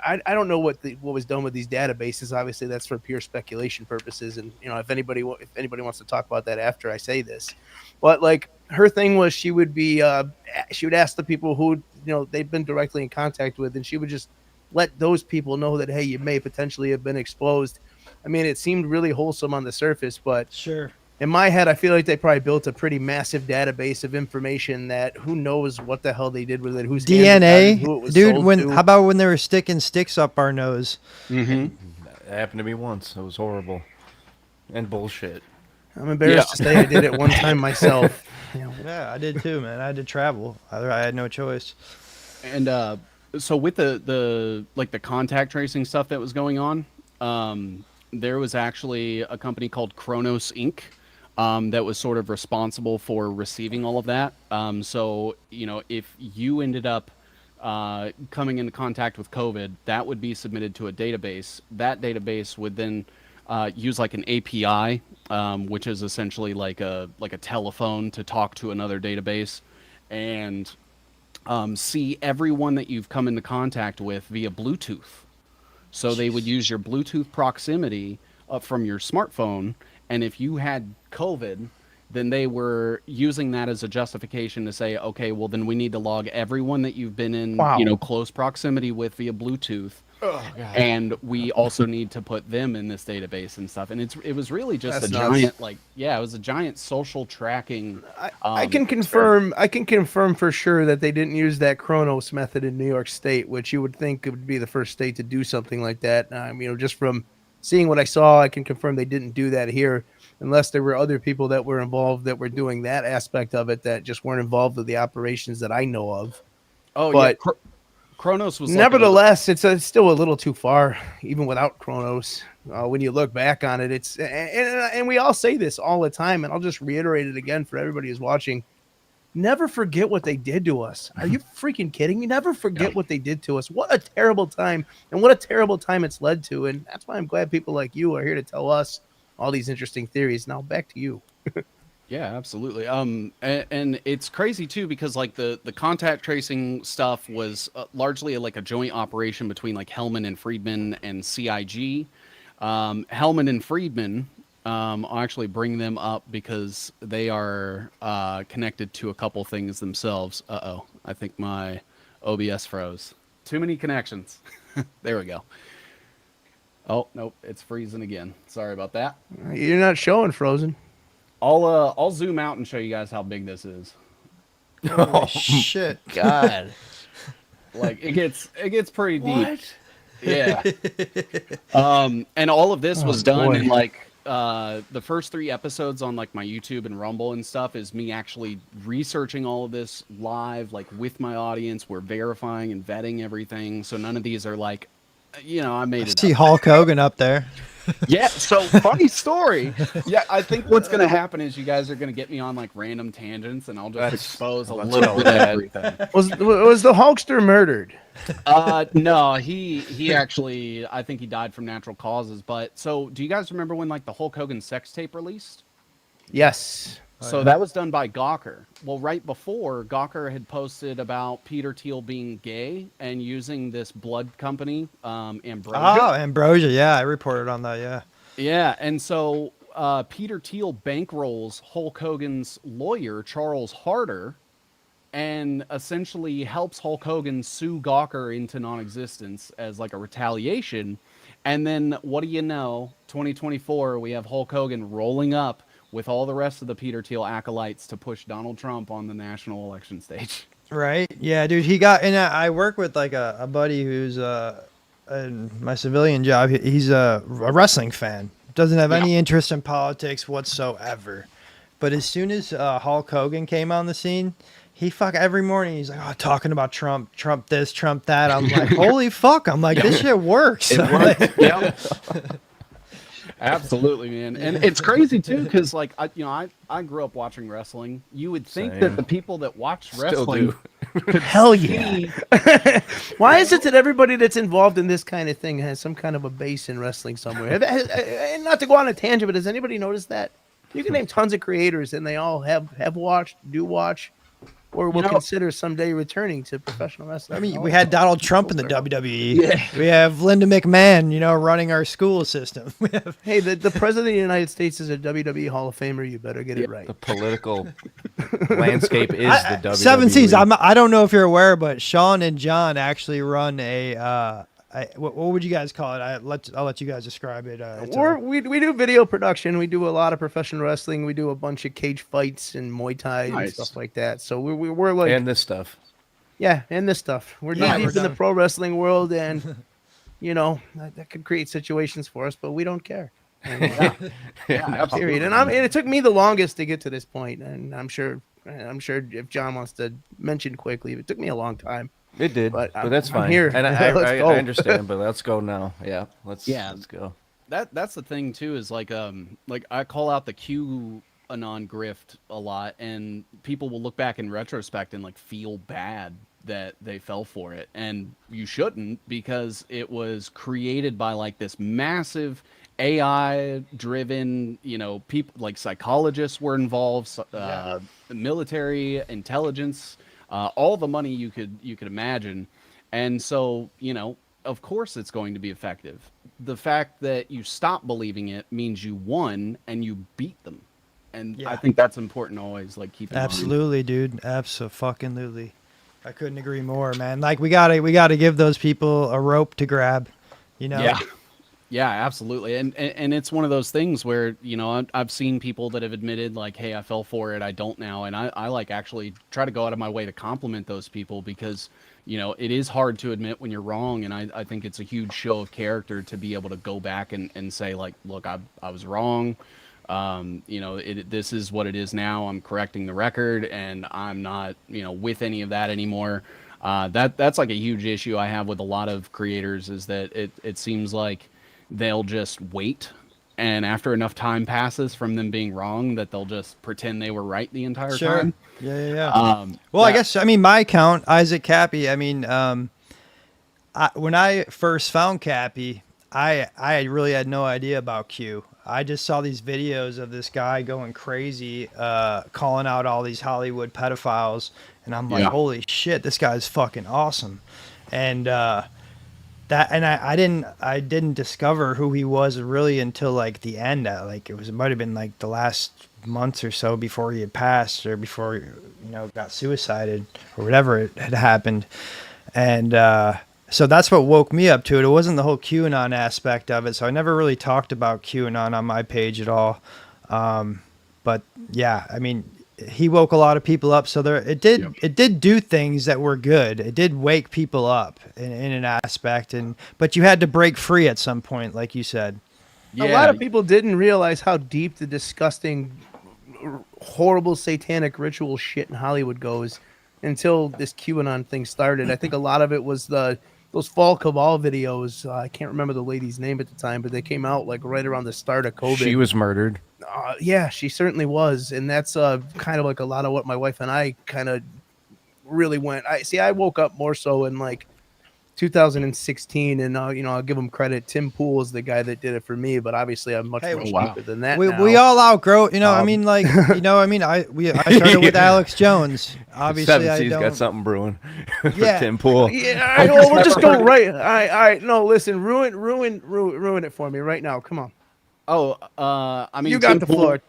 I don't know what was done with these databases. Obviously, that's for pure speculation purposes. And if anybody wants to talk about that after I say this, but like her thing was, she would ask the people who they've been directly in contact with, and she would just let those people know that, hey, you may potentially have been exposed. I mean, it seemed really wholesome on the surface, but sure. In my head, I feel like they probably built a pretty massive database of information that who knows what the hell they did with it, whose DNA, who it was dude. sold to. How about when they were sticking sticks up our nose? Mm-hmm. That happened to me once. It was horrible and bullshit. I'm embarrassed to say I did it one time myself. Yeah, I did too, man. I had to travel. I had no choice. And so with the contact tracing stuff that was going on, there was actually a company called Kronos Inc. That was sort of responsible for receiving all of that. So, if you ended up coming into contact with COVID, that would be submitted to a database. That database would then use like an API, which is essentially like a telephone to talk to another database, and see everyone that you've come into contact with via Bluetooth. So they would use your Bluetooth proximity from your smartphone, and if you had COVID, then they were using that as a justification to say, okay, well then we need to log everyone that you've been in, close proximity with via Bluetooth. Oh, God. And we also need to put them in this database and stuff. And it was really just That's a nuts. giant, it was a giant social tracking. I can confirm for sure that they didn't use that Kronos method in New York State, which you would think would be the first state to do something like that. Just from seeing what I saw, I can confirm they didn't do that here, unless there were other people that were involved that were doing that aspect of it that just weren't involved with the operations that I know of. Oh, but yeah. Kronos was nevertheless, it's still a little too far, even without Kronos. When you look back on it, it's and we all say this all the time, and I'll just reiterate it again for everybody who's watching. Never forget what they did to us. Are you freaking kidding me? Never forget what they did to us. What a terrible time, and what a terrible time it's led to. And that's why I'm glad people like you are here to tell us all these interesting theories. Now back to you. Yeah, absolutely. And it's crazy too, because like the contact tracing stuff was largely like a joint operation between like Hellman and Friedman and CIG. Hellman and Friedman, I'll actually bring them up because they are connected to a couple things themselves. Uh-oh, I think my OBS froze. Too many connections. There we go. Oh, nope, it's freezing again. Sorry about that. You're not showing frozen. I'll zoom out and show you guys how big this is. Oh shit, God! Like it gets pretty deep. What? Yeah. And all of this was done in like the first 3 episodes on like my YouTube and Rumble and stuff is me actually researching all of this live, like with my audience. We're verifying and vetting everything, so none of these are like, I made it. See Hulk Hogan up there. Yeah, so funny story. Yeah, I think what's going to happen is you guys are going to get me on like random tangents, and I'll just expose a little bit of everything. Was the Hulkster murdered? No, he actually, I think he died from natural causes. But so, do you guys remember when like the Hulk Hogan sex tape released? Yes. So that was done by Gawker. Well, right before, Gawker had posted about Peter Thiel being gay and using this blood company, Ambrosia. Oh, Ambrosia. Yeah, I reported on that. Yeah. Yeah, and so Peter Thiel bankrolls Hulk Hogan's lawyer, Charles Harder, and essentially helps Hulk Hogan sue Gawker into non-existence as like a retaliation. And then, what do you know? 2024, we have Hulk Hogan rolling up with all the rest of the Peter Thiel acolytes to push Donald Trump on the national election stage. Right. Yeah, dude. He got, and I work with like a buddy who's in my civilian job. He's a wrestling fan. Doesn't have any interest in politics whatsoever. But as soon as Hulk Hogan came on the scene, he every morning he's like, talking about Trump this, Trump that. I'm like, holy fuck. I'm like, this shit works. It works. Yeah. Absolutely, man. And it's crazy too, because like I grew up watching wrestling. You would think that the people that watch wrestling Hell yeah. Why is it that everybody that's involved in this kind of thing has some kind of a base in wrestling somewhere? And not to go on a tangent, but has anybody noticed that? You can name tons of creators, and they all have watched, do watch, or will consider someday returning to professional wrestling. I mean, we had Donald Trump in the WWE. Yeah. We have Linda McMahon, running our school system. Hey, the president of the United States is a WWE Hall of Famer. You better get it right. The political landscape is the WWE. Seven Seas. I don't know if you're aware, but Sean and John actually run a. What would you guys call it? I'll let you guys describe it. We do video production. We do a lot of professional wrestling. We do a bunch of cage fights and Muay Thai and stuff like that. So we're like, and this stuff. Yeah, and this stuff. We're deep in the pro wrestling world, and that could create situations for us, but we don't care. And, period. And it took me the longest to get to this point, and I'm sure if John wants to mention quickly, it took me a long time. It did, but that's fine. I'm here. And I understand, but let's go now. Yeah, let's go. That's the thing too, is like I call out the QAnon grift a lot, and people will look back in retrospect and like feel bad that they fell for it, and you shouldn't, because it was created by like this massive AI driven, people like psychologists were involved, military intelligence, all the money you could imagine. And so, of course it's going to be effective. The fact that you stop believing it means you won and you beat them. And I think that's important to always like keep in mind. Absolutely, dude. Absolutely. I couldn't agree more, man. Like we gotta give those people a rope to grab, Yeah, absolutely. And it's one of those things where, I've seen people that have admitted like, hey, I fell for it, I don't now. And I like actually try to go out of my way to compliment those people, because, it is hard to admit when you're wrong. And I think it's a huge show of character to be able to go back and say like, look, I was wrong. This is what it is now. I'm correcting the record, and I'm not, with any of that anymore. That's like a huge issue I have with a lot of creators, is that it seems like they'll just wait, and after enough time passes from them being wrong, that they'll just pretend they were right the entire time. Yeah. I guess, my account, Isaac Kappy, when I first found Kappy, I really had no idea about Q. I just saw these videos of this guy going crazy, calling out all these Hollywood pedophiles, and I'm like, holy shit, this guy's fucking awesome. And I didn't discover who he was really until like the end. It might have been like the last months or so before he had passed, or before got suicided or whatever it had happened. And so that's what woke me up to it. It wasn't the whole QAnon aspect of it. So I never really talked about QAnon on my page at all. But yeah, he woke a lot of people up. So it did do things that were good. It did wake people up in an aspect, but you had to break free at some point, like you said. A lot of people didn't realize how deep the disgusting, horrible satanic ritual shit in Hollywood goes until this QAnon thing started. I think a lot of it was those Fall Cabal videos. I can't remember the lady's name at the time, but they came out like right around the start of COVID. She was murdered. Yeah, she certainly was. And that's kind of like a lot of what my wife and I kind of really went. I woke up more so in like 2016, and I'll give him credit. Tim Pool is the guy that did it for me, but obviously I'm much deeper than that. We all outgrow, I started with Alex Jones. Obviously, He's got something brewing. Yeah, Tim Pool. Yeah, we'll just go right. All right. No, listen, ruin it for me right now. Come on. Oh, you got the floor.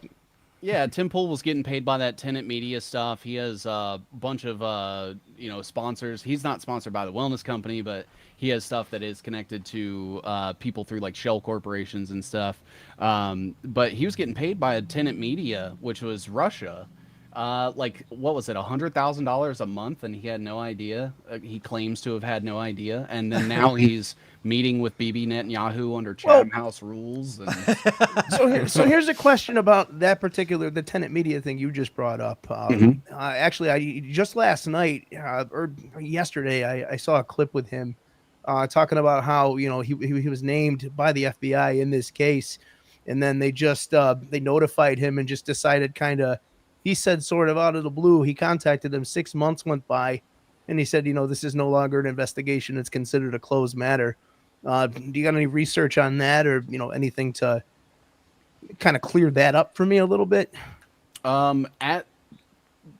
Yeah, Tim Pool was getting paid by that Tenet Media stuff. He has a bunch of sponsors. He's not sponsored by the wellness company, but he has stuff that is connected to people through like shell corporations and stuff. But he was getting paid by a Tenet Media, which was Russia. What was it, $100,000 a month, and he had no idea. He claims to have had no idea, and then now he's meeting with Bibi Netanyahu under Chatham House rules. And... So here's a question about that particular the Tenet Media thing you just brought up. Actually, I just last night or yesterday I saw a clip with him talking about how he was named by the FBI in this case, and then they just they notified him and just decided kind of. He said sort of out of the blue, he contacted them. 6 months went by, and he said, this is no longer an investigation; it's considered a closed matter. Do you got any research on that, or anything to kind of clear that up for me a little bit? At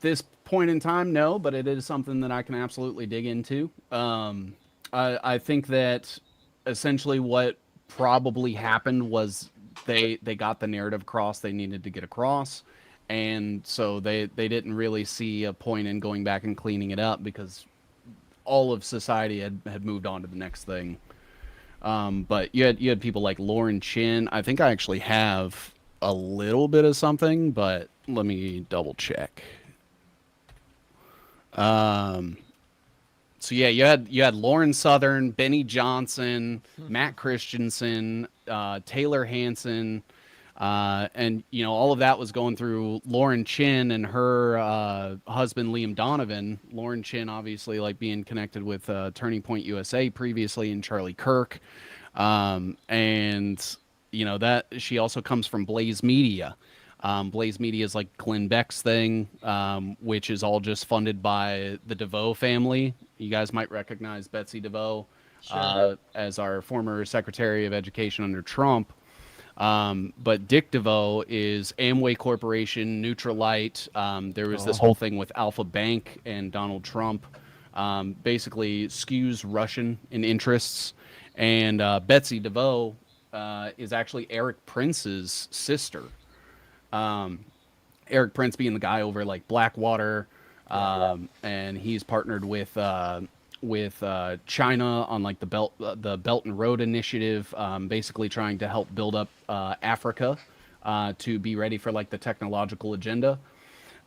this point in time, no, but it is something that I can absolutely dig into. I think that essentially what probably happened was they got the narrative across they needed to get across, and so they didn't really see a point in going back and cleaning it up because all of society had moved on to the next thing. But you had people like Lauren Chin. I think I actually have a little bit of something, but let me double check. So yeah, you had Lauren Southern, Benny Johnson, Matt Christensen, Taylor Hansen, and all of that was going through Lauren Chin and her husband Liam Donovan. Lauren Chin obviously like being connected with Turning Point USA previously and Charlie Kirk, and that she also comes from Blaze Media. Blaze Media is like Glenn Beck's thing, which is all just funded by the DeVoe family. You guys might recognize Betsy DeVoe as our former Secretary of Education under Trump. But Dick DeVoe is Amway Corporation, Nutrilite. There was this whole thing with Alpha Bank and Donald Trump. Basically skews Russian in interests. And Betsy DeVoe is actually Eric Prince's sister. Eric Prince being the guy over like Blackwater, and he's partnered with China on like the Belt and Road Initiative, basically trying to help build up Africa to be ready for like the technological agenda.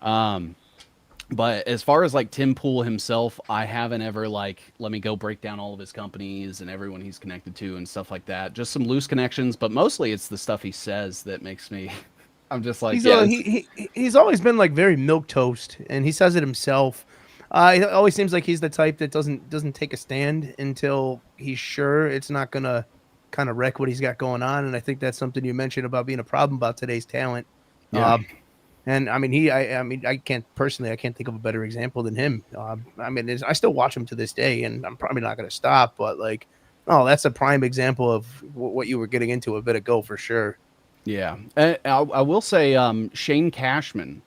But as far as like Tim Pool himself, I haven't ever like let me go break down all of his companies and everyone he's connected to and stuff like that. Just some loose connections, but mostly it's the stuff he says that makes me. I'm just like, he's always been like very milquetoast, and he says it himself. It always seems like he's the type that doesn't take a stand until he's sure it's not gonna kind of wreck what he's got going on. And I think that's something you mentioned about being a problem about today's talent. Yeah. And I mean, I can't think of a better example than him. I still watch him to this day, and I'm probably not gonna stop. But like, that's a prime example of what you were getting into a bit ago for sure. Yeah, I will say Shane Cashman.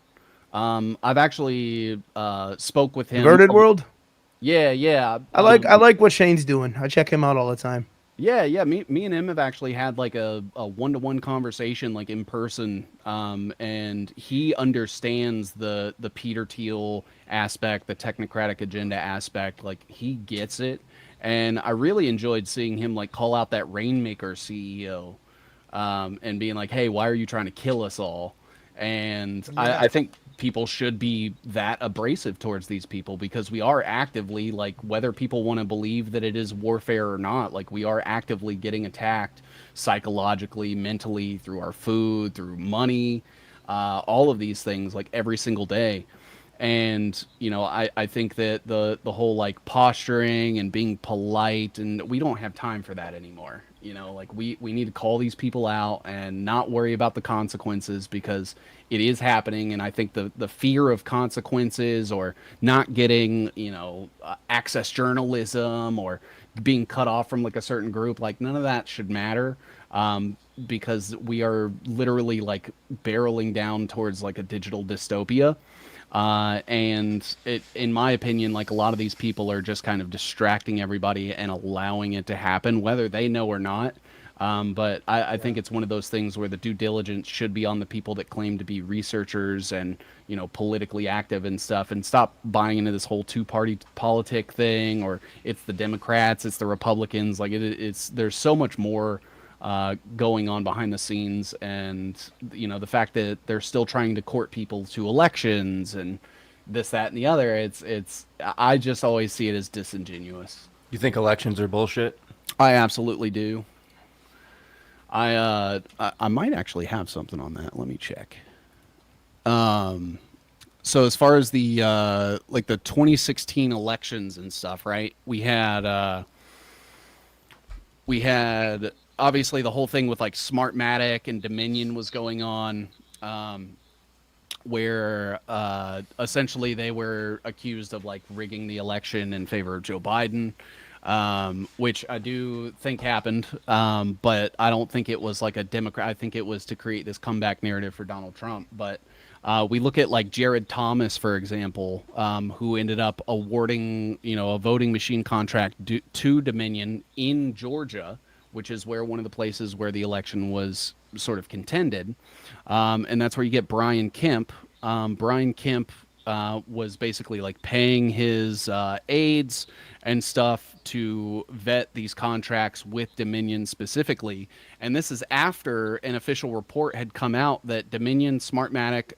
I've actually spoke with him. Inverted World. Yeah. I like what Shane's doing. I check him out all the time. Yeah. Me and him have actually had like a one-to-one conversation like in person, and he understands the Peter Thiel aspect, the technocratic agenda aspect. Like he gets it, and I really enjoyed seeing him like call out that Rainmaker CEO. And being like, hey, why are you trying to kill us all? And yeah. I think people should be that abrasive towards these people because we are actively, like, whether people want to believe that it is warfare or not, like, we are actively getting attacked psychologically, mentally, through our food, through money, all of these things, like, every single day. And, I think that the whole, like, posturing and being polite, and we don't have time for that anymore. Like we need to call these people out and not worry about the consequences because it is happening. And I think the fear of consequences or not getting, access journalism or being cut off from like a certain group, like none of that should matter. Because we are literally like barreling down towards like a digital dystopia. And it, in my opinion, like a lot of these people are just kind of distracting everybody and allowing it to happen, whether they know or not. But I think it's one of those things where the due diligence should be on the people that claim to be researchers and, politically active and stuff, and stop buying into this whole two-party politic thing, or it's the Democrats, it's the Republicans. Like it's there's so much more going on behind the scenes, and the fact that they're still trying to court people to elections and this, that, and the other, it's I just always see it as disingenuous. You think elections are bullshit? I absolutely do. I might actually have something on that. Let me check. So as far as the like the 2016 elections and stuff, right? We had obviously the whole thing with like Smartmatic and Dominion was going on. where essentially they were accused of like rigging the election in favor of Joe Biden, which I do think happened, but I don't think it was like a Democrat. I think it was to create this comeback narrative for Donald Trump. But we look at like Jared Thomas, for example, who ended up awarding, a voting machine contract to Dominion in Georgia, which is where one of the places where the election was sort of contended. And that's where you get Brian Kemp. Brian Kemp was basically like paying his aides and stuff to vet these contracts with Dominion specifically. And this is after an official report had come out that Dominion, Smartmatic,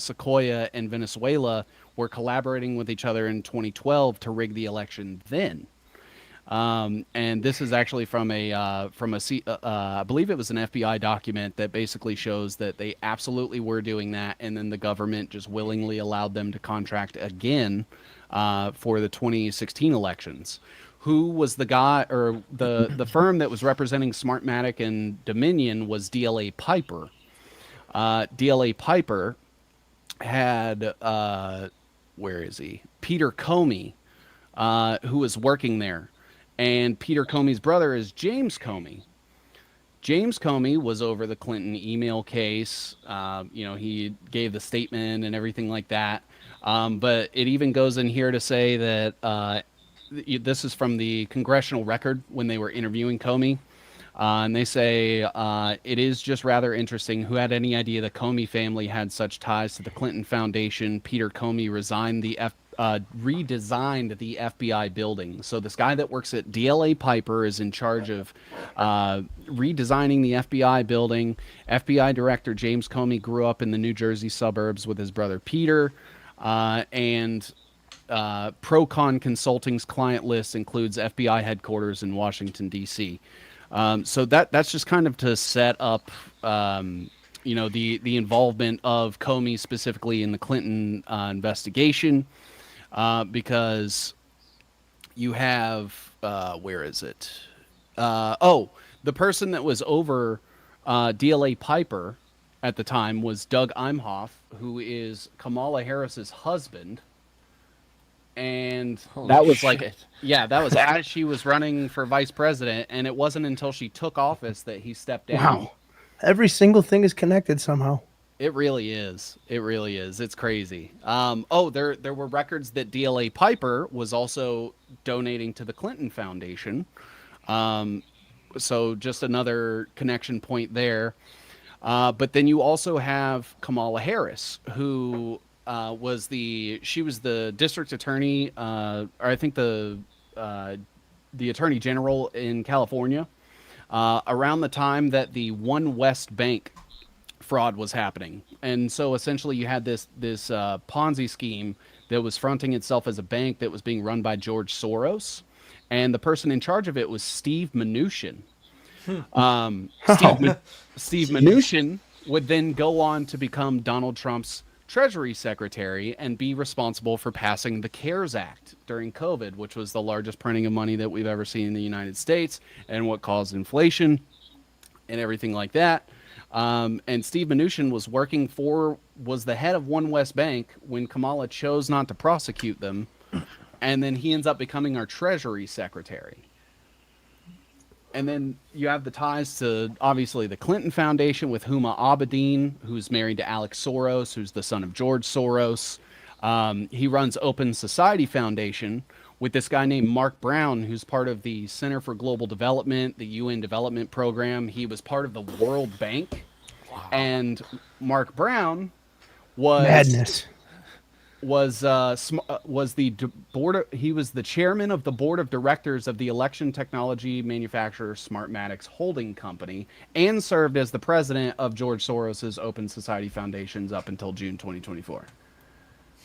Sequoia, and Venezuela were collaborating with each other in 2012 to rig the election then. And this is actually from I believe it was an FBI document that basically shows that they absolutely were doing that, and then the government just willingly allowed them to contract again for the 2016 elections. Who was the guy, or the firm that was representing Smartmatic and Dominion was DLA Piper. DLA Piper had where is he? Peter Comey, who was working there. And Peter Comey's brother is James Comey. James Comey was over the Clinton email case. He gave the statement and everything like that. But it even goes in here to say that this is from the Congressional Record when they were interviewing Comey. And they say, it is just rather interesting. Who had any idea the Comey family had such ties to the Clinton Foundation? Peter Comey redesigned the FBI building. So this guy that works at DLA Piper is in charge of redesigning the FBI building. FBI Director James Comey grew up in the New Jersey suburbs with his brother Peter. And Procon Consulting's client list includes FBI headquarters in Washington, D.C. So that's just kind of to set up, the involvement of Comey specifically in the Clinton investigation. Because you have, where is it? The person that was over DLA Piper at the time was Doug Imhoff, who is Kamala Harris's husband. And that was that was as she was running for vice president, and it wasn't until she took office that he stepped down. Wow. Every single thing is connected somehow. It really is. It really is. It's crazy. There were records that DLA Piper was also donating to the Clinton Foundation. So just another connection point there. But then you also have Kamala Harris, who was the district attorney, or I think the attorney general in California, around the time that the One West Bank fraud was happening. And so essentially you had this Ponzi scheme that was fronting itself as a bank that was being run by George Soros, and the person in charge of it was Steve Mnuchin. Steve Mnuchin would then go on to become Donald Trump's Treasury Secretary and be responsible for passing the CARES Act during COVID, which was the largest printing of money that we've ever seen in the United States and what caused inflation and everything like that. And Steve Mnuchin was the head of One West Bank when Kamala chose not to prosecute them. And then he ends up becoming our Treasury Secretary. And then you have the ties to, obviously, the Clinton Foundation with Huma Abedin, who's married to Alex Soros, who's the son of George Soros. He runs Open Society Foundation with this guy named Mark Brown, who's part of the Center for Global Development, the UN Development Program. He was part of the World Bank. Wow. And Mark Brown was... Madness. He was the chairman of the board of directors of the election technology manufacturer Smartmatic's holding company, and served as the president of George Soros's Open Society Foundations up until June 2024.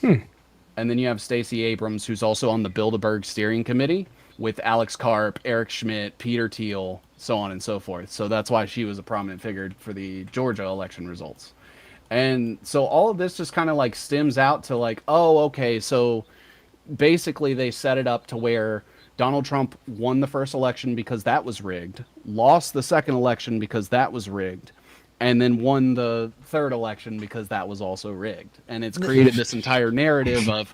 And then you have Stacey Abrams, who's also on the Bilderberg Steering Committee with Alex Karp, Eric Schmidt, Peter Thiel, so on and so forth. So that's why she was a prominent figure for the Georgia election results. And so all of this just kind of like stems out to like, oh, okay, so basically they set it up to where Donald Trump won the first election because that was rigged, lost the second election because that was rigged, and then won the third election because that was also rigged. And it's created this entire narrative of,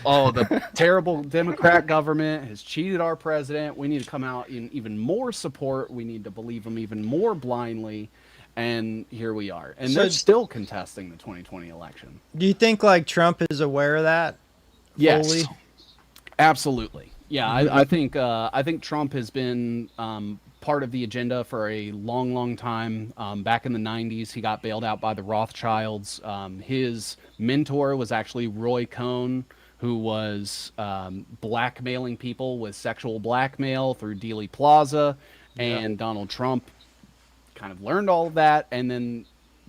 oh, the terrible Democrat government has cheated our president. We need to come out in even more support. We need to believe them even more blindly. And here we are. And So- they're still contesting the 2020 election. Do you think like Trump is aware of that? Yes, fully? absolutely. Yeah, I think Trump has been part of the agenda for a long, long time. Back in the 90s, he got bailed out by the Rothschilds. His mentor was actually Roy Cohn, who was blackmailing people with sexual blackmail through Dealey Plaza. And Donald Trump kind of learned all of that and then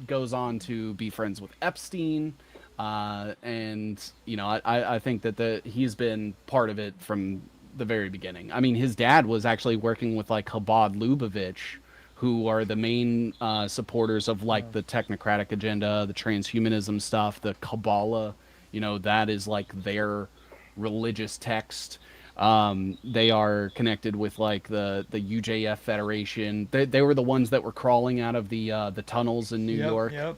goes on to be friends with Epstein. And, I think that he's been part of it from the very beginning. I mean, his dad was actually working with like Chabad Lubavitch, who are the main supporters of like the technocratic agenda, the transhumanism stuff, the Kabbalah, that is like their religious text. They are connected with like the UJF Federation. They were the ones that were crawling out of the tunnels in New York. Yep.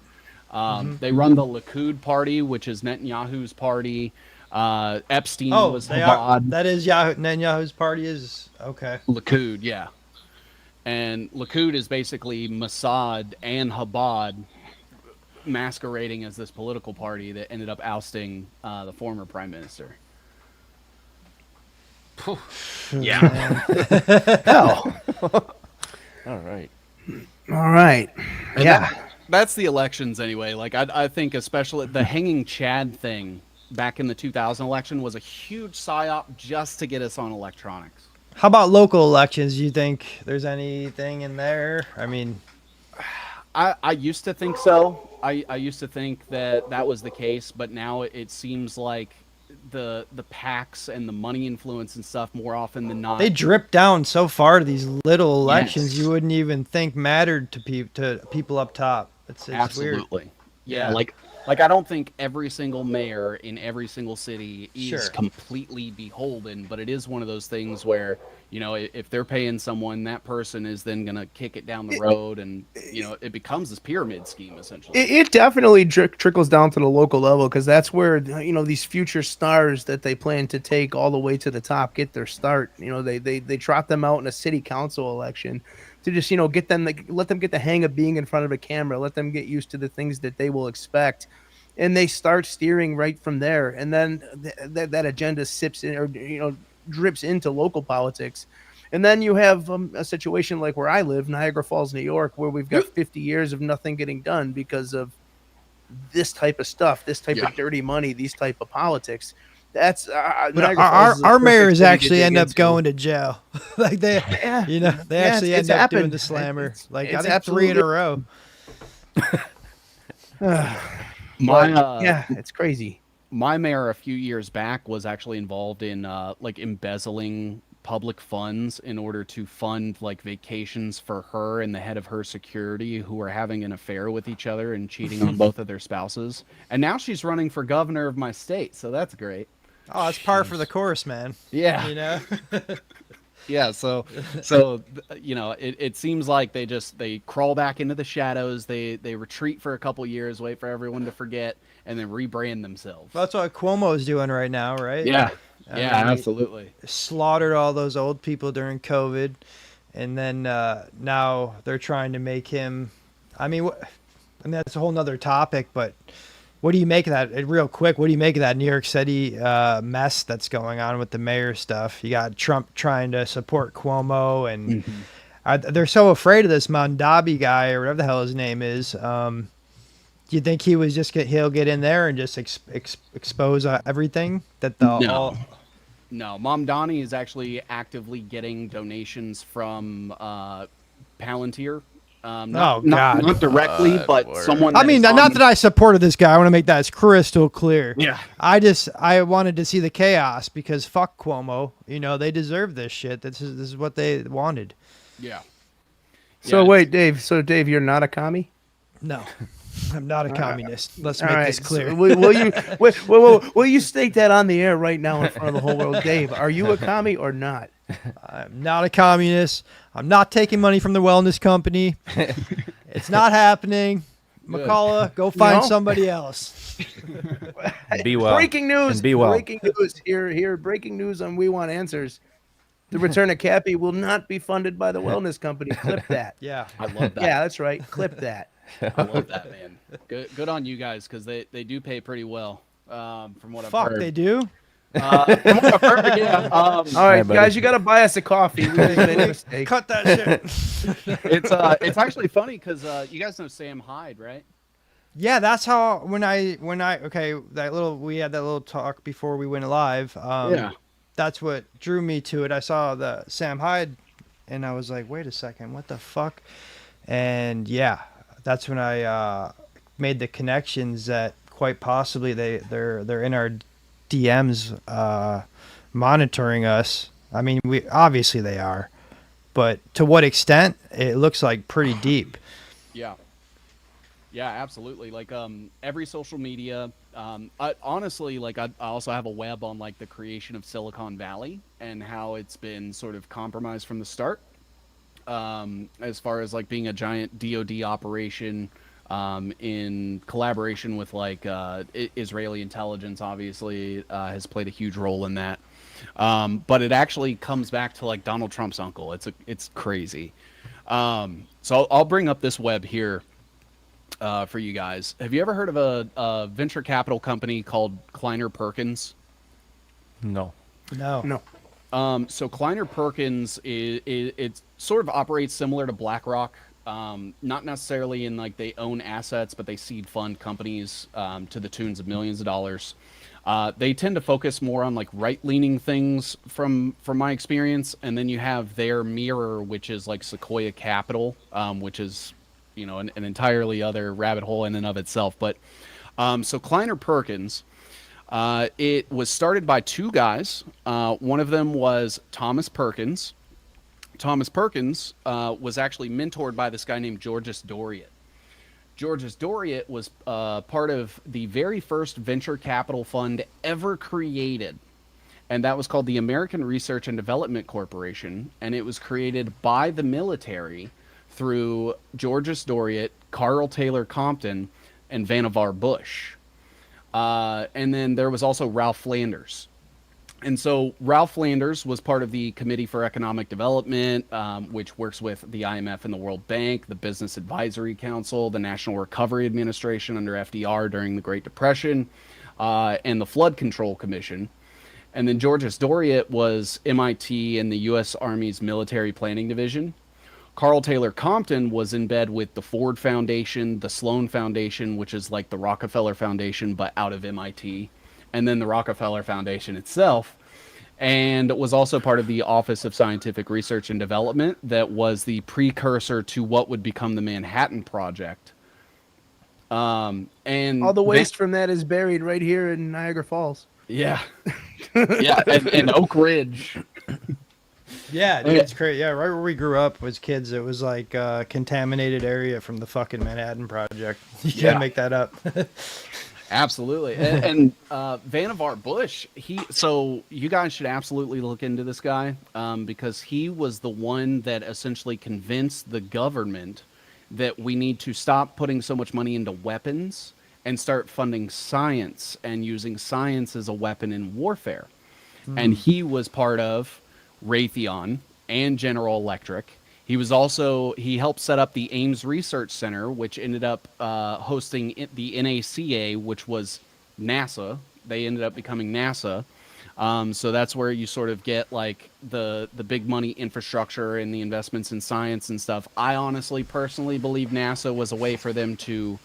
They run the Likud party, which is Netanyahu's party. Epstein was they Chabad. are, that is Netanyahu's party is okay. Likud, yeah. And Likud is basically Mossad and Chabad masquerading as this political party that ended up ousting the former prime minister. Yeah. Hell. All right. All right. And Yeah. that's the elections anyway. Like I think especially the hanging Chad thing back in the 2000 election was a huge psyop just to get us on electronics. How about local elections? Do you think there's anything in there? I mean, I used to think so. I used to think that was the case, but now it seems like the PACs and the money influence and stuff more often than not. they drip down so far to these little elections you wouldn't even think mattered to people up top. It's Absolutely. weird. Yeah, like I don't think every single mayor in every single city is Sure. completely beholden, but it is one of those things where, if they're paying someone, that person is then going to kick it down the road and, it becomes this pyramid scheme essentially. It definitely trickles down to the local level because that's where these future stars that they plan to take all the way to the top get their start. They trot them out in a city council election to just get them, let them get the hang of being in front of a camera, let them get used to the things that they will expect, and they start steering right from there. And then that agenda sips in or drips into local politics. And then you have a situation like where I live, Niagara Falls, New York, where we've got 50 years of nothing getting done because of this type of stuff, this type of dirty money, these type of politics. That's But our mayors actually end up going to jail. Like they actually end up doing the slammer. I think 3 in a row. It's crazy. My mayor a few years back was actually involved in embezzling public funds in order to fund vacations for her and the head of her security who were having an affair with each other and cheating on both of their spouses. And now she's running for governor of my state, so that's great. Oh, it's par for the course, man. Yeah. Yeah, so it seems like they crawl back into the shadows, they retreat for a couple years, wait for everyone to forget, and then rebrand themselves. Well, that's what Cuomo's doing right now, right? Yeah. I mean, Absolutely. Slaughtered all those old people during COVID, and then now they're trying to make him. I mean, that's a whole nother topic, but what do you make of that? Real quick, what do you make of that New York City mess that's going on with the mayor stuff? You got Trump trying to support Cuomo, and they're so afraid of this Mondavi guy or whatever the hell his name is. Do you think he was he'll get in there and just expose everything that No, Mamdani is actually actively getting donations from Palantir. Not directly, but someone. I mean, not that I supported this guy. I want to make that as crystal clear. Yeah. I wanted to see the chaos because fuck Cuomo. They deserve this shit. This is what they wanted. Yeah. So wait, Dave. So Dave, you're not a commie? No. I'm not a communist. Let's All make right, this clear. So will you state that on the air right now in front of the whole world? Dave, are you a commie or not? I'm not a communist. I'm not taking money from the wellness company. It's not happening. Good. McCullough, go find No? somebody else. Be well. Breaking news. And be well. Breaking news. Here. Breaking news on We Want Answers. The Return of Cappy will not be funded by the wellness company. Clip that. Yeah. I love that. Yeah, that's right. Clip that. I love that, man. Good on you guys, because they do pay pretty well. From what I've Fuck, heard. they do? From what I've heard, yeah. All right, buddy. guys, you got to buy us a coffee. We just made a mistake. Cut that shit. It's actually funny because you guys know Sam Hyde, right? Yeah, that's how we had that little talk before we went live. Yeah. That's what drew me to it. I saw the Sam Hyde, and I was like, wait a second, what the fuck? And yeah, that's when I made the connections that quite possibly they're in our DMs monitoring us. I mean, obviously they are, but to what extent? It looks like pretty deep. Yeah. Yeah, absolutely. Like every social media, I honestly, like I also have a web on like the creation of Silicon Valley and how it's been sort of compromised from the start. As far as like being a giant DoD operation, in collaboration with like Israeli intelligence, obviously has played a huge role in that. But it actually comes back to like Donald Trump's uncle. It's crazy. So I'll bring up this web here for you guys. Have you ever heard of a venture capital company called Kleiner Perkins? No. So Kleiner Perkins it sort of operates similar to BlackRock. Not necessarily in like they own assets, but they seed fund companies to the tunes of millions of dollars. They tend to focus more on like right-leaning things from my experience, and then you have their mirror, which is like Sequoia Capital, which is an entirely other rabbit hole in and of itself. But so Kleiner Perkins, it was started by two guys. One of them was Thomas Perkins. Thomas Perkins was actually mentored by this guy named Georges Doriot. Georges Doriot was part of the very first venture capital fund ever created, and that was called the American Research and Development Corporation, and it was created by the military through Georges Doriot, Carl Taylor Compton, and Vannevar Bush. And then there was also Ralph Flanders. And so Ralph Flanders was part of the Committee for Economic Development, which works with the IMF and the World Bank, the Business Advisory Council, the National Recovery Administration under FDR during the Great Depression, and the Flood Control Commission. And then Georges Doriot was MIT and the U.S. Army's Military Planning Division. Carl Taylor Compton was in bed with the Ford Foundation, the Sloan Foundation, which is like the Rockefeller Foundation, but out of MIT, and then the Rockefeller Foundation itself, and was also part of the Office of Scientific Research and Development that was the precursor to what would become the Manhattan Project. And all the waste from that is buried right here in Niagara Falls. Yeah. Yeah, and Oak Ridge. Yeah, dude, it's crazy. Yeah, right where we grew up as kids, it was like a contaminated area from the fucking Manhattan Project. You can't make that up. Absolutely. And Vannevar Bush, so you guys should absolutely look into this guy because he was the one that essentially convinced the government that we need to stop putting so much money into weapons and start funding science and using science as a weapon in warfare. And he was part of Raytheon and General Electric. He helped set up the Ames Research Center, which ended up hosting the NACA, which was NASA. They ended up becoming NASA. So that's where you sort of get like the big money infrastructure and the investments in science and stuff. I honestly, personally believe NASA was a way for them to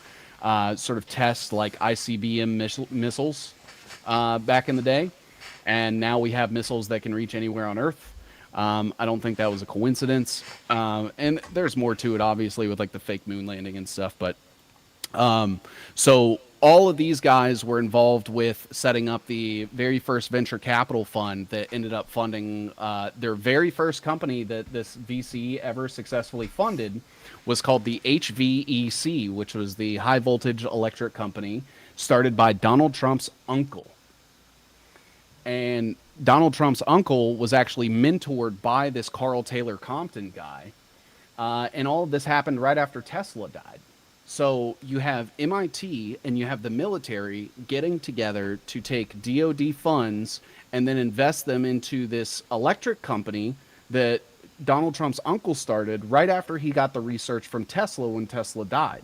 sort of test like ICBM missiles back in the day. And now we have missiles that can reach anywhere on Earth. I don't think that was a coincidence. And there's more to it, obviously, with like the fake moon landing and stuff. But so all of these guys were involved with setting up the very first venture capital fund that ended up funding their very first company that this VC ever successfully funded was called the HVEC, which was the High Voltage Electric Company, started by Donald Trump's uncle. And Donald Trump's uncle was actually mentored by this Carl Taylor Compton guy And all of this happened right after Tesla died. So you have MIT and you have the military getting together to take DoD funds and then invest them into this electric company that Donald Trump's uncle started right after he got the research from Tesla when Tesla died.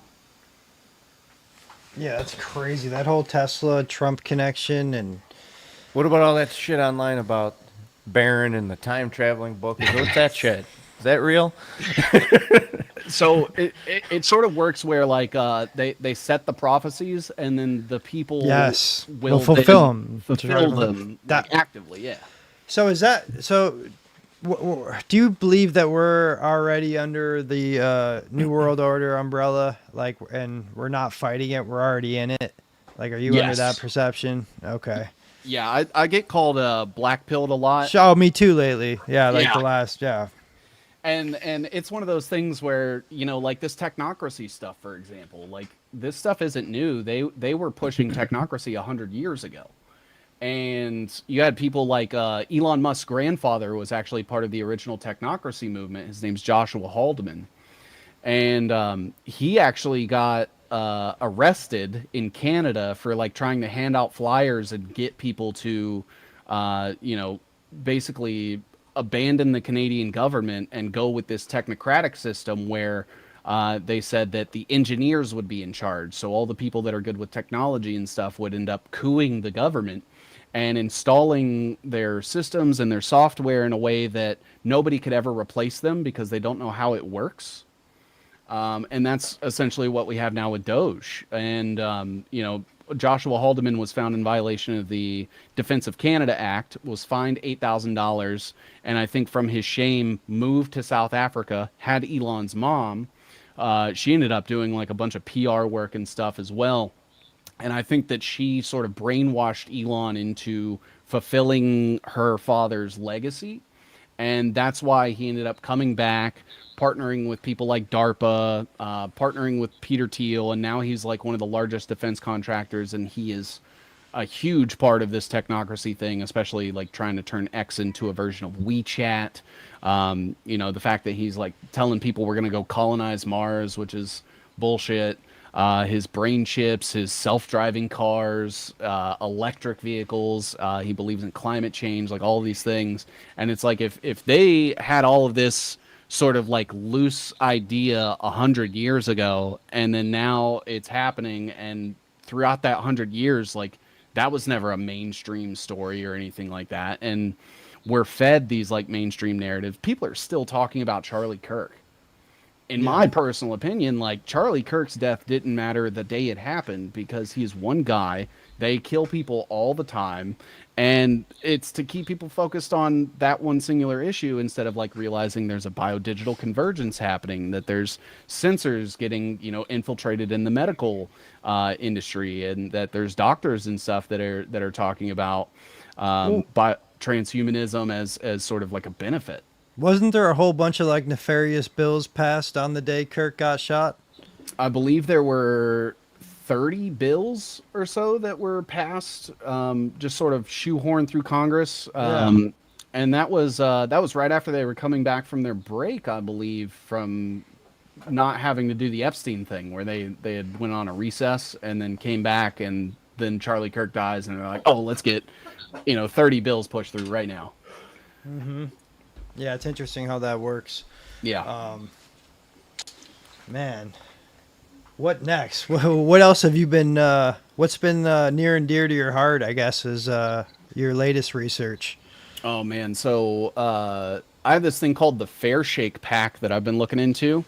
Yeah, that's crazy. That whole Tesla Trump connection. And what about all that shit online about Barron and the time traveling book? What's that shit? Is that real? So it sort of works where like they set the prophecies and then the people will fulfill them. Fulfill them actively, yeah. So is that so? Do you believe that we're already under the New World Order umbrella, like, and we're not fighting it? We're already in it. Like, are you under that perception? Okay. Yeah, I get called black-pilled a lot. Oh, me too lately. Yeah, like the last, And it's one of those things where, you know, like this technocracy stuff, for example, like this stuff isn't new. They were pushing technocracy 100 years ago. And you had people like Elon Musk's grandfather was actually part of the original technocracy movement. His name's Joshua Haldeman. And he actually got arrested in Canada for like trying to hand out flyers and get people to, you know, basically abandon the Canadian government and go with this technocratic system where they said that the engineers would be in charge. So all the people that are good with technology and stuff would end up cooing the government and installing their systems and their software in a way that nobody could ever replace them because they don't know how it works. And that's essentially what we have now with Doge. And, you know, Joshua Haldeman was found in violation of the Defense of Canada Act, was fined $8,000, and I think from his shame moved to South Africa, had Elon's mom. She ended up doing like a bunch of PR work and stuff as well. And I think that she sort of brainwashed Elon into fulfilling her father's legacy. And that's why he ended up coming back, partnering with people like DARPA, partnering with Peter Thiel, and now he's like one of the largest defense contractors, and he is a huge part of this technocracy thing, especially like trying to turn X into a version of WeChat. You know, the fact that he's like telling people we're going to go colonize Mars, which is bullshit. His brain chips, his self-driving cars, electric vehicles. He believes in climate change, like all of these things. And it's like if they had all of this sort of like loose idea 100 years ago, and then now it's happening, and throughout that 100 years, like that was never a mainstream story or anything like that. And we're fed these like mainstream narratives. People are still talking about Charlie Kirk. In my personal opinion, like Charlie Kirk's death didn't matter the day it happened because he's one guy. They kill people all the time. And it's to keep people focused on that one singular issue instead of like realizing there's a biodigital convergence happening, that there's sensors getting, you know, infiltrated in the medical industry, and that there's doctors and stuff that are talking about transhumanism as sort of like a benefit. Wasn't there a whole bunch of like nefarious bills passed on the day Kirk got shot? I believe there were 30 bills or so that were passed, just sort of shoehorned through Congress. And that was right after they were coming back from their break, I believe, from not having to do the Epstein thing, where they had went on a recess and then came back, and then Charlie Kirk dies, and they're like, oh, let's get, 30 bills pushed through right now. Mm-hmm. Yeah, it's interesting how that works. Yeah. Man, what next? What else have you been? What's been near and dear to your heart, I guess, is your latest research? Oh man, so I have this thing called the Fair Shake PAC that I've been looking into.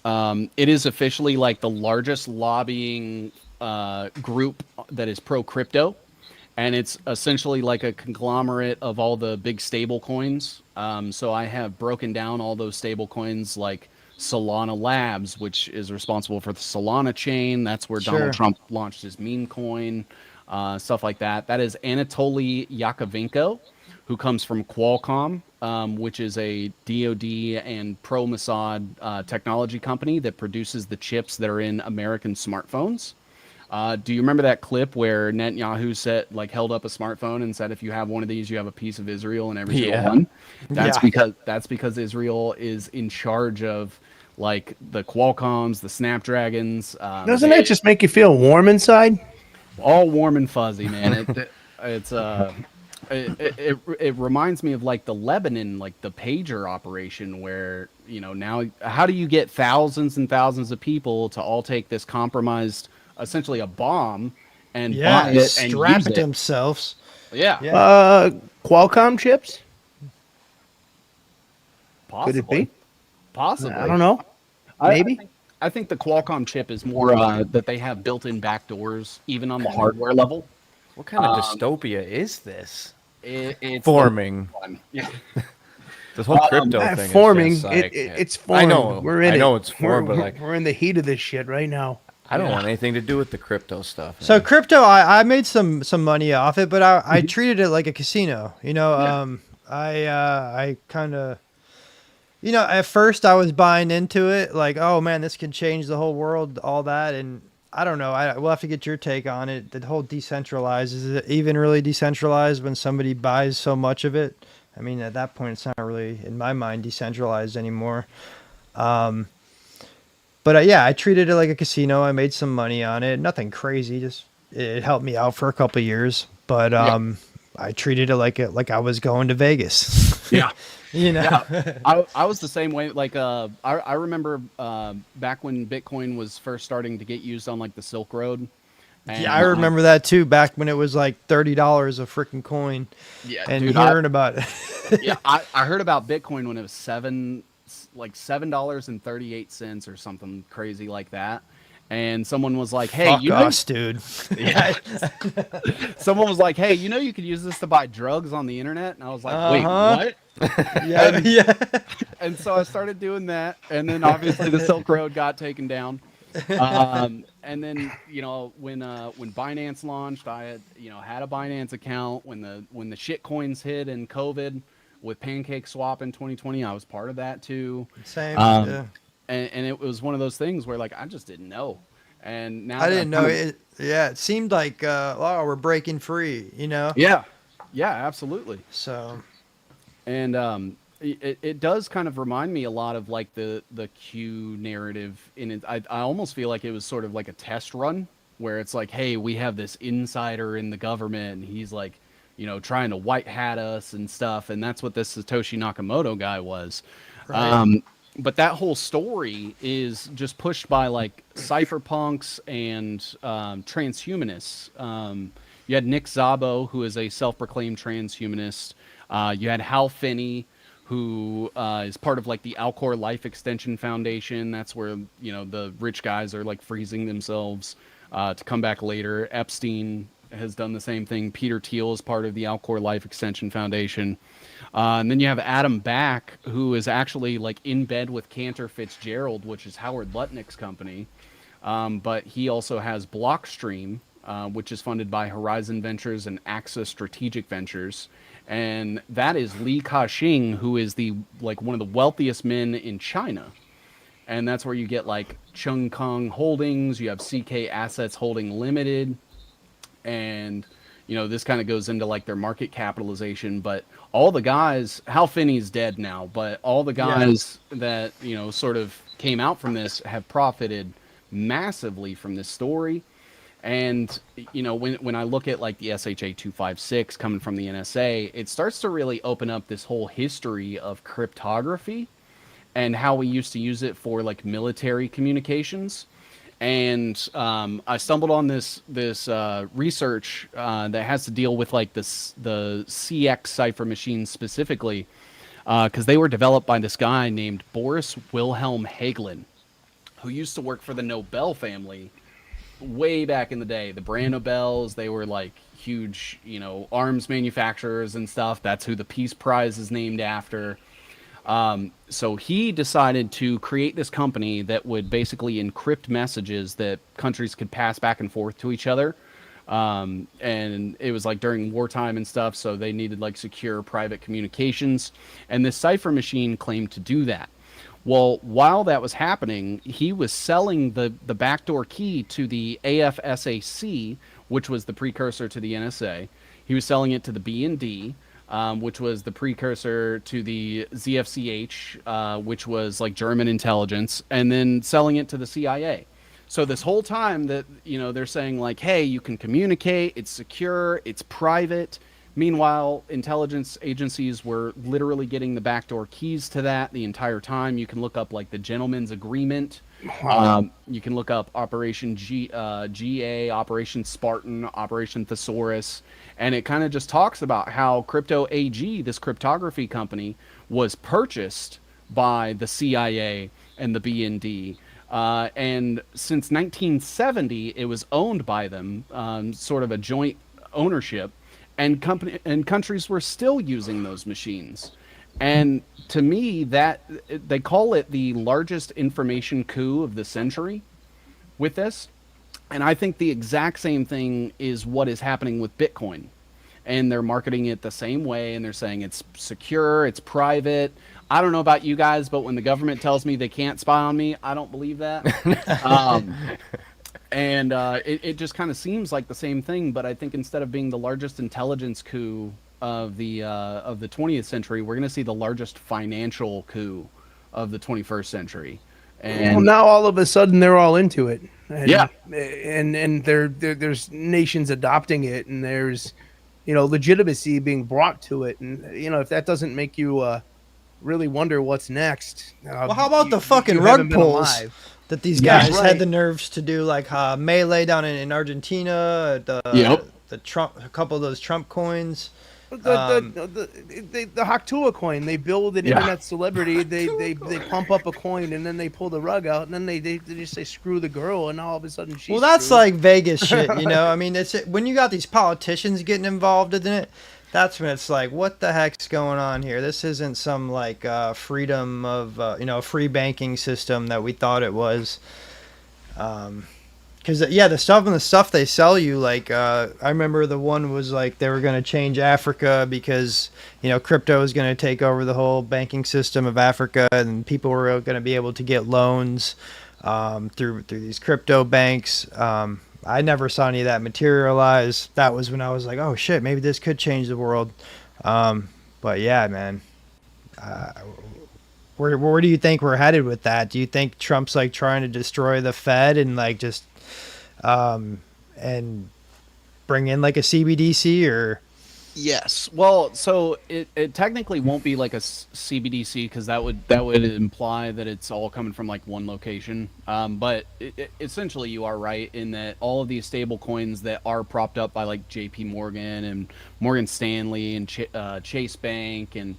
It is officially like the largest lobbying group that is pro crypto. And it's essentially like a conglomerate of all the big stable coins. So I have broken down all those stable coins like Solana Labs, which is responsible for the Solana chain. That's where Donald Trump launched his meme coin, stuff like that. That is Anatoly Yakovenko, who comes from Qualcomm, which is a DoD and pro-Mossad technology company that produces the chips that are in American smartphones. Do you remember that clip where Netanyahu held up a smartphone and said, if you have one of these, you have a piece of Israel in every single one? That's because Israel is in charge of like the Qualcomms, the Snapdragons. Doesn't that just make you feel warm inside? All warm and fuzzy, man. It reminds me of like the Lebanon, like the pager operation, where now how do you get thousands and thousands of people to all take this compromised, essentially a bomb, and buy it and strap use it it themselves. Yeah. Qualcomm chips. Possibly. Could it be? Possibly. I don't know. Maybe. I think the Qualcomm chip is more that they have built-in backdoors, even on the hardware level. What kind of dystopia is this? It's forming. Yeah. This whole crypto thing forming. is just like, it's formed. I know. We're in I it. know it's formed, but like we're in the heat of this shit right now. I don't want anything to do with the crypto stuff. So crypto, I made some money off it, but I treated it like a casino. I kind of, at first I was buying into it, like, oh man, this can change the whole world, all that, and I don't know. We'll have to get your take on it. The whole decentralized, is it even really decentralized when somebody buys so much of it? I mean, at that point, it's not really, in my mind, decentralized anymore. But yeah, I treated it like a casino. I made some money on it. Nothing crazy. Just it helped me out for a couple of years. But I treated it like I was going to Vegas. Yeah. Yeah. I was the same way. Like, I remember back when Bitcoin was first starting to get used on like the Silk Road. And, yeah, I remember that too. Back when it was like $30 a freaking coin. Yeah, and dude, hearing about it. Yeah, I heard about Bitcoin when it was $7.38 or something crazy like that. And someone was like, "Hey, Fuck us, dude." Yeah. Someone was like, "Hey, you could use this to buy drugs on the internet." And I was like, "Wait, what?" Yeah. And so I started doing that, and then obviously the Silk Road got taken down. And then when Binance launched, I had a Binance account when the shit coins hit in COVID with Pancake Swap in 2020. I was part of that too. Same. Yeah. And it was one of those things where like I just didn't know, and now I didn't know it. Yeah, it seemed like we're breaking free. Yeah, absolutely. So, and it does kind of remind me a lot of like the Q narrative. In it, I almost feel like it was sort of like a test run where it's like, hey, we have this insider in the government, and he's like, trying to white hat us and stuff, and that's what this Satoshi Nakamoto guy was. Right. But that whole story is just pushed by like cypherpunks and transhumanists. You had Nick Szabo, who is a self-proclaimed transhumanist. You had Hal Finney, who is part of like the Alcor Life Extension Foundation. That's where the rich guys are like freezing themselves to come back later. Epstein has done the same thing. Peter Thiel is part of the Alcor Life Extension Foundation. And then you have Adam Back, who is actually like in bed with Cantor Fitzgerald, which is Howard Lutnick's company. But he also has Blockstream, which is funded by Horizon Ventures and Axis Strategic Ventures. And that is Li Ka-shing, who is one of the wealthiest men in China. And that's where you get like Chung Kong Holdings, you have CK Assets Holding Limited, and this kind of goes into like their market capitalization. But all the guys, Hal Finney's dead now, but all the guys that sort of came out from this have profited massively from this story. And when I look at like the SHA-256 coming from the NSA, it starts to really open up this whole history of cryptography and how we used to use it for like military communications. And I stumbled on this research that has to deal with like the CX cipher machines specifically, because they were developed by this guy named Boris Wilhelm Hagelin, who used to work for the Nobel family way back in the day. The Brand Nobels, they were like huge, arms manufacturers and stuff. That's who the Peace Prize is named after. So he decided to create this company that would basically encrypt messages that countries could pass back and forth to each other. And it was like during wartime and stuff, so they needed like secure private communications. And this cipher machine claimed to do that. Well, while that was happening, he was selling the backdoor key to the AFSAC, which was the precursor to the NSA. He was selling it to the B&D. which was the precursor to the ZFCH, which was like German intelligence, and then selling it to the CIA. So this whole time that, they're saying like, hey, you can communicate, it's secure, it's private. Meanwhile, intelligence agencies were literally getting the backdoor keys to that the entire time. You can look up like the Gentleman's Agreement. You can look up Operation GA, Operation Spartan, Operation Thesaurus, and it kind of just talks about how Crypto AG, this cryptography company, was purchased by the CIA and the BND. And since 1970, it was owned by them, sort of a joint ownership, and countries were still using those machines. And to me, that they call it the largest information coup of the century with this. And I think the exact same thing is what is happening with Bitcoin. And they're marketing it the same way, and they're saying it's secure, it's private. I don't know about you guys, but when the government tells me they can't spy on me, I don't believe that. It just kind of seems like the same thing, but I think instead of being the largest intelligence coup of the 20th century, we're going to see the largest financial coup of the 21st century. And well, now all of a sudden they're all into it. And, yeah, and there's nations adopting it, and there's legitimacy being brought to it, and if that doesn't make you really wonder what's next. Well, how about the fucking rug pulls that these guys had the nerves to do, like Melee down in Argentina, the Trump, a couple of those Trump coins. The Haktua coin, they build an internet celebrity, they pump up a coin, and then they pull the rug out, and then they just say screw the girl, and all of a sudden she's that's screwed. like Vegas shit, I mean, it's when you got these politicians getting involved in it, that's when it's like, what the heck's going on here? This isn't some like freedom of free banking system that we thought it was. Because the stuff they sell you, like I remember the one was like they were going to change Africa because crypto is going to take over the whole banking system of Africa, and people were going to be able to get loans through these crypto banks. I never saw any of that materialize. That was when I was like, oh shit, maybe this could change the world. But yeah, man. Where do you think we're headed with that? Do you think Trump's like trying to destroy the Fed and like just and bring in like a CBDC or? Yes. Well, so it technically won't be like a CBDC because that would imply that it's all coming from like one location. But essentially you are right in that all of these stable coins that are propped up by like JP Morgan and Morgan Stanley and Chase Bank and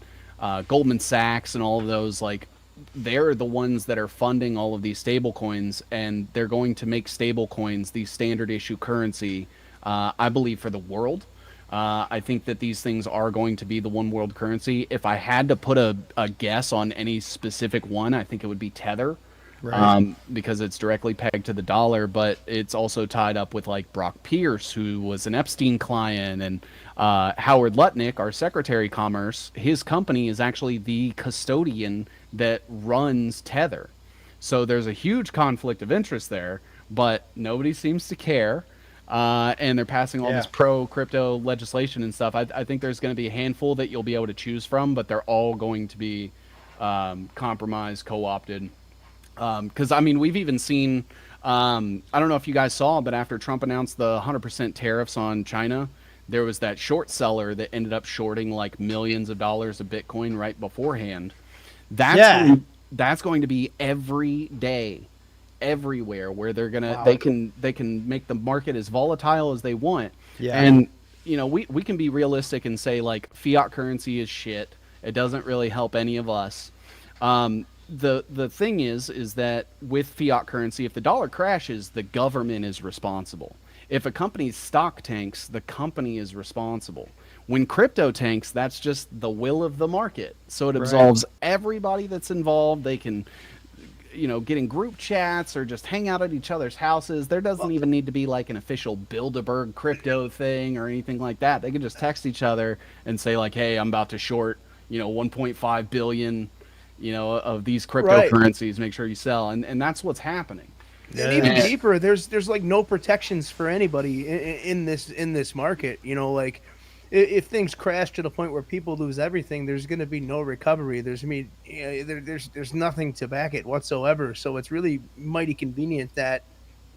Goldman Sachs and all of those, like they're the ones that are funding all of these stable coins, and they're going to make stable coins the standard issue currency, I believe, for the world. I think that these things are going to be the one world currency. If I had to put a guess on any specific one, I think it would be Tether, right? Because it's directly pegged to the dollar, but it's also tied up with like Brock Pierce, who was an Epstein client, and Howard Lutnick, our Secretary of Commerce. His company is actually the custodian that runs Tether. So there's a huge conflict of interest there, but nobody seems to care. And they're passing all this pro-crypto legislation and stuff. I think there's going to be a handful that you'll be able to choose from, but they're all going to be compromised, co-opted. Because, I mean, we've even seen, I don't know if you guys saw, but after Trump announced the 100% tariffs on China, there was that short seller that ended up shorting like millions of dollars of Bitcoin right beforehand. That's going to be every day, everywhere, where they're gonna they can make the market as volatile as they want. And we can be realistic and say like fiat currency is shit. It doesn't really help any of us. The thing is that with fiat currency, if the dollar crashes, the government is responsible. If a company's stock tanks, the company is responsible. When crypto tanks, that's just the will of the market. So it absolves everybody that's involved. They can get in group chats or just hang out at each other's houses. There doesn't even need to be like an official Bilderberg crypto thing or anything like that. They can just text each other and say like, hey, I'm about to short, 1.5 billion, of these cryptocurrencies. Make sure you sell. And that's what's happening. And even deeper, there's like no protections for anybody in this market. Like if things crash to the point where people lose everything, there's going to be no recovery. There's nothing to back it whatsoever. So it's really mighty convenient that,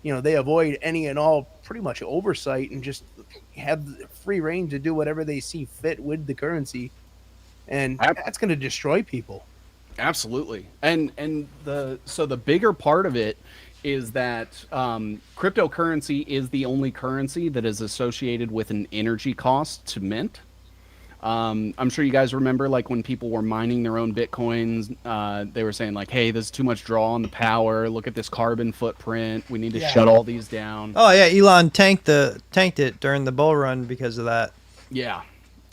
they avoid any and all pretty much oversight and just have free reign to do whatever they see fit with the currency. And that's going to destroy people. Absolutely. And the bigger part of it is that cryptocurrency is the only currency that is associated with an energy cost to mint. I'm sure you guys remember, like, when people were mining their own Bitcoins, they were saying, like, hey, there's too much draw on the power. Look at this carbon footprint. We need to shut all these down. Oh, yeah. Elon tanked it during the bull run because of that. Yeah.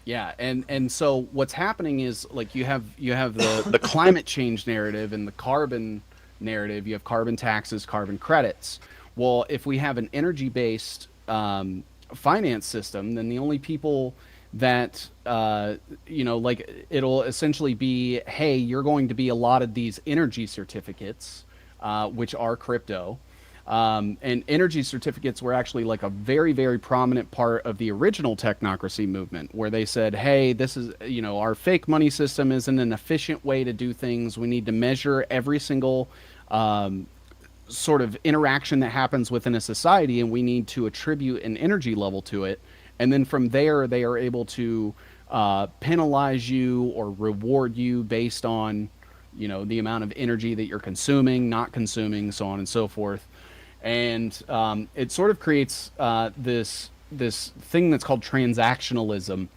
Yeah. And so what's happening is, like, you have the climate change narrative and the carbon narrative. You have carbon taxes, carbon credits. Well, if we have an energy-based finance system, then the only people that like, it'll essentially be, hey, you're going to be allotted these energy certificates, which are crypto. And energy certificates were actually, like, a very, very prominent part of the original technocracy movement, where they said, hey, this is, our fake money system isn't an efficient way to do things. We need to measure every single sort of interaction that happens within a society, and we need to attribute an energy level to it. And then from there, they are able to penalize you or reward you based on, the amount of energy that you're consuming, not consuming, so on and so forth. And it sort of creates this thing that's called transactionalism.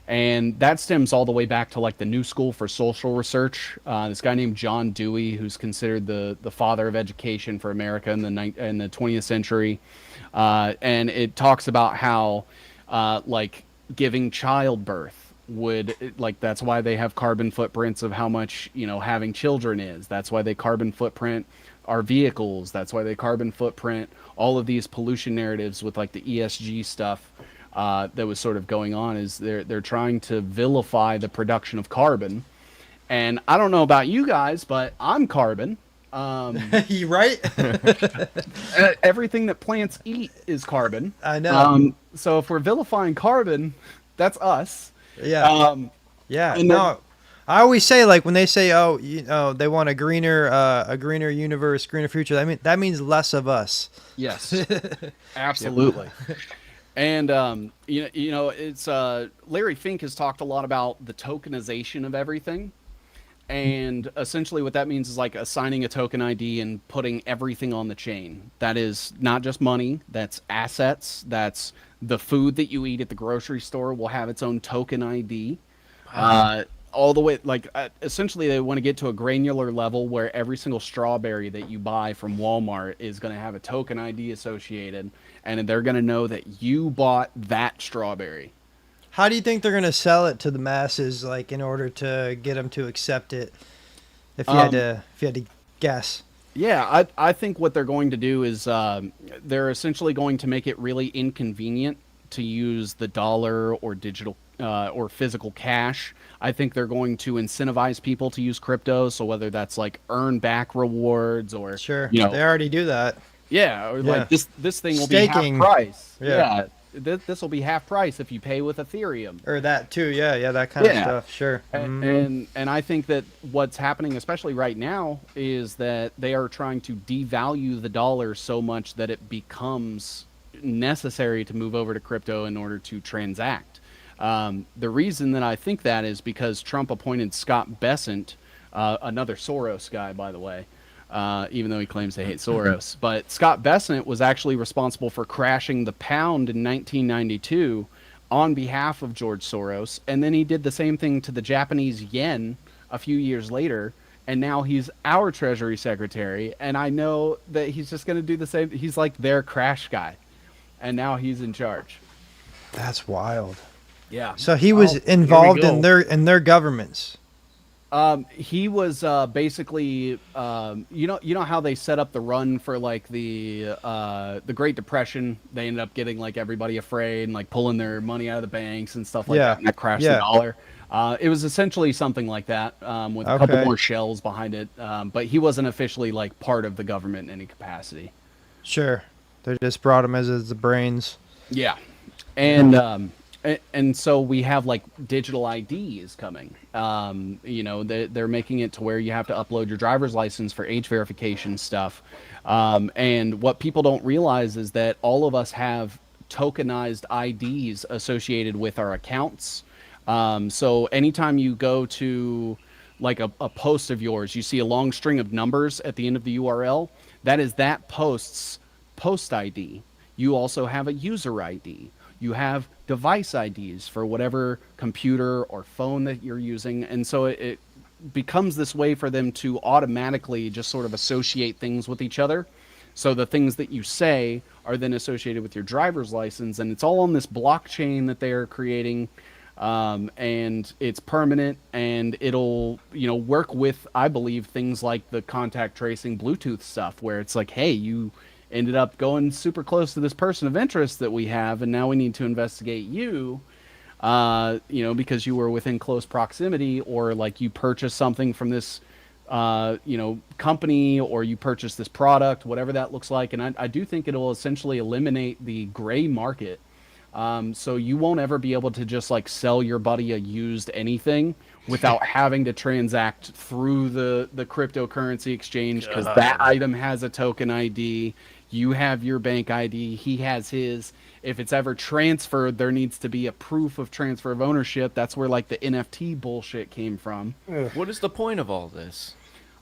And that stems all the way back to, like, the New School for Social Research. This guy named John Dewey, who's considered the father of education for America in the 20th century. And it talks about how, like, giving childbirth would, like, that's why they have carbon footprints of how much, having children is. That's why they carbon footprint our vehicles. That's why they carbon footprint all of these pollution narratives with, like, the ESG stuff that was sort of going on. Is they're trying to vilify the production of carbon. And I don't know about you guys, but I'm carbon. You right? Everything that plants eat is carbon. I know. So if we're vilifying carbon, that's us. Yeah. Yeah. And no, I always say, like, when they say, oh, they want a greener universe, greener future. That means less of us. Yes. Absolutely. And it's Larry Fink has talked a lot about the tokenization of everything. And essentially what that means is, like, assigning a token ID and putting everything on the chain. That is not just money, that's assets, that's the food that you eat at the grocery store will have its own token ID. All the way, like, essentially they want to get to a granular level where every single strawberry that you buy from Walmart is going to have a token ID associated, and they're going to know that you bought that strawberry. How do you think they're going to sell it to the masses, like, in order to get them to accept it? If you had to guess. Yeah, I think what they're going to do is they're essentially going to make it really inconvenient to use the dollar or digital or physical cash. I think they're going to incentivize people to use crypto. So whether that's, like, earn back rewards or they already do that. Yeah, or like this thing will Staking. be half price. Yeah. This will be half price if you pay with Ethereum. Or that too, yeah, that kind of stuff, sure. And I think that what's happening, especially right now, is that they are trying to devalue the dollar so much that it becomes necessary to move over to crypto in order to transact. The reason that I think that is because Trump appointed Scott Bessent, another Soros guy, by the way, even though he claims to hate Soros. But Scott Bessent was actually responsible for crashing the pound in 1992 on behalf of George Soros. And then he did the same thing to the Japanese yen a few years later. And now he's our Treasury Secretary. And I know that he's just going to do the same. He's like their crash guy. And now he's in charge. That's wild. Yeah. So he was involved in their governments. He was basically, you know how they set up the run for, like, the Great Depression. They ended up getting, like, everybody afraid and, like, pulling their money out of the banks and stuff like that. And that crashed the dollar. It was essentially something like that, with a couple more shells behind it. But he wasn't officially, like, part of the government in any capacity. Sure, they just brought him as the brains. Yeah, and And so we have like digital ID is coming. You know, they're making it to where you have to upload your driver's license for age verification stuff. And what people don't realize is that all of us have tokenized IDs associated with our accounts. So anytime you go to like a post of yours, you see a long string of numbers at the end of the URL. That is that post's post ID. You also have a user ID. You have device IDs for whatever computer or phone that you're using. And so it becomes this way for them to automatically just sort of associate things with each other. So the things that you say are then associated with your driver's license, and it's all on this blockchain that they are creating. And it's permanent, and it'll, you know, work with, I believe, things like the contact tracing Bluetooth stuff, where it's like, hey, you ended up going super close to this person of interest that we have, and now we need to investigate you, you know, because you were within close proximity, or like you purchased something from this, you know, company, or you purchased this product, whatever that looks like. And I do think it'll essentially eliminate the gray market. So you won't ever be able to just like sell your buddy a used anything without having to transact through the cryptocurrency exchange, because that item has a token ID. You have your bank ID, he has his. If it's ever transferred, there needs to be a proof of transfer of ownership. That's where like the NFT bullshit came from. What is the point of all this?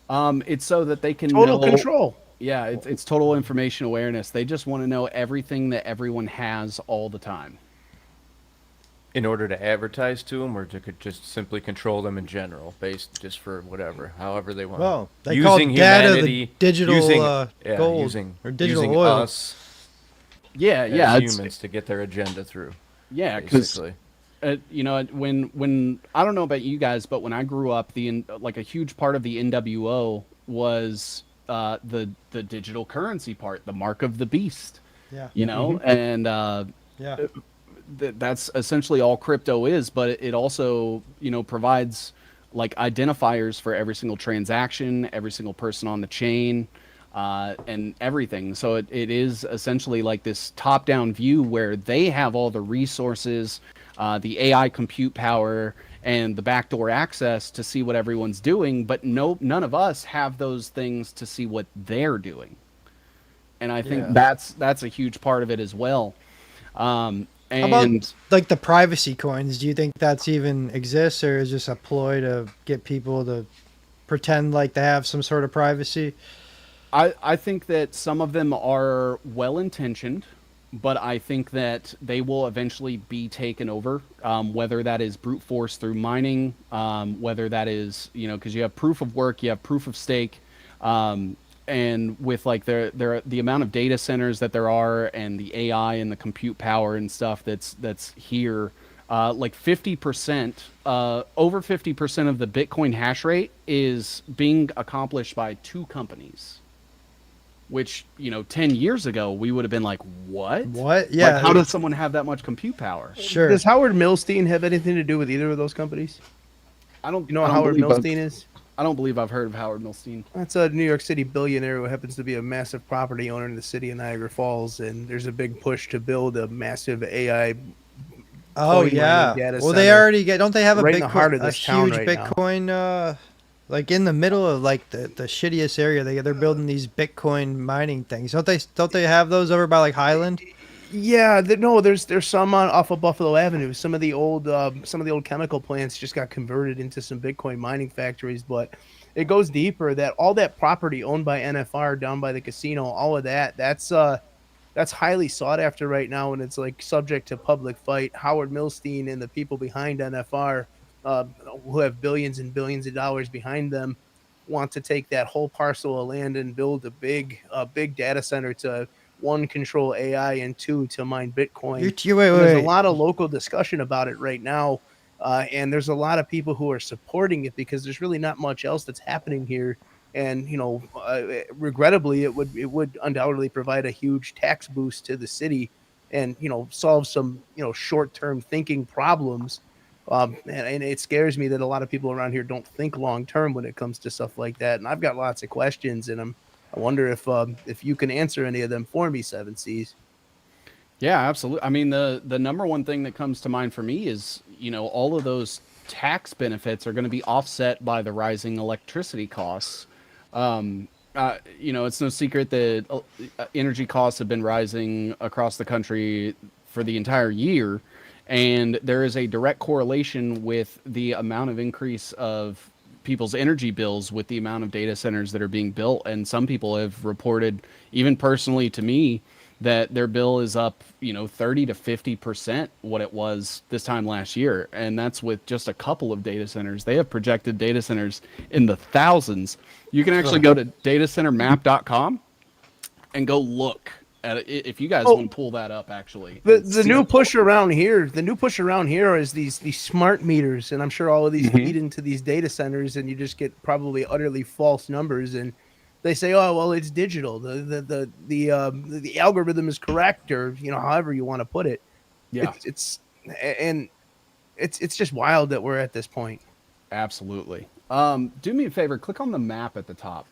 It's so that they can Total know, control. Yeah, it's total information awareness. They just want to know everything that everyone has all the time. In order to advertise to them, or to just simply control them in general, based just for whatever, however they want. Well, they call data the digital gold, using, or digital using oil. us, yeah, as humans to get their agenda through. Yeah, because you know, when I don't know about you guys, but when I grew up, like a huge part of the NWO was the digital currency part, the mark of the beast. Yeah, you know, and yeah. That's essentially all crypto is, but it also, you know, provides like identifiers for every single transaction, every single person on the chain, and everything. So it is essentially like this top-down view where they have all the resources, the AI compute power, and the backdoor access to see what everyone's doing, but none of us have those things to see what they're doing. And I think that's a huge part of it as well. How about like the privacy coins? Do you think that's even exists, or is just a ploy to get people to pretend like they have some sort of privacy? I think that some of them are well-intentioned, but I think that they will eventually be taken over, whether that is brute force through mining, whether that is, you know, because you have proof of work, you have proof of stake, and with like the amount of data centers that there are, and the AI and the compute power and stuff that's here, like 50%, over 50% of the Bitcoin hash rate is being accomplished by 2 companies. Which, you know, 10 years ago we would have been like, what? What? Yeah. Like, how does someone have that much compute power? Sure. Does Howard Milstein have anything to do with either of those companies? I don't. You know what Howard Milstein is? I don't believe I've heard of Howard Milstein. That's a New York City billionaire who happens to be a massive property owner in the city of Niagara Falls, and there's a big push to build a massive AI. Oh yeah. Well, they already get. Don't they have a right Bitcoin, in the heart of a this town huge right now. Bitcoin? Like in the middle of like the shittiest area, they're building these Bitcoin mining things. Don't they have those over by like Highland? Yeah, no, there's some off of Buffalo Avenue. Some of the old chemical plants just got converted into some Bitcoin mining factories, but it goes deeper. That all that property owned by NFR down by the casino, all of that's highly sought after right now, and it's like subject to public fight. Howard Milstein and the people behind NFR, who have billions and billions of dollars behind them, want to take that whole parcel of land and build a big data center to, 1, control AI, and 2, to mine Bitcoin. There's a lot of local discussion about it right now, and there's a lot of people who are supporting it because there's really not much else that's happening here. And, you know, regrettably, it would undoubtedly provide a huge tax boost to the city and, you know, solve some, you know, short-term thinking problems. And it scares me that a lot of people around here don't think long-term when it comes to stuff like that. And I've got lots of questions, and I wonder if you can answer any of them for me, 7 Cs. Yeah, absolutely. I mean, the number one thing that comes to mind for me is, you know, all of those tax benefits are going to be offset by the rising electricity costs. You know, it's no secret that energy costs have been rising across the country for the entire year, and there is a direct correlation with the amount of increase of people's energy bills with the amount of data centers that are being built. And some people have reported, even personally to me, that their bill is up, you know, 30 to 50% what it was this time last year. And that's with just a couple of data centers. They have projected data centers in the thousands. You can actually go to datacentermap.com and go look at it if you guys want to pull that up. Actually, the new push around here, is these smart meters, and I'm sure all of these feed into these data centers, and you just get probably utterly false numbers. And they say, oh well, it's digital. The algorithm is correct, or you know, however you want to put it. Yeah, it's just wild that we're at this point. Absolutely. Do me a favor, click on the map at the top.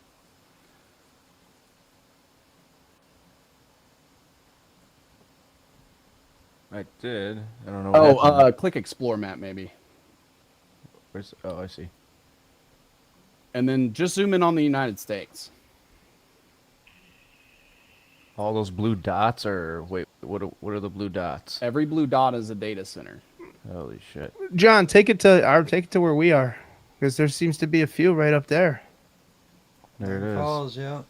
I did. I don't know. Oh, click explore map maybe. Where's? Oh, I see. And then just zoom in on the United States. All those blue dots are wait. What are the blue dots? Every blue dot is a data center. Holy shit! John, take it to where we are, because there seems to be a few right up there. There it is. Falls, yeah.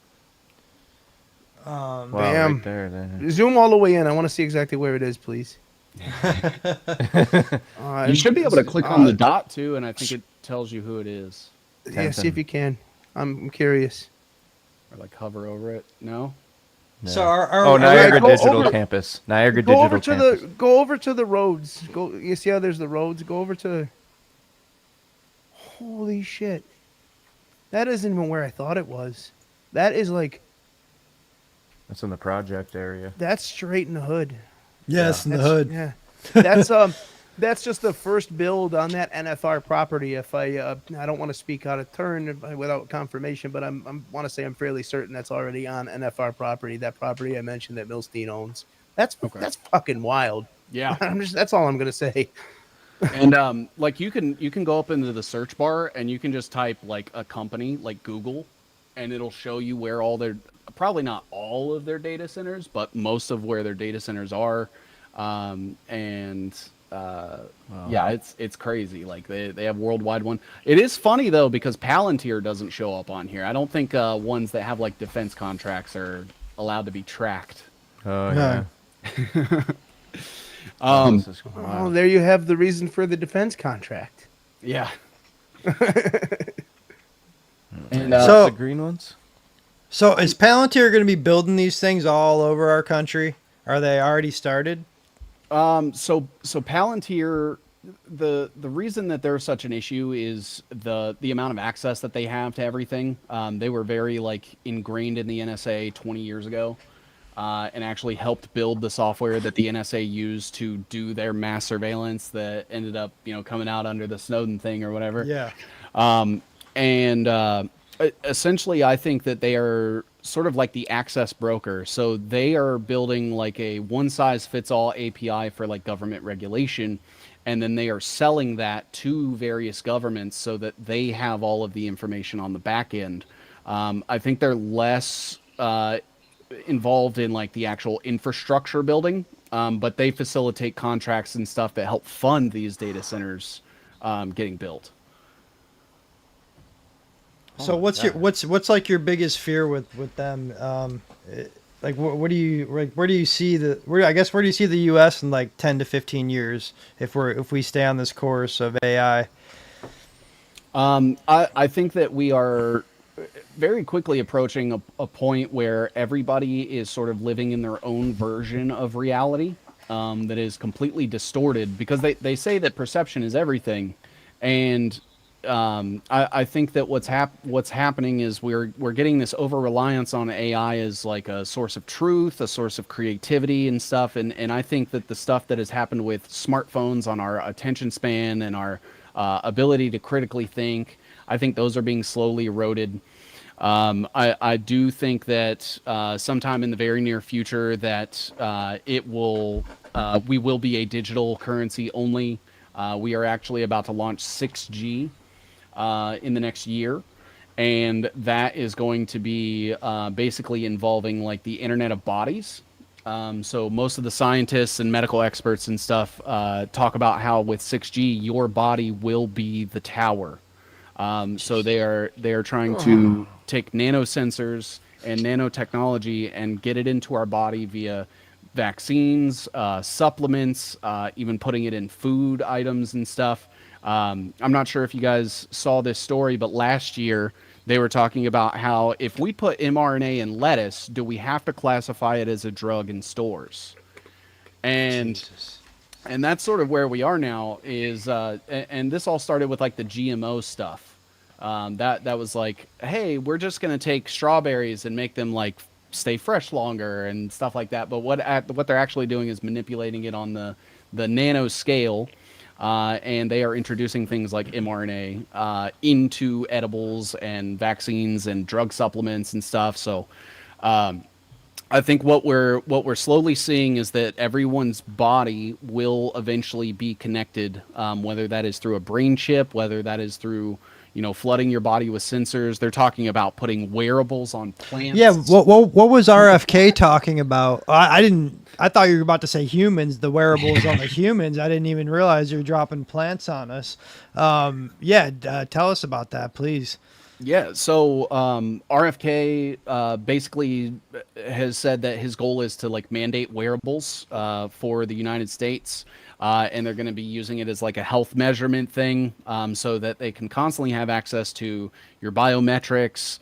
Wow, Bam. right there. Zoom all the way in. I want to see exactly where it is, please. You should be able to click on the dot too, and I think it tells you who it is. Yeah, see if you can. I'm curious. Or like hover over it. No. So Niagara Digital Campus. Niagara Digital Campus. Go over to the roads. Go. You see how there's the roads? Go over to. Holy shit! That isn't even where I thought it was. That is like. That's in the project area. That's straight in the hood. Yes, in the hood. Yeah. That's just the first build on that NFR property. If I don't want to speak out of turn without confirmation, but I want to say I'm fairly certain that's already on NFR property. That property I mentioned that Milstein owns. That's fucking wild. Yeah. That's all I'm gonna say. And like you can go up into the search bar and you can just type like a company like Google, and it'll show you where all their, probably not all of their data centers, but most of where their data centers are. Yeah, it's crazy. Like they have worldwide one. It is funny though, because Palantir doesn't show up on here. I don't think ones that have like defense contracts are allowed to be tracked. Oh yeah. Oh, there you have the reason for the defense contract. Yeah. And the green ones. So is Palantir going to be building these things all over our country? Are they already started? So Palantir, the reason that they're such an issue is the amount of access that they have to everything. They were very like ingrained in the NSA 20 years ago, and actually helped build the software that the NSA used to do their mass surveillance that ended up, you know, coming out under the Snowden thing or whatever. Yeah. Essentially, I think that they are sort of like the access broker. So they are building like a one-size-fits-all API for like government regulation, and then they are selling that to various governments so that they have all of the information on the back end. I think they're less involved in like the actual infrastructure building, but they facilitate contracts and stuff that help fund these data centers getting built. So what's like your biggest fear with them? Like what do you like? Where do you see where do you see the U.S. in like 10 to 15 years if we stay on this course of AI? I think that we are very quickly approaching a point where everybody is sort of living in their own version of reality that is completely distorted, because they say that perception is everything, and I think that what's happening is we're getting this over reliance on AI as like a source of truth, a source of creativity and stuff. And I think that the stuff that has happened with smartphones on our attention span and our ability to critically think, I think those are being slowly eroded. I do think that sometime in the very near future that we will be a digital currency only. We are actually about to launch 6G in the next year, and that is going to be basically involving like the Internet of Bodies. So most of the scientists and medical experts and stuff talk about how with 6G your body will be the tower. So they are trying to take nanosensors and nanotechnology and get it into our body via vaccines, supplements, even putting it in food items and stuff. I'm not sure if you guys saw this story, but last year they were talking about how if we put mRNA in lettuce, do we have to classify it as a drug in stores? And and that's sort of where we are now is and this all started with like the GMO stuff. That was like, hey, we're just going to take strawberries and make them like stay fresh longer and stuff like that. But what they're actually doing is manipulating it on the nano scale. And they are introducing things like mRNA into edibles and vaccines and drug supplements and stuff. So I think what we're slowly seeing is that everyone's body will eventually be connected, whether that is through a brain chip, whether that is through flooding your body with sensors. They're talking about putting wearables on plants. Yeah, what was RFK talking about? I thought you were about to say humans, the wearables on the humans. I didn't even realize you're dropping plants on us. Tell us about that, please. Yeah, so RFK basically has said that his goal is to like mandate wearables for the United States. And they're going to be using it as like a health measurement thing, so that they can constantly have access to your biometrics,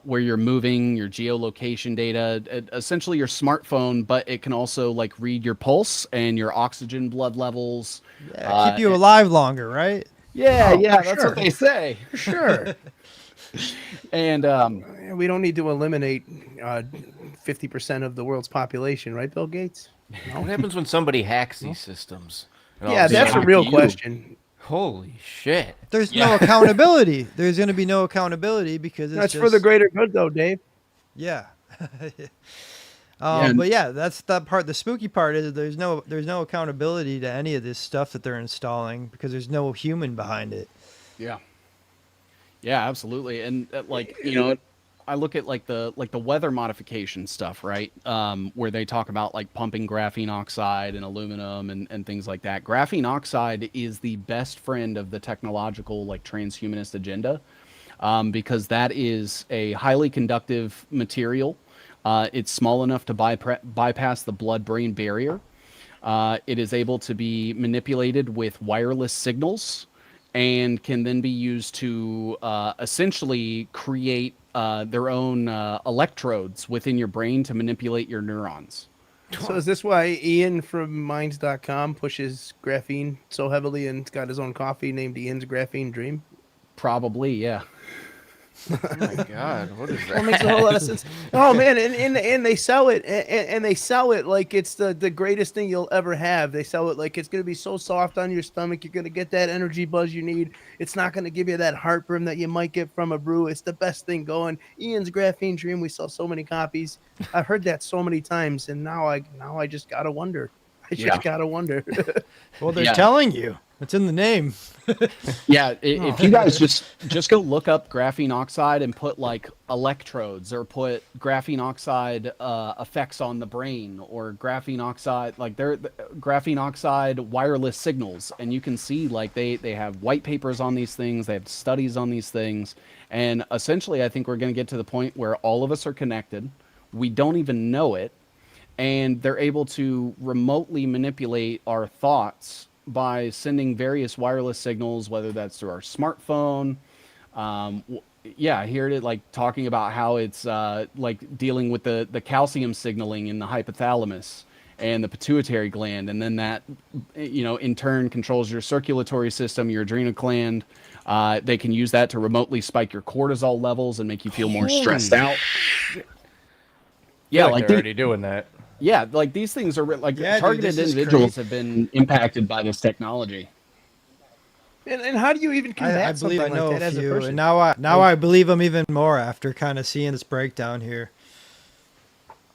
where you're moving, your geolocation data, essentially your smartphone, but it can also like read your pulse and your oxygen blood levels. Keep you alive longer, right? Yeah, that's sure. what they say. Sure. And we don't need to eliminate 50% of the world's population, right, Bill Gates? No? What happens when somebody hacks these systems? Yeah, that's a real question. Holy shit. There's no accountability. There's going to be no accountability because that's for the greater good, though, Dave. Yeah. But yeah, that's that part. The spooky part is there's no accountability to any of this stuff that they're installing because there's no human behind it. Yeah, absolutely. And I look at like the weather modification stuff, right? Where they talk about like pumping graphene oxide and aluminum and things like that. Graphene oxide is the best friend of the technological like transhumanist agenda, because that is a highly conductive material. It's small enough to bypass the blood-brain barrier. It is able to be manipulated with wireless signals and can then be used to essentially create their own electrodes within your brain to manipulate your neurons. So is this why Ian from Minds.com pushes graphene so heavily and's got his own coffee named Ian's Graphene Dream? Probably, yeah. Oh my God, what is that? That makes a whole lot of sense. Oh man, and they sell it, and they sell it like it's the greatest thing you'll ever have. They sell it like it's gonna be so soft on your stomach, you're gonna get that energy buzz you need. It's not gonna give you that heartburn that you might get from a brew. It's the best thing going. Ian's Graphene Dream. We sell so many copies. I've heard that so many times, and now I just gotta wonder. Gotta wonder. Well, they're telling you. It's in the name. If you guys just go look up graphene oxide and put like electrodes or put graphene oxide effects on the brain or graphene oxide, like they're graphene oxide wireless signals, and you can see like they have white papers on these things, they have studies on these things, and essentially I think we're going to get to the point where all of us are connected, we don't even know it, and they're able to remotely manipulate our thoughts by sending various wireless signals, whether that's through our smartphone. I hear it like talking about how it's like dealing with the calcium signaling in the hypothalamus and the pituitary gland, and then that in turn controls your circulatory system, your adrenal gland. They can use that to remotely spike your cortisol levels and make you feel more stressed out. Yeah, like they're already doing that. Yeah, like these things are like targeted individuals have been impacted by this technology. And how do you even combat I believe I something know like that a as a few, person? and now I believe them even more after kind of seeing this breakdown here.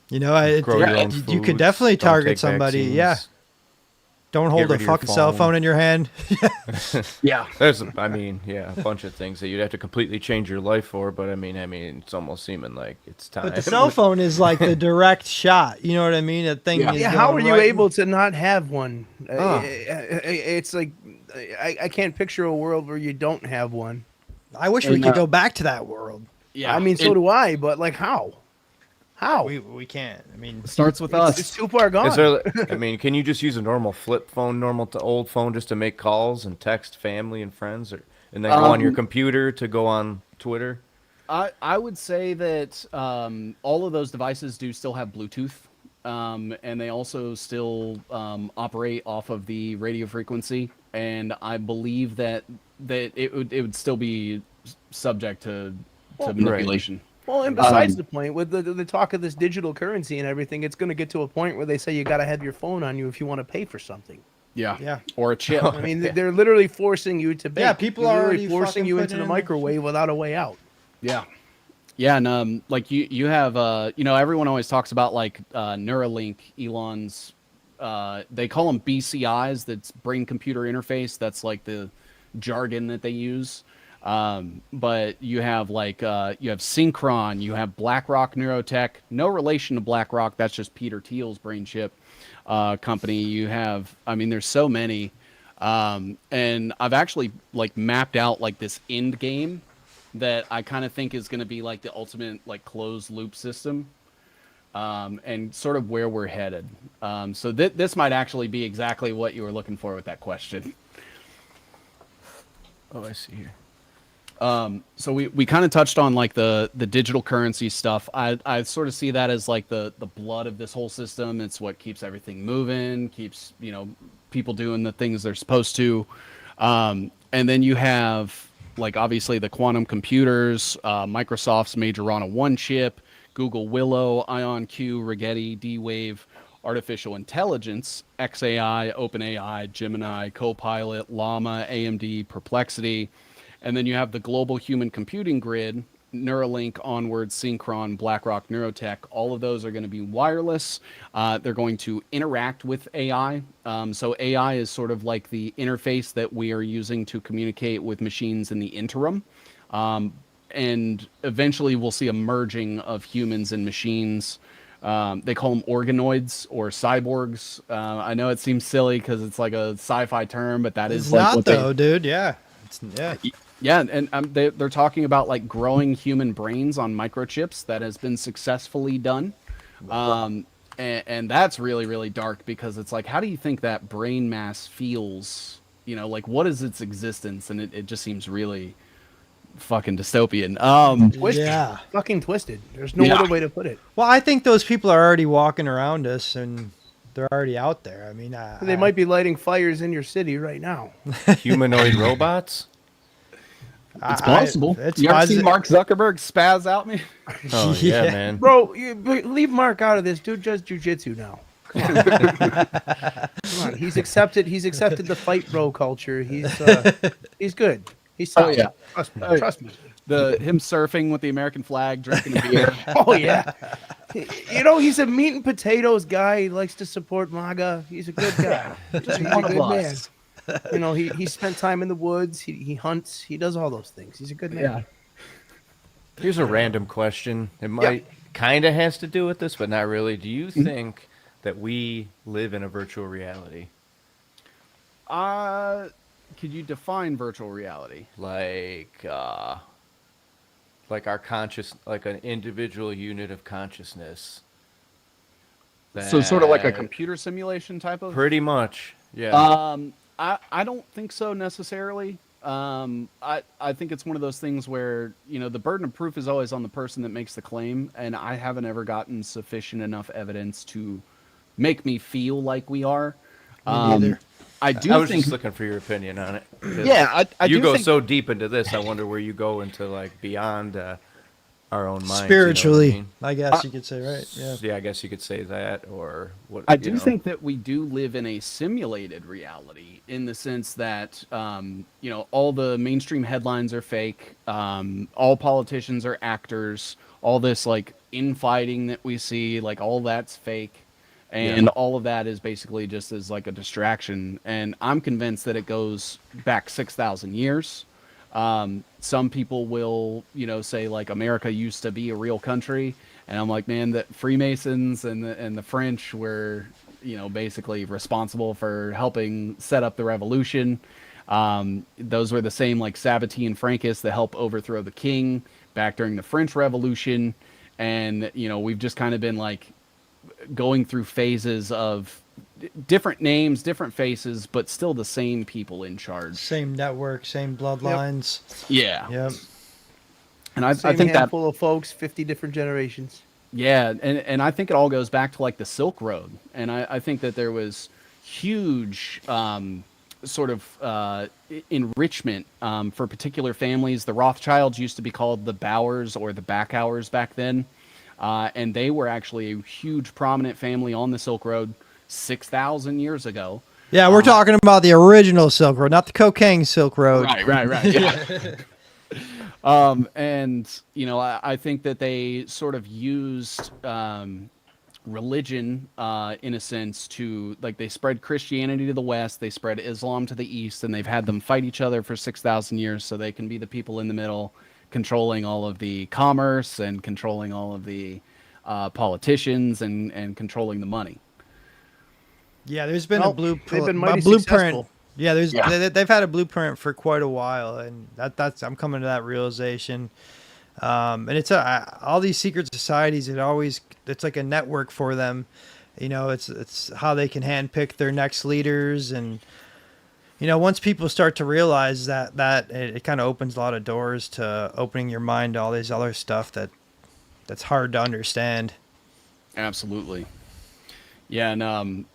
You know, Grow your own you could foods, definitely don't target take somebody. vaccines. Yeah. Don't hold Get a rid of your fucking cell phone in your hand. Yeah. There's, I mean, yeah, a bunch of things that you'd have to completely change your life for, but I mean, it's almost seeming like it's time. But the cell phone is like the direct shot. You know what I mean? That thing is how going are you right- able to not have one? Oh. It's like I can't picture a world where you don't have one. I wish we could go back to that world. Yeah. I mean, so do I. But like, how? How? We can't. I mean, Starts with us. It's too far gone. Is there, I mean, can you just use a normal flip phone, normal to old phone, just to make calls and text family and friends, and then go on your computer to go on Twitter? I would say that all of those devices do still have Bluetooth, and they also still operate off of the radio frequency. And I believe that it would still be subject to manipulation. Well, and besides the point, with the talk of this digital currency and everything, it's going to get to a point where they say you got to have your phone on you if you want to pay for something. Yeah. Or a chip. I mean, they're literally forcing you to pay. Yeah, people They're are literally already forcing fucking you putting into the in- microwave without a way out. Yeah. Yeah, and like you have everyone always talks about like Neuralink, Elon's they call them BCIs, that's brain computer interface. That's like the jargon that they use. But you have like you have Synchron, you have BlackRock Neurotech, no relation to BlackRock, that's just Peter Thiel's brain chip company. You have, I mean, there's so many. And I've actually like mapped out like this end game that I kind of think is going to be like the ultimate like closed loop system, and sort of where we're headed. So this might actually be exactly what you were looking for with that question. Oh, I see here. So we kind of touched on like the digital currency stuff. I sort of see that as like the blood of this whole system. It's what keeps everything moving, keeps, people doing the things they're supposed to. And then you have like obviously the quantum computers, Microsoft's Majorana 1 chip, Google Willow, IonQ, Rigetti, D-Wave, artificial intelligence, XAI, OpenAI, Gemini, Copilot, Llama, AMD, Perplexity. And then you have the global human computing grid, Neuralink, Onward, Synchron, BlackRock, Neurotech. All of those are going to be wireless. They're going to interact with AI. So AI is sort of like the interface that we are using to communicate with machines in the interim. And eventually we'll see a merging of humans and machines. They call them organoids or cyborgs. I know it seems silly because it's like a sci-fi term, but that is It's like not what though, dude. Yeah. Yeah, and they're talking about like growing human brains on microchips. That has been successfully done, and that's really, really dark because it's like, how do you think that brain mass feels? Like what is its existence? And it just seems really fucking dystopian. Twisted. Yeah. Fucking twisted. There's no other way to put it. Well, I think those people are already walking around us and they're already out there. I mean, They might be lighting fires in your city right now. Humanoid robots? It's possible. You ever seen Mark Zuckerberg spaz out me? Oh, yeah, man. Bro, leave Mark out of this. Dude does jujitsu now. Come on. Come on. He's accepted the fight bro culture. He's good. He's solid. yeah. Trust me. Him surfing with the American flag, drinking a beer. Oh yeah. He's a meat and potatoes guy. He likes to support MAGA. He's a good guy. He's a good man. He spent time in the woods. He hunts. He does all those things. He's a good man. Yeah. Here's a random question. It might kind of has to do with this, but not really. Do you think that we live in a virtual reality? Could you define virtual reality? Like our conscious, like an individual unit of consciousness. So sort of like a that- computer simulation type of? Pretty much, yeah. I don't think so necessarily. I think it's one of those things where, the burden of proof is always on the person that makes the claim, and I haven't ever gotten sufficient enough evidence to make me feel like we are. neither. I was just looking for your opinion on it. Yeah, I you do go think- so deep into this. I wonder where you go into like beyond our own minds. Spiritually, you know I guess you could say, right? Yeah. Yeah, I guess you could say that, or what? I do think that we do live in a simulated reality in the sense that, all the mainstream headlines are fake. All politicians are actors. All this like infighting that we see, like all that's fake. And all of that is basically just as like a distraction. And I'm convinced that it goes back 6,000 years. Some people will, say like America used to be a real country. And I'm like, man, that Freemasons and the French were, basically responsible for helping set up the revolution. Those were the same like Sabbatine Frankists that helped overthrow the king back during the French Revolution. And, we've just kind of been like going through phases of different names, different faces, but still the same people in charge. Same network, same bloodlines. Yeah. Yep. And I Same think that handful of folks, 50 different generations. Yeah, and I think it all goes back to like the Silk Road, and I think that there was huge sort of enrichment for particular families. The Rothschilds used to be called the Bowers or the Backhours back then, and they were actually a huge prominent family on the Silk Road 6,000 years ago. Yeah, we're talking about the original Silk Road, not the cocaine Silk Road. Right. Yeah. And I think that they sort of used religion in a sense to like they spread Christianity to the west, they spread Islam to the east, and they've had them fight each other for 6,000 years so they can be the people in the middle controlling all of the commerce and controlling all of the politicians and controlling the money. Yeah, there's been a blueprint. They've been mighty successful. Yeah, they've had a blueprint for quite a while, and that's I'm coming to that realization. And it's all these secret societies. It's like a network for them. It's how they can handpick their next leaders, and once people start to realize that it kind of opens a lot of doors to opening your mind to all these other stuff that's hard to understand. Absolutely. Yeah, and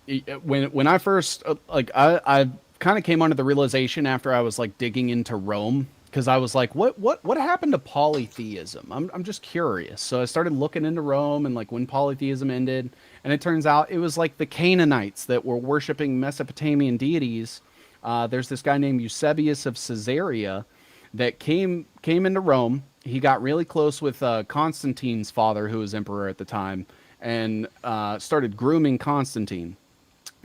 when I first I kind of came under the realization after I was like digging into Rome, because I was like, what happened to polytheism? I'm just curious. So I started looking into Rome and like when polytheism ended, and it turns out it was like the Canaanites that were worshiping Mesopotamian deities. There's this guy named Eusebius of Caesarea that came into Rome. He got really close with Constantine's father, who was emperor at the time, and started grooming Constantine.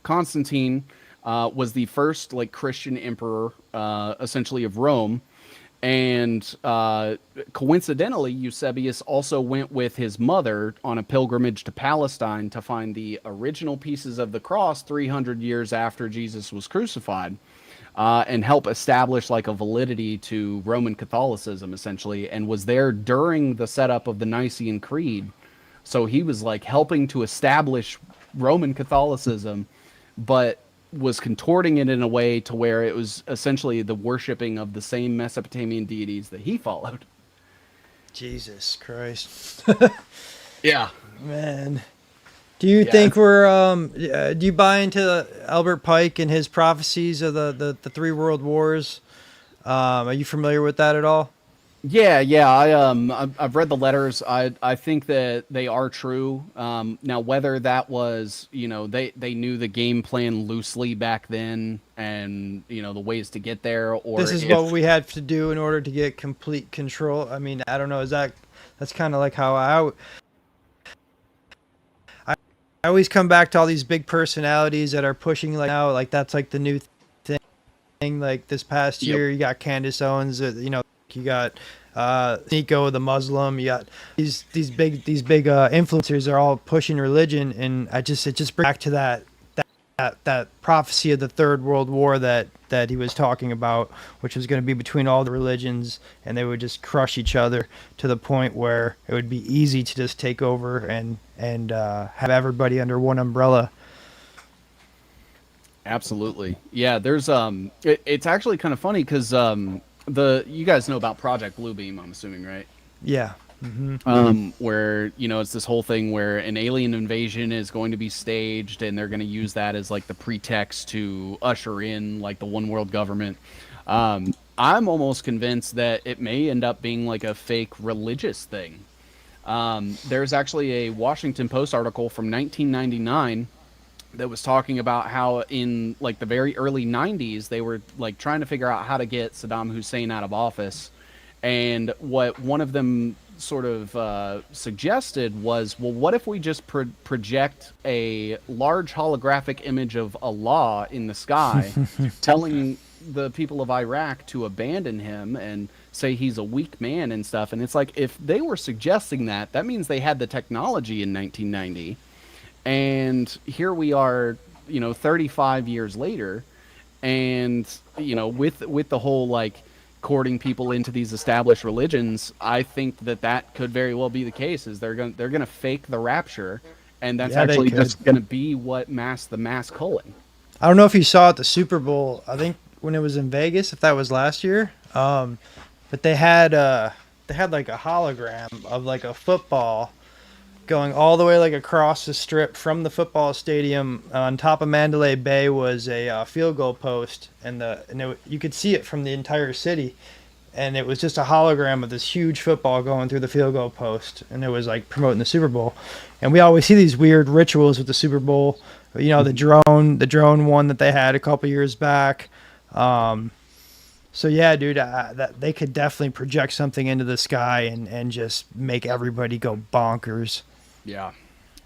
Constantine was the first like Christian emperor, essentially of Rome, and coincidentally, Eusebius also went with his mother on a pilgrimage to Palestine to find the original pieces of the cross 300 years after Jesus was crucified, and help establish like a validity to Roman Catholicism, essentially, and was there during the setup of the Nicene Creed. So he was like helping to establish Roman Catholicism, but was contorting it in a way to where it was essentially the worshiping of the same Mesopotamian deities that he followed. Jesus Christ. Yeah. Man. Do you think do you buy into Albert Pike and his prophecies of the three world wars? Are you familiar with that at all? Yeah. I've read the letters. I think that they are true. Now, whether that was, they knew the game plan loosely back then, and the ways to get there, or this is what we had to do in order to get complete control. I mean, I don't know. That's kind of like how I always come back to all these big personalities that are pushing like now, like that's like the new thing. Like this past year, you got Candace Owens. You got Nico the Muslim. You got these big influencers are all pushing religion, and it just brings back to that prophecy of the Third World War that he was talking about, which was going to be between all the religions, and they would just crush each other to the point where it would be easy to just take over and have everybody under one umbrella. Absolutely. Yeah, there's it's actually kind of funny because you guys know about Project Bluebeam, I'm assuming, right? Yeah. Mm-hmm. Where it's this whole thing where an alien invasion is going to be staged, and they're going to use that as like the pretext to usher in like the one world government. I'm almost convinced that it may end up being like a fake religious thing. There's actually a Washington Post article from 1999 that was talking about how in like the very early 90s they were like trying to figure out how to get Saddam Hussein out of office, and what one of them sort of suggested was, well, what if we just project a large holographic image of Allah in the sky telling the people of Iraq to abandon him and say he's a weak man and stuff. And it's like, if they were suggesting that, that means they had the technology in 1990. And here we are, 35 years later. And, with the whole, like, courting people into these established religions, I think that could very well be the case, is they're going to fake the rapture. And that's actually just going to be what the mass culling. I don't know if you saw at the Super Bowl, I think when it was in Vegas, if that was last year, but they had like a hologram of like a football going all the way like across the strip from the football stadium. On top of Mandalay Bay was a field goal post, and you could see it from the entire city, and it was just a hologram of this huge football going through the field goal post, and it was like promoting the Super Bowl. And we always see these weird rituals with the Super Bowl. The drone one that they had a couple years back. So yeah, dude, that they could definitely project something into the sky and just make everybody go bonkers. Yeah,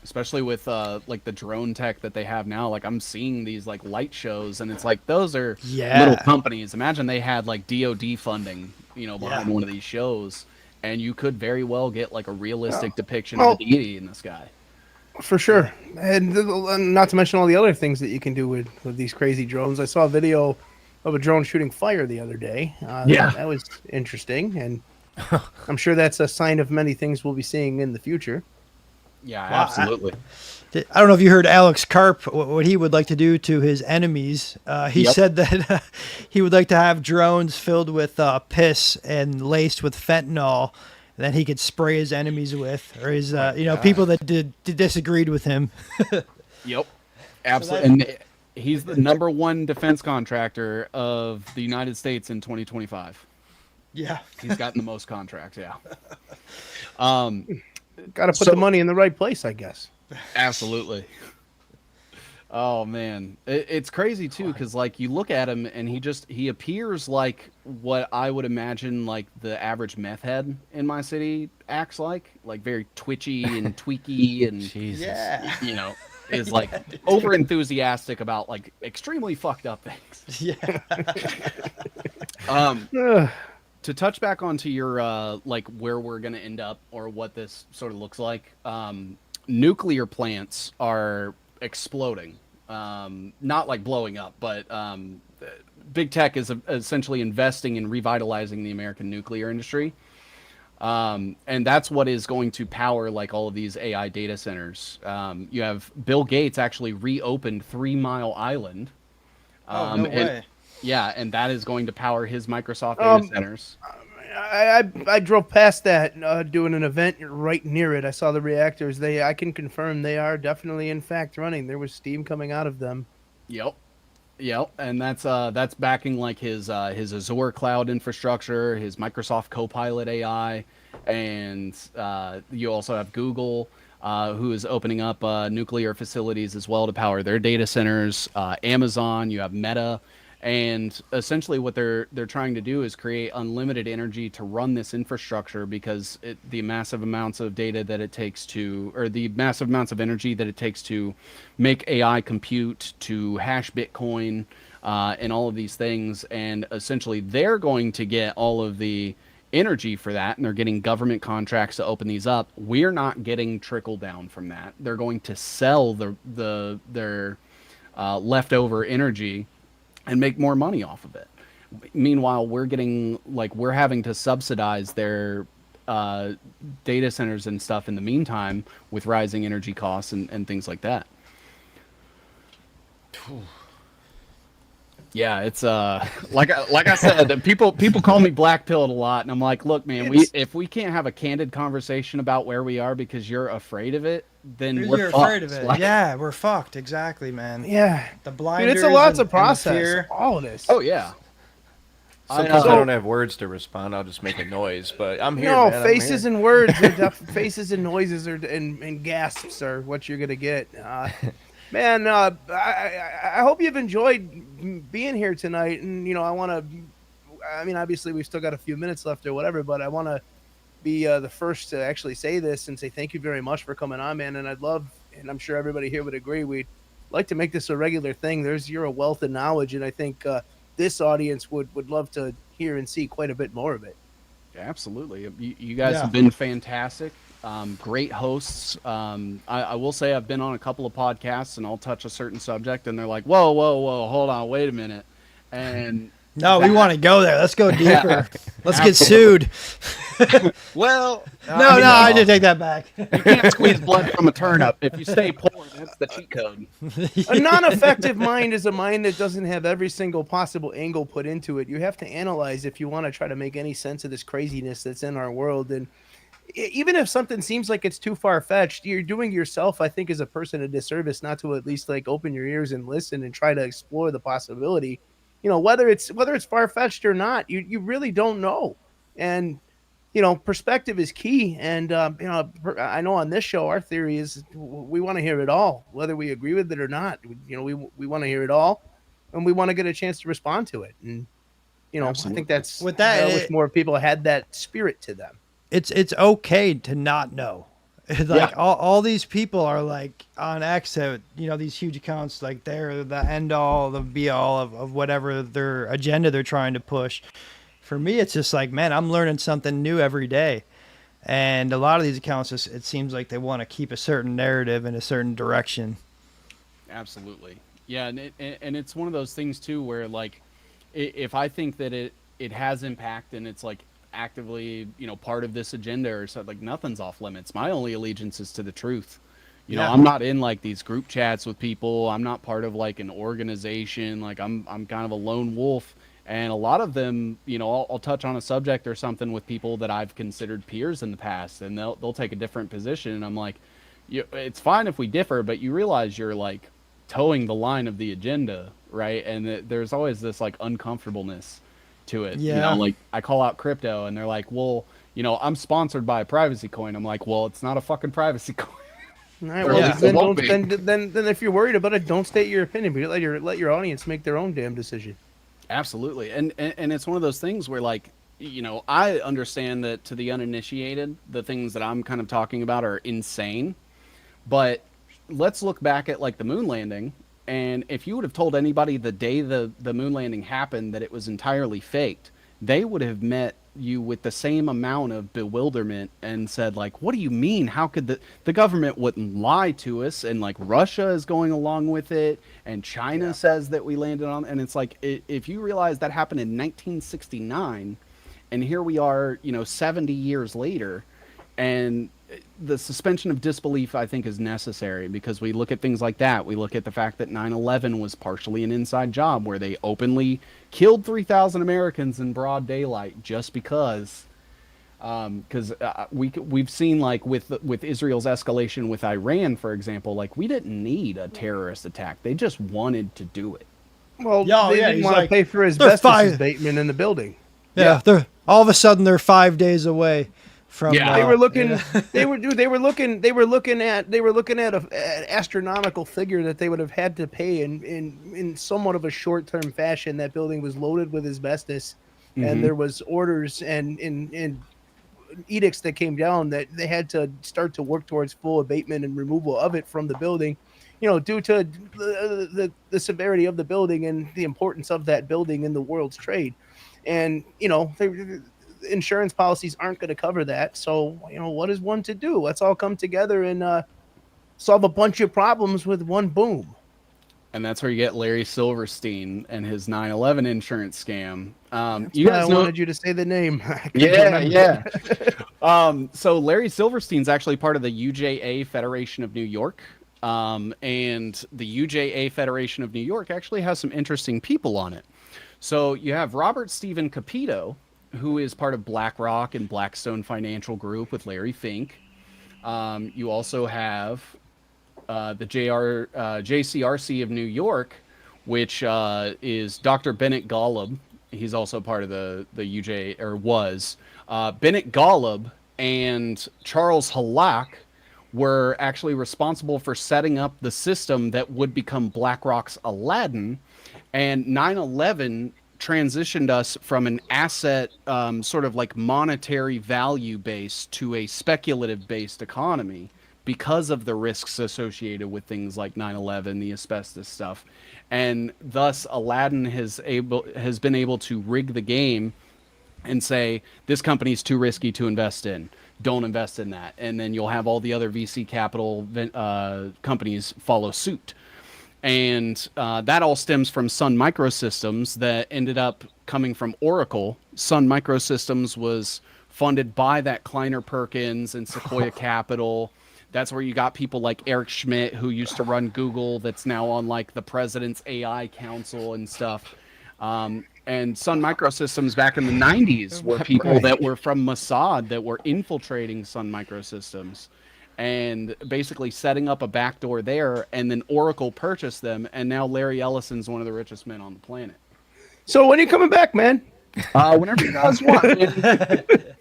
especially with like the drone tech that they have now. Like, I'm seeing these like light shows, and it's like, those are little companies. Imagine they had like DoD funding, behind one of these shows, and you could very well get like a realistic depiction of the deity in the sky. For sure. And not to mention all the other things that you can do with these crazy drones. I saw a video of a drone shooting fire the other day. That was interesting, and I'm sure that's a sign of many things we'll be seeing in the future. Yeah, absolutely. I don't know if you heard Alex Karp, what he would like to do to his enemies. He said that he would like to have drones filled with piss and laced with fentanyl that he could spray his enemies with, or his people that disagreed with him. Yep, absolutely. And he's the #1 defense contractor of the United States in 2025. Yeah, he's gotten the most contracts. Yeah. Got to put the money in the right place, I guess. Absolutely. Oh man, it's crazy too, because like you look at him and he appears like what I would imagine like the average meth head in my city acts like very twitchy and tweaky and is like over enthusiastic about like extremely fucked up things. Yeah. To touch back onto your like where we're gonna end up or what this sort of looks like, nuclear plants are exploding, not like blowing up, but big tech is essentially investing in revitalizing the American nuclear industry, and that's what is going to power like all of these AI data centers. You have Bill Gates actually reopened 3 Mile Island. No way. Yeah, and that is going to power his Microsoft data centers. I drove past that doing an event right near it. I saw the reactors. I can confirm they are definitely in fact running. There was steam coming out of them. Yep, and that's backing like his Azure cloud infrastructure, his Microsoft Copilot AI, and you also have Google, who is opening up nuclear facilities as well to power their data centers. Amazon, you have Meta. And essentially what they're trying to do is create unlimited energy to run this infrastructure, because the massive amounts of data that it takes the massive amounts of energy that it takes to make AI compute, to hash Bitcoin, and all of these things. And essentially they're going to get all of the energy for that, and they're getting government contracts to open these up. We're not getting trickle down from that. They're going to sell their leftover energy and make more money off of it. Meanwhile, we're having to subsidize their data centers and stuff in the meantime with rising energy costs and things like that. Yeah, it's like I said, people call me black pilled a lot, and I'm like, look, man, if we can't have a candid conversation about where we are because you're afraid of it, then we're afraid of it. Like, yeah, we're fucked. Exactly, man. Yeah, the blinders. It's a lot to process. All of this. Oh yeah. Sometimes I don't have words to respond. I'll just make a noise, but I'm here. No, man. faces and words, faces and noises and gasps are what you're gonna get. Man, I hope you've enjoyed being here tonight, and I mean, obviously we've still got a few minutes left or whatever, but I want to be the first to actually say this and say thank you very much for coming on, man. And I'd love, and I'm sure everybody here would agree, we'd like to make this a regular thing. You're a wealth of knowledge, and I think this audience would love to hear and see quite a bit more of it. Absolutely. You guys have been fantastic. Great hosts. I will say I've been on a couple of podcasts and I'll touch a certain subject and they're like, whoa, hold on, wait a minute. And no, we want to go there. Let's go deeper. Let's get sued. Well, I did take that back. You can't squeeze blood from a turnip. If you stay poor, that's the cheat code. A non-effective mind is a mind that doesn't have every single possible angle put into it. You have to analyze if you want to try to make any sense of this craziness that's in our world. And even if something seems like it's too far-fetched, you're doing yourself, I think, as a person a disservice not to at least open your ears and listen and try to explore the possibility. Whether it's far-fetched or not, you really don't know. And perspective is key. And I know on this show our theory is we want to hear it all, whether we agree with it or not. We want to hear it all, and we want to get a chance to respond to it. And Absolutely. I think that's with that. I wish more people had that spirit to them. It's okay to not know. All these people are on X, these huge accounts, they're the end all, the be all of whatever their agenda they're trying to push. For me, it's just man, I'm learning something new every day. And a lot of these accounts, it seems like they want to keep a certain narrative in a certain direction. Absolutely. Yeah. And it's one of those things too, where if I think that it has impact and it's actively part of this agenda or something, nothing's off limits. My only allegiance is to the truth. I'm not in these group chats with people. I'm not part of an organization. I'm kind of a lone wolf, and a lot of them, I'll touch on a subject or something with people that I've considered peers in the past, and they'll take a different position, and I'm like, it's fine if we differ, but you realize you're towing the line of the agenda, right? And there's always this uncomfortableness to it. I call out crypto and they're like, well, I'm sponsored by a privacy coin. I'm like, well, it's not a fucking privacy coin. All right, well, then if you're worried about it, don't state your opinion, but let your audience make their own damn decision. Absolutely. And it's one of those things where I understand that to the uninitiated, the things that I'm kind of talking about are insane, but let's look back at the moon landing. And if you would have told anybody the day the moon landing happened that it was entirely faked, they would have met you with the same amount of bewilderment and said, what do you mean? How could the government wouldn't lie to us? And Russia is going along with it. And China says that we landed on. And it's if you realize that happened in 1969 and here we are, 70 years later, and the suspension of disbelief, I think, is necessary because we look at things like that. We look at the fact that 9/11 was partially an inside job where they openly killed 3,000 Americans in broad daylight just because we've seen with Israel's escalation with Iran, for example, we didn't need a terrorist attack. They just wanted to do it. Well, they didn't want to pay for asbestos abatement in the building. Yeah, they're all of a sudden they're 5 days away. They were looking. They were looking at an astronomical figure that they would have had to pay in somewhat of a short-term fashion. That building was loaded with asbestos, and there was orders and edicts that came down that they had to start to work towards full abatement and removal of it from the building. Due to the severity of the building and the importance of that building in the world's trade, and insurance policies aren't going to cover that. So, what is one to do? Let's all come together and solve a bunch of problems with one boom. And that's where you get Larry Silverstein and his 9/11 insurance scam. You guys wanted you to say the name. Yeah. So Larry Silverstein's actually part of the UJA Federation of New York. And the UJA Federation of New York actually has some interesting people on it. So you have Robert Stephen Capito, who is part of BlackRock and Blackstone Financial Group with Larry Fink. You also have the JCRC of New York, which is Dr. Bennett Golub, He's also part of the UJ, or was. Bennett Golub and Charles Halak were actually responsible for setting up the system that would become BlackRock's Aladdin. And 9/11 transitioned us from an asset, sort of like monetary value base, to a speculative based economy because of the risks associated with things like 9/11, the asbestos stuff. And thus Aladdin has been able to rig the game and say, this company is too risky to invest in. Don't invest in that. And then you'll have all the other VC capital companies follow suit. And that all stems from Sun Microsystems that ended up coming from Oracle. Sun Microsystems was funded by that Kleiner Perkins and Sequoia Capital. That's where you got people like Eric Schmidt, who used to run Google, that's now on like the president's AI council and stuff. And Sun Microsystems back in the 90s were people that were from Mossad that were infiltrating Sun Microsystems and basically setting up a backdoor there. And then Oracle purchased them. And now Larry Ellison's one of the richest men on the planet. So when are you coming back, man? Whenever you guys want.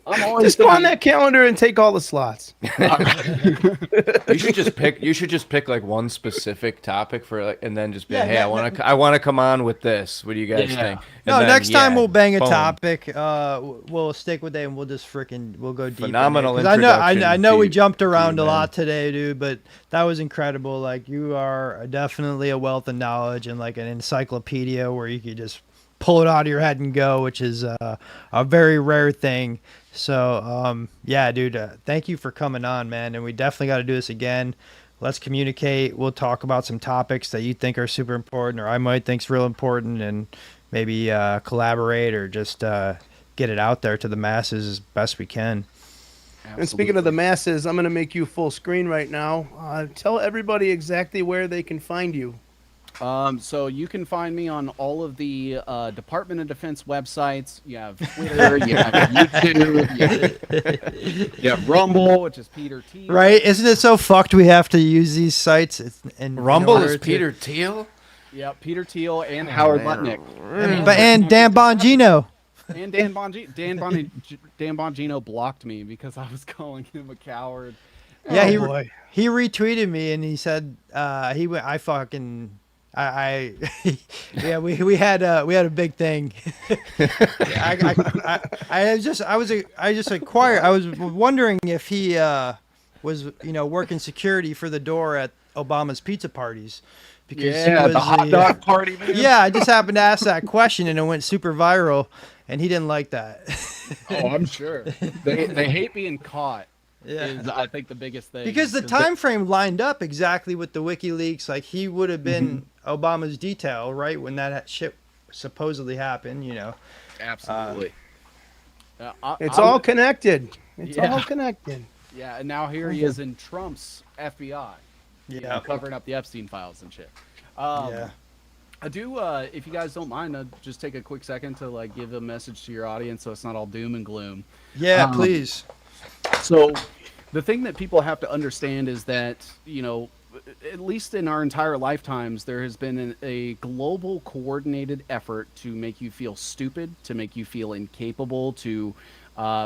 I'm always just go on that calendar and take all the slots. You should just pick like one specific topic for like, and then just be hey, I want to come on with this. What do you guys think? No, next time we'll bang a topic. We'll stick with it and we'll just we'll go deep. Phenomenal introduction. I know we jumped around a lot today, dude, but that was incredible. Like, you are definitely a wealth of knowledge and like an encyclopedia where you could just pull it out of your head and go, which is a very rare thing. So, yeah, dude, thank you for coming on, man. And we definitely got to do this again. Let's communicate. We'll talk about some topics that you think are super important or I might think's real important, and maybe collaborate or just get it out there to the masses as best we can. Absolutely. And speaking of the masses, I'm going to make you full screen right now. Tell everybody exactly where they can find you. So you can find me on all of the Department of Defense websites. You have Twitter, you have YouTube, you have Rumble, which is Peter Thiel. Right? Isn't it so fucked we have to use these sites? And Rumble is Peter Thiel? Yeah, Peter Thiel and Howard Lutnick. And Dan Bongino. And Dan Bongino blocked me because I was calling him a coward. Yeah, he retweeted me and he said yeah, we had a big thing. I was wondering if he was working security for the door at Obama's pizza parties, because he was the hot dog party, man. Yeah, I just happened to ask that question and it went super viral, and he didn't like that. Oh, I'm sure they hate being caught. Yeah, is I think the biggest thing, because the time frame lined up exactly with the WikiLeaks. Like, he would have been Obama's detail right when that shit supposedly happened. Absolutely. It's all connected. It's all connected. Yeah, and now here he is in Trump's FBI. Covering up the Epstein files and shit. I do, if you guys don't mind, just take a quick second to like give a message to your audience so it's not all doom and gloom. Yeah, please. So the thing that people have to understand is that, at least in our entire lifetimes, there has been a global coordinated effort to make you feel stupid, to make you feel incapable, to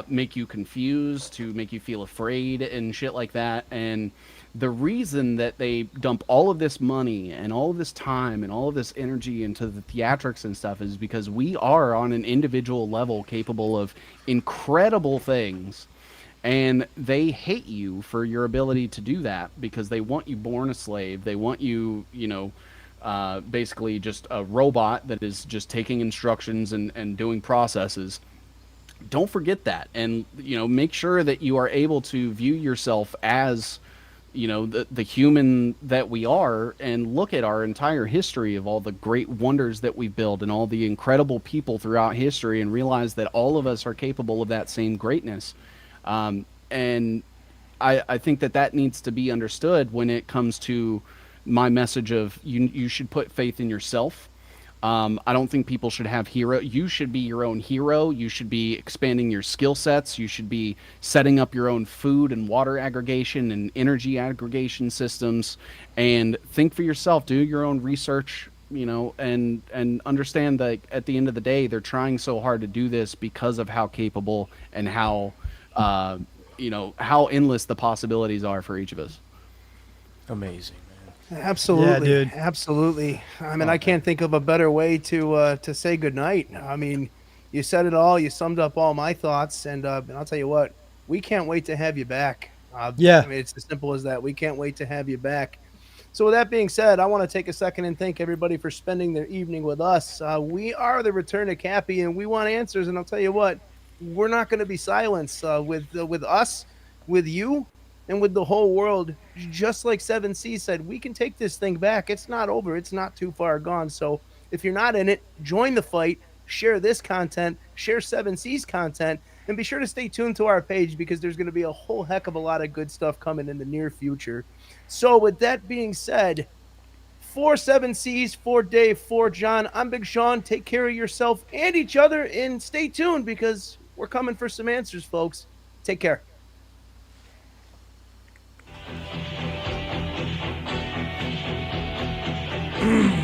make you confused, to make you feel afraid and shit like that. And the reason that they dump all of this money and all of this time and all of this energy into the theatrics and stuff is because we are on an individual level capable of incredible things. And they hate you for your ability to do that because they want you born a slave. They want you, basically just a robot that is just taking instructions and doing processes. Don't forget that. And, make sure that you are able to view yourself as, the human that we are, and look at our entire history of all the great wonders that we've built and all the incredible people throughout history, and realize that all of us are capable of that same greatness. And I think that needs to be understood when it comes to my message of you should put faith in yourself. I don't think people should have hero. You should be your own hero. You should be expanding your skill sets. You should be setting up your own food and water aggregation and energy aggregation systems, and think for yourself. Do your own research. you know, and understand that at the end of the day, they're trying so hard to do this because of how capable and how, you know, how endless the possibilities are for each of us. Amazing. Absolutely, dude. absolutely. I mean, I can't think of a better way to say goodnight. I mean, you said it all. You summed up all my thoughts, and I'll tell you what, we can't wait to have you back. Yeah. I mean, it's as simple as that. We can't wait to have you back. So, with that being said, I want to take a second and thank everybody for spending their evening with us. We are the Return of Cappy, and we want answers. And I'll tell you what, we're not going to be silenced with us, with you, and with the whole world. Just like 7C said, we can take this thing back. It's not over. It's not too far gone. So if you're not in it, join the fight, share this content, share 7C's content, and be sure to stay tuned to our page because there's going to be a whole heck of a lot of good stuff coming in the near future. So with that being said, for 7C's, for Dave, for John, I'm Big Sean. Take care of yourself and each other, and stay tuned because we're coming for some answers, folks. Take care. Mm.